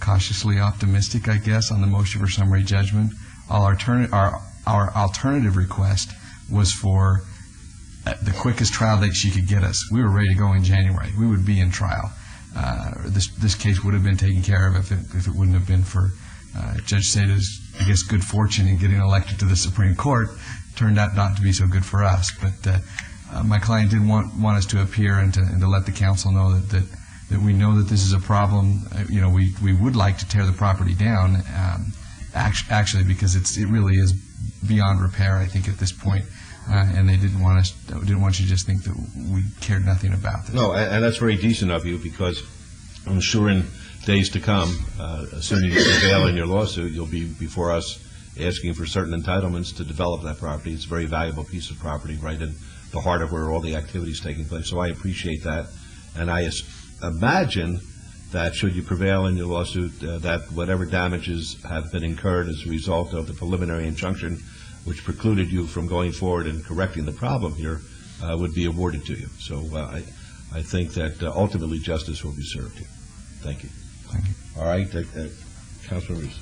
[SPEAKER 22] cautiously optimistic, I guess, on the motion for summary judgment. Our alternative request was for the quickest trial date she could get us. We were ready to go in January. We would be in trial. This case would have been taken care of if it wouldn't have been for Judge Seda's, I guess, good fortune in getting elected to the Supreme Court. Turned out not to be so good for us. But my client did want us to appear and to let the council know that we know that this is a problem. We would like to tear the property down, actually, because it really is beyond repair, I think, at this point. And they didn't want you to just think that we cared nothing about this.
[SPEAKER 13] No, and that's very decent of you, because I'm sure in days to come, assuming you prevail in your lawsuit, you'll be before us asking for certain entitlements to develop that property. It's a very valuable piece of property right in the heart of where all the activity is taking place. So I appreciate that. And I imagine that should you prevail in your lawsuit, that whatever damages have been incurred as a result of the preliminary injunction, which precluded you from going forward and correcting the problem here, would be awarded to you. So I think that ultimately justice will be served here. Thank you.
[SPEAKER 22] Thank you.
[SPEAKER 13] All right, Councilman Reese.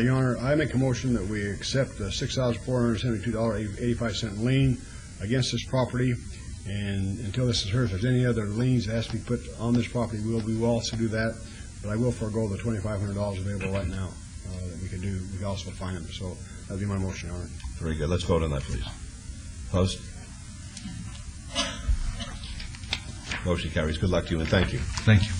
[SPEAKER 2] Your Honor, I make a motion that we accept the $6,472.85 lien against this property, and until this is heard, if there's any other liens that has to be put on this property, we will also do that, but I will forego the $2,500 available right now that we could do. We could also find them, so that'd be my motion, Your Honor.
[SPEAKER 13] Very good. Let's vote on that, please. Opposed? Motion carries. Good luck to you, and thank you.
[SPEAKER 22] Thank you.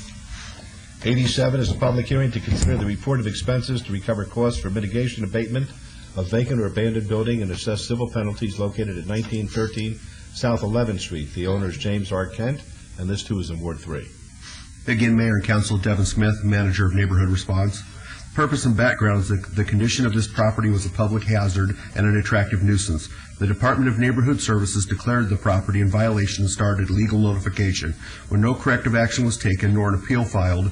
[SPEAKER 13] 87 is a public hearing to consider the report of expenses to recover costs for mitigation abatement of vacant or abandoned building and assess civil penalties located at 1913 South 11th Street. The owner is James R. Kent, and this too is in Ward 3.
[SPEAKER 9] Again, Mayor and Council, Devin Smith, Manager of Neighborhood Response. Purpose and background is that the condition of this property was a public hazard and an attractive nuisance. The Department of Neighborhood Services declared the property in violation and started legal notification. When no corrective action was taken nor an appeal filed,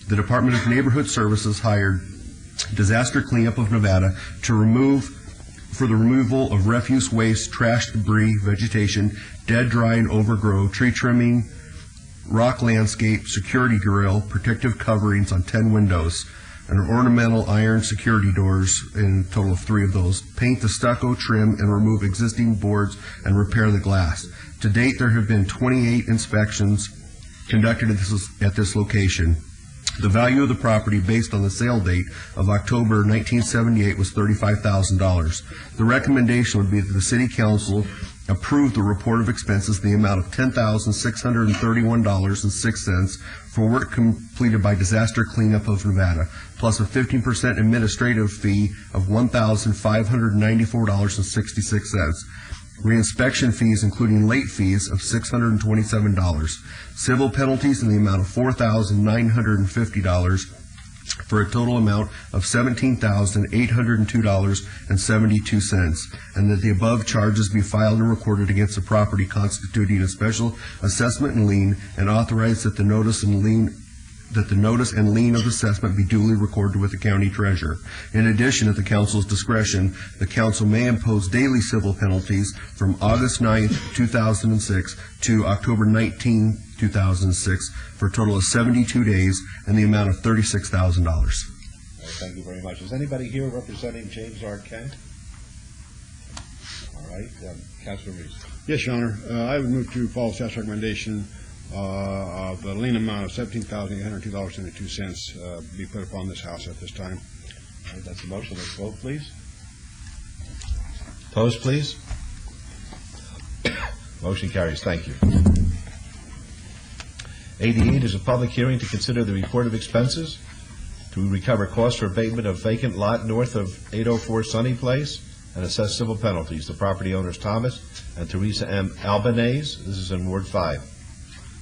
[SPEAKER 9] the Department of Neighborhood Services hired Disaster Cleanup of Nevada for the removal of refuse, waste, trash, debris, vegetation, dead, dry, and overgrow, tree trimming, rock landscape, security grill, protective coverings on 10 windows, and ornamental iron security doors, in a total of 3 of those, paint the stucco, trim, and remove existing boards and repair the glass. To date, there have been 28 inspections conducted at this location. The value of the property based on the sale date of October 1978 was $35,000. The recommendation would be that the City Council approve the report of expenses in the amount of $10,631.06 for work completed by Disaster Cleanup of Nevada, plus a 15% administrative fee of $1,594.66. Reinspection fees, including late fees, of $627. Civil penalties in the amount of $4,950 for a total amount of $17,802.72, and that the above charges be filed and recorded against the property constituting a special assessment and lien, and authorized that the notice and lien of assessment be duly recorded with the county treasurer. In addition, at the council's discretion, the council may impose daily civil penalties from August 9, 2006 to October 19, 2006 for a total of 72 days and the amount of $36,000.
[SPEAKER 13] Thank you very much. Is anybody here representing James R. Kent? All right. Councilman Reese.
[SPEAKER 2] Yes, Your Honor. I would move to follow staff's recommendation of the lien amount of $17,802.72 be put upon this house at this time.
[SPEAKER 13] All right, that's the motion. Let's vote, please. Opposed, please. Motion carries. Thank you. 88 is a public hearing to consider the report of expenses to recover costs for abatement of vacant lot north of 804 Sunny Place and assess civil penalties. The property owners Thomas and Teresa M. Albanese. This is in Ward 5.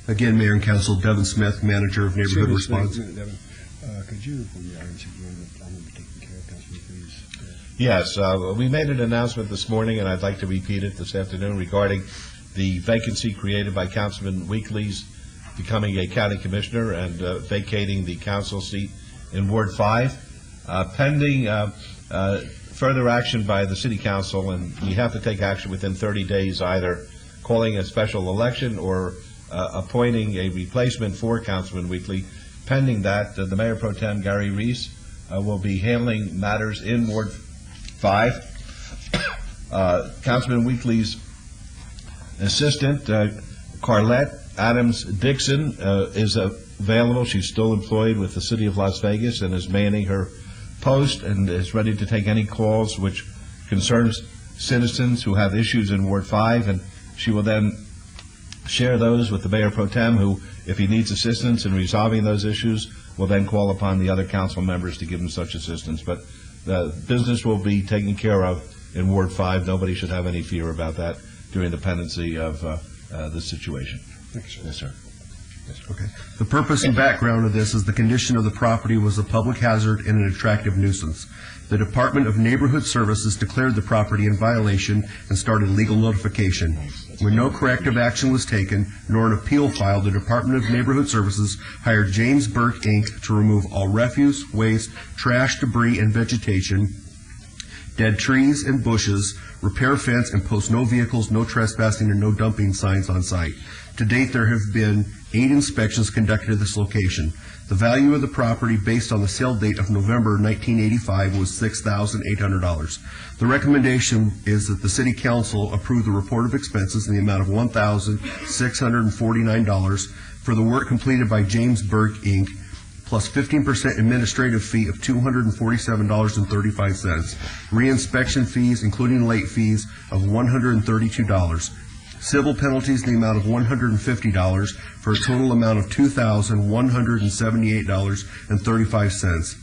[SPEAKER 9] Again, Mayor and Council, Devin Smith, Manager of Neighborhood Response.
[SPEAKER 2] Devin, could you inform the audience if you want to taken care of, Councilman, please?
[SPEAKER 13] Yes, we made an announcement this morning, and I'd like to repeat it this afternoon regarding the vacancy created by Councilman Weekly's becoming a county commissioner and vacating the council seat in Ward 5. Pending further action by the city council, and we have to take action within 30 days, either calling a special election or appointing a replacement for Councilman Weekly. Pending that, the Mayor Pro Tem, Gary Reese, will be handling matters in Ward 5. Councilman Weekly's assistant, Carlette Adams Dixon, is available. She's still employed with the City of Las Vegas and is manning her post and is ready to take any calls which concerns citizens who have issues in Ward 5, and she will then share those with the Mayor Pro Tem, who, if he needs assistance in resolving those issues, will then call upon the other council members to give him such assistance. But the business will be taken care of in Ward 5. Nobody should have any fear about that during the pendency of this situation.
[SPEAKER 2] Thank you, sir.
[SPEAKER 13] Yes, sir.
[SPEAKER 9] Okay. The purpose and background of this is the condition of the property was a public hazard and an attractive nuisance. The Department of Neighborhood Services declared the property in violation and started legal notification. When no corrective action was taken, nor an appeal filed, the Department of Neighborhood Services hired James Burke, Inc. to remove all refuse, waste, trash, debris, and vegetation, dead trees and bushes, repair fence, and post no vehicles, no trespassing, and no dumping signs on site. To date, there have been 8 inspections conducted at this location. The value of the property based on the sale date of November 1985 was $6,800. The recommendation is that the City Council approve the report of expenses in the amount of $1,649 for the work completed by James Burke, Inc., plus 15% administrative fee of $247.35, re-inspection fees, including late fees, of $132, civil penalties in the amount of $150 for a total amount of $2,178.35,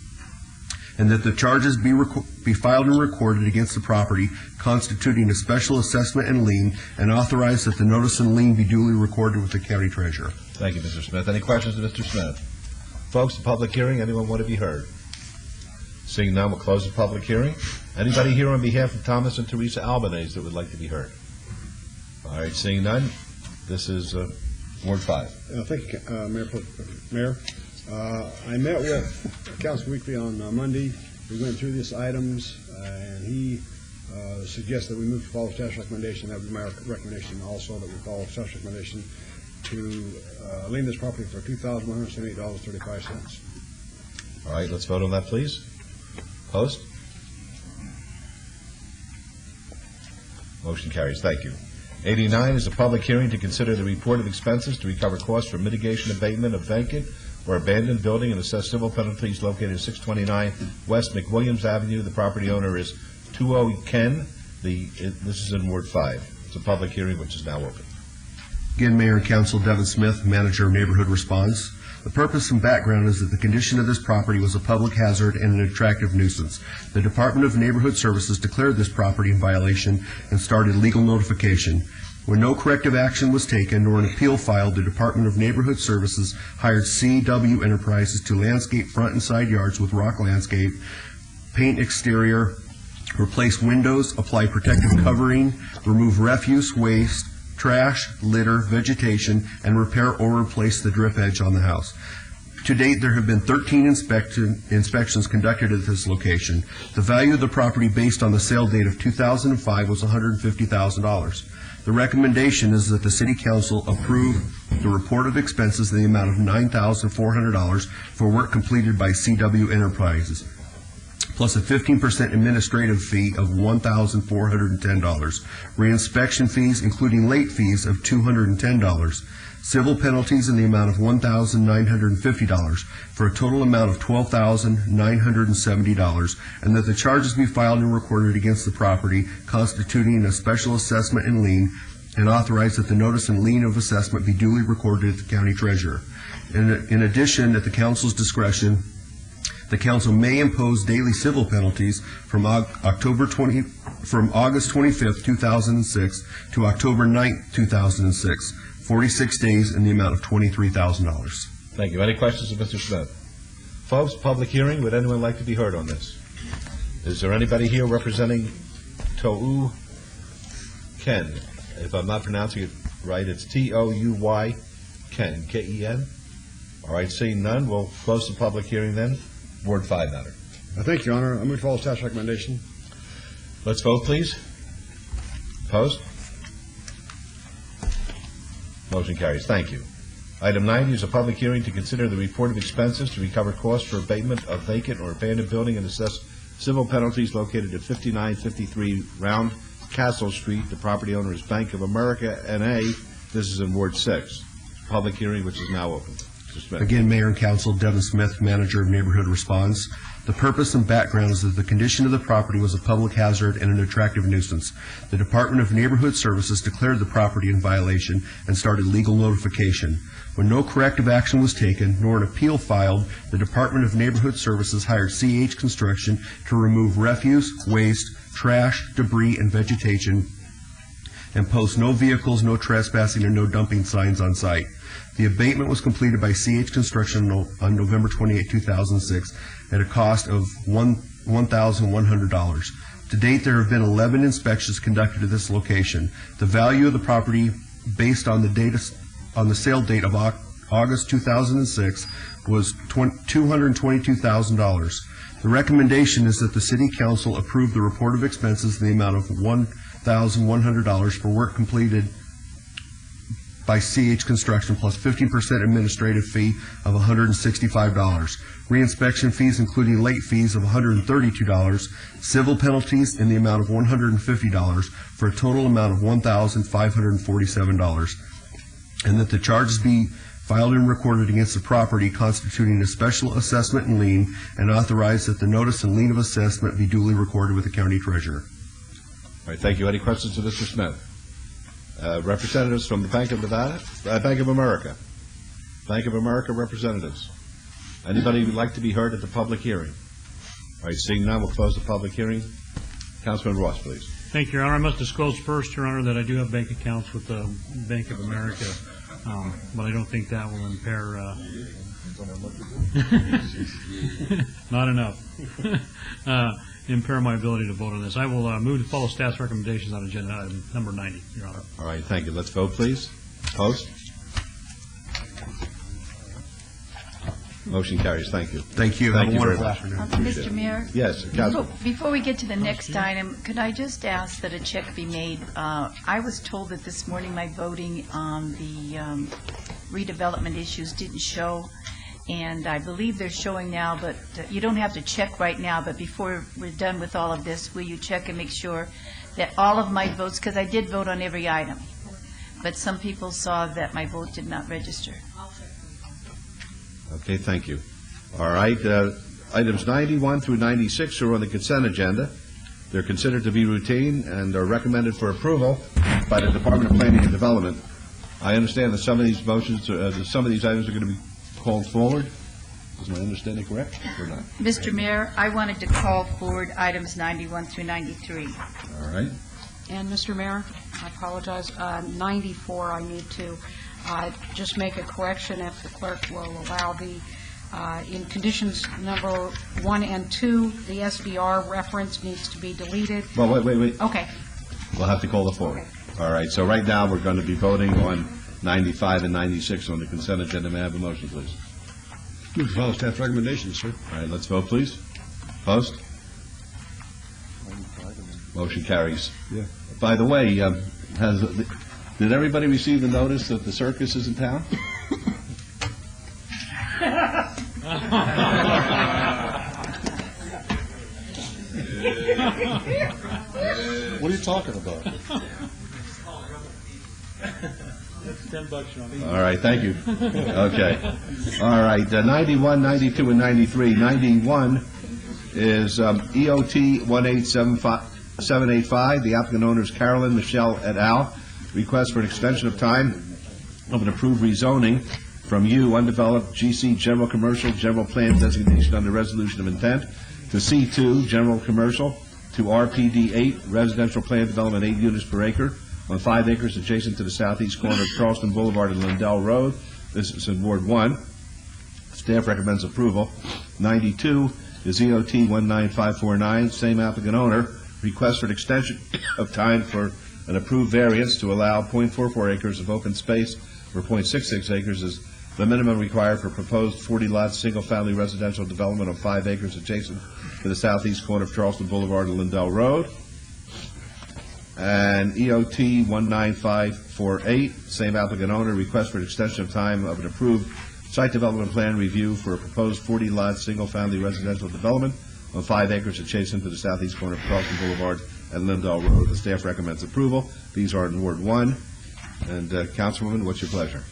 [SPEAKER 9] and that the charges be filed and recorded against the property constituting a special assessment and lien, and authorize that the notice and lien be duly recorded with the county treasurer.
[SPEAKER 13] Thank you, Mr. Smith. Any questions of Mr. Smith? Folks, the public hearing, anyone want to be heard? Seeing none, we'll close the public hearing. Anybody here on behalf of Thomas and Teresa Albanese that would like to be heard? All right, seeing none, this is Ward 5.
[SPEAKER 2] Thank you, Mayor. I met with Councilman Weekly on Monday. We went through these items, and he suggests that we move to follow staff's recommendation. That would be my recommendation also, that we follow staff's recommendation to lien this property for $2,178.35.
[SPEAKER 13] All right, let's vote on that, please. Opposed? Motion carries. Thank you. 89 is a public hearing to consider the report of expenses to recover costs for mitigation abatement of vacant or abandoned building and assess civil penalties located at 629 West McWilliams Avenue. The property owner is 20 Ken. This is in Ward 5. It's a public hearing which is now open.
[SPEAKER 9] Again, Mayor and Council, Devin Smith, Manager of Neighborhood Response. The purpose and background is that the condition of this property was a public hazard and an attractive nuisance. The Department of Neighborhood Services declared this property in violation and started legal notification. When no corrective action was taken nor an appeal filed, the Department of Neighborhood Services hired CW Enterprises to landscape front and side yards with rock landscape, paint exterior, replace windows, apply protective covering, remove refuse, waste, trash, litter, vegetation, and repair or replace the drip edge on the house. To date, there have been 13 inspections conducted at this location. The value of the property based on the sale date of 2005 was $150,000. The recommendation is that the City Council approve the report of expenses in the amount of $9,400 for work completed by CW Enterprises, plus a 15% administrative fee of $1,410, re-inspection fees, including late fees, of $210, civil penalties in the amount of $1,950, for a total amount of $12,970, and that the charges be filed and recorded against the property constituting a special assessment and lien, and authorize that the notice and lien of assessment be duly recorded at the county treasurer. In addition, at the council's discretion, the council may impose daily civil penalties from August 25th, 2006 to October 9th, 2006, 46 days in the amount of $23,000.
[SPEAKER 13] Thank you. Any questions of Mr. Smith? Folks, public hearing. Would anyone like to be heard on this? Is there anybody here representing Touy Ken? If I'm not pronouncing it right, it's Touy Ken, K-E-N? All right, seeing none, we'll close the public hearing then. Ward 5 matter.
[SPEAKER 2] Thank you, Your Honor. I'm going to follow staff's recommendation.
[SPEAKER 13] Let's vote, please. Opposed? Motion carries. Thank you. Item 90 is a public hearing to consider the report of expenses to recover costs for abatement of vacant or abandoned building and assess civil penalties located at 5953 Round Castle Street. The property owner is Bank of America, N.A. This is in Ward 6. Public hearing, which is now open. Mr. Smith.
[SPEAKER 9] Again, Mayor and Council, Devin Smith, Manager of Neighborhood Response. The purpose and background is that the condition of the property was a public hazard and an attractive nuisance. The Department of Neighborhood Services declared the property in violation and started legal notification. When no corrective action was taken, nor an appeal filed, the Department of Neighborhood Services hired CH Construction to remove refuse, waste, trash, debris, and vegetation, and post no vehicles, no trespassing, and no dumping signs on site. The abatement was completed by CH Construction on November 28, 2006, at a cost of $1,100. To date, there have been 11 inspections conducted at this location. The value of the property, based on the sale date of August 2006, was $222,000. The recommendation is that the City Council approve the report of expenses in the amount of $1,100 for work completed by CH Construction plus 15% administrative fee of $165. Reinspection fees, including late fees, of $132. Civil penalties in the amount of $150 for a total amount of $1,547. And that the charges be filed and recorded against the property constituting a special assessment and lien, and authorize that the notice and lien of assessment be duly recorded with the county treasurer.
[SPEAKER 13] All right, thank you. Any questions to Mr. Smith? Representatives from the Bank of Nevada, Bank of America. Bank of America representatives. Anybody who'd like to be heard at the public hearing? All right, seeing none, we'll close the public hearing. Councilman Ross, please.
[SPEAKER 7] Thank you, Your Honor. I must disclose first, Your Honor, that I do have bank accounts with the Bank of America, but I don't think that will impair. Not enough. Impair my ability to vote on this. I will move to follow staff's recommendations on agenda item number 90, Your Honor.
[SPEAKER 13] All right, thank you. Let's vote, please. Opposed? Motion carries. Thank you.
[SPEAKER 9] Thank you.
[SPEAKER 13] Thank
[SPEAKER 9] Have a
[SPEAKER 13] you very
[SPEAKER 9] wonderful
[SPEAKER 13] much.
[SPEAKER 9] afternoon.
[SPEAKER 19] Mr. Mayor?
[SPEAKER 13] Yes, Council.
[SPEAKER 19] Before we get to the next item, could I just ask that a check be made? I was told that this morning my voting on the redevelopment issues didn't show, and I believe they're showing now, but you don't have to check right now, but before we're done with all of this, will you check and make sure that all of my votes, because I did vote on every item, but some people saw that my vote did not register.
[SPEAKER 13] Okay, thank you. All right, items 91 through 96 are on the consent agenda. They're considered to be routine and are recommended for approval by the Department of Planning and Development. I understand that some of these motions, some of these items are going to be called forward. Is my understanding correct or not?
[SPEAKER 19] Mr. Mayor, I wanted to call forward items 91 through 93.
[SPEAKER 13] All right.
[SPEAKER 12] And Mr. Mayor, I apologize, 94, I need to just make a correction if the clerk will allow the, in conditions number 1 and 2, the SBR reference needs to be deleted.
[SPEAKER 13] Well, wait.
[SPEAKER 12] Okay.
[SPEAKER 13] We'll have to call the forward. All right, so right now we're going to be voting on 95 and 96 on the consent agenda. May I have a motion, please?
[SPEAKER 2] Move to follow staff's recommendations, sir.
[SPEAKER 13] All right, let's vote, please. Opposed? Motion carries.
[SPEAKER 2] Yeah.
[SPEAKER 13] By the way, did everybody receive the notice that the circus is in town?
[SPEAKER 15] What are you talking about?
[SPEAKER 7] That's $10, Sean.
[SPEAKER 13] All right, thank you. Okay. All right, 91, 92, and 93. 91 is EOT 18785. The applicant owner is Carolyn Michelle et al. Request for an extension of time of an approved rezoning from U, undeveloped GC General Commercial, General Plan Designation under Resolution of Intent, to C2, General Commercial, to RPD 8, Residential Plan Development 8 units per acre, on 5 acres adjacent to the southeast corner of Charleston Boulevard and Lindell Road. This is in Ward 1. Staff recommends approval. 92
[SPEAKER 1] is EOT 19549, same applicant owner, request for an extension of time for an approved variance to allow .44 acres of open space where .66 acres is the minimum required for proposed 40-lot single-family residential development of 5 acres adjacent to the southeast corner of Charleston Boulevard and Lindell Road. And EOT 19548, same applicant owner, request for an extension of time of an approved site development plan review for a proposed 40-lot single-family residential development on 5 acres adjacent to the southeast corner of Charleston Boulevard and Lindell Road. The staff recommends approval. These are in Ward 1. And Councilwoman, what's your pleasure?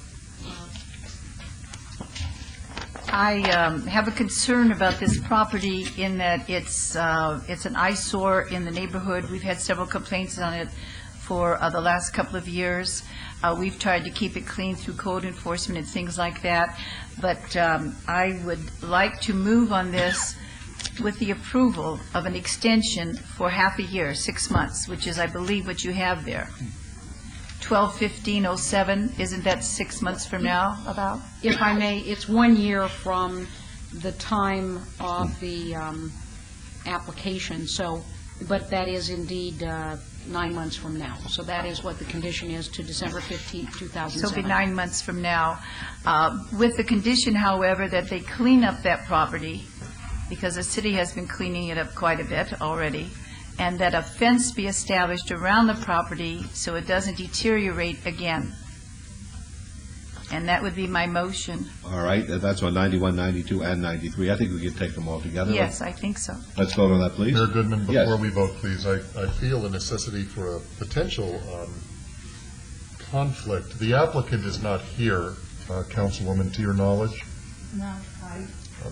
[SPEAKER 19] I have a concern about this property in that it's an eyesore in the neighborhood. We've had several complaints on it for the last couple of years. We've tried to keep it clean through code enforcement and things like that. But I would like to move on this with the approval of an extension for half a year, 6 months, which is, I believe, what you have there. 12/15/07, isn't that 6 months from now, about?
[SPEAKER 12] If I may, it's 1 year from the time of the application, so, but that is indeed 9 months from now. So that is what the condition is to December 15, 2007.
[SPEAKER 19] So it'll be 9 months from now. With the condition, however, that they clean up that property, because the city has been cleaning it up quite a bit already, and that a fence be established around the property so it doesn't deteriorate again. And that would be my motion.
[SPEAKER 1] All right, that's on 91, 92, and 93. I think we can take them all together.
[SPEAKER 19] Yes, I think so.
[SPEAKER 1] Let's vote on that, please.
[SPEAKER 15] Mayor Goodman, before
[SPEAKER 1] Yes.
[SPEAKER 15] we vote, please, I feel the necessity for a potential conflict. The applicant is not here, Councilwoman, to your knowledge.
[SPEAKER 19] No,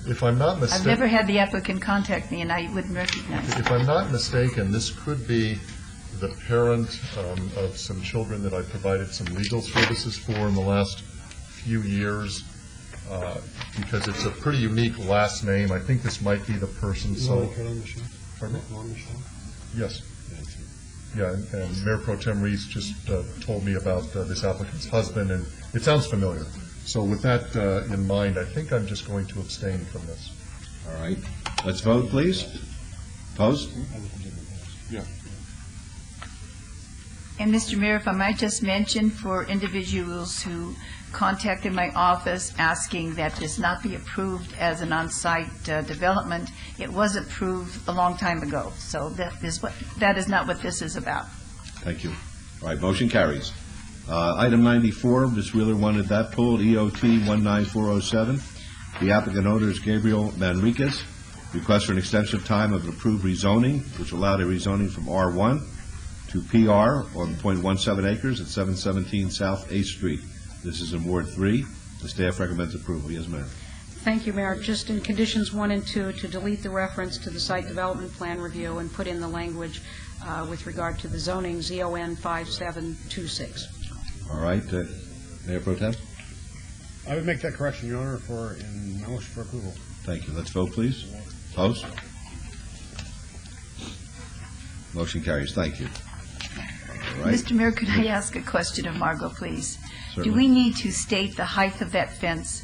[SPEAKER 15] If I'm not mistaken...
[SPEAKER 19] I've never had the applicant contact me, and I wouldn't recognize it.
[SPEAKER 15] If I'm not mistaken, this could be the parent of some children that I provided some legal services for in the last few years, because it's a pretty unique last name. I think this might be the person, so... Pardon me? Yes. Yeah, and Mayor Pro Tem Reese just told me about this applicant's husband, and it sounds familiar. So with that in mind, I think I'm just going to abstain from this.
[SPEAKER 1] All right. Let's vote, please. Opposed?
[SPEAKER 15] Yeah.
[SPEAKER 19] And Mr. Mayor, if I might just mention for individuals who contacted my office asking that this not be approved as an on-site development, it was approved a long time ago. So that is not what this is about.
[SPEAKER 1] Thank you. All right, motion carries. Item 94, Ms. Wheeler wanted that pulled, EOT 19407. The applicant owner is Gabriel Manriquez. Request for an extension of time of an approved rezoning, which allowed a rezoning from R1 to PR on .17 acres at 717 South 8th Street. This is in Ward 3. The staff recommends approval. Yes, ma'am.
[SPEAKER 12] Thank you, Mayor. Just in conditions 1 and 2, to delete the reference to the site development plan review and put in the language with regard to the zoning, ZON 5726.
[SPEAKER 1] All right. Mayor Pro Tem?
[SPEAKER 2] I would make that correction, Your Honor, in my motion for approval.
[SPEAKER 1] Thank you. Let's vote, please. Opposed? Motion carries. Thank you. All right.
[SPEAKER 19] Mr. Mayor, could I ask a question of Margot, please?
[SPEAKER 1] Certainly.
[SPEAKER 19] Do we need to state the height of that fence?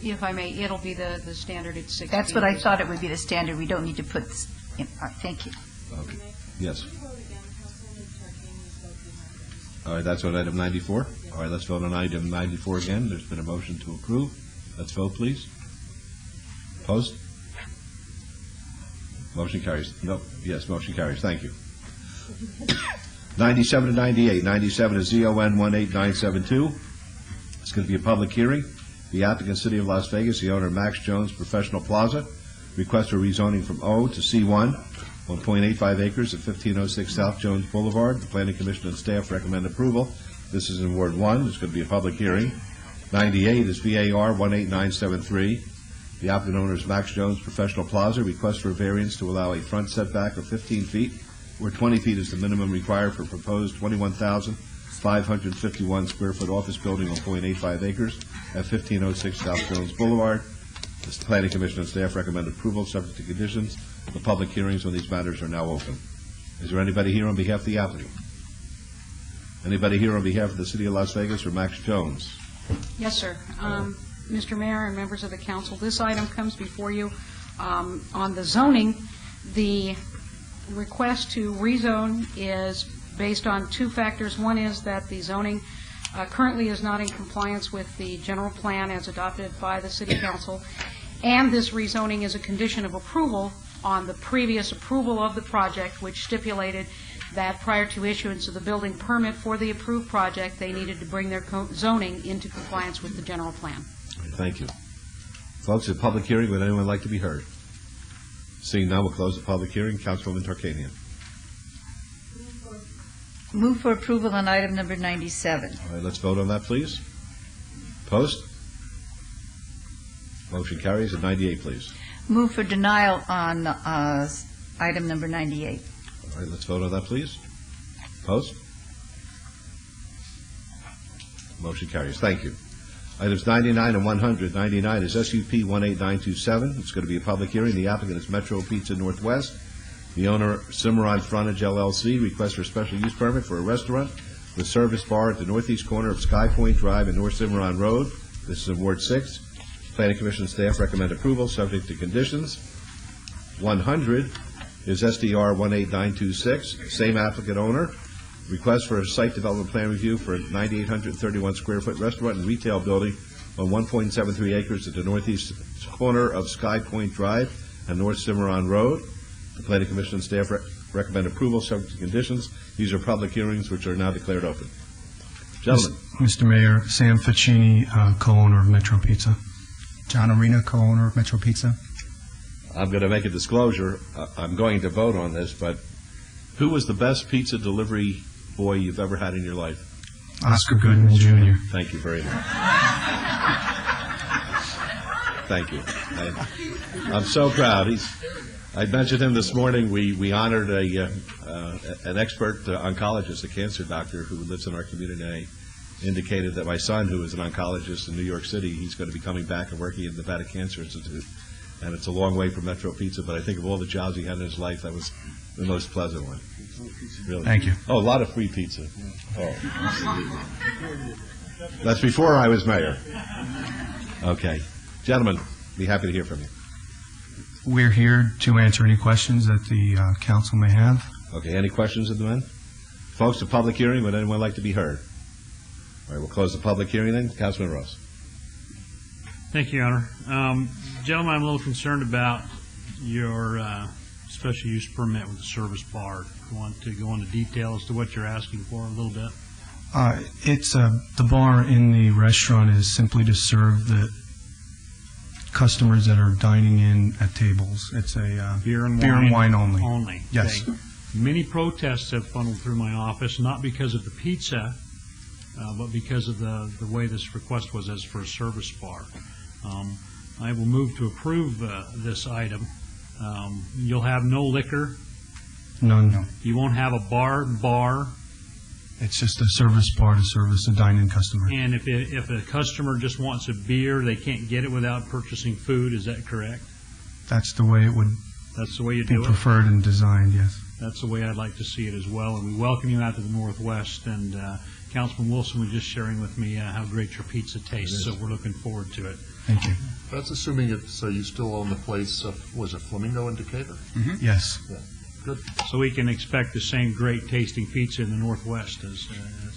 [SPEAKER 12] If I may, it'll be the standard, it's 6 feet.
[SPEAKER 19] That's what I thought it would be, the standard. We don't need to put this in. Thank you.
[SPEAKER 1] Okay. Yes. All right, that's on item 94. All right, let's vote on item 94 again. There's been a motion to approve. Let's vote, please. Opposed? Motion carries. No. Yes, motion carries. Thank you. 97 to 98. 97 is ZON 18972. It's going to be a public hearing. The applicant, City of Las Vegas, the owner, Max Jones Professional Plaza, request for rezoning from O to C1, 1.85 acres at 1506 South Jones Boulevard. The Planning Commission and staff recommend approval. This is in Ward 1. It's going to be a public hearing. 98 is VAR 18973. The applicant owner is Max Jones Professional Plaza, request for a variance to allow a front setback of 15 feet, where 20 feet is the minimum required for proposed 21,551 square foot office building on .85 acres at 1506 South Jones Boulevard. The Planning Commission and staff recommend approval subject to conditions. The public hearings on these matters are now open. Is there anybody here on behalf of the applicant? Anybody here on behalf of the City of Las Vegas or Max Jones?
[SPEAKER 12] Yes, sir. Mr. Mayor and members of the council, this item comes before you On the zoning, the request to rezone is based on two factors. One is that the zoning currently is not in compliance with the general plan as adopted by the City Council, and this rezoning is a condition of approval on the previous approval of the project, which stipulated that prior to issuance of the building permit for the approved project, they needed to bring their zoning into compliance with the general plan.
[SPEAKER 13] Thank you. Folks, a public hearing, would anyone like to be heard? Seeing none, we'll close the public hearing. Councilwoman Tarkanian.
[SPEAKER 19] Move for approval on item number 97.
[SPEAKER 13] All right, let's vote on that, please. Opposed? Motion carries. At 98, please.
[SPEAKER 19] Move for denial on item number 98.
[SPEAKER 13] All right, let's vote on that, please. Opposed? Motion carries. Thank you. Items 99 and 100. 99 is SUP 18927. It's going to be a public hearing. The applicant is Metro Pizza Northwest. The owner, Cimarron Frontage LLC, requests for a special use permit for a restaurant with service bar at the northeast corner of Sky Point Drive and North Cimarron Road. This is in Ward 6. Planning Commission staff recommend approval, subject to conditions. 100 is SDR 18926. Same applicant owner. Request for a site development plan review for a 9,831 square foot restaurant and retail building on 1.73 acres at the northeast corner of Sky Point Drive and North Cimarron Road. The Planning Commission and staff recommend approval, subject to conditions. These are public hearings which are now declared open. Gentlemen.
[SPEAKER 16] Mr. Mayor, Sam Ficini, co-owner of Metro Pizza.
[SPEAKER 4] John Arena, co-owner of Metro Pizza.
[SPEAKER 13] I'm going to make a disclosure. I'm going to vote on this, but who was the best pizza delivery boy you've ever had in your life?
[SPEAKER 16] Oscar Goodman, Jr.
[SPEAKER 13] Thank you very much. Thank you. I'm so proud. I mentioned him this morning. We honored an expert oncologist, a cancer doctor who lives in our community. And I indicated that my son, who is an oncologist in New York City, he's going to be coming back and working at the Nevada Cancer Institute. And it's a long way from Metro Pizza, but I think of all the jobs he had in his life, that was the most pleasant one. Really.
[SPEAKER 16] Thank you.
[SPEAKER 13] Oh, a lot of free pizza. Oh. That's before I was mayor. Okay. Gentlemen, be happy to hear from you.
[SPEAKER 16] We're here to answer any questions that the council may have.
[SPEAKER 13] Okay, any questions of the men? Folks, the public hearing, would anyone like to be heard? All right, we'll close the public hearing then. Councilman Ross.
[SPEAKER 7] Thank you, Your Honor. Gentlemen, I'm a little concerned about your special use permit with the service bar. You want to go into detail as to what you're asking for a little bit?
[SPEAKER 16] It's the bar in the restaurant is simply to serve the customers that are dining in at tables. It's a
[SPEAKER 7] beer and
[SPEAKER 16] wine only.
[SPEAKER 7] Only.
[SPEAKER 16] Yes.
[SPEAKER 7] Okay. Many protests have funneled through my office, not because of the pizza, but because of the way this request was as for a service bar. I will move to approve this item. You'll have no liquor.
[SPEAKER 16] None.
[SPEAKER 7] You won't have a bar.
[SPEAKER 16] It's just a service bar to service a dine-in customer.
[SPEAKER 7] And if a customer just wants a beer, they can't get it without purchasing food. Is that correct?
[SPEAKER 16] That's the way it would
[SPEAKER 7] That's the way you
[SPEAKER 16] be
[SPEAKER 7] do it?
[SPEAKER 16] preferred and designed, yes.
[SPEAKER 7] That's the way I'd like to see it as well. And we welcome you out to the Northwest. And Councilman Wilson was just sharing with me how great your pizza tastes. So we're looking forward to it.
[SPEAKER 16] Thank you.
[SPEAKER 15] That's assuming it's, you still own the place, was it Flamingo in Decatur?
[SPEAKER 16] Yes.
[SPEAKER 15] Yeah. Good.
[SPEAKER 7] So we can expect the same great tasting pizza in the Northwest as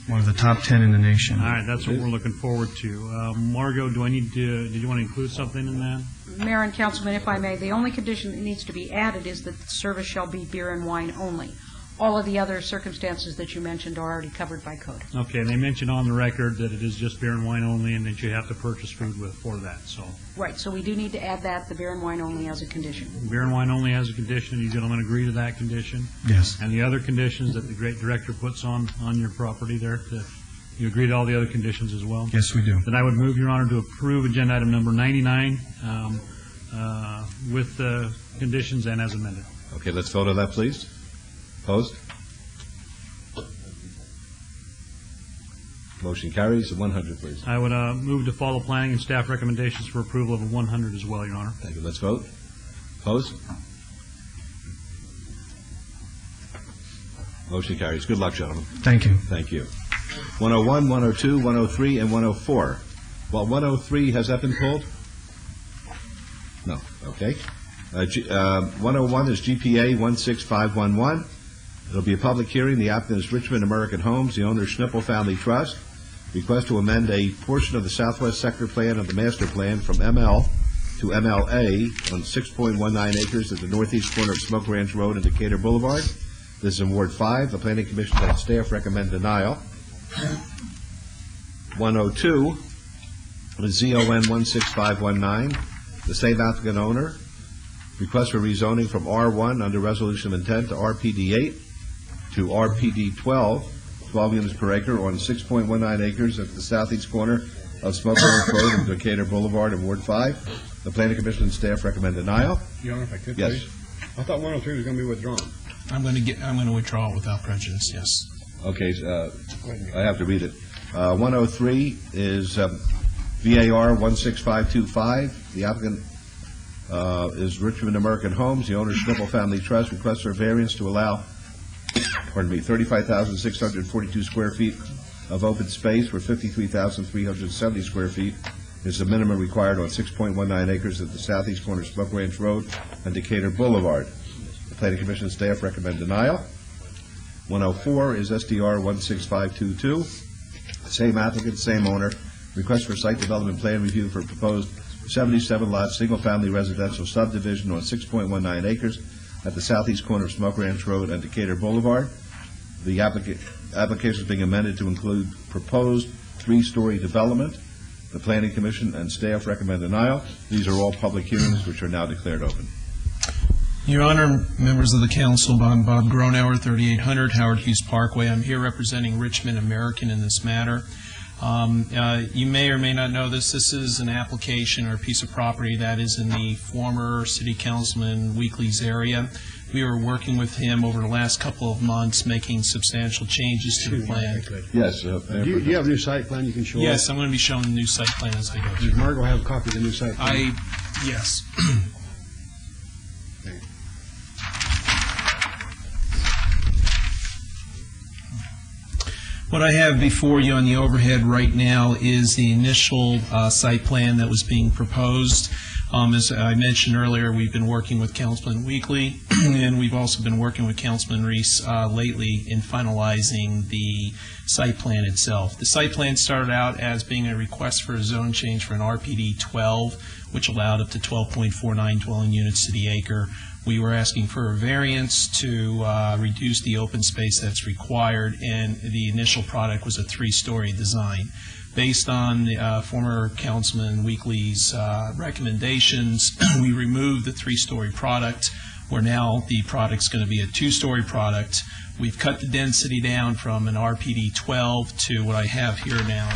[SPEAKER 16] One of the top 10 in the nation.
[SPEAKER 7] all right, that's what we're looking forward to. Margot, did you want to include something in that?
[SPEAKER 12] Mayor and Councilman, if I may, the only condition that needs to be added is that the service shall be beer and wine only. All of the other circumstances that you mentioned are already covered by code.
[SPEAKER 7] Okay, and they mentioned on the record that it is just beer and wine only and that you have to purchase food for that. So
[SPEAKER 12] Right, so we do need to add that, the beer and wine only as a condition.
[SPEAKER 7] beer and wine only has a condition. You gentlemen agree to that condition?
[SPEAKER 16] Yes.
[SPEAKER 7] And the other conditions that the great director puts on your property there, you agree to all the other conditions as well?
[SPEAKER 16] Yes, we do.
[SPEAKER 7] Then I would move, Your Honor, to approve agenda item number 99 with the conditions and as amended.
[SPEAKER 13] Okay, let's vote on that, please. Opposed? Motion carries. 100, please.
[SPEAKER 7] I would move to follow planning and staff recommendations for approval of a 100 as well, Your Honor.
[SPEAKER 13] Thank you. Let's vote. Opposed? Motion carries. Good luck, gentlemen.
[SPEAKER 16] Thank you.
[SPEAKER 13] Thank you. 101, 102, 103, and 104. Well, 103, has that been pulled? No. Okay.
[SPEAKER 1] 101 is GPA 16511. It'll be a public hearing. The applicant is Richmond American Homes, the owner is Schnippel Family Trust. Request to amend a portion of the Southwest Sector Plan of the Master Plan from ML to MLA on 6.19 acres at the northeast corner of Smoke Ranch Road and Decatur Boulevard. This is in Ward 5. The Planning Commission and staff recommend denial. 102 is ZON 16519. The same applicant owner. Request for rezoning from R1 under Resolution of Intent to RPD 8 to RPD 12, 12 units per acre on 6.19 acres at the southeast corner of Smoke Ranch Road and Decatur Boulevard in Ward 5. The Planning Commission and staff recommend denial.
[SPEAKER 2] Your Honor, if I could,
[SPEAKER 1] Yes.
[SPEAKER 2] please. I thought 103 was going to be withdrawn.
[SPEAKER 3] I'm going to withdraw it without prejudice, yes.
[SPEAKER 1] Okay, I have to read it. 103 is VAR 16525. The applicant is Richmond American Homes. The owner is Schnippel Family Trust. Requests for variance to allow, 35,642 square feet of open space, where 53,370 square feet is the minimum required on 6.19 acres at the southeast corner of Smoke Ranch Road and Decatur Boulevard. The Planning Commission and staff recommend denial. 104 is SDR 16522. Same applicant, same owner. Request for site development plan review for proposed 77-lot single-family residential subdivision on 6.19 acres at the southeast corner of Smoke Ranch Road and Decatur Boulevard. The application is being amended to include proposed 3-story development. The Planning Commission and staff recommend denial. These are all public hearings which are now declared open.
[SPEAKER 3] Your Honor, members of the council, Bob Gronauer, 3800 Howard Hughes Parkway. I'm here representing Richmond American in this matter. You may or may not know this. This is an application or a piece of property that is in the former City Councilman Weekly's area. We were working with him over the last couple of months, making substantial changes to the plan.
[SPEAKER 1] Yes.
[SPEAKER 2] Do you have a new site plan you can show us?
[SPEAKER 3] Yes, I'm going to be showing the new site plan as I go through.
[SPEAKER 2] Does Margot have a copy of the new site plan?
[SPEAKER 3] Yes. What I have before you on the overhead right now is the initial site plan that was being proposed. As I mentioned earlier, we've been working with Councilman Weekly, and we've also been working with Councilman Reese lately in finalizing the site plan itself. The site plan started out as being a request for a zone change for an RPD 12, which allowed up to 12.49 dwelling units to the acre. We were asking for a variance to reduce the open space that's required, and the initial product was a 3-story design. Based on the former Councilman Weekly's recommendations, we removed the 3-story product, where now the product's going to be a 2-story product. We've cut the density down from an RPD 12 to what I have here now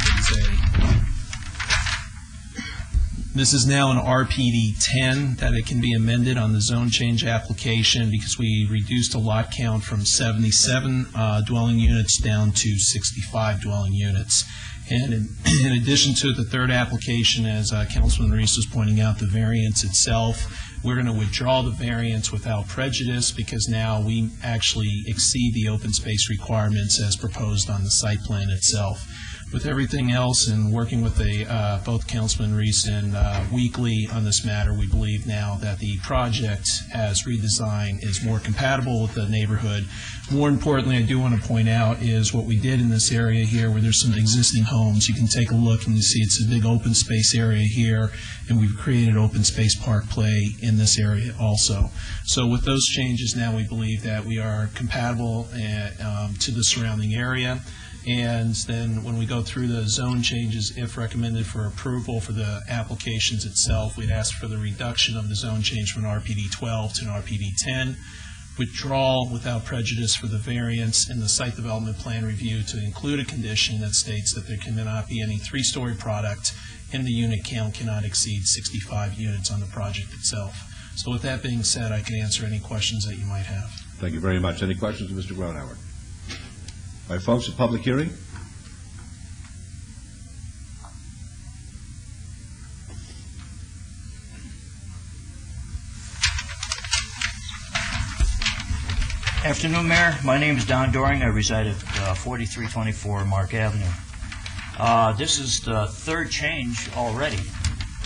[SPEAKER 3] This is now an RPD 10, that it can be amended on the zone change application because we reduced the lot count from 77 dwelling units down to 65 dwelling units. And in addition to the third application, as Councilman Reese was pointing out, the variance itself, we're going to withdraw the variance without prejudice because now we actually exceed the open space requirements as proposed on the site plan itself. With everything else and working with both Councilman Reese and Weekly on this matter, we believe now that the project as redesigned is more compatible with the neighborhood. More importantly, I do want to point out is what we did in this area here where there's some existing homes. You can take a look and you see it's a big open space area here, and we've created open space park play in this area also. So with those changes now, we believe that we are compatible to the surrounding area. And then when we go through the zone changes, if recommended for approval for the applications itself, we'd ask for the reduction of the zone change from an RPD 12 to an RPD 10, withdrawal without prejudice for the variance in the site development plan review to include a condition that states that there cannot be any 3-story product and the unit count cannot exceed 65 units on the project itself. So with that being said, I can answer any questions that you might have.
[SPEAKER 1] Thank you very much. Any questions of Mr. Gronauer? All right, folks, a public hearing.
[SPEAKER 10] Afternoon, Mayor. My name is Don Doring. I reside at 4324 Mark Avenue. This is the third change already.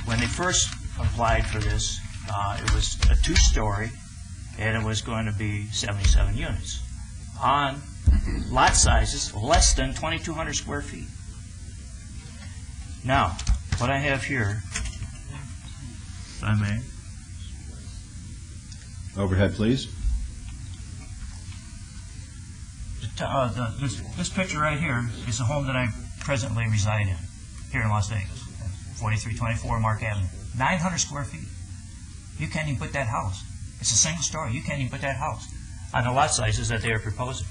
[SPEAKER 10] When they first applied for this, It was a two-story, and it was going to be 77 units on lot sizes less than 2,200 square feet. Now, what I have here, if I may,
[SPEAKER 1] Overhead, please.
[SPEAKER 10] This picture right here is the home that I presently reside in, here in Las Vegas, 4324 Mark Avenue. 900 square feet. You can't even put that house. It's a single story. You can't even put that house on the lot sizes that they are proposing.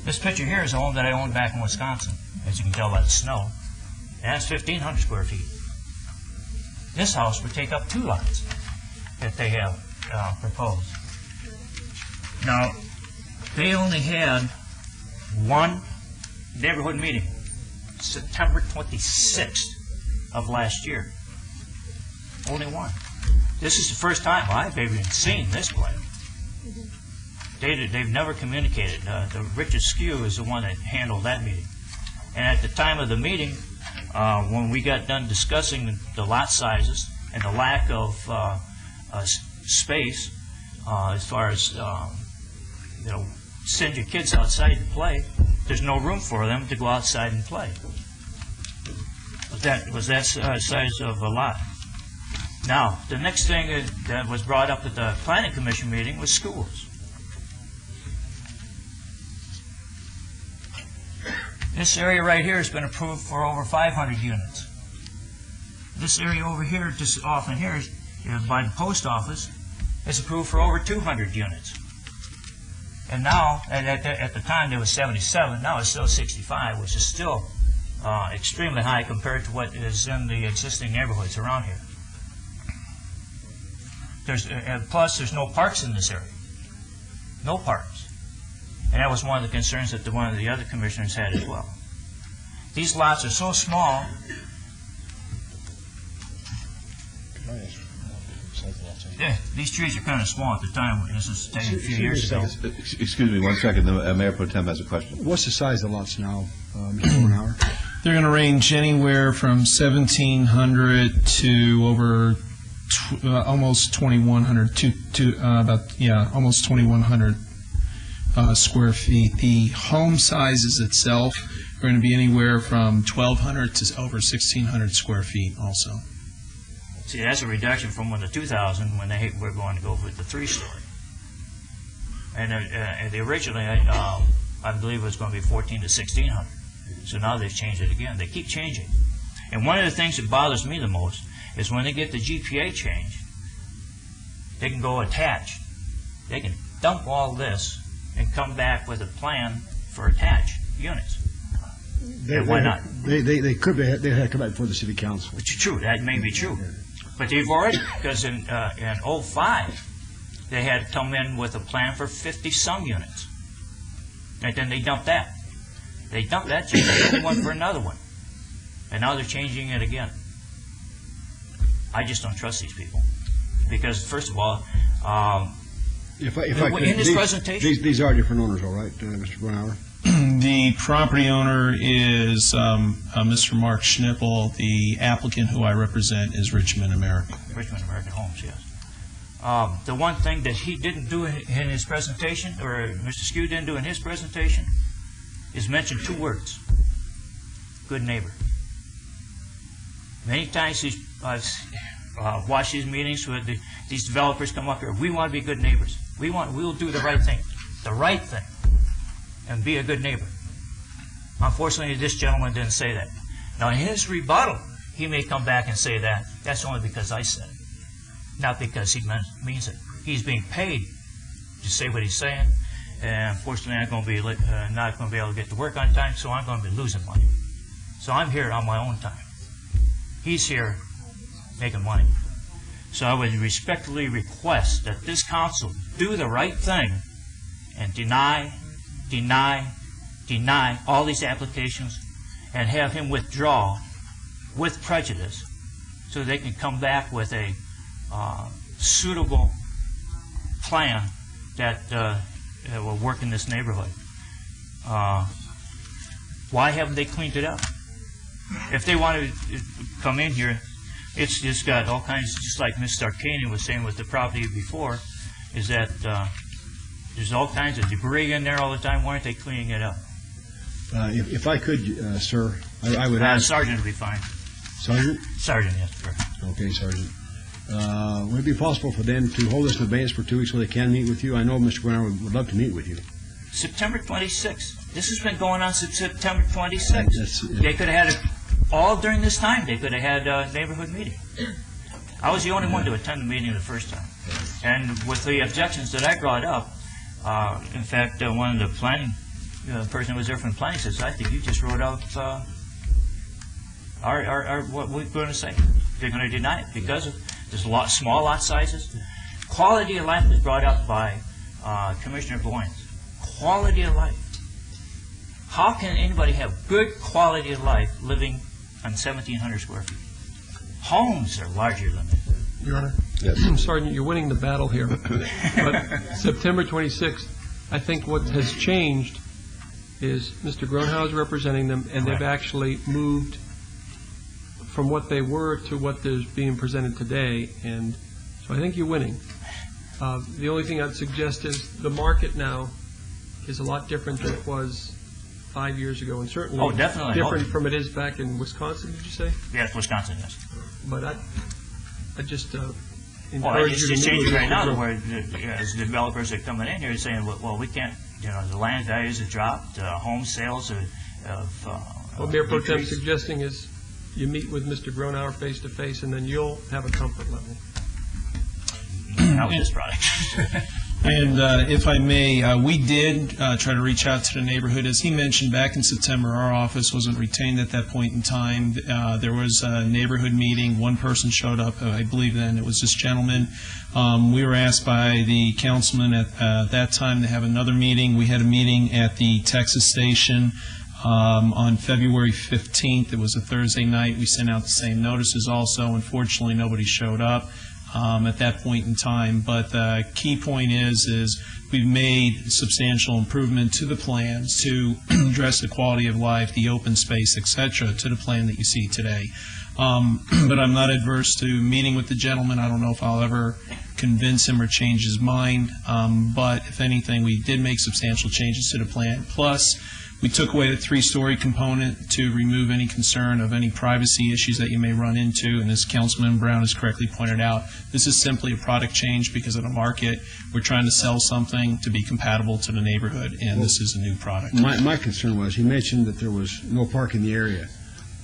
[SPEAKER 10] This picture here is a home that I owned back in Wisconsin, as you can tell by the snow. And that's 1,500 square feet. This house would take up 2 lots that they have proposed. Now, they only had one neighborhood meeting, September 26th of last year. Only one. This is the first time I've even seen this plan. They've never communicated. The Richard Skew is the one that handled that meeting. And at the time of the meeting, when we got done discussing the lot sizes and the lack of space, as far as send your kids outside to play, there's no room for them to go outside and play. That was that size of a lot. Now, the next thing that was brought up at the Planning Commission meeting was schools. This area right here has been approved for over 500 units. This area over here, just off in here, by the post office, is approved for over 200 units. And now, at the time, there was 77. Now it's still 65, which is still extremely high compared to what is in the existing neighborhoods around here. Plus, there's no parks in this area. No parks. And that was one of the concerns that one of the other commissioners had as well. These lots are so small. Yeah, these trees are kind of small at the time. This is taken a few years ago.
[SPEAKER 1] Excuse me 1 second. The Mayor Pro Tem has a question.
[SPEAKER 2] What's the size of the lots now, Mr. Bornauer?
[SPEAKER 3] They're going to range anywhere from 1,700 to over almost 2,100 to almost 2,100 square feet. The home sizes itself are going to be anywhere from 1,200 to over 1,600 square feet also.
[SPEAKER 10] See, that's a reduction from the 2000 when they were going to go with the 3-story. And they originally, I believe, it was going to be 1,400 to 1,600. So now they've changed it again. They keep changing. And one of the things that bothers me the most is when they get the GPA changed, they can go attached. They can dump all this and come back with a plan for attached units. Why not?
[SPEAKER 2] They could have come back before the city council.
[SPEAKER 10] Which is true. That may be true. But they've already, because in 05, they had come in with a plan for 50-some units. And then they dumped that. They dumped that, changed one for another one. And now they're changing it again. I just don't trust these people. Because, first of all,
[SPEAKER 2] if I could,
[SPEAKER 10] in this presentation...
[SPEAKER 2] These are different owners, all right, Mr. Bornauer?
[SPEAKER 3] The property owner is Mr. Mark Schnippel. The applicant who I represent is Richmond American.
[SPEAKER 10] Richmond American Homes, yes. The one thing that he didn't do in his presentation, or Mr. Skew didn't do in his presentation, is mention 2 words. Good neighbor. Many times I've watched these meetings where these developers come up here. We want to be good neighbors. We'll do the right thing. The right thing. And be a good neighbor. Unfortunately, this gentleman didn't say that. Now, in his rebuttal, he may come back and say that. That's only because I said it. Not because he means it. He's being paid to say what he's saying. And unfortunately, I'm going to be not going to be able to get to work on time, so I'm going to be losing money. So I'm here on my own time. He's here making money. So I would respectfully request that this council do the right thing and deny all these applications and have him withdraw with prejudice so they can come back with a suitable plan that will work in this neighborhood. Why haven't they cleaned it up? If they want to come in here It's got all kinds, just like Mr. Arcanian was saying with the property before, is that there's all kinds of debris in there all the time. Why aren't they cleaning it up?
[SPEAKER 2] If I could, sir, I would ask...
[SPEAKER 10] Sergeant would be fine.
[SPEAKER 2] Sergeant?
[SPEAKER 10] Sergeant, yes, correct.
[SPEAKER 2] Okay, Sergeant. Would it be possible for them to hold this in advance for 2 weeks so they can meet with you? I know Mr. Brown would love to meet with you.
[SPEAKER 10] September 26th. This has been going on since September 26th. They could have had it all during this time. They could have had a neighborhood meeting. I was the only one to attend the meeting the first time. And with the objections that I brought up, in fact, one of the planning, the person who was there from the planning says, I think you just wrote out what we're going to say. They're going to deny it because of there's small lot sizes. Quality of life was brought up by Commissioner Boyens. Quality of life. How can anybody have good quality of life living on 1,700 square feet? Homes are larger than that.
[SPEAKER 14] Your Honor? Yes. Sergeant, you're winning the battle here. But September 26th, I think what has changed is Mr. Grunhauer is representing them, and they've actually moved from what they were to what is being presented today, and so I think you're winning. The only thing I'd suggest is the market now is a lot different than it was 5 years ago, and certainly
[SPEAKER 10] definitely
[SPEAKER 14] different from it is back in Wisconsin, did you say?
[SPEAKER 10] Yes, Wisconsin, yes.
[SPEAKER 14] But I just
[SPEAKER 10] encourage you to it's changing right now where as developers are coming in here saying, well, we can't, the land values have dropped, home sales have...
[SPEAKER 14] what Mayor Pro Tem is suggesting is you meet with Mr. Grunhauer face-to-face, and then you'll have a comfort level.
[SPEAKER 10] Not with this product.
[SPEAKER 3] And if I may, we did try to reach out to the neighborhood. As he mentioned, back in September, our office wasn't retained at that point in time. There was a neighborhood meeting. One person showed up. I believe then it was this gentleman. We were asked by the councilman at that time to have another meeting. We had a meeting at the Texas station on February 15th. It was a Thursday night. We sent out the same notices also. Unfortunately, nobody showed up at that point in time. But the key point is we've made substantial improvement to the plans to address the quality of life, the open space, etc., to the plan that you see today. But I'm not adverse to meeting with the gentleman. I don't know if I'll ever convince him or change his mind. But if anything, we did make substantial changes to the plan. Plus, we took away the 3-story component to remove any concern of any privacy issues that you may run into. And as Councilman Brown has correctly pointed out, this is simply a product change because of the market. We're trying to sell something to be compatible to the neighborhood, and this is a new product.
[SPEAKER 2] My concern was, he mentioned that there was no park in the area.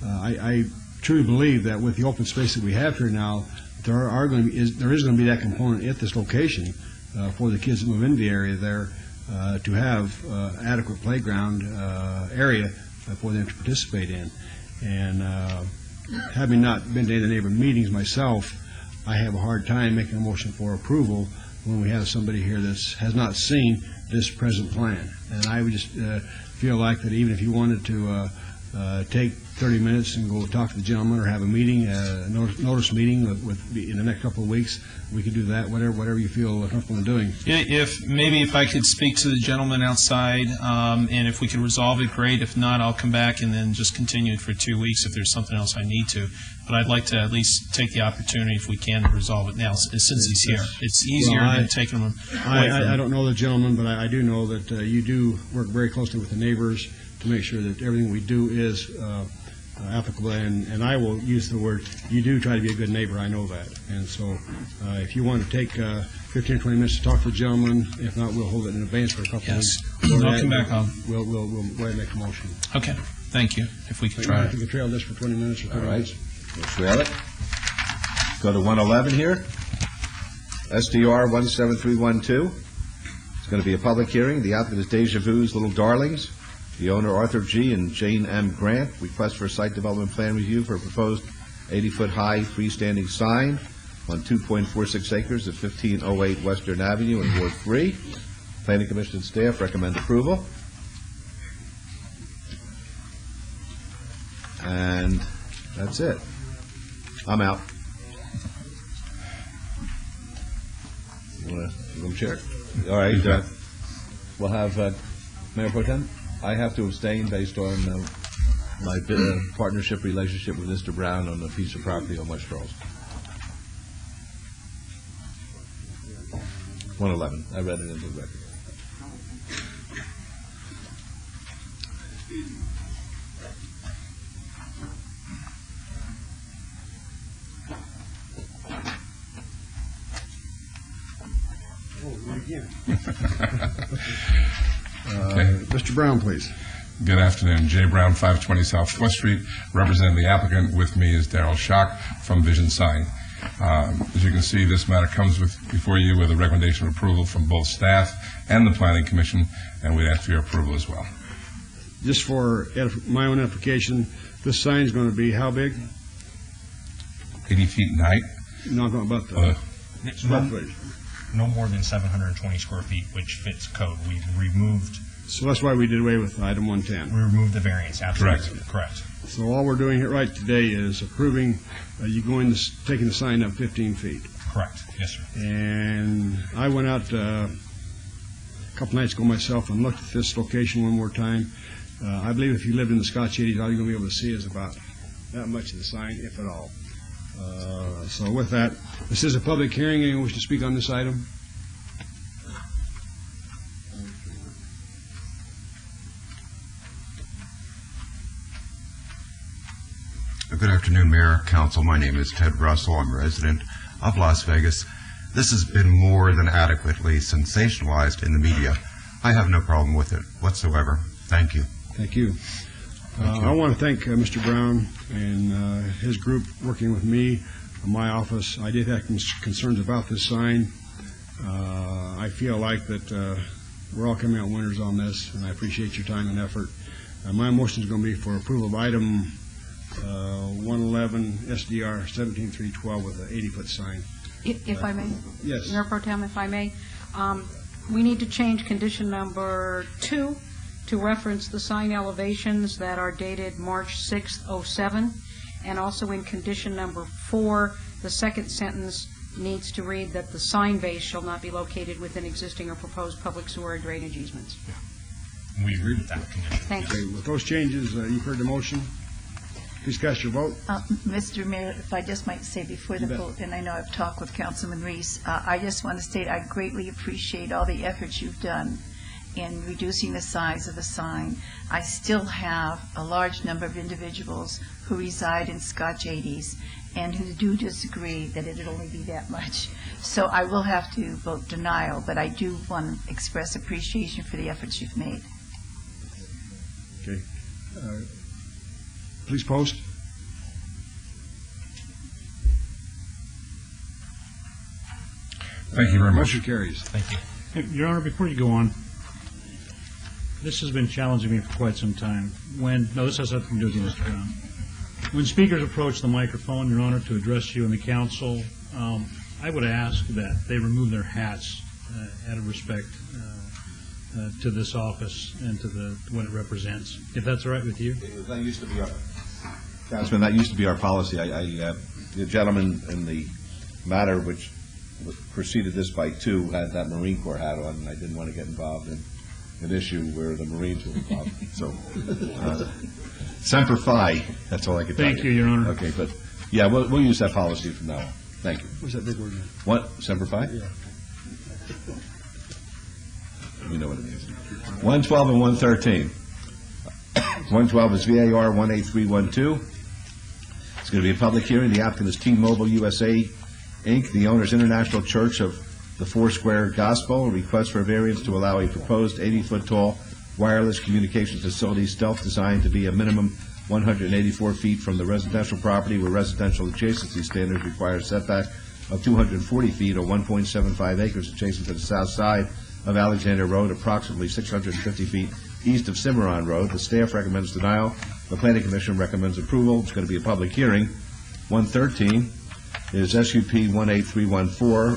[SPEAKER 2] I truly believe that with the open space that we have here now, there is going to be that component at this location for the kids that move into the area there. To have adequate playground area for them to participate in. And having not been to any of the neighborhood meetings myself, I have a hard time making a motion for approval when we have somebody here that has not seen this present plan. And I would just feel like that even if you wanted to take 30 minutes and go talk to the gentleman or have a meeting, a notice meeting in the next couple of weeks, we could do that, whatever you feel comfortable in doing.
[SPEAKER 3] If I could speak to the gentleman outside, and if we could resolve it, great. If not, I'll come back and then just continue it for 2 weeks if there's something else I need to. But I'd like to at least take the opportunity, if we can, to resolve it now, since he's here. It's easier than taking him away from him.
[SPEAKER 2] I don't know the gentleman, but I do know that you do work very closely with the neighbors to make sure that everything we do is applicable, and I will use the word, you do try to be a good neighbor, I know that. And so if you want to take 15 or 20 minutes to talk to the gentleman, if not, we'll hold it in advance for a couple of weeks.
[SPEAKER 3] I'll come back on.
[SPEAKER 2] We'll go ahead and make a motion.
[SPEAKER 3] Okay, thank you. If we could try it.
[SPEAKER 2] You can trail this for 20 minutes or 30 minutes.
[SPEAKER 1] We'll trail it. Go to 111 here. SDR 17312. It's going to be a public hearing. The applicant is Deja Vu's Little Darlings. The owner, Arthur G. and Jane M. Grant, request for a site development plan review for a proposed 80-foot-high freestanding sign on 2.46 acres at 1508 Western Avenue in Ward 3. Planning Commission and staff recommend approval. And that's it. I'm out. You want to room chair? All right. We'll have Mayor Pro Tem. I have to abstain based on
[SPEAKER 13] my partnership relationship with Mr. Brown on a piece of property on West Charles. 111. I read it into the record.
[SPEAKER 2] Mr. Brown, please.
[SPEAKER 8] Good afternoon. Jay Brown, 520 South West Street, representing the applicant. With me is Darrell Schock from Vision Sign. As you can see, this matter comes before you with a recommendation of approval from both staff and the Planning Commission, and we'd ask for your approval as well.
[SPEAKER 2] Just for my own edification, this sign is going to be how big?
[SPEAKER 8] 80 feet in height.
[SPEAKER 2] No, I'm talking about the square footage.
[SPEAKER 11] No more than 720 square feet, which fits code. We've removed.
[SPEAKER 2] So that's why we did away with item 110.
[SPEAKER 11] We removed the variance, absolutely. Correct.
[SPEAKER 2] So all we're doing here right today is approving you taking the sign up 15 feet.
[SPEAKER 11] Correct. Yes, sir.
[SPEAKER 2] And I went out a couple nights ago myself and looked at this location one more time. I believe if you lived in the Scotch 80s, all you're going to be able to see is about that much of the sign, if at all. So with that, this is a public hearing. Anyone wish to speak on this item?
[SPEAKER 23] Good afternoon, Mayor, Council. My name is Ted Russell. I'm a resident of Las Vegas. This has been more than adequately sensationalized in the media. I have no problem with it whatsoever. Thank you.
[SPEAKER 2] Thank you. I want to thank Mr. Brown and his group working with me, my office. I did have concerns about this sign. I feel like that we're all coming out winners on this, and I appreciate your time and effort. My motion is going to be for approval of item 111 SDR 17312 with an 80-foot sign.
[SPEAKER 12] If I may?
[SPEAKER 2] Yes.
[SPEAKER 12] Mayor Pro Tem, if I may, we need to change condition number 2 to reference the sign elevations that are dated March 6th, 07, and also in condition number 4, the second sentence needs to read that the sign base shall not be located within existing or proposed public sewer or drainage easements.
[SPEAKER 11] Yeah. We agree with that condition.
[SPEAKER 12] Thank you.
[SPEAKER 2] With those changes, you've heard the motion. Please cast your vote.
[SPEAKER 19] Mr. Mayor, if I just might say before the vote, and I know I've talked with Councilman Reese, I just want to state I greatly appreciate all the efforts you've done in reducing the size of the sign. I still have a large number of individuals who reside in Scotch 80s and who do disagree that it'd only be that much. So I will have to vote denial, but I do want to express appreciation for the efforts you've made.
[SPEAKER 2] Okay. Please post.
[SPEAKER 8] Thank you very much.
[SPEAKER 2] Motion carries.
[SPEAKER 11] Thank you.
[SPEAKER 7] Your Honor, before you go on, this has been challenging me for quite some time. This has nothing to do with you, Mr. Brown. When speakers approach the microphone, Your Honor, to address you and the council, I would ask that they remove their hats out of respect to this office and to what it represents. If that's all right with you?
[SPEAKER 1] That used to be our, Councilman, that used to be our policy. The gentleman in the matter which preceded this by 2 had that Marine Corps hat on, and I didn't want to get involved in an issue where the Marines were involved. So, Semper Fi, that's all I can tell you.
[SPEAKER 7] Thank you, Your Honor.
[SPEAKER 1] Okay, but, yeah, we'll use that policy from now on. Thank you.
[SPEAKER 2] What's that big word?
[SPEAKER 1] What, Semper Fi?
[SPEAKER 2] Yeah.
[SPEAKER 1] You know what it means. 112 and 113. 112 is VAR 18312. It's going to be a public hearing. The applicant is T-Mobile USA, Inc., the owner's International Church of the Foursquare Gospel. A request for a variance to allow a proposed 80-foot tall wireless communication facility stealth designed to be a minimum 184 feet from the residential property, where residential adjacency standards require a setback of 240 feet or 1.75 acres adjacent to the south side of Alexander Road, approximately 650 feet east of Cimarron Road. The staff recommends denial. The Planning Commission recommends approval. It's going to be a public hearing. 113 is SUP 18314.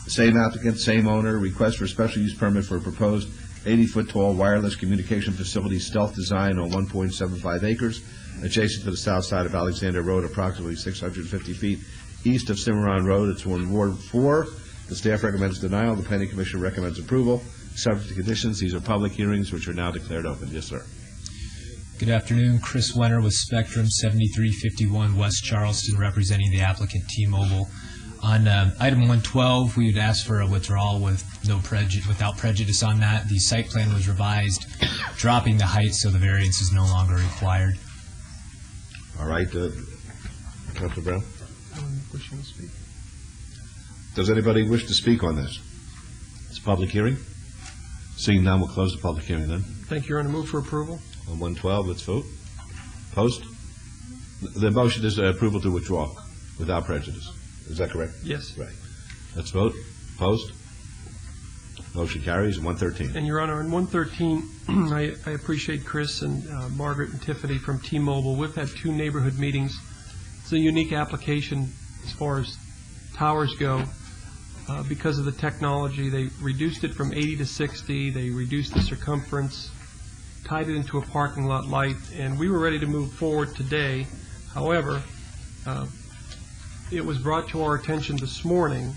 [SPEAKER 1] Same applicant, same owner. Request for special use permit for a proposed 80-foot tall wireless communication facility stealth design on 1.75 acres adjacent to the south side of Alexander Road, approximately 650 feet east of Cimarron Road. It's on Ward 4. The staff recommends denial. The Planning Commission recommends approval, subject to conditions. These are public hearings which are now declared open. Yes, sir.
[SPEAKER 5] Good afternoon. Chris Wenner with Spectrum, 7351 West Charleston, representing the applicant T-Mobile. On item 112, we would ask for a withdrawal without prejudice on that. The site plan was revised, dropping the height, so the variance is no longer required.
[SPEAKER 1] All right, Councilor Brown?
[SPEAKER 14] Wishing to speak.
[SPEAKER 1] Does anybody wish to speak on this? It's a public hearing. Seeing none, we'll close the public hearing then.
[SPEAKER 14] Thank you, Your Honor. Move for approval.
[SPEAKER 1] On 112, let's vote. Post. The motion is approval to withdraw without prejudice. Is that correct?
[SPEAKER 14] Yes.
[SPEAKER 1] Right. Let's vote. Post. Motion carries. 113.
[SPEAKER 14] And Your Honor, on 113, I appreciate Chris and Margaret and Tiffany from T-Mobile. We've had 2 neighborhood meetings. It's a unique application as far as towers go. Because of the technology, they reduced it from 80 to 60. They reduced the circumference, tied it into a parking lot light, and we were ready to move forward today. However, it was brought to our attention this morning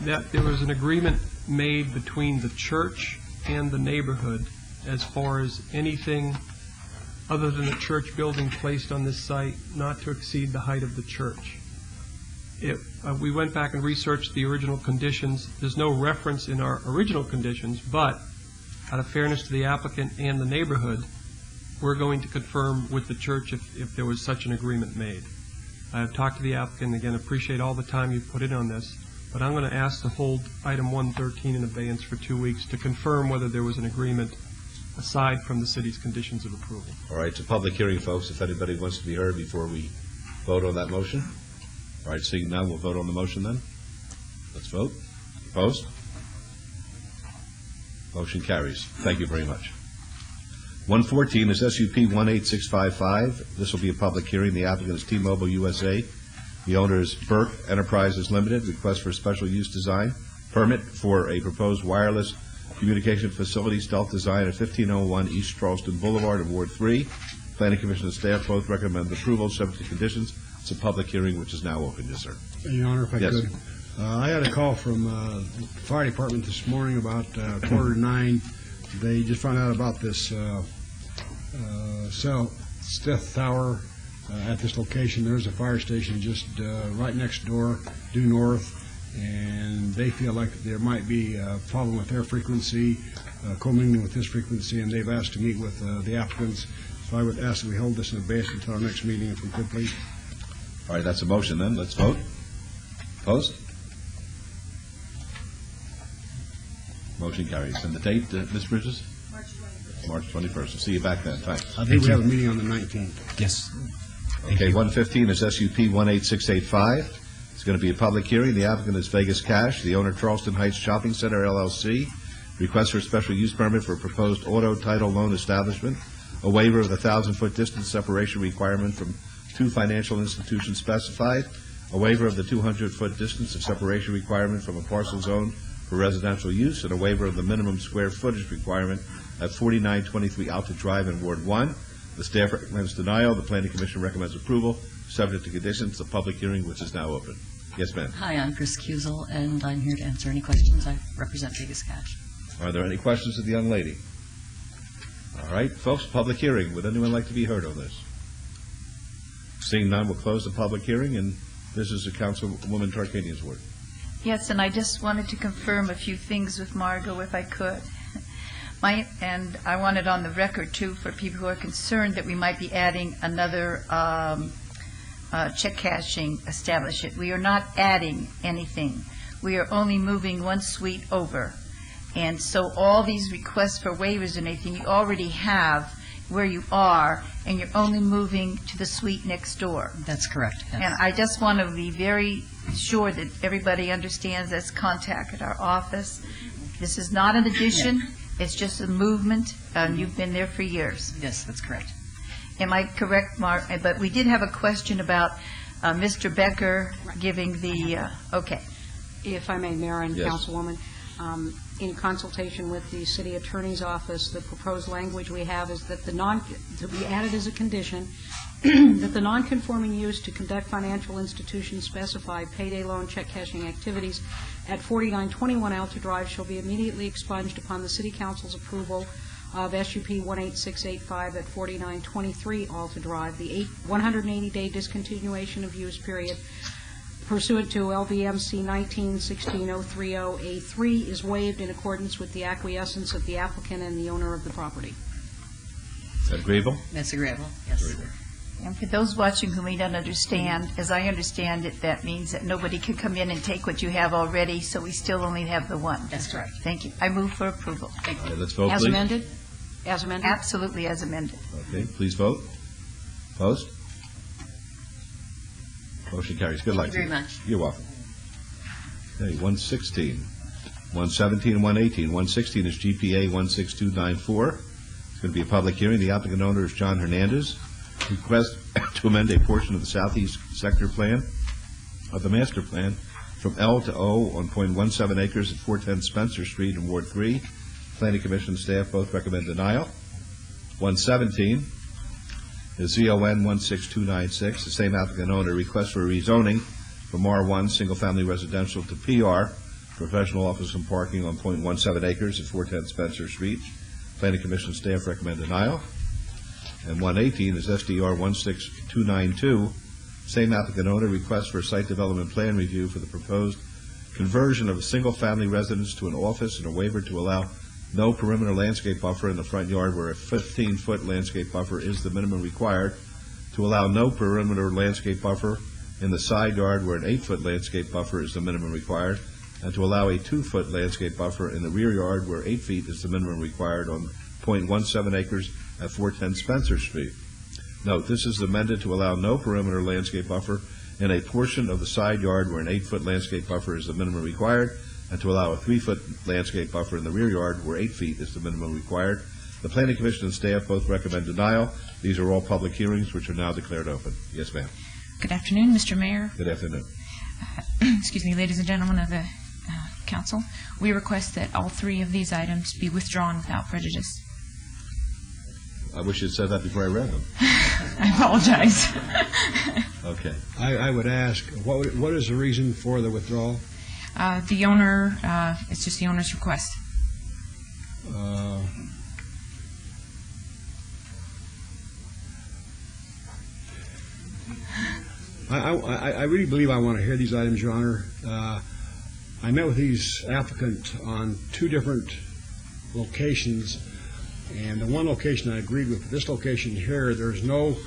[SPEAKER 14] that there was an agreement made between the church and the neighborhood as far as anything other than the church building placed on this site not to exceed the height of the church. We went back and researched the original conditions. There's no reference in our original conditions, but out of fairness to the applicant and the neighborhood, we're going to confirm with the church if there was such an agreement made. I have talked to the applicant, again, appreciate all the time you've put in on this, but I'm going to ask to hold item 113 in abeyance for 2 weeks to confirm whether there was an agreement aside from the city's conditions of approval.
[SPEAKER 1] All right, it's a public hearing, folks, if anybody wants to be heard before we vote on that motion. All right, seeing none, we'll vote on the motion then. Let's vote. Opposed? Motion carries. Thank you very much. 114 is SUP 18655. This will be a public hearing. The applicant is T-Mobile USA. The owner is Burke Enterprises Limited. Request for a special use design permit for a proposed wireless communication facility stealth design at 1501 East Charleston Boulevard in Ward 3. Planning Commission and staff both recommend approval subject to conditions. It's a public hearing which is now open. Yes, sir.
[SPEAKER 2] Your Honor, if I
[SPEAKER 1] Yes.
[SPEAKER 2] could. I had a call from the fire department this morning about 8:45. They just found out about this stealth tower at this location. There's a fire station just right next door, due north, and they feel like there might be a problem with their frequency, commingling with this frequency, and they've asked to meet with the applicants. So I would ask that we hold this in abeyance until our next meeting, if we could, please.
[SPEAKER 1] All right, that's a motion then. Let's vote. Opposed? Motion carries. And the date, Ms. Bridges? March 21st. I'll see you back then. Thanks.
[SPEAKER 2] I think we have a meeting on the 19th.
[SPEAKER 5] Yes.
[SPEAKER 1] Okay, 115 is SUP 18685. It's going to be a public hearing. The applicant is Vegas Cash. The owner, Charleston Heights Shopping Center, LLC. Request for a special use permit for a proposed auto title loan establishment. A waiver of the 1,000-foot distance separation requirement from 2 financial institutions specified. A waiver of the 200-foot distance of separation requirement from a parcel zone for residential use, and a waiver of the minimum square footage requirement at 4923 Alta Drive in Ward 1. The staff recommends denial. The Planning Commission recommends approval, subject to conditions. The public hearing, which is now open. Yes, ma'am.
[SPEAKER 6] Hi, I'm Chris Cusel, and I'm here to answer any questions. I represent Vegas Cash.
[SPEAKER 1] Are there any questions of the young lady? All right, folks, public hearing. Would anyone like to be heard on this? Seeing none, we'll close the public hearing, and this is the Councilwoman Tarkanian's word.
[SPEAKER 19] Yes, and I just wanted to confirm a few things with Margot, if I could. And I want it on the record, too, for people who are concerned that we might be adding another check cashing establishment. We are not adding anything. We are only moving one suite over. And so all these requests for waivers and anything you already have where you are, and you're only moving to the suite next door.
[SPEAKER 6] That's correct. Yes.
[SPEAKER 19] And I just want to be very sure that everybody understands that's contact at our office. This is not an addition. Yeah. It's just a movement, and you've been there for years.
[SPEAKER 6] Yes, that's correct.
[SPEAKER 19] Am I correct, Mark? But we did have a question about Mr. Becker giving the, okay.
[SPEAKER 12] If I may, Mayor and
[SPEAKER 19] Yes.
[SPEAKER 12] Councilwoman, in consultation with the City Attorney's Office, the proposed language we have is that to be added as a condition, that the non-conforming use to conduct financial institutions specified payday loan check cashing activities at 4921 Alta Drive shall be immediately expunged upon the City Council's approval of SUP 18685 at 4923 Alta Drive. The 180-day discontinuation of use period pursuant to LVMC 19-16030A3 is waived in accordance with the acquiescence of the applicant and the owner of the property.
[SPEAKER 13] Is that agreeable?
[SPEAKER 6] That's agreeable, yes.
[SPEAKER 13] Very good.
[SPEAKER 19] And for those watching who may not understand, as I understand it, that means that nobody can come in and take what you have already, so we still only have the one.
[SPEAKER 6] That's correct.
[SPEAKER 19] Thank you. I move for approval.
[SPEAKER 12] Thank you.
[SPEAKER 13] All right, let's vote,
[SPEAKER 12] As
[SPEAKER 13] please.
[SPEAKER 12] amended? As amended?
[SPEAKER 19] Absolutely as amended.
[SPEAKER 13] Okay, please vote. Opposed? Motion carries. Good luck.
[SPEAKER 6] Thank you very
[SPEAKER 13] to
[SPEAKER 6] much.
[SPEAKER 13] You're welcome. Okay, 116, 117, and 118. 116 is GPA 16294. It's going to be a public hearing. The applicant owner is John Hernandez. Request to amend a portion of the southeast sector plan of the master plan from L to O on .17 acres at 410 Spencer Street in Ward 3. Planning Commission staff both recommend denial. 117 is ZON 16296. The same applicant owner requests for a rezoning from R1 single-family residential to PR professional office and parking on .17 acres at 410 Spencer Street. Planning Commission staff recommend denial. And 118 is SDR 16292. Same applicant owner requests for a site development plan review for the proposed conversion of a single-family residence to an office and a waiver to allow no perimeter landscape buffer in the front yard where a 15-foot landscape buffer is the minimum required, to allow no perimeter landscape buffer in the side yard where an 8-foot landscape buffer is the minimum required, and to allow a 2-foot landscape buffer in the rear yard where 8 feet is the minimum required on .17 acres at 410 Spencer Street. Note, this is amended to allow no perimeter landscape buffer in a portion of the side yard where an 8-foot landscape buffer is the minimum required, and to allow a 3-foot landscape buffer in the rear yard where 8 feet is the minimum required. The Planning Commission and staff both recommend denial. These are all public hearings which are now declared open. Yes, ma'am.
[SPEAKER 17] Good afternoon, Mr. Mayor.
[SPEAKER 13] Good afternoon.
[SPEAKER 17] Excuse me, ladies and gentlemen of the council. We request that all three of these items be withdrawn without prejudice.
[SPEAKER 13] I wish you'd said that before I read them.
[SPEAKER 17] I apologize.
[SPEAKER 13] Okay.
[SPEAKER 2] I would ask, what is the reason for the withdrawal?
[SPEAKER 17] The owner, it's just the owner's request.
[SPEAKER 2] I really believe I want to hear these items, Your Honor. I met with these applicants on two different locations, and the one location I agreed with. This location here, there's no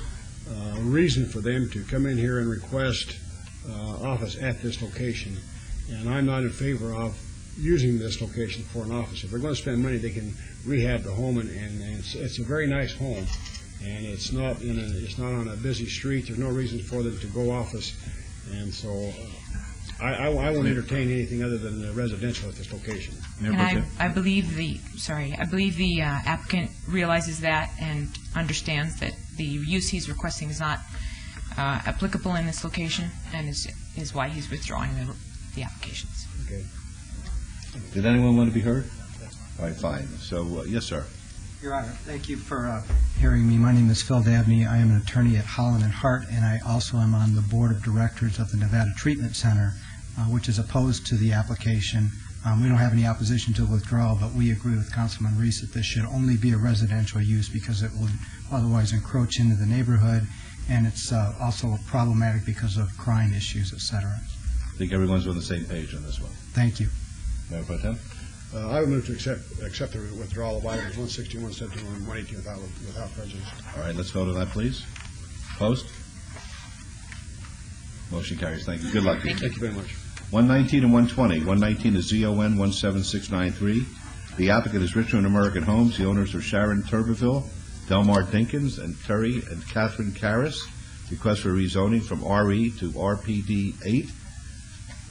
[SPEAKER 2] reason for them to come in here and request office at this location, and I'm not in favor of using this location for an office. If they're going to spend money, they can rehab the home, and it's a very nice home, and it's not on a busy street. There's no reason for them to go office, and so I won't entertain anything other than residential at this location.
[SPEAKER 17] And I believe the applicant realizes that and understands that the use he's requesting is not applicable in this location, and is why he's withdrawing the applications.
[SPEAKER 2] Okay.
[SPEAKER 13] Did anyone want to be heard? All right, fine. So, yes, sir.
[SPEAKER 4] Your Honor, thank you for hearing me. My name is Phil Dabney. I am an attorney at Holland and Hart, and I also am on the board of directors of the Nevada Treatment Center, which is opposed to the application. We don't have any opposition to withdrawal, but we agree with Councilman Reese that this should only be a residential use because it would otherwise encroach into the neighborhood, and it's also problematic because of crime issues, et cetera.
[SPEAKER 13] I think everyone's on the same page on this one.
[SPEAKER 4] Thank you.
[SPEAKER 13] Mayor Pro Tem?
[SPEAKER 2] I would move to accept the withdrawal of items 160, 117, and 118 without prejudice.
[SPEAKER 13] All right, let's vote on that, please. Opposed? Motion carries. Thank you. Good luck.
[SPEAKER 2] Thank you very much.
[SPEAKER 13] 119 and 120. 119 is ZON 17693. The applicant is Richmond American Homes. The owners are Sharon Turbeville, Delmar Dinkins, and Terry and Catherine Karras. Request for rezoning from RE to RPD 8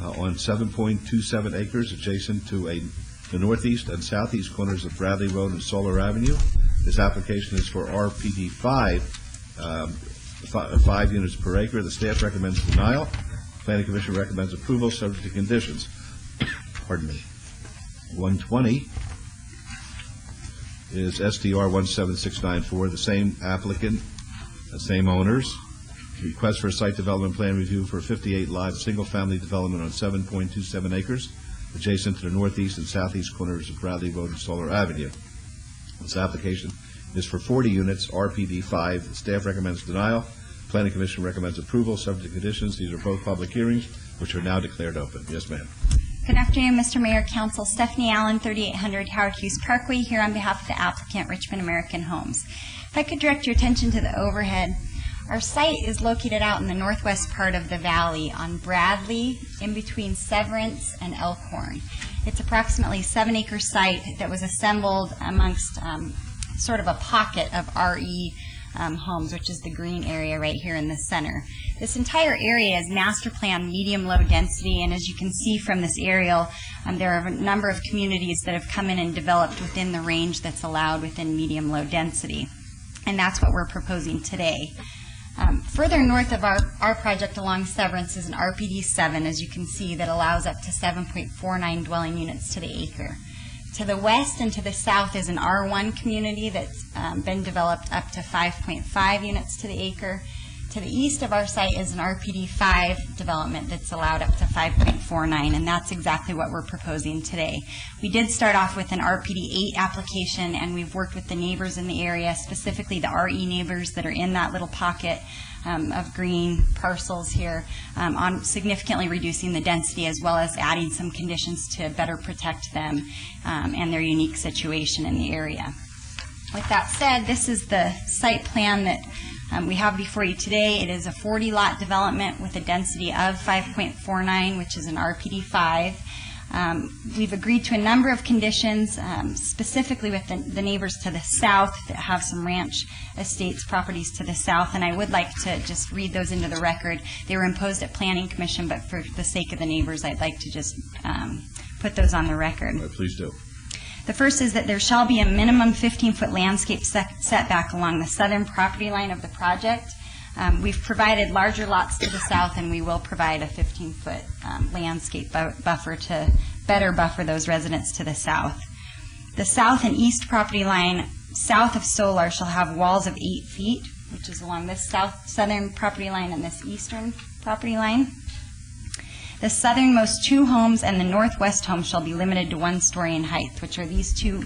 [SPEAKER 13] on 7.27 acres adjacent to the northeast and southeast corners of Bradley Road and Solar Avenue. This application is for RPD 5, 5 units per acre. The staff recommends denial. Planning Commission recommends approval subject to conditions. Pardon me. 120 is SDR 17694, the same applicant, the same owners. Request for a site development plan review for a 58-lot single-family development on 7.27 acres, adjacent to the northeast and southeast corners of Bradley Road and Solar Avenue.
[SPEAKER 1] This application is for 40 units, RPD 5. Staff recommends denial. Planning Commission recommends approval, subject to conditions. These are both public hearings, which are now declared open. Yes, ma'am.
[SPEAKER 18] Good afternoon, Mr. Mayor, Council. Stephanie Allen, 3800 Howard Hughes Parkway, here on behalf of the applicant, Richmond American Homes. If I could direct your attention to the overhead. Our site is located out in the northwest part of the valley on Bradley, in between Severance and Elkhorn. It's approximately a 7-acre site that was assembled amongst sort of a pocket of RE homes, which is the green area right here in the center. This entire area is master plan medium-low density, and as you can see from this aerial, there are a number of communities that have come in and developed within the range that's allowed within medium-low density, and that's what we're proposing today. Further north of our project along Severance is an RPD 7, as you can see, that allows up to 7.49 dwelling units to the acre. To the west and to the south is an R1 community that's been developed up to 5.5 units to the acre. To the east of our site is an RPD 5 development that's allowed up to 5.49, and that's exactly what we're proposing today. We did start off with an RPD 8 application, and we've worked with the neighbors in the area, specifically the RE neighbors that are in that little pocket of green parcels here, on significantly reducing the density as well as adding some conditions to better protect them and their unique situation in the area. With that said, this is the site plan that we have before you today. It is a 40-lot development with a density of 5.49, which is an RPD 5. We've agreed to a number of conditions, specifically with the neighbors to the south that have some ranch estates properties to the south, and I would like to just read those into the record. They were imposed at Planning Commission, but for the sake of the neighbors, I'd like to just put those on the record.
[SPEAKER 1] Please do.
[SPEAKER 18] The first is that there shall be a minimum 15-foot landscape setback along the southern property line of the project. We've provided larger lots to the south, and we will provide a 15-foot landscape buffer to better buffer those residents to the south. The south and east property line south of Solar shall have walls of 8 feet, which is along this southern property line and this eastern property line. The southernmost 2 homes and the northwest home shall be limited to 1 story in height, which are these two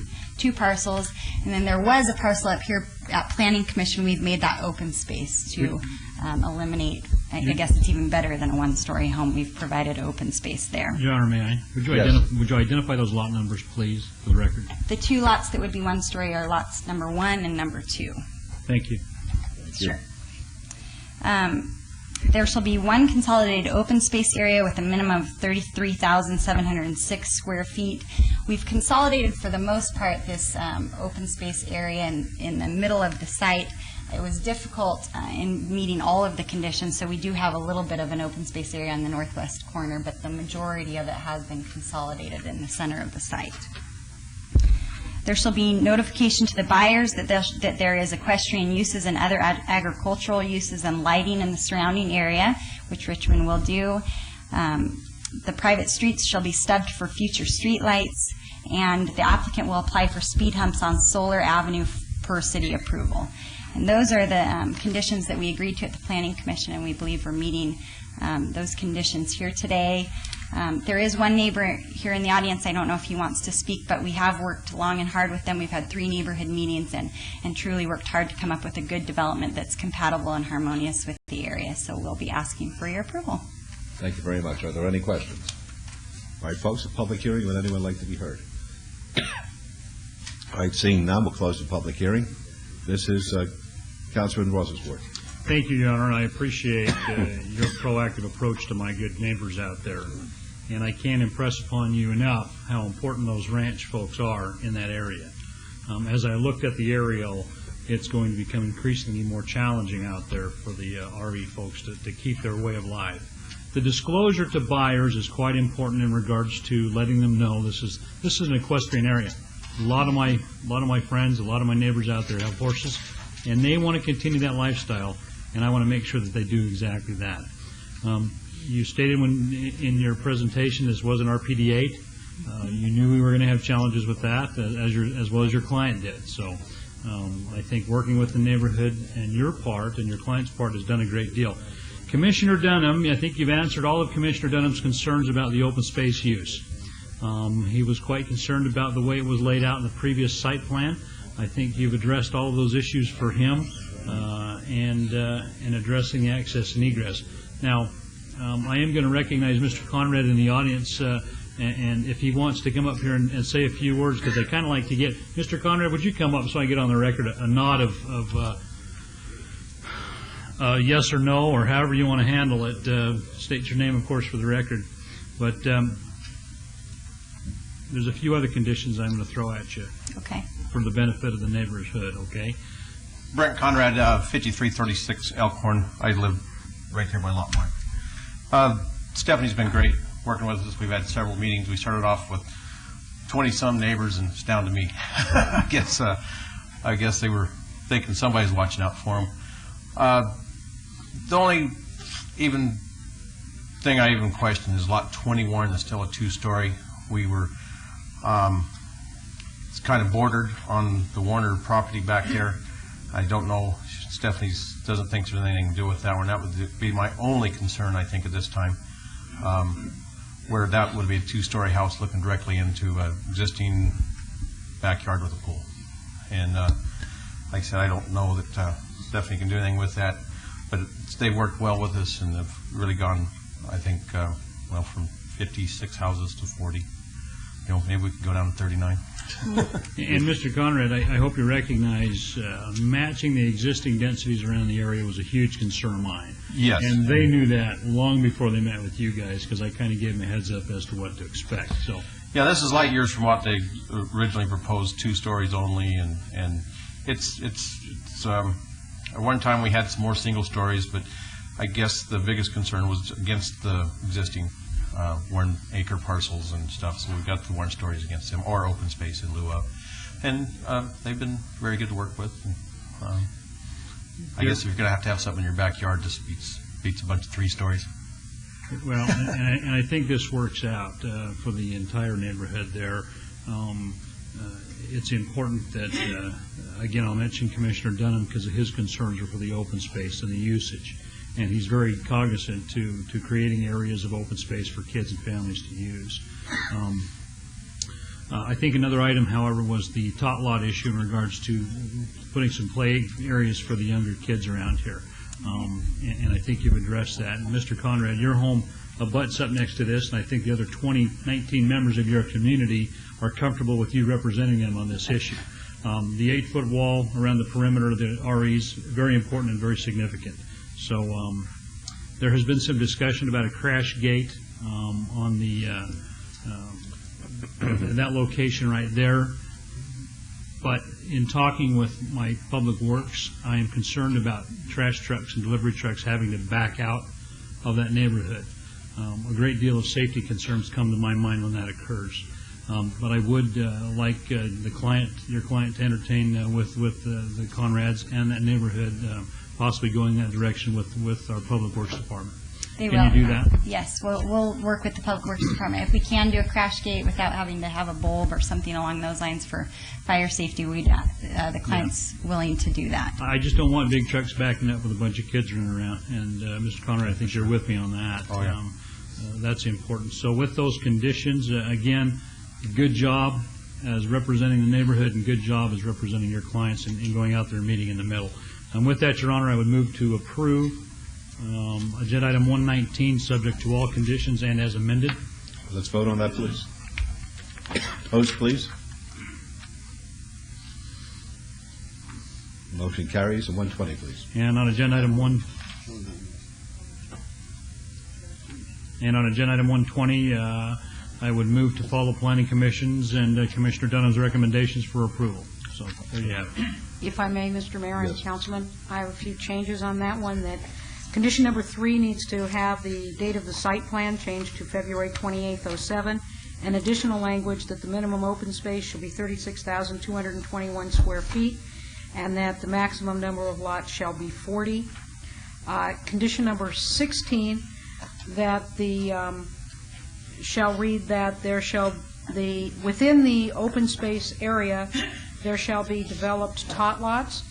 [SPEAKER 18] parcels. And then there was a parcel up here at Planning Commission. We've made that open space to eliminate. I guess it's even better than a 1-story home. We've provided open space there.
[SPEAKER 7] Your Honor, may I? Would you identify those lot numbers, please, for the record?
[SPEAKER 18] The 2 lots that would be 1-story are lots number 1 and number 2.
[SPEAKER 7] Thank you.
[SPEAKER 18] Sure. There shall be 1 consolidated open space area with a minimum of 33,706 square feet. We've consolidated, for the most part, this open space area in the middle of the site. It was difficult in meeting all of the conditions, so we do have a little bit of an open space area on the northwest corner, but the majority of it has been consolidated in the center of the site. There shall be notification to the buyers that there is equestrian uses and other agricultural uses and lighting in the surrounding area, which Richmond will do. The private streets shall be stubbed for future street lights, and the applicant will apply for speed humps on Solar Avenue per city approval. And those are the conditions that we agreed to at the Planning Commission, and we believe we're meeting those conditions here today. There is one neighbor here in the audience. I don't know if he wants to speak, but we have worked long and hard with them. We've had 3 neighborhood meetings and truly worked hard to come up with a good development that's compatible and harmonious with the area. So we'll be asking for your approval.
[SPEAKER 1] Thank you very much. Are there any questions? All right, folks, a public hearing. Would anyone like to be heard? All right, seeing none, we'll close the public hearing. This is Councilman Rosensworth.
[SPEAKER 7] Thank you, Your Honor. I appreciate your proactive approach to my good neighbors out there. And I can't impress upon you enough how important those ranch folks are in that area. As I looked at the aerial, it's going to become increasingly more challenging out there for the RE folks to keep their way of life. The disclosure to buyers is quite important in regards to letting them know this is an equestrian area. A lot of my friends, a lot of my neighbors out there have horses, and they want to continue that lifestyle, and I want to make sure that they do exactly that. You stated in your presentation this was an RPD 8. You knew we were going to have challenges with that, as well as your client did. So I think working with the neighborhood and your client's part has done a great deal. Commissioner Dunham, I think you've answered all of Commissioner Dunham's concerns about the open space use. He was quite concerned about the way it was laid out in the previous site plan. I think you've addressed all of those issues for him and addressing the access and egress. Now, I am going to recognize Mr. Conrad in the audience, and if he wants to come up here and say a few words, because I kind of like to get Mr. Conrad, would you come up so I get on the record a nod of yes or no, or however you want to handle it. State your name, of course, for the record. But there's a few other conditions I'm going to throw at you.
[SPEAKER 18] Okay.
[SPEAKER 7] For the benefit of the neighborhood, okay?
[SPEAKER 11] Brent Conrad, 5336 Elkhorn. I live right there by Lot Mart. Stephanie's been great working with us. We've had several meetings. We started off with 20-some neighbors, and it's down to me. I guess they were thinking somebody's watching out for them. The only even thing I even question is Lot 21 is still a two-story. We were, it's kind of bordered on the Warner property back there. I don't know, Stephanie doesn't think there's anything to do with that one. That would be my only concern, I think, at this time, where that would be a two-story house looking directly into an existing backyard with a pool. And like I said, I don't know that Stephanie can do anything with that, but they've worked well with us and have really gone, I think, well, from 56 houses to 40. You know, maybe we could go down to 39.
[SPEAKER 7] And Mr. Conrad, I hope you recognize matching the existing densities around the area was a huge concern of mine.
[SPEAKER 11] Yes.
[SPEAKER 7] And they knew that long before they met with you guys, because I kind of gave them a heads up as to what to expect. So.
[SPEAKER 11] Yeah, this is light years from what they originally proposed, 2 stories only, and it's at one time we had some more single stories, but I guess the biggest concern was against the existing 1 acre parcels and stuff, so we've got the 1 stories against them, or open space in lieu of. And they've been very good to work with. And, I guess if you're going to have something in your backyard, this beats a bunch of 3 stories.
[SPEAKER 7] Well, and I think this works out for the entire neighborhood there. It's important that, again, I'll mention Commissioner Dunham because his concerns are for the open space and the usage. And he's very cognizant to creating areas of open space for kids and families to use. I think another item, however, was the tot lot issue in regards to putting some play areas for the younger kids around here. And I think you've addressed that. And Mr. Conrad, your home abuts up next to this, and I think the other 19 members of your community are comfortable with you representing them on this issue. The 8-foot wall around the perimeter of the REs, very important and very significant. So there has been some discussion about a crash gate on the that location right there. But in talking with my public works, I am concerned about trash trucks and delivery trucks having to back out of that neighborhood. A great deal of safety concerns come to my mind when that occurs. But I would like your client to entertain with the Conrads and that neighborhood possibly going that direction with our Public Works Department.
[SPEAKER 18] They
[SPEAKER 7] Can you do that?
[SPEAKER 18] Yes, we'll work with the Public Works Department. If we can do a crash gate without having to have a bulb or something along those lines for fire safety, the client's willing to do that.
[SPEAKER 7] I just don't want big trucks backing up with a bunch of kids running around. And Mr. Conrad, I think you're with me on that.
[SPEAKER 11] Oh, yeah.
[SPEAKER 7] That's important. So with those conditions, again, good job as representing the neighborhood and good job as representing your clients and going out there and meeting in the middle. And with that, Your Honor, I would move to approve agenda item 119, subject to all conditions and as amended.
[SPEAKER 1] Let's vote on that, please. Opposed, please. Motion carries. And 120, please.
[SPEAKER 7] And on agenda item 120, I would move to follow Planning Commission's and Commissioner Dunham's recommendations for approval. So there you have it.
[SPEAKER 12] If I may, Mr. Mayor and Councilman, I have a few changes on that one. That condition number 3 needs to have the date of the site plan changed to February 28th, 2007, and additional language that the minimum open space shall be 36,221 square feet, and that the maximum number of lots shall be 40. Condition number 16, that the shall read that there shall within the open space area there shall be developed tot lots.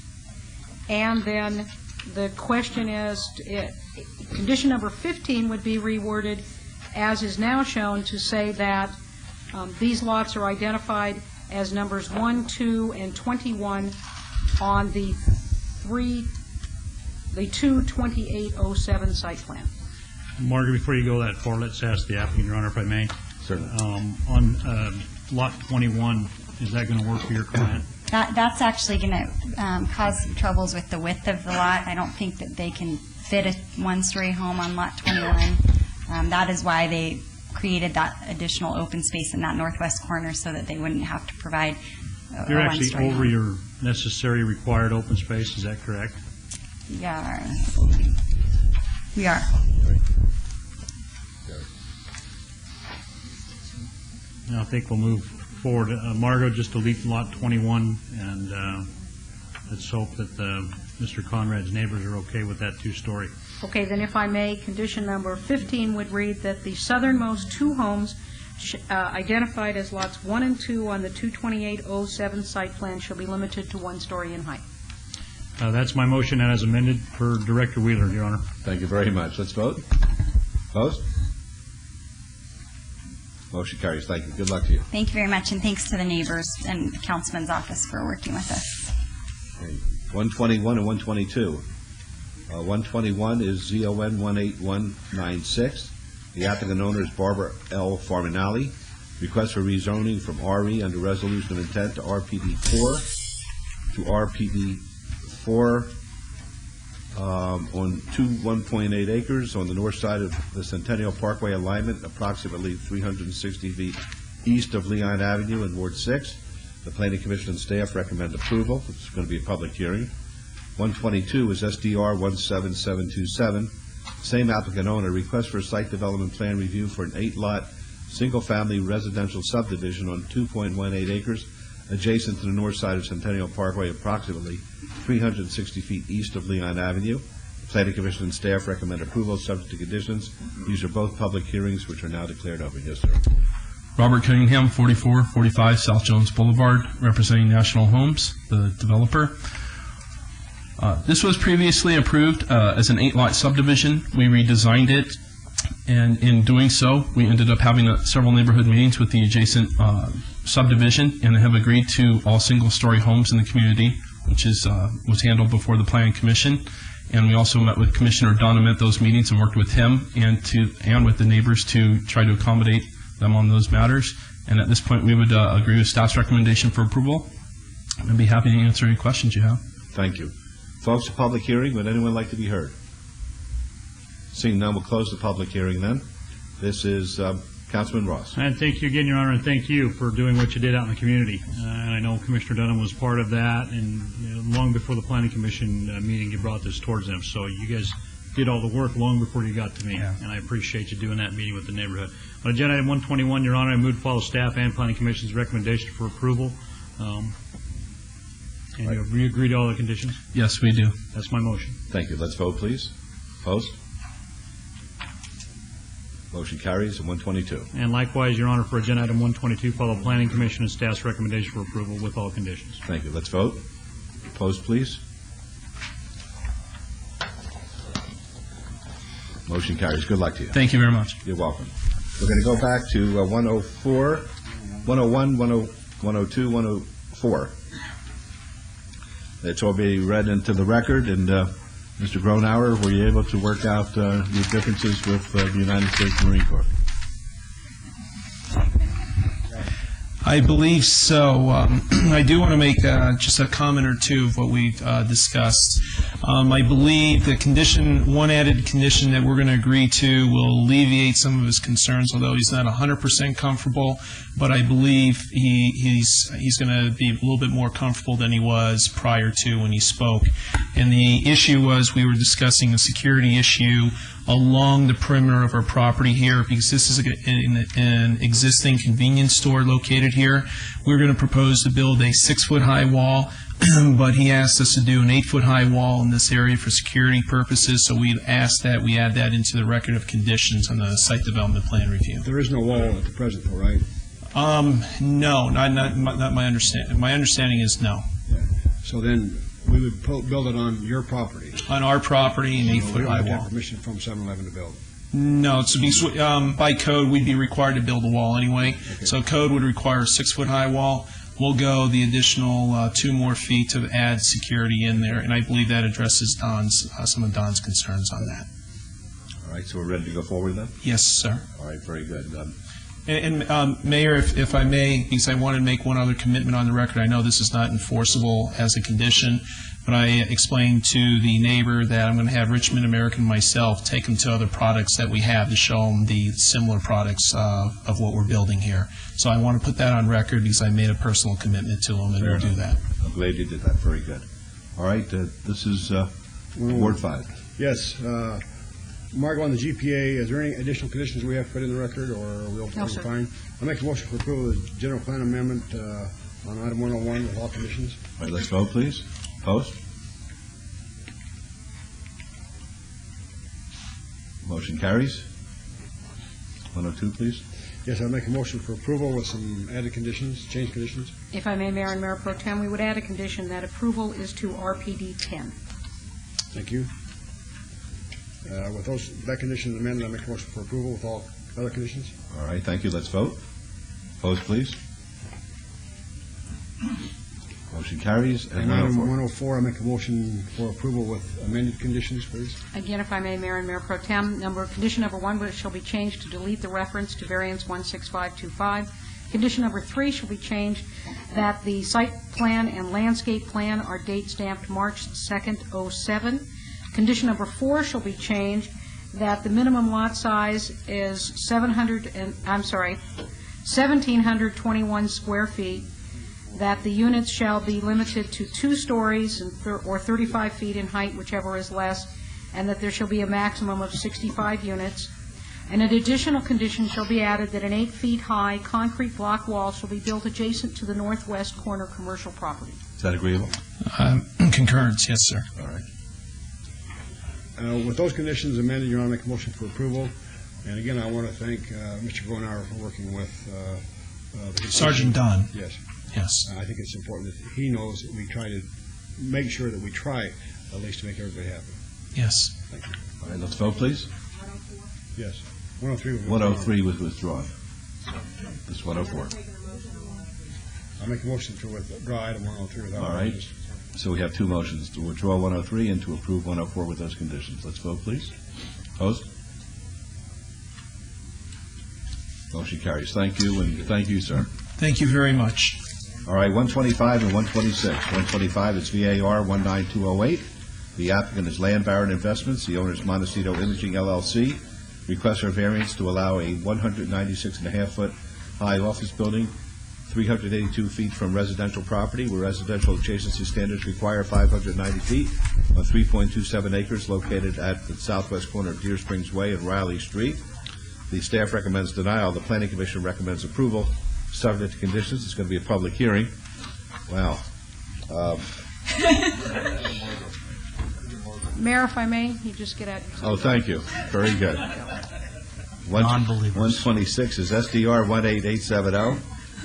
[SPEAKER 12] And then the question is, condition number 15 would be reworded as is now shown to say that these lots are identified as numbers 1, 2, and 21 on the 22807 site plan.
[SPEAKER 7] Margaret, before you go that far, let's ask the applicant, Your Honor, if I may.
[SPEAKER 1] Certainly.
[SPEAKER 7] On lot 21, is that going to work for your client?
[SPEAKER 18] That's actually going to cause some troubles with the width of the lot. I don't think that they can fit a one-story home on lot 21. That is why they created that additional open space in that northwest corner so that they wouldn't have to provide a
[SPEAKER 7] You're actually
[SPEAKER 18] one-story
[SPEAKER 7] over
[SPEAKER 18] home.
[SPEAKER 7] your necessary required open space, is that correct?
[SPEAKER 18] Yeah, we are.
[SPEAKER 7] Now I think we'll move forward. Margot, just delete lot 21, and let's hope that Mr. Conrad's neighbors are okay with that two-story.
[SPEAKER 12] Okay, then if I may, condition number 15 would read that the southernmost two homes identified as lots 1 and 2 on the 22807 site plan shall be limited to 1 story in height.
[SPEAKER 7] That's my motion as amended for Director Wheeler, Your Honor.
[SPEAKER 1] Thank you very much. Let's vote. Opposed? Motion carries. Thank you. Good luck to you.
[SPEAKER 18] Thank you very much, and thanks to the neighbors and the councilman's office for working with us.
[SPEAKER 1] 121 and 122. 121 is ZON 18196. The applicant owner is Barbara L. Farminali. Request for rezoning from RE under resolution of intent to RPD 4 to RPD 4 on 1.8 acres on the north side of the Centennial Parkway alignment, approximately 360 feet east of Leon Avenue in Ward 6. The Planning Commission and staff recommend approval. It's going to be a public hearing. 122 is SDR 17727. Same applicant owner. Request for a site development plan review for an 8-lot single-family residential subdivision on 2.18 acres adjacent to the north side of Centennial Parkway, approximately 360 feet east of Leon Avenue. The Planning Commission and staff recommend approval subject to conditions. These are both public hearings which are now declared open. Yes, sir.
[SPEAKER 3] Robert Cunningham, 4445 South Jones Boulevard, representing National Homes, the developer. This was previously approved as an 8-lot subdivision. We redesigned it, and in doing so, we ended up having several neighborhood meetings with the adjacent subdivision, and have agreed to all single-story homes in the community, which was handled before the Planning Commission. And we also met with Commissioner Donovan at those meetings and worked with him and with the neighbors to try to accommodate them on those matters. And at this point, we would agree with staff's recommendation for approval. I'd be happy to answer any questions you have.
[SPEAKER 1] Thank you. Folks, a public hearing. Would anyone like to be heard? Seeing none, we'll close the public hearing then. This is Councilman Ross.
[SPEAKER 7] And thank you again, Your Honor, and thank you for doing what you did out in the community. And I know Commissioner Dunham was part of that, and long before the Planning Commission meeting, you brought this towards them. So you guys did all the work long before you got to me, and I appreciate you doing that meeting with the neighborhood. On agenda item 121, Your Honor, I move to follow staff and Planning Commission's recommendation for approval. And you agree to all the conditions?
[SPEAKER 3] Yes, we do.
[SPEAKER 7] That's my motion.
[SPEAKER 1] Thank you. Let's vote, please. Opposed? Motion carries. 122.
[SPEAKER 7] And likewise, Your Honor, for agenda item 122, follow Planning Commission and staff's recommendation for approval with all conditions.
[SPEAKER 1] Thank you. Let's vote. Opposed, please. Motion carries. Good luck to you.
[SPEAKER 3] Thank you very much.
[SPEAKER 1] You're welcome. We're going to go back to 104, 101, 102, 104. It's all being read into the record, and Mr. Gronauer, were you able to work out your differences with the United States Marine Corps?
[SPEAKER 3] I believe so. I do want to make just a comment or two of what we've discussed. I believe the one added condition that we're going to agree to will alleviate some of his concerns, although he's not 100% comfortable. But I believe he's going to be a little bit more comfortable than he was prior to when he spoke. And the issue was we were discussing a security issue along the perimeter of our property here, because this is an existing convenience store located here. We're going to propose to build a 6-foot-high wall, but he asked us to do an 8-foot-high wall in this area for security purposes, so we've asked that we add that into the record of conditions on the site development plan review.
[SPEAKER 2] There is no wall at the present, though, right?
[SPEAKER 3] No, not my understanding. My understanding is no.
[SPEAKER 2] So then we would build it on your property.
[SPEAKER 3] On our property, an 8-foot-high
[SPEAKER 2] We don't have to
[SPEAKER 3] wall.
[SPEAKER 2] have permission from 7-Eleven to build.
[SPEAKER 3] No, to be by code, we'd be required to build a wall anyway. So code would require a 6-foot-high wall. we'll go the additional 2 more feet to add security in there, and I believe that addresses some of Don's concerns on that.
[SPEAKER 1] All right, so we're ready to go forward then?
[SPEAKER 3] Yes, sir.
[SPEAKER 1] All right, very good.
[SPEAKER 3] And Mayor, if I may, because I wanted to make one other commitment on the record, I know this is not enforceable as a condition, but I explained to the neighbor that I'm going to have Richmond American myself take them to other products that we have to show them the similar products of what we're building here. So I want to put that on record because I made a personal commitment to them, and we'll do that.
[SPEAKER 1] I'm glad you did that. Very good. All right, this is Ward 5.
[SPEAKER 2] Yes. Margo, on the GPA, is there any additional conditions we have to put in the record, or are we
[SPEAKER 12] No, sir.
[SPEAKER 2] fine? I make a motion for approval of the general plan amendment on item 101 with all conditions.
[SPEAKER 1] All right, let's vote, please. Post. Motion carries. 102, please.
[SPEAKER 2] Yes, I make a motion for approval with some added conditions, change conditions.
[SPEAKER 12] If I may, Mayor and Mayor Pro Tem, we would add a condition that approval is to RPD 10.
[SPEAKER 2] Thank you. With that condition amended, I make a motion for approval with all other conditions.
[SPEAKER 1] All right, thank you. Let's vote. Post, please. Motion carries.
[SPEAKER 2] And item 104, I make a motion for approval with amended conditions, please.
[SPEAKER 12] Again, if I may, Mayor and Mayor Pro Tem, condition number 1 shall be changed to delete the reference to variance 16525. Condition number 3 shall be changed that the site plan and landscape plan are date stamped March 2nd, 07. Condition number 4 shall be changed that the minimum lot size is 1,721 square feet, that the units shall be limited to 2 stories or 35 feet in height, whichever is less, and that there shall be a maximum of 65 units. And an additional condition shall be added that an 8 feet high concrete block wall shall be built adjacent to the northwest corner commercial property.
[SPEAKER 1] Is that agreeable?
[SPEAKER 3] Concurrence, yes, sir.
[SPEAKER 1] All right.
[SPEAKER 2] With those conditions amended, Your Honor, I make a motion for approval. And again, I want to thank Mr. Gonauer for working with
[SPEAKER 3] Sergeant Dunn.
[SPEAKER 2] Yes.
[SPEAKER 3] Yes.
[SPEAKER 2] I think it's important that he knows that we try to make sure that we try at least to make everybody happy.
[SPEAKER 3] Yes.
[SPEAKER 2] Thank you.
[SPEAKER 1] All right, let's vote, please.
[SPEAKER 2] Yes. 103 was
[SPEAKER 1] 103 was withdrawn. This is 104.
[SPEAKER 2] I make a motion to withdraw item 103 without
[SPEAKER 1] All right.
[SPEAKER 2] prejudice.
[SPEAKER 1] So we have 2 motions, to withdraw 103 and to approve 104 with those conditions. Let's vote, please. Opposed? Motion carries. Thank you, and thank you, sir.
[SPEAKER 3] Thank you very much.
[SPEAKER 1] All right, 125 and 126. 125 is VAR 19208. The applicant is Land Baron Investments. The owner is Montecito Imaging LLC. Request for variance to allow a 196.5-foot high office building 382 feet from residential property, where residential adjacency standards require 590 feet on 3.27 acres located at the southwest corner of Deer Springs Way and Riley Street. The staff recommends denial. The Planning Commission recommends approval, subject to conditions. It's going to be a public hearing. Wow.
[SPEAKER 12] Mayor, if I may, you just get at.
[SPEAKER 1] Oh, thank you. Very good.
[SPEAKER 3] Non-believers.
[SPEAKER 1] 126 is SDR 18870.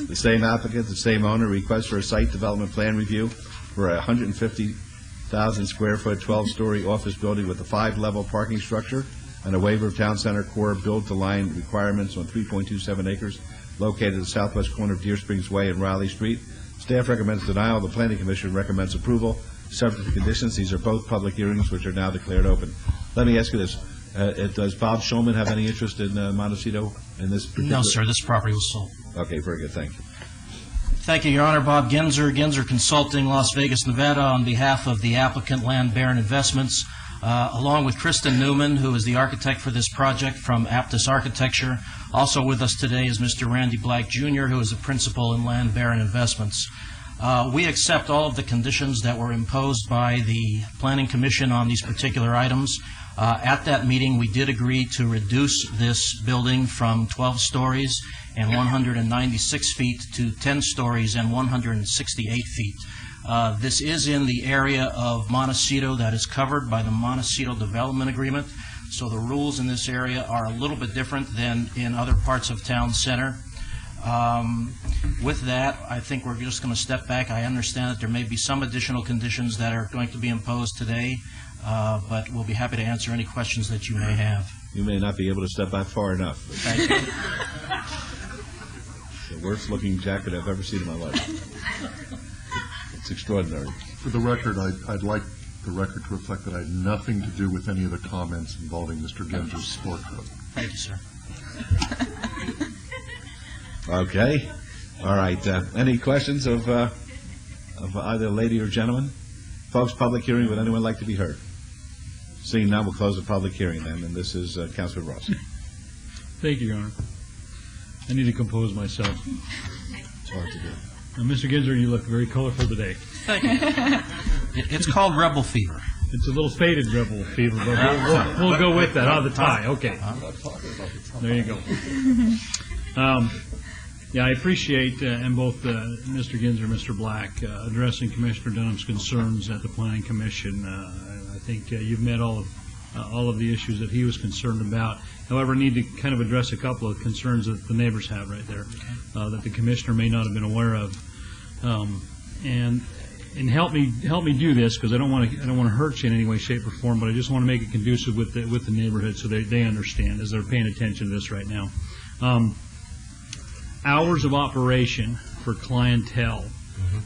[SPEAKER 1] The same applicant, the same owner, requests for a site development plan review for a 150,000 square foot, 12-story office building with a 5-level parking structure and a waiver of town center core build-to-line requirements on 3.27 acres located at the southwest corner of Deer Springs Way and Riley Street. Staff recommends denial. The Planning Commission recommends approval, subject to conditions. These are both public hearings which are now declared open. Let me ask you this. Does Bob Shulman have any interest in Montecito in this particular?
[SPEAKER 20] No, sir. This property was sold.
[SPEAKER 1] Okay, very good. Thank you.
[SPEAKER 20] Thank you, Your Honor. Bob Genzer, Genzer Consulting, Las Vegas, Nevada, on behalf of the applicant Land Baron Investments, along with Kristen Newman, who is the architect for this project from Aptus Architecture. Also with us today is Mr. Randy Black, Jr., who is a principal in Land Baron Investments. We accept all of the conditions that were imposed by the Planning Commission on these particular items. At that meeting, we did agree to reduce this building from 12 stories and 196 feet to 10 stories and 168 feet. This is in the area of Montecito that is covered by the Montecito Development Agreement, so the rules in this area are a little bit different than in other parts of town center. With that, I think we're just going to step back. I understand that there may be some additional conditions that are going to be imposed today, but we'll be happy to answer any questions that you may have.
[SPEAKER 1] You may not be able to step back far enough.
[SPEAKER 20] Thank you.
[SPEAKER 1] worst-looking jacket I've ever seen in my life. It's extraordinary.
[SPEAKER 15] For the record, I'd like the record to reflect that I had nothing to do with any of the comments involving Mr. Genser's sport coat.
[SPEAKER 20] Thank you, sir.
[SPEAKER 1] Okay. All right. Any questions of either lady or gentleman? Folks, public hearing, would anyone like to be heard? Seeing none, we'll close the public hearing then, and this is Councilor Ross.
[SPEAKER 7] Thank you, Your Honor. I need to compose myself.
[SPEAKER 1] It's hard to do.
[SPEAKER 7] Mr. Ginzer, you look very colorful today.
[SPEAKER 20] Thank you. It's called rebel fever.
[SPEAKER 7] It's a little faded rebel fever, but we'll go with that. The tie. Okay. There you go. Yeah, I appreciate, and both Mr. Ginzer and Mr. Black addressing Commissioner Dunham's concerns at the Planning Commission. I think you've met all of the issues that he was concerned about. However, I need to kind of address a couple of concerns that the neighbors have right there, that the Commissioner may not have been aware of. And help me do this, because I don't want to hurt you in any way, shape, or form, but I just want to make it conducive with the neighborhood so they understand as they're paying attention to this right now. Hours of operation for clientele.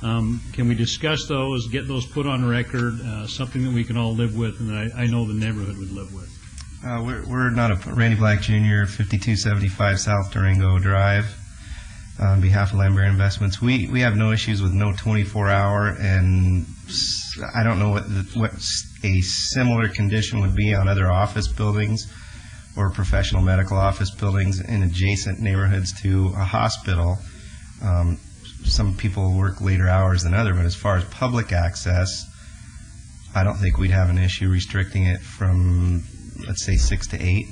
[SPEAKER 7] Can we discuss those, get those put on record, something that we can all live with and that I know the neighborhood would live with?
[SPEAKER 9] We're not a Randy Black Jr., 5275 South Durango Drive. On behalf of Lambert Investments, we have no issues with no 24-hour, and I don't know what a similar condition would be on other office buildings or professional medical office buildings in adjacent neighborhoods to a hospital. Some people work later hours than others, but as far as public access, I don't think we'd have an issue restricting it from, let's say, 6 to 8,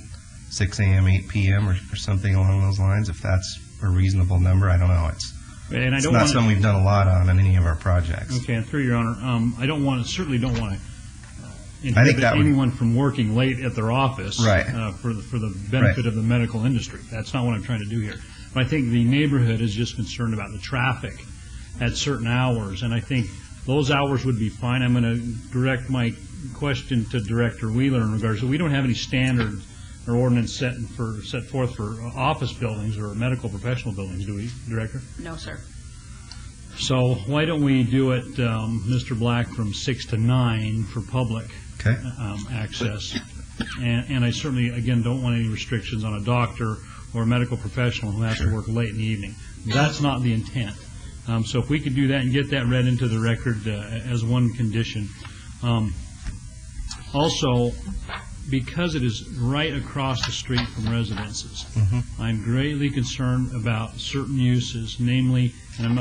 [SPEAKER 9] 6 a.m., 8 p.m., or something along those lines, if that's a reasonable number. I don't know. It's not something we've done a lot on any of our projects.
[SPEAKER 7] Okay, and through Your Honor, certainly don't want to inhibit anyone from working late at their office for the benefit of the medical industry. That's not what I'm trying to do here. But I think the neighborhood is just concerned about the traffic at certain hours, and I think those hours would be fine. I'm going to direct my question to Director Wheeler in regards to, we don't have any standard or ordinance set forth for office buildings or medical professional buildings, do we, Director?
[SPEAKER 12] No, sir.
[SPEAKER 7] So why don't we do it, Mr. Black, from 6 to 9 for public access? And I certainly, again, don't want any restrictions on a doctor or a medical professional who has to work late in the evening. That's not the intent. So if we could do that and get that read into the record as one condition. Also, because it is right across the street from residences, I'm greatly concerned about certain uses, namely, and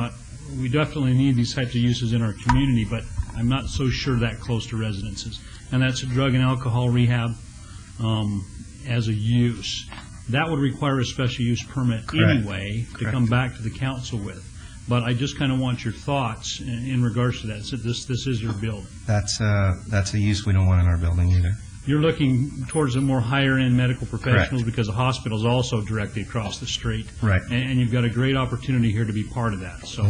[SPEAKER 7] we definitely need these types of uses in our community, but I'm not so sure that close to residences. And that's a drug and alcohol rehab as a use. That would require a special use permit anyway to come back to the council with. But I just kind of want your thoughts in regards to that. So this is your building.
[SPEAKER 9] That's a use we don't want in our building either.
[SPEAKER 7] You're looking towards the more higher-end medical professionals because the hospital is also directly across the street.
[SPEAKER 9] Right.
[SPEAKER 7] And you've got a great opportunity here to be part of that. So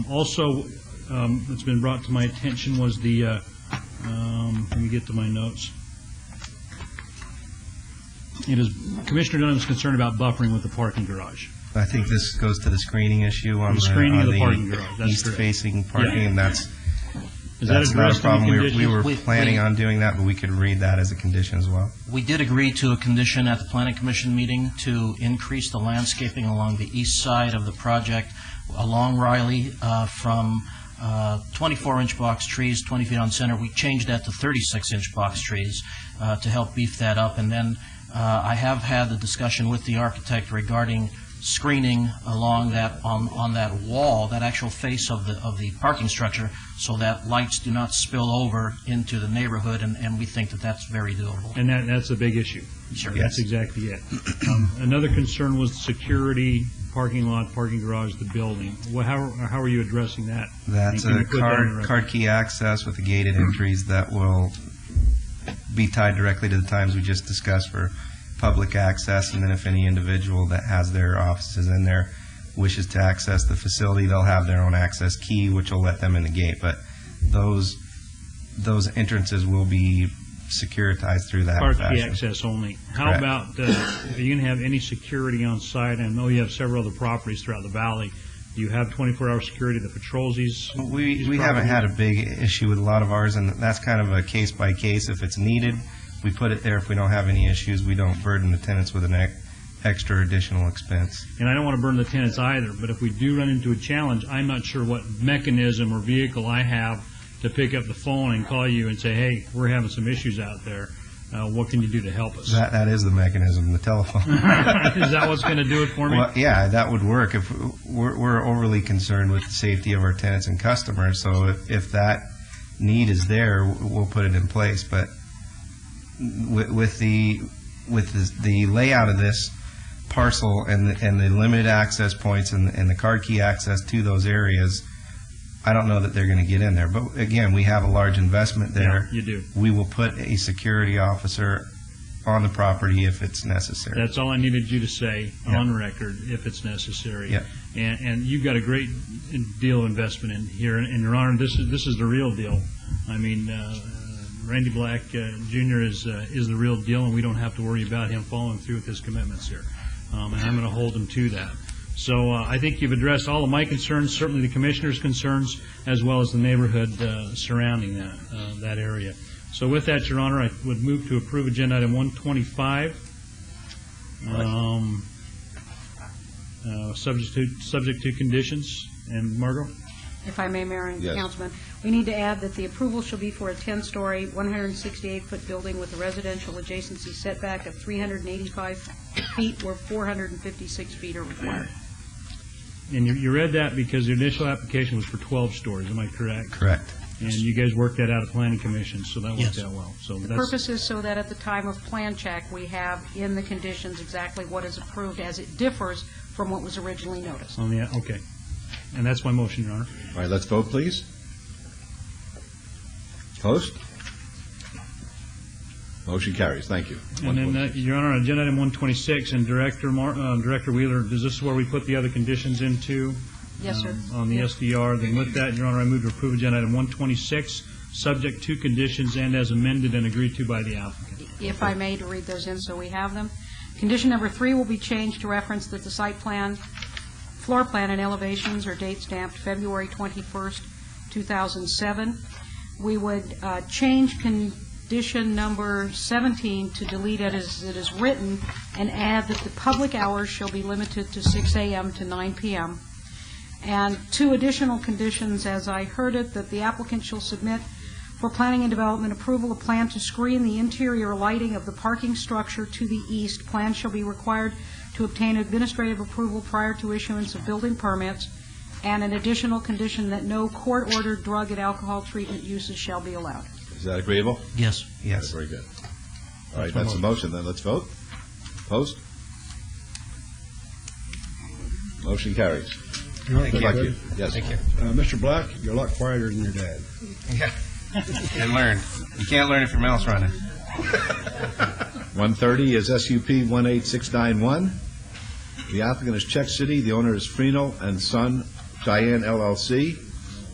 [SPEAKER 7] also, that's been brought to my attention was the, let me get to my notes. It is, Commissioner Dunham's concerned about buffering with the parking garage.
[SPEAKER 9] I think this goes to the screening issue on
[SPEAKER 7] the parking garage. That's
[SPEAKER 9] east-facing parking, and that's
[SPEAKER 7] not
[SPEAKER 9] a problem. We were planning on doing that, but we could read that as a condition as well.
[SPEAKER 20] We did agree to a condition at the Planning Commission meeting to increase the landscaping along the east side of the project, along Riley, from 24-inch box trees, 20 feet on center. We changed that to 36-inch box trees to help beef that up. And then I have had the discussion with the architect regarding screening along that on that wall, that actual face of the parking structure, so that lights do not spill over into the neighborhood, and we think that that's very doable.
[SPEAKER 7] And that's a big issue.
[SPEAKER 20] Sure.
[SPEAKER 7] That's exactly it. Another concern was security, parking lot, parking garage, the building. How are you addressing that?
[SPEAKER 9] That's a card key access with the gated entries that will be tied directly to the times we just discussed for public access, and then if any individual that has their offices in there wishes to access the facility, they'll have their own access key, which will let them in the gate. But those entrances will be securitized through that
[SPEAKER 7] Car key
[SPEAKER 9] fashion.
[SPEAKER 7] access only. How
[SPEAKER 9] Correct.
[SPEAKER 7] about, are you going to have any security on site? I know you have several other properties throughout the valley. Do you have 24-hour security that patrols these?
[SPEAKER 9] We haven't had a big issue with a lot of ours, and that's kind of a case by case. If it's needed, we put it there. If we don't have any issues, we don't burden the tenants with an extra additional expense.
[SPEAKER 7] And I don't want to burn the tenants either, but if we do run into a challenge, I'm not sure what mechanism or vehicle I have to pick up the phone and call you and say, hey, we're having some issues out there. What can you do to help us?
[SPEAKER 9] That is the mechanism, the telephone.
[SPEAKER 7] Is that what's going to do it for me?
[SPEAKER 9] Well, yeah, that would work. If we're overly concerned with the safety of our tenants and customers, so if that need is there, we'll put it in place. But with the layout of this parcel and the limited access points and the card key access to those areas, I don't know that they're going to get in there. But again, we have a large investment there.
[SPEAKER 7] Yeah, you do.
[SPEAKER 9] We will put a security officer on the property if it's necessary.
[SPEAKER 7] That's all I needed you to say on record, if it's necessary.
[SPEAKER 9] Yeah.
[SPEAKER 7] And you've got a great deal of investment in here. And Your Honor, this is the real deal. I mean, Randy Black Jr. is the real deal, and we don't have to worry about him following through with his commitments here. And I'm going to hold him to that. So I think you've addressed all of my concerns, certainly the commissioner's concerns, as well as the neighborhood surrounding that area. So with that, Your Honor, I would move to approve Agenda Item 125, subject to conditions. And Margot?
[SPEAKER 12] If I may, Mayor and
[SPEAKER 7] Yes.
[SPEAKER 12] Councilman, we need to add that the approval shall be for a 10-story, 168-foot building with a residential adjacency setback of 385 feet where 456 feet are required.
[SPEAKER 7] And you read that because the initial application was for 12 stories, am I correct?
[SPEAKER 9] Correct.
[SPEAKER 7] And you guys worked that out at Planning Commission, so that worked
[SPEAKER 9] Yes.
[SPEAKER 7] out well. So
[SPEAKER 12] The
[SPEAKER 7] that's,
[SPEAKER 12] purpose is so that at the time of plan check, we have in the conditions exactly what is approved as it differs from what was originally noticed.
[SPEAKER 7] okay. And that's my motion, Your Honor.
[SPEAKER 1] All right, let's vote, please. Post. Motion carries. Thank you.
[SPEAKER 7] And then, Your Honor, Agenda Item 126, and Director Wheeler, is this where we put the other conditions into?
[SPEAKER 12] Yes, sir.
[SPEAKER 7] On the
[SPEAKER 12] Yes.
[SPEAKER 7] SDR. Then with that, Your Honor, I move to approve Agenda Item 126, subject to conditions and as amended and agreed to by the applicant.
[SPEAKER 12] If I may, to read those in so we have them. Condition number 3 will be changed to reference that the site plan, floor plan, and elevations are date stamped February 21st, 2007. We would change condition number 17 to delete it as it is written and add that the public hours shall be limited to 6 a.m. to 9 p.m. And 2 additional conditions, as I heard it, that the applicant shall submit for planning and development approval a plan to screen the interior lighting of the parking structure to the east. Plan shall be required to obtain administrative approval prior to issuance of building permits, and an additional condition that no court-ordered drug and alcohol treatment uses shall be allowed.
[SPEAKER 1] Is that agreeable?
[SPEAKER 20] Yes.
[SPEAKER 9] Yes.
[SPEAKER 1] Very good. All right, that's the motion, then let's vote. Post. Motion carries.
[SPEAKER 2] Thank
[SPEAKER 1] Good luck to
[SPEAKER 2] you.
[SPEAKER 1] you. Yes.
[SPEAKER 9] Thank you.
[SPEAKER 2] Mr. Black, you're a lot quieter than your dad.
[SPEAKER 9] Yeah. And learn. You can't learn if your mouth's running.
[SPEAKER 1] 130 is SUP 18691. The applicant is Czech City. The owner is Freno and Son Cheyenne LLC.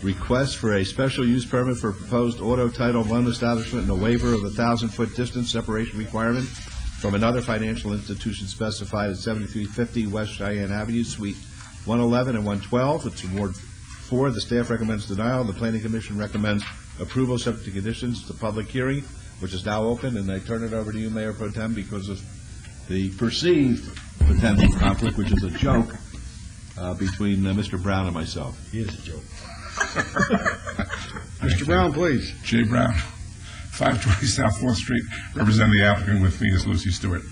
[SPEAKER 1] Request for a special use permit for proposed auto title loan establishment and a waiver of the 1,000-foot distance separation requirement from another financial institution specified at 7350 West Cheyenne Avenue, Suite 111 and 112. It's in Ward 4. The staff recommends denial. The Planning Commission recommends approval subject to conditions. It's a public hearing, which is now open, and I turn it over to you, Mayor Pro Tem, because of the perceived potential conflict, which is a joke, between Mr. Brown and myself.
[SPEAKER 2] He is a joke. Mr. Brown, please.
[SPEAKER 8] Jay Brown, 520 South 4th Street. Representing the applicant with me is Lucy Stewart.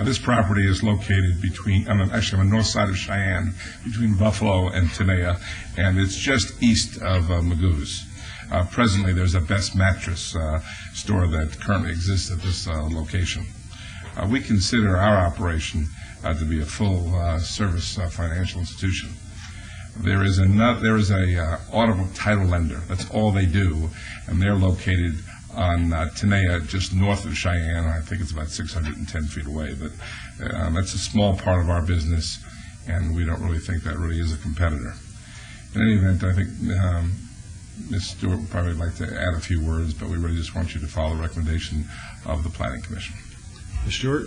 [SPEAKER 8] This property is located between, actually on the north side of Cheyenne, between Buffalo and Tenaya, and it's just east of Magoo's. Presently, there's a Best Mattress store that currently exists at this location. We consider our operation to be a full service financial institution. There is a auto title lender. That's all they do, and they're located on Tenaya, just north of Cheyenne. I think it's about 610 feet away, but that's a small part of our business, and we don't really think that really is a competitor. In any event, I think Ms. Stewart would probably like to add a few words, but we really just want you to follow the recommendation of the Planning Commission.
[SPEAKER 2] Ms. Stewart?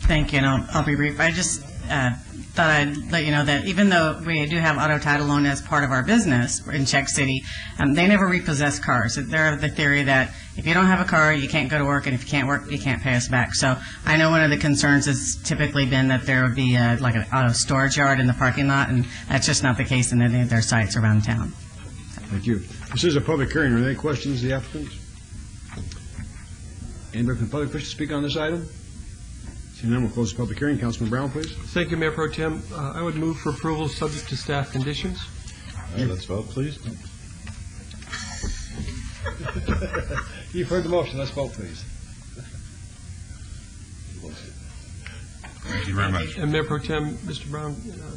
[SPEAKER 16] Thank you, and I'll be brief. I just thought I'd let you know that even though we do have auto title loan as part of our business in Czech City, they never repossess cars. They're of the theory that if you don't have a car, you can't go to work, and if you can't work, you can't pay us back. So I know one of the concerns has typically been that there would be like an auto storage yard in the parking lot, and that's just not the case in any of their sites around town.
[SPEAKER 2] Thank you. This is a public hearing. Are there any questions of the applicants? Anybody from the public wish to speak on this item? Seeing none, we'll close the public hearing. Councilman Brown, please.
[SPEAKER 14] Thank you, Mayor Pro Tem. I would move for approval subject to staff conditions.
[SPEAKER 13] All right, let's vote, please.
[SPEAKER 2] You've heard the motion. Let's vote, please.
[SPEAKER 8] Thank you very much.
[SPEAKER 14] And Mayor Pro Tem, Mr. Brown,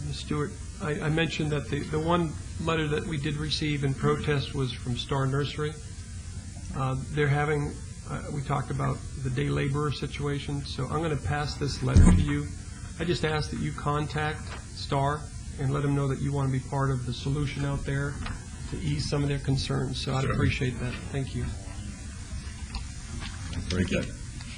[SPEAKER 14] Ms. Stewart, I mentioned that the one letter that we did receive in protest was from Star Nursery. They're having, we talked about the day laborer situation, so I'm going to pass this letter to you. I just ask that you contact Star and let them know that you want to be part of the solution out there to ease some of their concerns, so I'd appreciate that. Thank you.
[SPEAKER 1] Very good.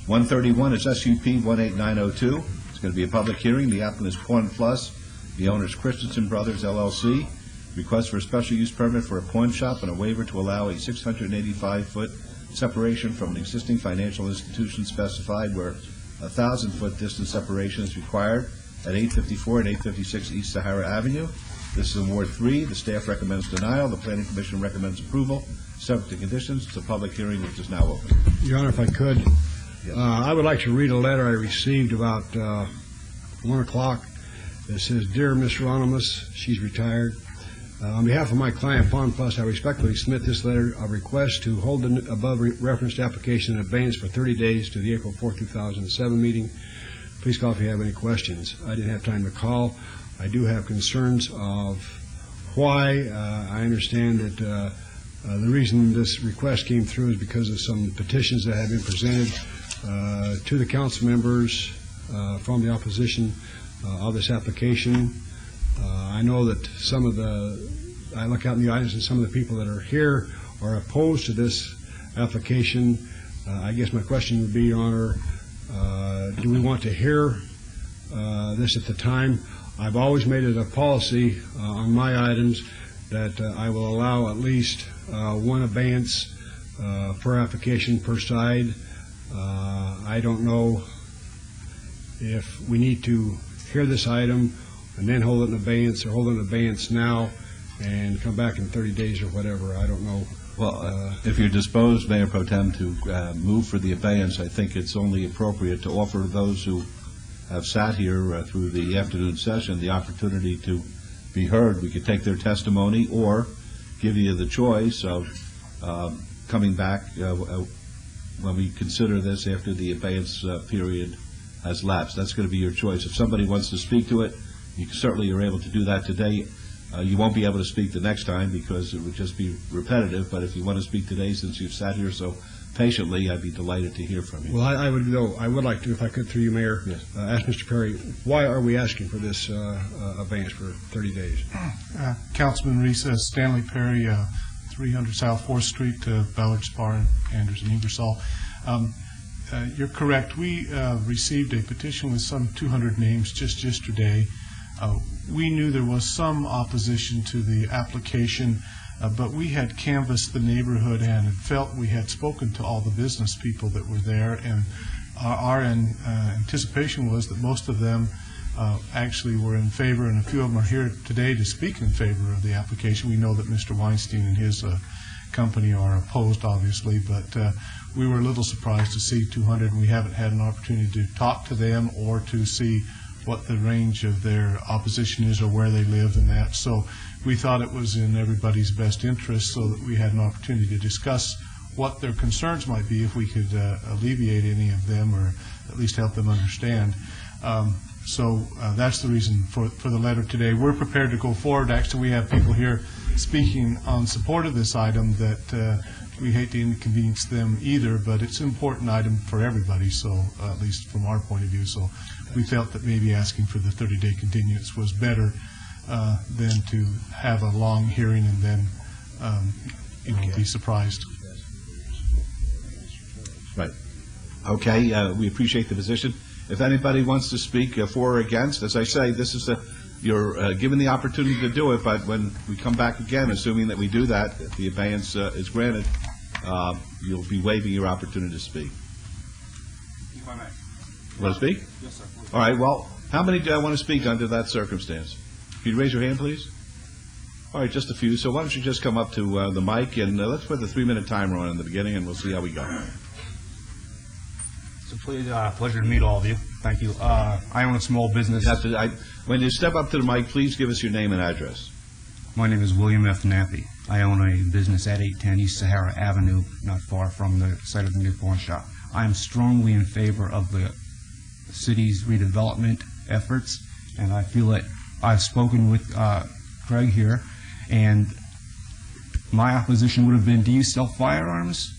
[SPEAKER 1] 131 is SUP 18902. It's going to be a public hearing. The applicant is Pawn Plus. The owner is Christensen Brothers, LLC. Request for a special use permit for a pawn shop and a waiver to allow a 685-foot separation from an existing financial institution specified where a 1,000-foot distance separation is required at 854 and 856 East Sahara Avenue. This is in Ward 3. The staff recommends denial. The Planning Commission recommends approval, subject to conditions. It's a public hearing which is now open.
[SPEAKER 2] Your Honor, if I could, I would like to read a letter I received about 1 o'clock. It says, "Dear Ms. Ronimus," she's retired, "on behalf of my client, Pawn Plus, I respectfully submit this letter of request to hold the above referenced application in abeyance for 30 days to the April 4, 2007 meeting. Please call if you have any questions." I didn't have time to call. I do have concerns of why. I understand that the reason this request came through is because of some petitions that have been presented to the council members from the opposition of this application. I know that I look out in the audience and some of the people that are here are opposed to this application. I guess my question would be, Your Honor, do we want to hear this at the time? I've always made it a policy on my items that I will allow at least one abeyance per application per side. I don't know if we need to hear this item and then hold it in abeyance or hold it in abeyance now and come back in 30 days or whatever. I don't know.
[SPEAKER 1] Well, if you're disposed, Mayor Pro Tem, to move for the abeyance, I think it's only appropriate to offer those who have sat here through the afternoon session the opportunity to be heard. We could take their testimony or give you the choice of coming back when we consider this after the abeyance period has lapsed. That's going to be your choice. If somebody wants to speak to it, you certainly are able to do that today. You won't be able to speak the next time because it would just be repetitive, but if you want to speak today, since you've sat here so patiently, I'd be delighted to hear from you.
[SPEAKER 2] Well, I would like to, if I could, through you, Mayor, ask Mr. Perry, why are we asking for this abeyance for 30 days?
[SPEAKER 21] Councilman Reese, Stanley Perry, 300 South 4th Street, Ballard Spar, Anders, and Ingersoll. You're correct. We received a petition with some 200 names just yesterday. We knew there was some opposition to the application, but we had canvassed the neighborhood and had felt we had spoken to all the business people that were there, and our anticipation was that most of them actually were in favor, and a few of them are here today to speak in favor of the application. We know that Mr. Weinstein and his company are opposed, obviously, but we were a little surprised to see 200, and we haven't had an opportunity to talk to them or to see what the range of their opposition is or where they live and that. So we thought it was in everybody's best interest so that we had an opportunity to discuss what their concerns might be if we could alleviate any of them or at least help them understand. So that's the reason for the letter today. We're prepared to go forward. Actually, we have people here speaking on support of this item that we hate to inconvenience them either, but it's an important item for everybody, so at least from our point of view. So we felt that maybe asking for the 30-day continuance was better than to have a long hearing and then you'll be surprised.
[SPEAKER 1] Right. Okay, we appreciate the position. If anybody wants to speak for or against, as I say, this is you're given the opportunity to do it, but when we come back again, assuming that we do that, if the abeyance is granted, you'll be waiving your opportunity to speak. Want to speak?
[SPEAKER 10] Yes, sir.
[SPEAKER 1] All right, well, how many do I want to speak under that circumstance? Could you raise your hand, please? All right, just a few. So why don't you just come up to the mic, and let's put the 3-minute timer on in the beginning, and we'll see how we go.
[SPEAKER 10] It's a pleasure to meet all of you. Thank you. I own a small business.
[SPEAKER 1] When you step up to the mic, please give us your name and address.
[SPEAKER 10] My name is William F. Nappy. I own a business at 810 East Sahara Avenue, not far from the site of the new pawn shop. I am strongly in favor of the city's redevelopment efforts, and I feel that I've spoken with Craig here, and my opposition would have been, do you sell firearms?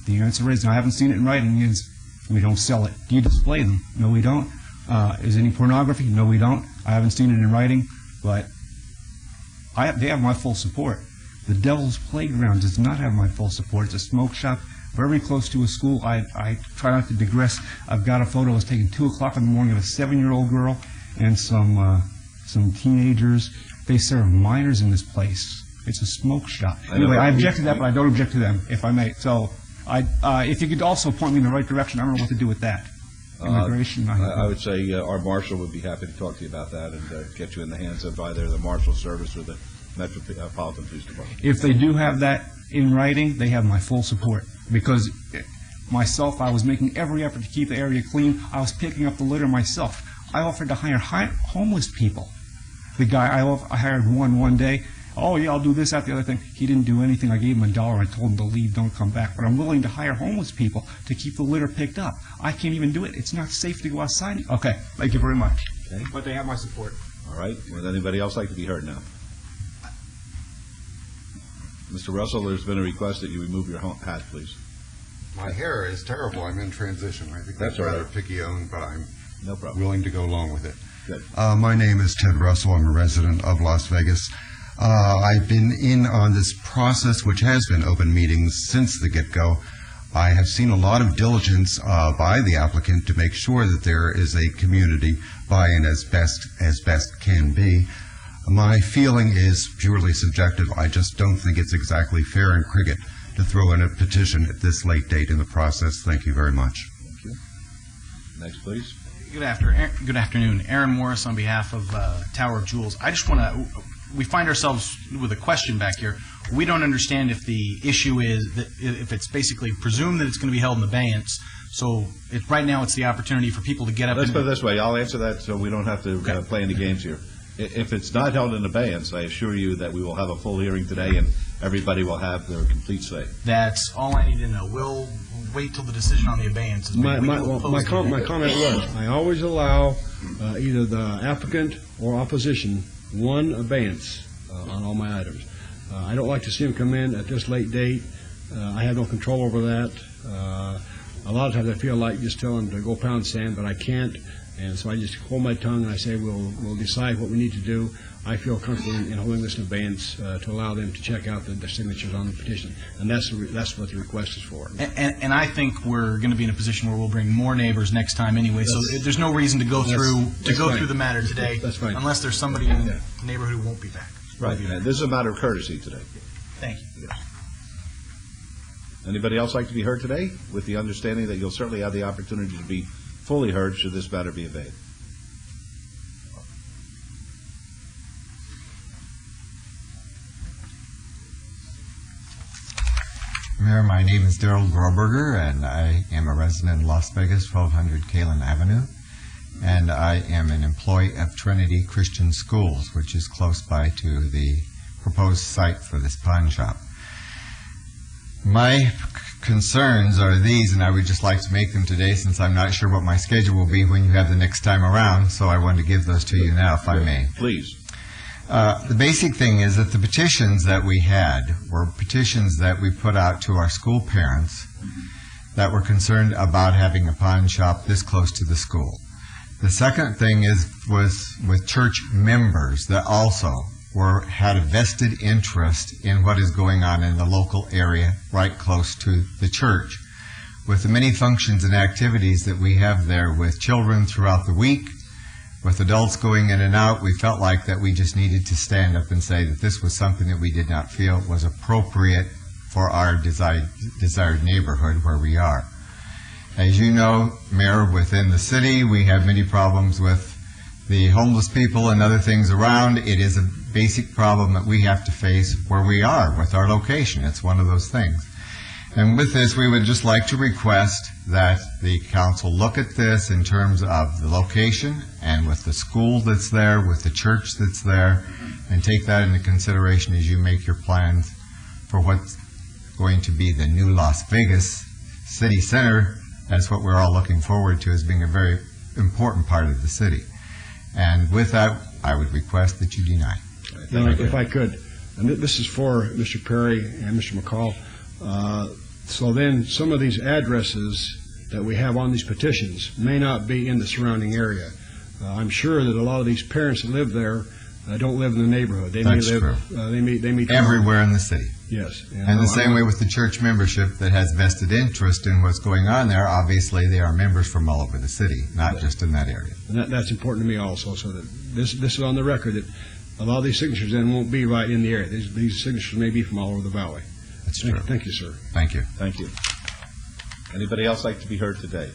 [SPEAKER 10] The answer is, and I haven't seen it in writing, is we don't sell it. Do you display them? No, we don't. Is any pornography? No, we don't. I haven't seen it in writing, but they have my full support. The Devil's Playground does not have my full support. It's a smoke shop very close to a school. I try not to digress. I've got a photo that was taken 2 o'clock in the morning of a 7-year-old girl and some teenagers. They serve minors in this place. It's a smoke shop. Anyway, I object to that, but I don't object to them, if I may. So, if you could also point me in the right direction, I don't know what to do with that. Immigration.
[SPEAKER 1] I would say our marshal would be happy to talk to you about that and get you in the hands of either the Marshal Service or the Metropolitan Police Department.
[SPEAKER 10] If they do have that in writing, they have my full support. Because myself, I was making every effort to keep the area clean. I was picking up the litter myself. I offered to hire homeless people. The guy, I hired one day. Oh, yeah, I'll do this, that, the other thing. He didn't do anything. I gave him $1. I told him to leave, don't come back. But I'm willing to hire homeless people to keep the litter picked up. I can't even do it. It's not safe to go outside. Okay, thank you very much.
[SPEAKER 1] Okay.
[SPEAKER 10] But they have my support.
[SPEAKER 1] All right. Would anybody else like to be heard now? Mr. Russell, there's been a request that you remove your hat, please.
[SPEAKER 22] My hair is terrible. I'm in transition. I think that's rather picky-owned, but I'm
[SPEAKER 1] no problem.
[SPEAKER 22] Willing to go along with it.
[SPEAKER 1] Good.
[SPEAKER 22] My name is Ted Russell. I'm a resident of Las Vegas. I've been in on this process, which has been open meetings since the get-go. I have seen a lot of diligence by the applicant to make sure that there is a community buy-in as best can be. My feeling is purely subjective. I just don't think it's exactly fair and cricket to throw in a petition at this late date in the process. Thank you very much.
[SPEAKER 1] Thank you. Next, please.
[SPEAKER 23] Good afternoon. Aaron Morris on behalf of Tower of Jewels. I just want to, we find ourselves with a question back here. We don't understand if the issue is, that if it's basically presumed that it's going to be held in abeyance. So right now it's the opportunity for people to get up.
[SPEAKER 1] Let's put it this way. I'll answer that so we don't have to play any games here. If it's not held in abeyance, I assure you that we will have a full hearing today and everybody will have their complete say.
[SPEAKER 23] That's all I need to know. We'll wait till the decision on the abeyance is made.
[SPEAKER 2] My comment was, I always allow either the applicant or opposition one abeyance on all my items. I don't like to see them come in at this late date. I have no control over that. A lot of times I feel like just telling them to go pound sand, but I can't. And so I just hold my tongue and I say we'll decide what we need to do. I feel comfortable in holding this in abeyance to allow them to check out the signatures on the petition, and that's what the request is for.
[SPEAKER 23] And I think we're going to be in a position where we'll bring more neighbors next time anyway. So there's no reason to go through the matter today, unless there's somebody in the neighborhood who won't be back.
[SPEAKER 1] Right. This is a matter of courtesy today.
[SPEAKER 23] Thank you.
[SPEAKER 1] Anybody else like to be heard today? With the understanding that you'll certainly have the opportunity to be fully heard should this matter be obeyed.
[SPEAKER 24] Mayor, my name is Daryl Groberger, and I am a resident in Las Vegas, 1200 Kalen Avenue, and I am an employee of Trinity Christian Schools, which is close by to the proposed site for this pawn shop. My concerns are these, and I would just like to make them today since I'm not sure what my schedule will be when you have the next time around, so I wanted to give those to you now, if I may.
[SPEAKER 1] Please.
[SPEAKER 24] The basic thing is that the petitions that we had were petitions that we put out to our school parents that were concerned about having a pawn shop this close to the school. The second thing was with church members that also had a vested interest in what is going on in the local area right close to the church. With the many functions and activities that we have there with children throughout the week, with adults going in and out, we felt like that we just needed to stand up and say that this was something that we did not feel was appropriate for our desired neighborhood where we are. As you know, Mayor, within the city, we have many problems with the homeless people and other things around. It is a basic problem that we have to face where we are with our location. It's one of those things. And with this, we would just like to request that the council look at this in terms of the location and with the school that's there, with the church that's there, and take that into consideration as you make your plans for what's going to be the new Las Vegas city center. That's what we're all looking forward to as being a very important part of the city. And with that, I would request that you deny.
[SPEAKER 2] If I could, and this is for Mr. Perry and Mr. McCall. So then some of these addresses that we have on these petitions may not be in the surrounding area. I'm sure that a lot of these parents that live there don't live in the neighborhood. They
[SPEAKER 24] That's
[SPEAKER 2] may live,
[SPEAKER 24] true.
[SPEAKER 2] They may
[SPEAKER 24] Everywhere in the city.
[SPEAKER 2] Yes.
[SPEAKER 24] And the same way with the church membership that has vested interest in what's going on there. Obviously, they are members from all over the city, not just in that area.
[SPEAKER 2] And that's important to me also, so that this is on the record that a lot of these signatures then won't be right in the area. These signatures may be from all over the valley.
[SPEAKER 24] That's true.
[SPEAKER 2] Thank you, sir.
[SPEAKER 24] Thank you.
[SPEAKER 1] Thank you. Anybody else like to be heard today?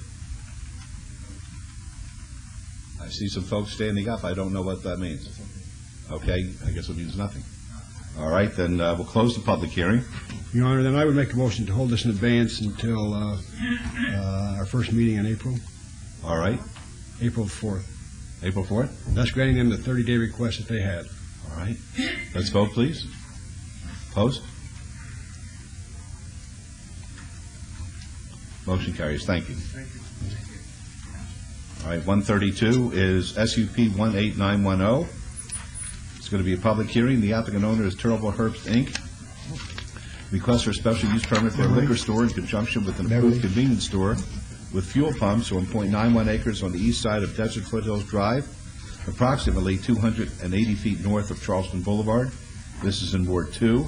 [SPEAKER 1] I see some folks standing up. I don't know what that means. Okay, I guess it means nothing. All right, then we'll close the public hearing.
[SPEAKER 2] Your Honor, then I would make a motion to hold this in advance until our first meeting in April.
[SPEAKER 1] All right.
[SPEAKER 2] April 4th.
[SPEAKER 1] April 4th?
[SPEAKER 2] That's granting them the 30-day request that they had.
[SPEAKER 1] All right. Let's vote, please. Opposed? Motion carries. Thank you. All right, 132 is SUP 18910. It's going to be a public hearing. The applicant owner is Terrible Herbs, Inc. Request for a special use permit for a liquor store in conjunction with an approved convenience store with fuel pumps on .91 acres on the east side of Desert Foothills Drive, approximately 280 feet north of Charleston Boulevard. This is in Ward 2.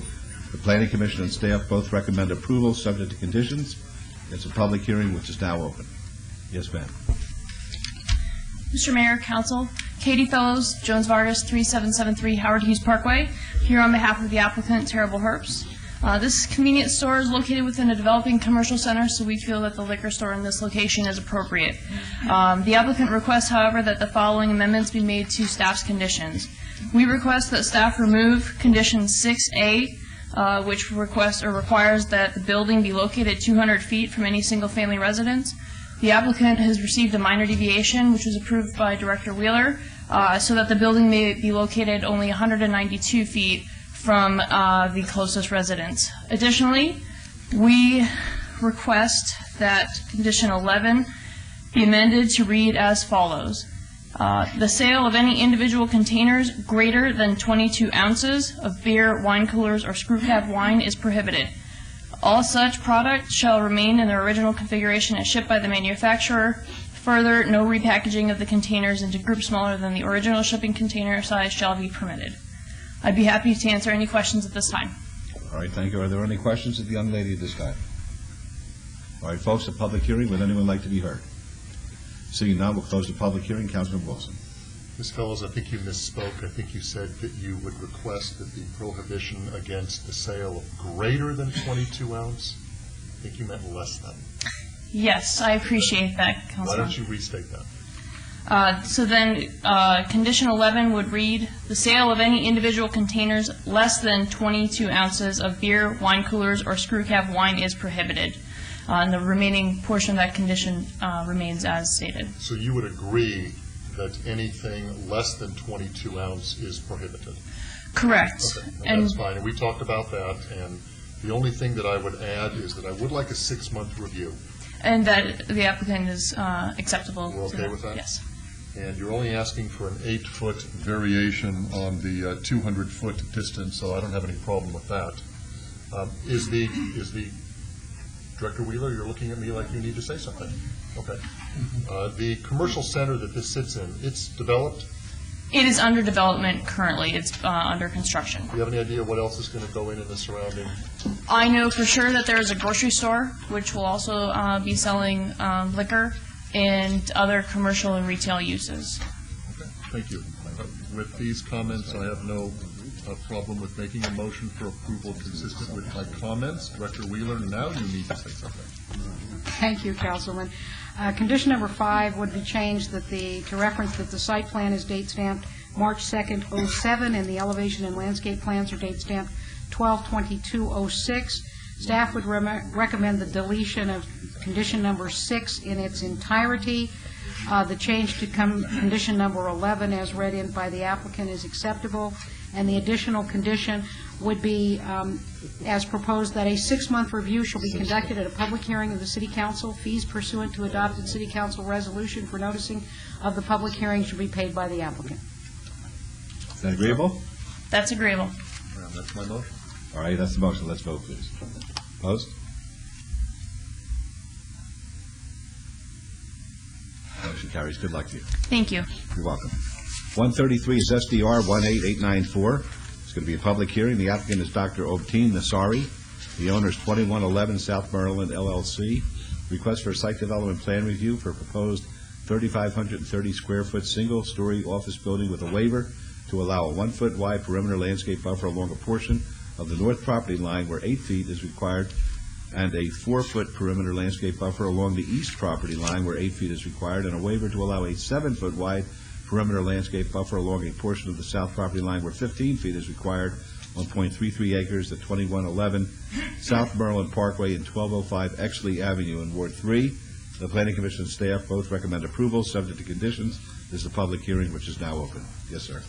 [SPEAKER 1] The Planning Commission and staff both recommend approval subject to conditions. It's a public hearing which is now open. Yes, ma'am.
[SPEAKER 5] Mr. Mayor, Council, Katie Fellows, Jones Vargas, 3773 Howard Hughes Parkway, here on behalf of the applicant, Terrible Herbs. This convenience store is located within a developing commercial center, so we feel that the liquor store in this location is appropriate. The applicant requests, however, that the following amendments be made to staff's conditions. We request that staff remove condition 6A, which requests or requires that the building be located 200 feet from any single-family residence. The applicant has received a minor deviation, which was approved by Director Wheeler, so that the building may be located only 192 feet from the closest residence. Additionally, we request that condition 11 be amended to read as follows. The sale of any individual containers greater than 22 ounces of beer, wine coolers, or screw cap wine is prohibited. All such products shall remain in their original configuration as shipped by the manufacturer. Further, no repackaging of the containers into groups smaller than the original shipping container size shall be permitted. I'd be happy to answer any questions at this time.
[SPEAKER 1] All right, thank you. Are there any questions of the young lady at this time? All right, folks, a public hearing. Would anyone like to be heard? Seeing none, we'll close the public hearing. Councilman Wilson.
[SPEAKER 15] Ms. Fellows, I think you misspoke. I think you said that you would request that the prohibition against the sale of greater than 22 ounce. I think you meant less than.
[SPEAKER 5] Yes, I appreciate that, Councilman.
[SPEAKER 15] Why don't you restate that?
[SPEAKER 5] So then, condition 11 would read, the sale of any individual containers less than 22 ounces of beer, wine coolers, or screw cap wine is prohibited. And the remaining portion of that condition remains as stated.
[SPEAKER 15] So you would agree that anything less than 22 ounce is prohibited?
[SPEAKER 5] Correct.
[SPEAKER 15] Okay, and that's fine. And we talked about that. And the only thing that I would add is that I would like a 6-month review.
[SPEAKER 5] And that the applicant is acceptable.
[SPEAKER 15] We're okay with that?
[SPEAKER 5] Yes.
[SPEAKER 15] And you're only asking for an 8-foot variation on the 200-foot distance, so I don't have any problem with that. Is the Director Wheeler, you're looking at me like you need to say something. Okay. The commercial center that this sits in, it's developed?
[SPEAKER 5] It is under development currently. It's under construction.
[SPEAKER 15] Do you have any idea what else is going to go in the surrounding?
[SPEAKER 5] I know for sure that there is a grocery store, which will also be selling liquor and other commercial and retail uses.
[SPEAKER 15] Okay, thank you. With these comments, I have no problem with making a motion for approval consistent with my comments. Director Wheeler, now you need to say something.
[SPEAKER 12] Thank you, Councilman. Condition number 5 would be changed to reference that the site plan is date stamped March 2nd, 07, and the elevation and landscape plans are date stamped 12/22/06. Staff would recommend the deletion of condition number 6 in its entirety. The change to condition number 11, as read in by the applicant, is acceptable, and the additional condition would be, as proposed, that a 6-month review shall be conducted at a public hearing of the City Council. Fees pursuant to adopted City Council resolution for noticing of the public hearing should be paid by the applicant.
[SPEAKER 1] Is that agreeable?
[SPEAKER 5] That's agreeable.
[SPEAKER 15] That's my motion.
[SPEAKER 1] All right, that's the motion. Let's vote, please. Opposed? Motion carries. Good luck to you.
[SPEAKER 5] Thank you.
[SPEAKER 1] You're welcome. 133 is SDR 18894. It's going to be a public hearing. The applicant is Dr. Obteen Nassari. The owner is 2111 South Maryland, LLC. Request for a site development plan review for proposed 3,530 square foot single-story office building with a waiver to allow a 1-foot wide perimeter landscape buffer along a portion of the north property line where 8 feet is required, and a 4-foot perimeter landscape buffer along the east property line where 8 feet is required, and a waiver to allow a 7-foot wide perimeter landscape buffer along a portion of the south property line where 15 feet is required, 1.33 acres at 2111 South Maryland Parkway and 1205 Exley Avenue in Ward 3. The Planning Commission staff both recommend approval, subject to conditions. This is a public hearing which is now open. Yes, sir.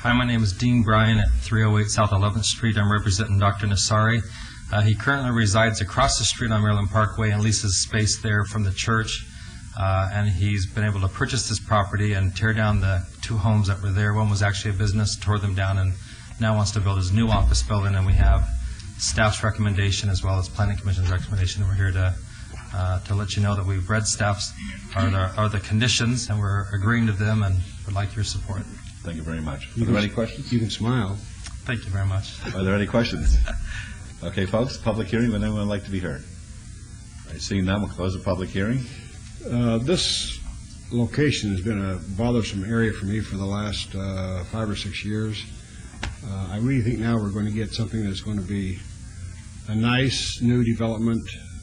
[SPEAKER 4] Hi, my name is Dean Bryan at 308 South 11th Street. I'm representing Dr. Nassari. He currently resides across the street on Maryland Parkway and leases space there from the church. And he's been able to purchase this property and tear down the 2 homes that were there. One was actually a business, tore them down, and now wants to build his new office building. And we have staff's recommendation as well as Planning Commission's recommendation. And we're here to let you know that we've read staff's are the conditions, and we're agreeing to them and would like your support.
[SPEAKER 1] Thank you very much. Are there any questions?
[SPEAKER 2] You can smile.
[SPEAKER 4] Thank you very much.
[SPEAKER 1] Are there any questions? Okay, folks, public hearing. Would anyone like to be heard? All right, seeing none, we'll close the public hearing.
[SPEAKER 2] This location has been a bothersome area for me for the last 5 or 6 years. I really think now we're going to get something that's going to be a nice new development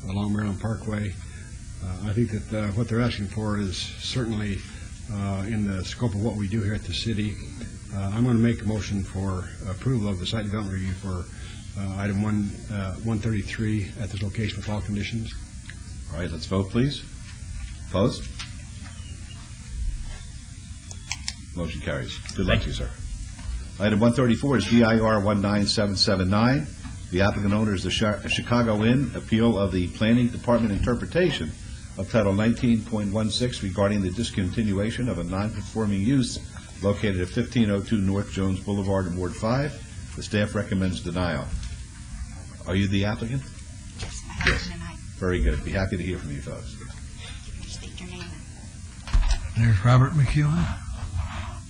[SPEAKER 2] along Maryland Parkway. I think that what they're asking for is certainly in the scope of what we do here at the city. I'm going to make a motion for approval of the site development review for item 133 at this location with all conditions.
[SPEAKER 1] All right, let's vote, please. Opposed? Motion carries. Good luck to you, sir. Item 134 is DIR 19779. The applicant owner is the Chicago Inn. Appeal of the Planning Department interpretation of Title 19.16 regarding the discontinuation of a non-conforming use located at 1502 North Jones Boulevard in Ward 5. The staff recommends denial. Are you the applicant?
[SPEAKER 6] Yes, I am tonight.
[SPEAKER 1] Very good. Be happy to hear from you, folks.
[SPEAKER 6] State your name.
[SPEAKER 17] There's Robert McEwen.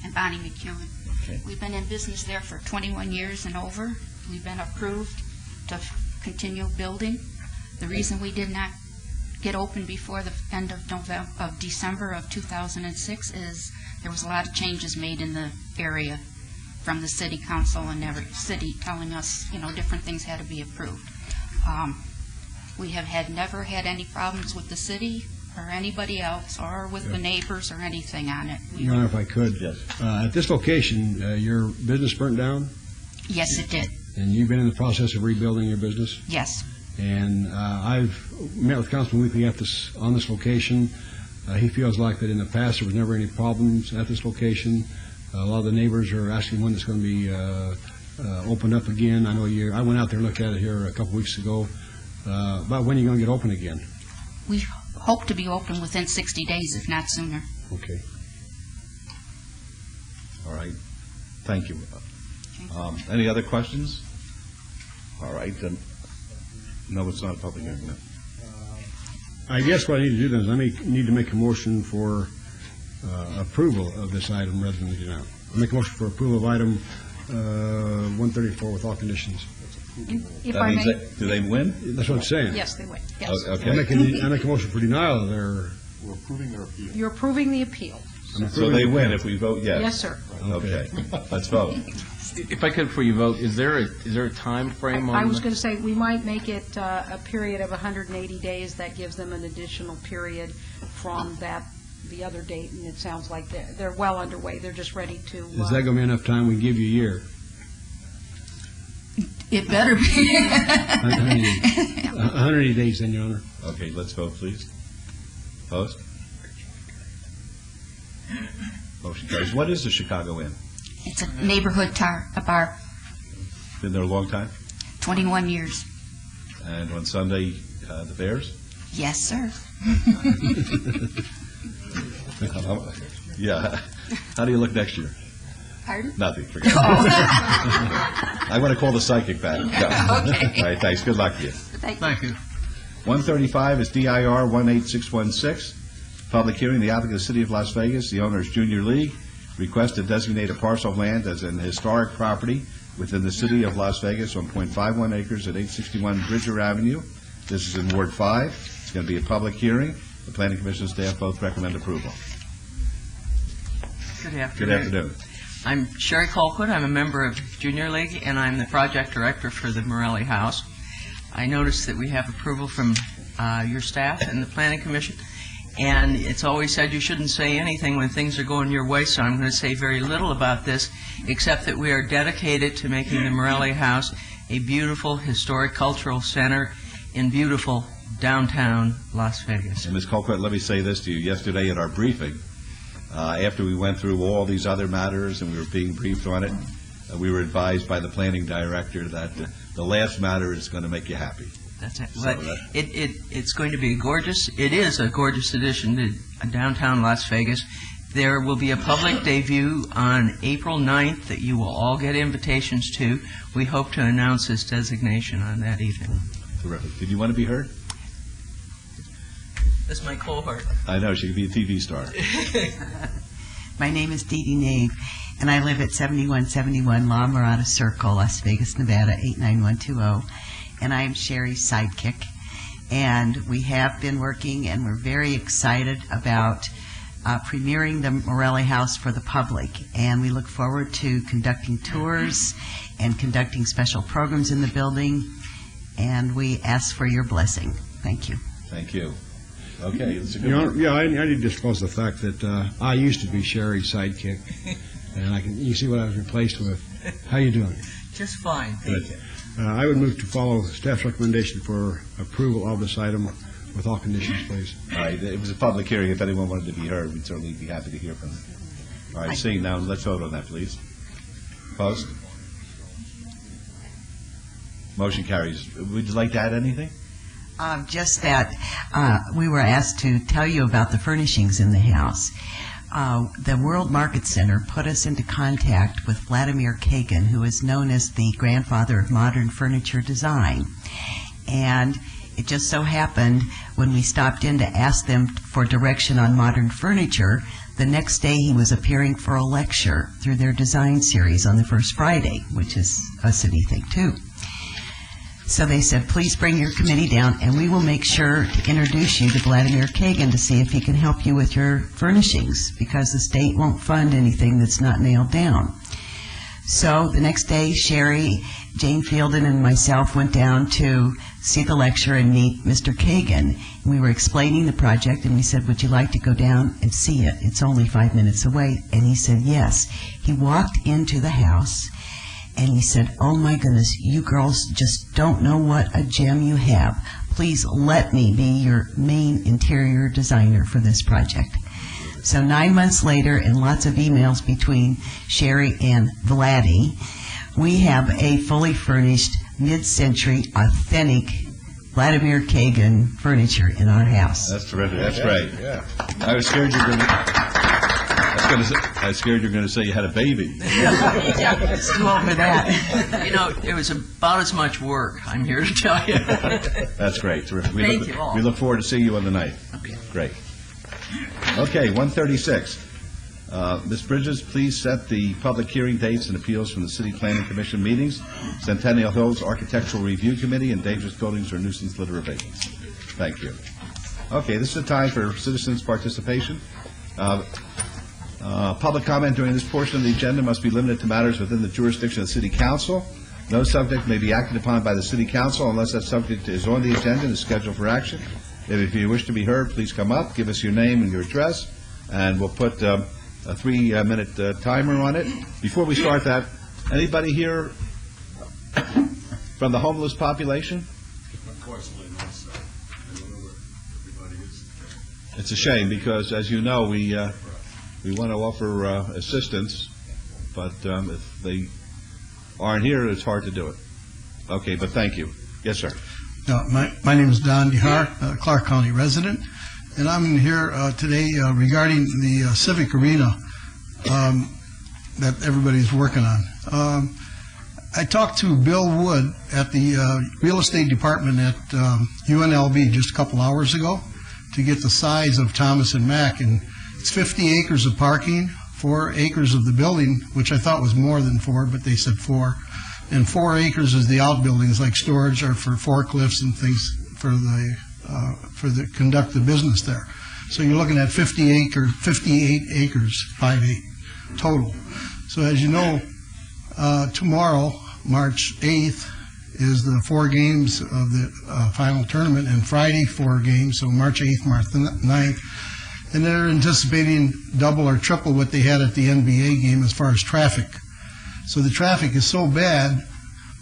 [SPEAKER 6] And Bonnie McEwen.
[SPEAKER 1] Okay.
[SPEAKER 6] We've been in business there for 21 years and over. We've been approved to continue building. The reason we did not get open before the end of December of 2006 is there was a lot of changes made in the area from the city council and every city telling us, different things had to be approved. We have never had any problems with the city or anybody else or with the neighbors or anything on it.
[SPEAKER 2] Your Honor, if I could, at this location, your business burnt down?
[SPEAKER 6] Yes, it did.
[SPEAKER 2] And you've been in the process of rebuilding your business?
[SPEAKER 6] Yes.
[SPEAKER 2] And I've met with Councilman Weekly on this location. He feels like that in the past there was never any problems at this location. A lot of the neighbors are asking when it's going to be opened up again. I know I went out there and looked at it here a couple weeks ago. About when are you going to get open again?
[SPEAKER 6] We hope to be open within 60 days, if not sooner.
[SPEAKER 2] Okay.
[SPEAKER 1] All right. Thank you. Any other questions? All right. No, it's not a public hearing. No.
[SPEAKER 2] I guess what I need to do then is I need to make a motion for approval of this item rather than denial. I make a motion for approval of item 134 with all conditions.
[SPEAKER 12] If
[SPEAKER 1] That
[SPEAKER 12] I
[SPEAKER 1] means
[SPEAKER 12] may,
[SPEAKER 1] do they win?
[SPEAKER 2] That's what I'm saying.
[SPEAKER 12] yes, they would, yes.
[SPEAKER 1] Okay.
[SPEAKER 2] I make a motion for denial of their...
[SPEAKER 15] We're approving their appeal.
[SPEAKER 12] You're approving the appeal.
[SPEAKER 1] So they win if we vote yes?
[SPEAKER 12] Yes, sir.
[SPEAKER 1] Okay, let's vote.
[SPEAKER 3] If I could, before you vote, is there a time frame on?
[SPEAKER 12] I was going to say, we might make it a period of 180 days. That gives them an additional period from the other date, and it sounds like they're well underway. They're just ready to...
[SPEAKER 2] Is that going to be enough time? We give you a year.
[SPEAKER 6] It better be.
[SPEAKER 2] 180 days, then, Your Honor.
[SPEAKER 1] Okay, let's vote, please. Opposed? Motion carries. What is the Chicago Inn?
[SPEAKER 6] It's a neighborhood a bar,
[SPEAKER 1] Been there a long time?
[SPEAKER 6] 21 years.
[SPEAKER 1] And on Sunday, the Bears?
[SPEAKER 6] Yes, sir.
[SPEAKER 1] Yeah. How do you look next year?
[SPEAKER 6] Pardon?
[SPEAKER 1] Nothing. Forget it. I'm going to call the psychic back. No.
[SPEAKER 6] Okay.
[SPEAKER 1] All right, thanks. Good luck to you.
[SPEAKER 6] Thank you.
[SPEAKER 1] 135 is DIR 18616. Public hearing, the applicant, the City of Las Vegas, the owner is Junior League, request to designate a parcel of land as an historic property within the City of Las Vegas on .51 acres at 861 Bridger Avenue. This is in Ward 5. It's going to be a public hearing. The Planning Commission staff both recommend approval.
[SPEAKER 11] Good afternoon.
[SPEAKER 1] Good afternoon.
[SPEAKER 11] I'm Sherry Colquitt. I'm a member of Junior League, and I'm the project director for the Morelli House. I noticed that we have approval from your staff and the Planning Commission, and it's always said you shouldn't say anything when things are going your way, so I'm going to say very little about this, except that we are dedicated to making the Morelli House a beautiful historic cultural center in beautiful downtown Las Vegas.
[SPEAKER 1] And Ms. Colquitt, let me say this to you. Yesterday at our briefing, after we went through all these other matters and we were being briefed on it, we were advised by the planning director that the last matter is going to make you happy.
[SPEAKER 11] That's it.
[SPEAKER 1] So
[SPEAKER 11] But it's going to be it is a gorgeous addition to downtown Las Vegas. There will be a public debut on April 9th that you will all get invitations to. We hope to announce this designation on that evening.
[SPEAKER 1] Terrific. Did you want to be heard?
[SPEAKER 11] That's my cohort.
[SPEAKER 1] I know. She could be a TV star.
[SPEAKER 18] My name is Dee Dee Nave, and I live at 7171 La Mirada Circle, Las Vegas, Nevada, 89120. And I am Sherry's sidekick. And we have been working, and we're very excited about premiering the Morelli House for the public. And we look forward to conducting tours and conducting special programs in the building. And we ask for your blessing. Thank you.
[SPEAKER 1] Thank you. Okay. It's a good
[SPEAKER 2] Your Honor,
[SPEAKER 1] one.
[SPEAKER 2] yeah, I need to disclose the fact that I used to be Sherry's sidekick, and you see what I was replaced with. How you doing?
[SPEAKER 11] Just fine.
[SPEAKER 1] Good.
[SPEAKER 2] I would move to follow staff's recommendation for approval of this item with all conditions, please.
[SPEAKER 1] All right. It was a public hearing. If anyone wanted to be heard, we'd certainly be happy to hear from them. All right. Seeing now, let's vote on that, please. Opposed? Motion carries. Would you like to add anything?
[SPEAKER 18] Just that we were asked to tell you about the furnishings in the house. The World Market Center put us into contact with Vladimir Kagan, who is known as the grandfather of modern furniture design. And it just so happened when we stopped in to ask them for direction on modern furniture, the next day he was appearing for a lecture through their design series on the first Friday, which is a city thing too. So they said, please bring your committee down, and we will make sure to introduce you to Vladimir Kagan to see if he can help you with your furnishings, because the state won't fund anything that's not nailed down. So the next day, Sherry, Jane Fielden, and myself went down to see the lecture and meet Mr. Kagan. And we were explaining the project, and we said, would you like to go down and see it? It's only 5 minutes away. And he said, yes. He walked into the house, and he said, oh my goodness, you girls just don't know what a gem you have. Please let me be your main interior designer for this project. So 9 months later, and lots of emails between Sherry and Vladdy, we have a fully furnished, mid-century, authentic Vladimir Kagan furniture in our house.
[SPEAKER 1] That's terrific. That's great. Yeah. I was scared you were going to... I was scared you were going to say you had a baby.
[SPEAKER 11] Yeah,
[SPEAKER 18] it's too old for that.
[SPEAKER 11] You know, it was about as much work, I'm here to tell you.
[SPEAKER 1] That's great. Terrific.
[SPEAKER 11] Thank you all.
[SPEAKER 1] We look forward to seeing you on the night.
[SPEAKER 11] Okay.
[SPEAKER 1] Great. Okay, 136. Ms. Bridges, please set the public hearing dates and appeals from the City Planning Commission meetings, Centennial Hills Architectural Review Committee, and dangerous buildings or nuisance litter abatements. Thank you. Okay, this is the time for citizens' participation. Public comment during this portion of the agenda must be limited to matters within the jurisdiction of the City Council. No subject may be acted upon by the City Council unless that subject is on the agenda and is scheduled for action. If you wish to be heard, please come up, give us your name and your address, and we'll put a 3-minute timer on it. Before we start that, anybody here from the homeless population? It's a shame because, as you know, we want to offer assistance, but if they aren't here, it's hard to do it. Okay, but thank you. Yes, sir.
[SPEAKER 17] My name is Don DeHart, Clark County resident, and I'm here today regarding the civic arena that everybody's working on. I talked to Bill Wood at the real estate department at UNLV just a couple hours ago to get the size of Thomas and Mack, and it's 50 acres of parking, 4 acres of the building, which I thought was more than 4, but they said 4, and 4 acres is the outbuildings like storage or for forklifts and things for the conduct the business there. So you're looking at 58 acres, 5/8 total. So as you know, tomorrow, March 8th, is the 4 games of the final tournament, and Friday 4 games, so March 8th, March 9th. And they're anticipating double or triple what they had at the NBA game as far as traffic. So the traffic is so bad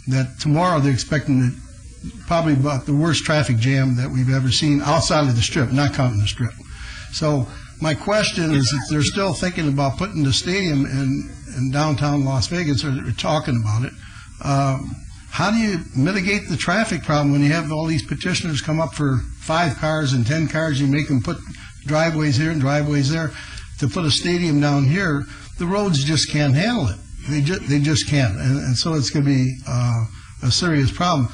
[SPEAKER 17] that tomorrow they're expecting probably about the worst traffic jam that we've ever seen outside of the Strip, not counting the Strip. So my question is, if they're still thinking about putting the stadium in downtown Las Vegas, or they're talking about it, how do you mitigate the traffic problem when you have all these petitioners come up for 5 cars and 10 cars? You make them put driveways here and driveways there to put a stadium down here. The roads just can't handle it. They just can't, and so it's going to be a serious problem.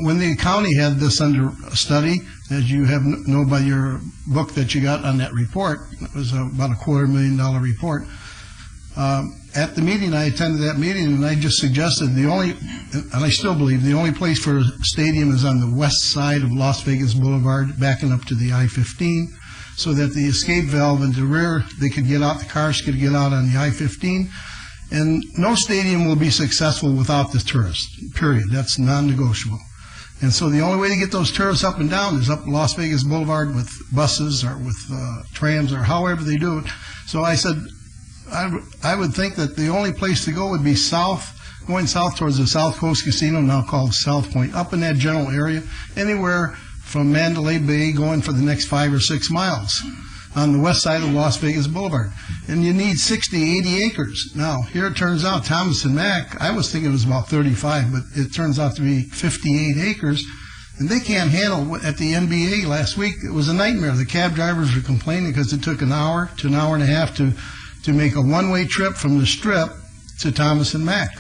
[SPEAKER 17] When the county had this under study, as you know by your book that you got on that report, it was about a $250,000 report. At the meeting, I attended that meeting, and I just suggested and I still believe, the only place for a stadium is on the west side of Las Vegas Boulevard, backing up to the I-15, so that the escape valve in the rear, the cars could get out on the I-15. And no stadium will be successful without the tourists, period. That's non-negotiable. And so the only way to get those tourists up and down is up Las Vegas Boulevard with buses or with trams or however they do it. So I said, I would think that the only place to go would be going south towards the South Coast Casino, now called South Point, up in that general area, anywhere from Mandalay Bay going for the next 5 or 6 miles on the west side of Las Vegas Boulevard. And you need 60, 80 acres. Now, here it turns out Thomas and Mack, I was thinking it was about 35, but it turns out to be 58 acres. And they can't handle, at the NBA last week, it was a nightmare. The cab drivers were complaining because it took an hour to an hour and a half to make a one-way trip from the Strip to Thomas and Mack.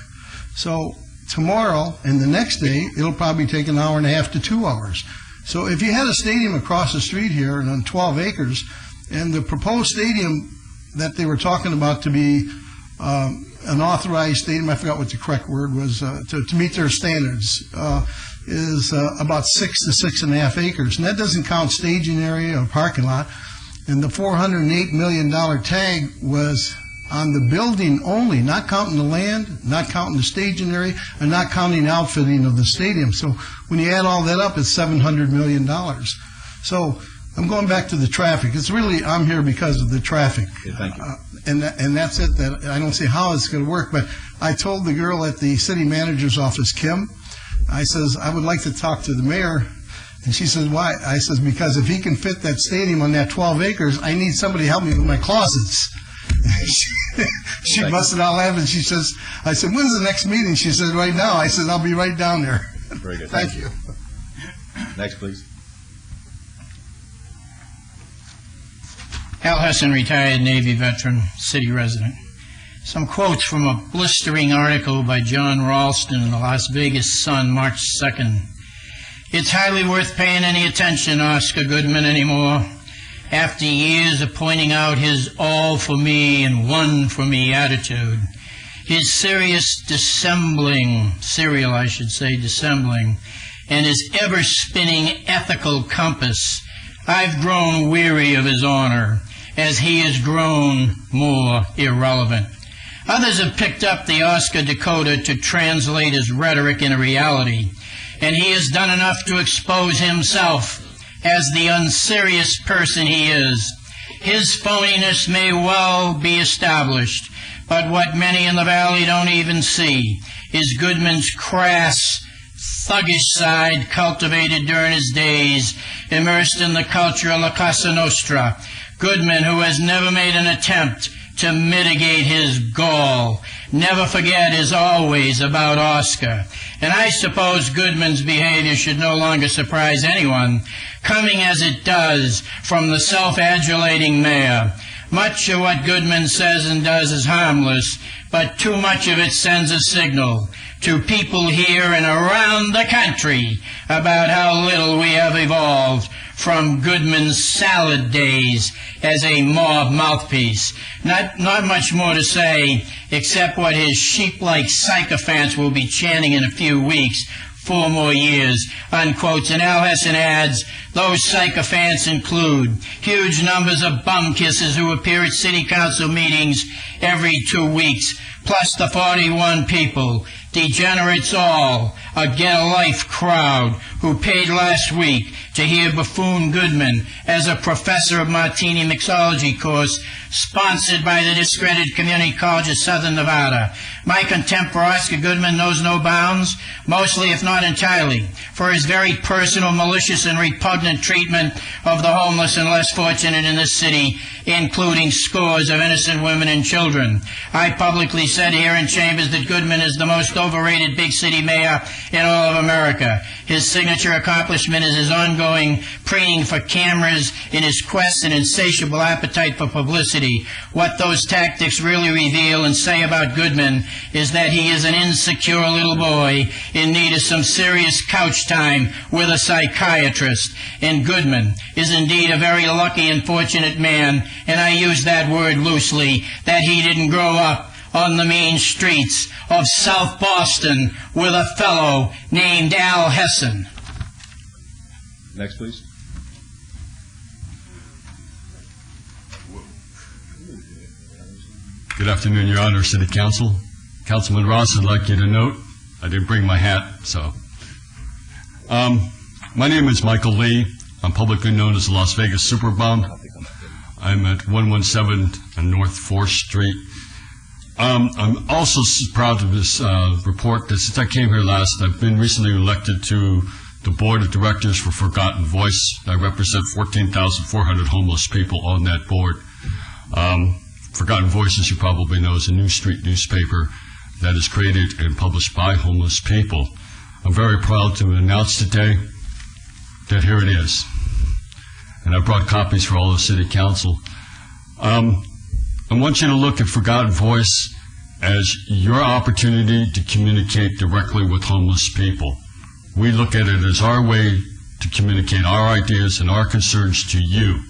[SPEAKER 17] So tomorrow and the next day, it'll probably take an hour and a half to 2 hours. So if you had a stadium across the street here and on 12 acres, and the proposed stadium that they were talking about to be an authorized stadium, I forgot what the correct word was, to meet their standards, is about 6 to 6.5 acres. And that doesn't count staging area or parking lot. And the $408 million tag was on the building only, not counting the land, not counting the staging area, and not counting the outfitting of the stadium. So when you add all that up, it's $700 million. So I'm going back to the traffic. It's really, I'm here because of the traffic.
[SPEAKER 1] Okay, thank you.
[SPEAKER 17] And that's it. That I don't see how it's going to work, but I told the girl at the city manager's office, Kim, I says, I would like to talk to the mayor. And she says, why? I says, because if he can fit that stadium on that 12 acres, I need somebody to help me with my closets. She busted out laughing. She says, I said, when's the next meeting? She said, right now. I said, I'll be right down there.
[SPEAKER 1] Very good.
[SPEAKER 17] Thank you.
[SPEAKER 1] Next, please.
[SPEAKER 7] Al Hesson, retired Navy veteran, city resident. Some quotes from a blistering article by John Ralston in the Las Vegas Sun, March 2nd. It's hardly worth paying any attention, Oscar Goodman, anymore. after years of pointing out his all for me and one for me attitude, his serious dissembling, and his ever-spinning ethical compass, I've grown weary of his honor as he has grown more irrelevant. Others have picked up the Oscar decoder to translate his rhetoric into reality, and he has done enough to expose himself as the unserious person he is. His phoniness may well be established, but what many in the Valley don't even see is Goodman's crass, thuggish side cultivated during his days, immersed in the culture of La Cosa Nostra. Goodman, who has never made an attempt to mitigate his gall, never forget, is always about Oscar. And I suppose Goodman's behavior should no longer surprise anyone, coming as it does from the self-adulating mayor. Much of what Goodman says and does is harmless, but too much of it sends a signal to people here and around the country about how little we have evolved from Goodman's salad days as a mob mouthpiece. Not much more to say, except what his sheep-like sycophants will be chanting in a few weeks. 4 more years, unquotes. And Al Hesson adds, those sycophants include huge numbers of bum kissers who appear at city council meetings every 2 weeks, plus the 41 people, degenerates all, a get-a-life crowd who paid last week to hear Buffoon Goodman as a professor of Martini mixology course sponsored by the discredited Community College of Southern Nevada. My contempt for Oscar Goodman knows no bounds, mostly if not entirely, for his very personal, malicious, and repugnant treatment of the homeless and less fortunate in this city, including scores of innocent women and children. I publicly said here in Chambers that Goodman is the most overrated big city mayor in all of America. His signature accomplishment is his ongoing preening for cameras in his quest and insatiable appetite for publicity. What those tactics really reveal and say about Goodman is that he is an insecure little boy in need of some serious couch time with a psychiatrist. And Goodman is indeed a very lucky and fortunate man, and I use that word loosely, that he didn't grow up on the mean streets of South Boston with a fellow named Al Hesson.
[SPEAKER 1] Next, please.
[SPEAKER 9] Good afternoon, Your Honor, City Council. Councilman Ross, I'd like you to note, I didn't bring my hat, so. My name is Michael Lee. I'm publicly known as the Las Vegas Superbum. I'm at 117 on North 4th Street. I'm also proud of this report that since I came here last, I've been recently elected to the Board of Directors for Forgotten Voice. I represent 14,400 homeless people on that board. Forgotten Voice, as you probably know, is a New Street newspaper that is created and published by homeless people. I'm very proud to announce today that here it is. And I brought copies for all of City Council. I want you to look at Forgotten Voice as your opportunity to communicate directly with homeless people. We look at it as our way to communicate our ideas and our concerns to you.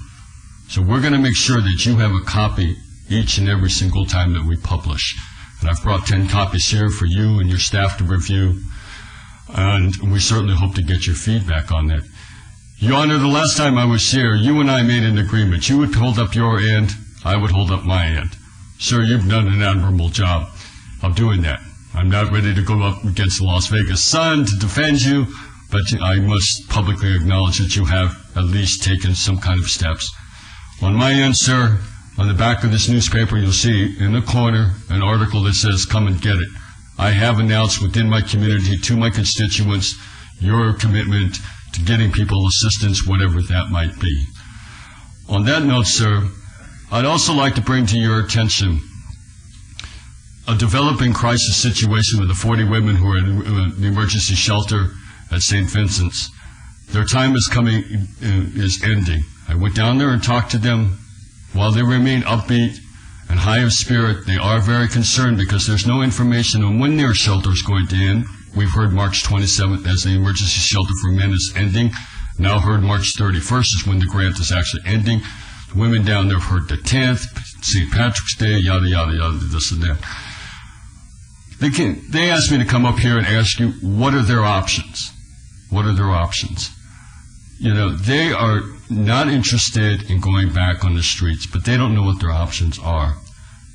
[SPEAKER 9] So we're going to make sure that you have a copy each and every single time that we publish. And I've brought 10 copies here for you and your staff to review. And we certainly hope to get your feedback on that. Your Honor, the last time I was here, you and I made an agreement. You would hold up your end, I would hold up my end. Sir, you've done an admirable job of doing that. I'm not ready to go up against the Las Vegas Sun to defend you, but I must publicly acknowledge that you have at least taken some kind of steps. On my end, sir, on the back of this newspaper, you'll see in the corner an article that says, "Come and get it." I have announced within my community to my constituents your commitment to getting people assistance, whatever that might be. On that note, sir, I'd also like to bring to your attention a developing crisis situation with the 40 women who are in the emergency shelter at St. Vincent's. Their time is ending. I went down there and talked to them. While they remain upbeat and high of spirit, they are very concerned because there's no information on when their shelter is going to end. We've heard March 27th as the emergency shelter for men is ending. Now heard March 31st is when the grant is actually ending. Women down there have heard the 10th, St. Patrick's Day, yada, yada, yada, this and that. They asked me to come up here and ask you, what are their options? What are their options? You know, they are not interested in going back on the streets, but they don't know what their options are.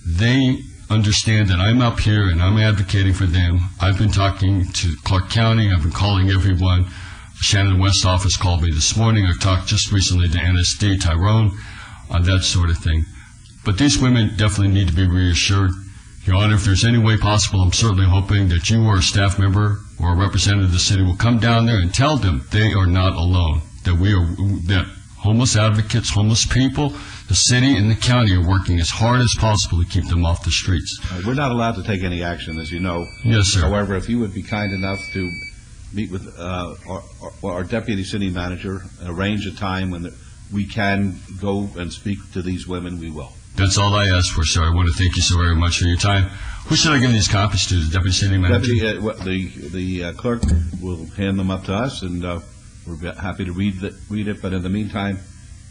[SPEAKER 9] They understand that I'm up here and I'm advocating for them. I've been talking to Clark County. I've been calling everyone. Shannon West office called me this morning. I talked just recently to NSD, Tyrone, on that sort of thing. But these women definitely need to be reassured. Your Honor, if there's any way possible, I'm certainly hoping that you or a staff member or a representative of the city will come down there and tell them they are not alone, that homeless advocates, homeless people, the city and the county are working as hard as possible to keep them off the streets.
[SPEAKER 1] We're not allowed to take any action, as you know.
[SPEAKER 9] Yes, sir.
[SPEAKER 1] However, if you would be kind enough to meet with our deputy city manager and arrange a time when we can go and speak to these women, we will.
[SPEAKER 9] That's all I asked for, sir. I want to thank you so very much for your time. Who should I give these copies to? The deputy city manager?
[SPEAKER 1] The clerk will hand them up to us, and we're happy to read it. But in the meantime,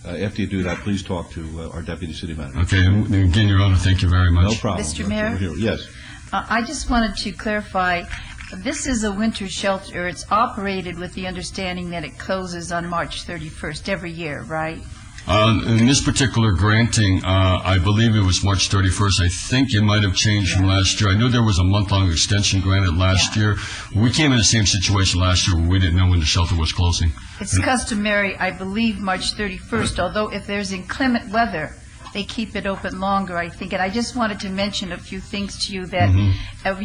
[SPEAKER 1] after you do that, please talk to our deputy city manager.
[SPEAKER 9] Okay. And again, Your Honor, thank you very much.
[SPEAKER 1] No problem.
[SPEAKER 13] Mr. Mayor?
[SPEAKER 1] Yes.
[SPEAKER 13] I just wanted to clarify, this is a winter shelter. It's operated with the understanding that it closes on March 31st every year, right?
[SPEAKER 9] In this particular granting, I believe it was March 31st. I think it might have changed from last year. I know there was a month-long extension granted last year. We came in the same situation last year where we didn't know when the shelter was closing.
[SPEAKER 13] It's customary, I believe, March 31st, although if there's inclement weather, they keep it open longer, I think. And I just wanted to mention a few things to you that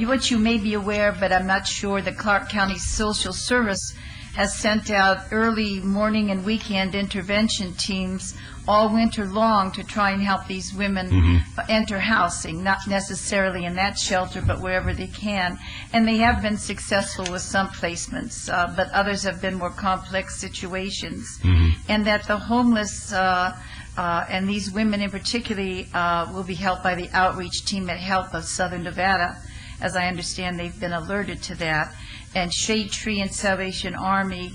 [SPEAKER 13] what you may be aware, but I'm not sure, the Clark County Social Service has sent out early morning and weekend intervention teams all winter long to try and help these women enter housing, not necessarily in that shelter, but wherever they can. And they have been successful with some placements, but others have been more complex situations. And that the homeless and these women in particular will be helped by the outreach team at HELP of Southern Nevada. As I understand, they've been alerted to that. And Shade Tree and Salvation Army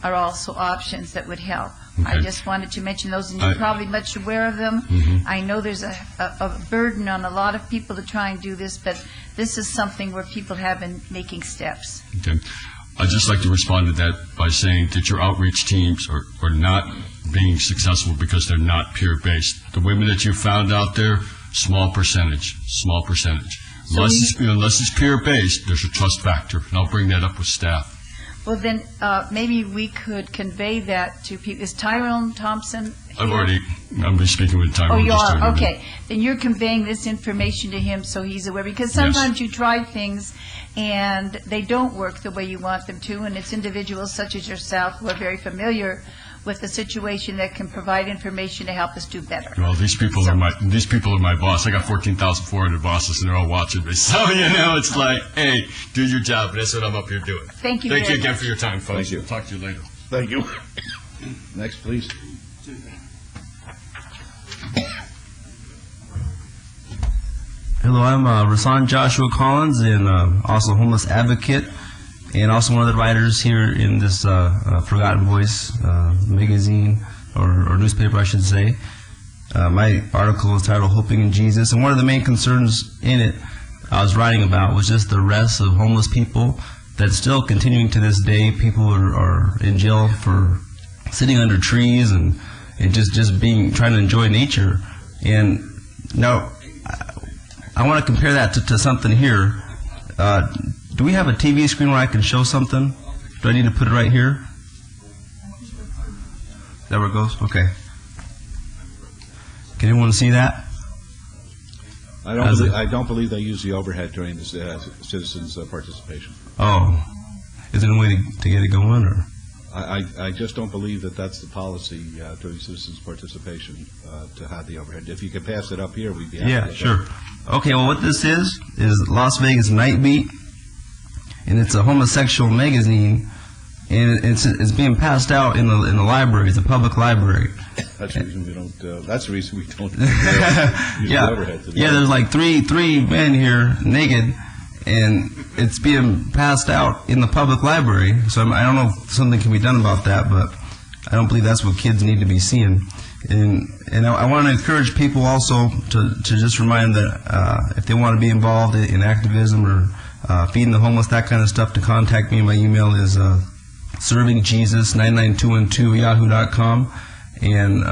[SPEAKER 13] are also options that would help.
[SPEAKER 9] Okay.
[SPEAKER 13] I just wanted to mention those, and you're probably much aware of them. I know there's a burden on a lot of people to try and do this, but this is something where people have been making steps.
[SPEAKER 9] Okay. I'd just like to respond to that by saying that your outreach teams are not being successful because they're not peer-based. The women that you found out there, small percentage.
[SPEAKER 13] So
[SPEAKER 9] Unless it's peer-based, there's a trust factor, and I'll bring that up with staff.
[SPEAKER 13] Well, then maybe we could convey that to people. Is Tyrone Thompson here?
[SPEAKER 9] I'm speaking with Tyrone.
[SPEAKER 13] Oh, you are? Okay. Then you're conveying this information to him so he's aware. Because sometimes you try things and they don't work the way you want them to, and it's individuals such as yourself who are very familiar with the situation that can provide information to help us do better.
[SPEAKER 9] Well, these people are my boss. I got 14,400 bosses, and they're all watching me. So, it's like, hey, do your job. That's what I'm up here doing.
[SPEAKER 13] Thank you.
[SPEAKER 9] Thank you again for your time, folks.
[SPEAKER 1] Thank you.
[SPEAKER 9] Talk to you later.
[SPEAKER 1] Thank you. Next, please.
[SPEAKER 16] Hello, I'm Rasan Joshua Collins, and also a homeless advocate, and also one of the writers here in this Forgotten Voice magazine, or newspaper, I should say. My article is titled Hoping in Jesus, and one of the main concerns in it I was writing about was just the arrests of homeless people that's still continuing to this day. People are in jail for sitting under trees and just trying to enjoy nature. And now I want to compare that to something here. Do we have a TV screen where I can show something? Do I need to put it right here? Is that where it goes? Okay. Can anyone see that?
[SPEAKER 1] I don't believe they use the overhead during the citizens' participation.
[SPEAKER 16] Oh. Is there a way to get it going? Or?
[SPEAKER 1] I just don't believe that that's the policy during citizens' participation to have the overhead. If you could pass it up here, we'd be happy.
[SPEAKER 16] Yeah, sure. Okay, well, what this is Las Vegas Night Beat, and it's a homosexual magazine, and it's being passed out in the library, the public library.
[SPEAKER 1] That's the reason we don't. That's the reason we don't use the overhead.
[SPEAKER 16] Yeah, there's like three men here naked, and it's being passed out in the public library. So I don't know if something can be done about that, but I don't believe that's what kids need to be seeing. And I want to encourage people also to just remind that if they want to be involved in activism or feeding the homeless, that kind of stuff, to contact me. My email is servingjesus99212yahoo.com. And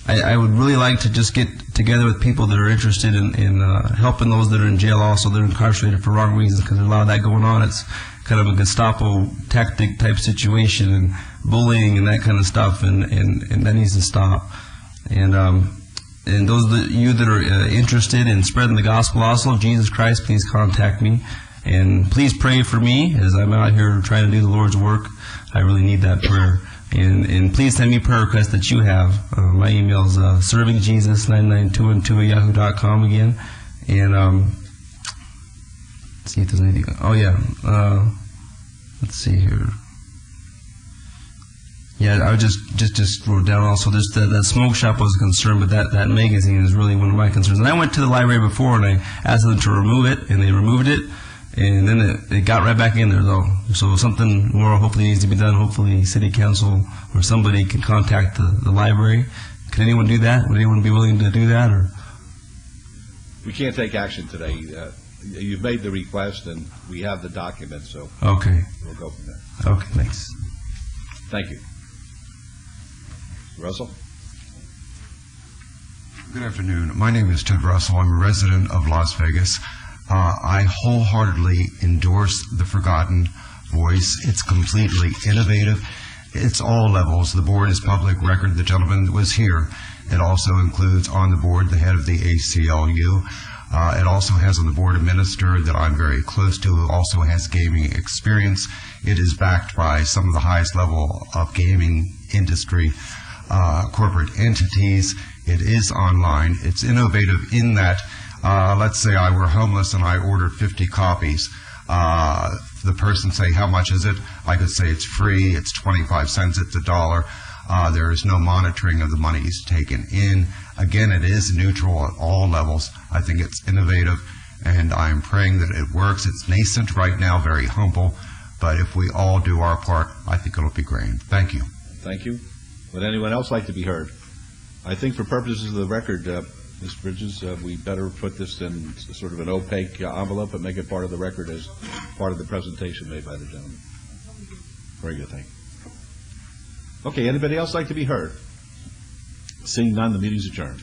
[SPEAKER 16] I would really like to just get together with people that are interested in helping those that are in jail also. They're incarcerated for wrong reasons, because there's a lot of that going on. It's kind of a Gestapo tactic type situation, and bullying and that kind of stuff, and that needs to stop. And those of you that are interested in spreading the gospel also of Jesus Christ, please contact me. And please pray for me as I'm out here trying to do the Lord's work. I really need that prayer. And please send me prayer requests that you have. My email is servingjesus99212yahoo.com again. And let's see if there's anything. Oh yeah. Let's see here. Yeah, I just wrote down also this that smoke shop was a concern, but that magazine is really one of my concerns. And I went to the library before and I asked them to remove it, and they removed it. And then it got right back in there, though. So something more hopefully needs to be done. Hopefully city council or somebody can contact the library. Can anyone do that? Would anyone be willing to do that? Or
[SPEAKER 1] We can't take action today. You've made the request, and we have the document, so
[SPEAKER 16] okay,
[SPEAKER 1] we'll go from there.
[SPEAKER 16] Okay, thanks.
[SPEAKER 1] Thank you. Russell?
[SPEAKER 22] Good afternoon. My name is Ted Russell. I'm a resident of Las Vegas. I wholeheartedly endorse The Forgotten Voice. It's completely innovative. It's all levels. The board is public record. The gentleman was here. It also includes on the board the head of the ACLU. It also has on the board a minister that I'm very close to, who also has gaming experience. It is backed by some of the highest level of gaming industry corporate entities. It is online. It's innovative in that let's say I were homeless and I ordered 50 copies. The person say, how much is it? I could say it's free, it's 25 cents, it's $1. There is no monitoring of the monies taken in. Again, it is neutral at all levels. I think it's innovative, and I'm praying that it works. It's nascent right now, very humble, but if we all do our part, I think it'll be great. Thank you.
[SPEAKER 1] Thank you. Would anyone else like to be heard? I think for purposes of the record, Ms. Bridges, we better put this in sort of an opaque envelope and make it part of the record as part of the presentation made by the gentleman. Very good, thank you. Okay, anybody else like to be heard? Seeing none, the meeting is adjourned.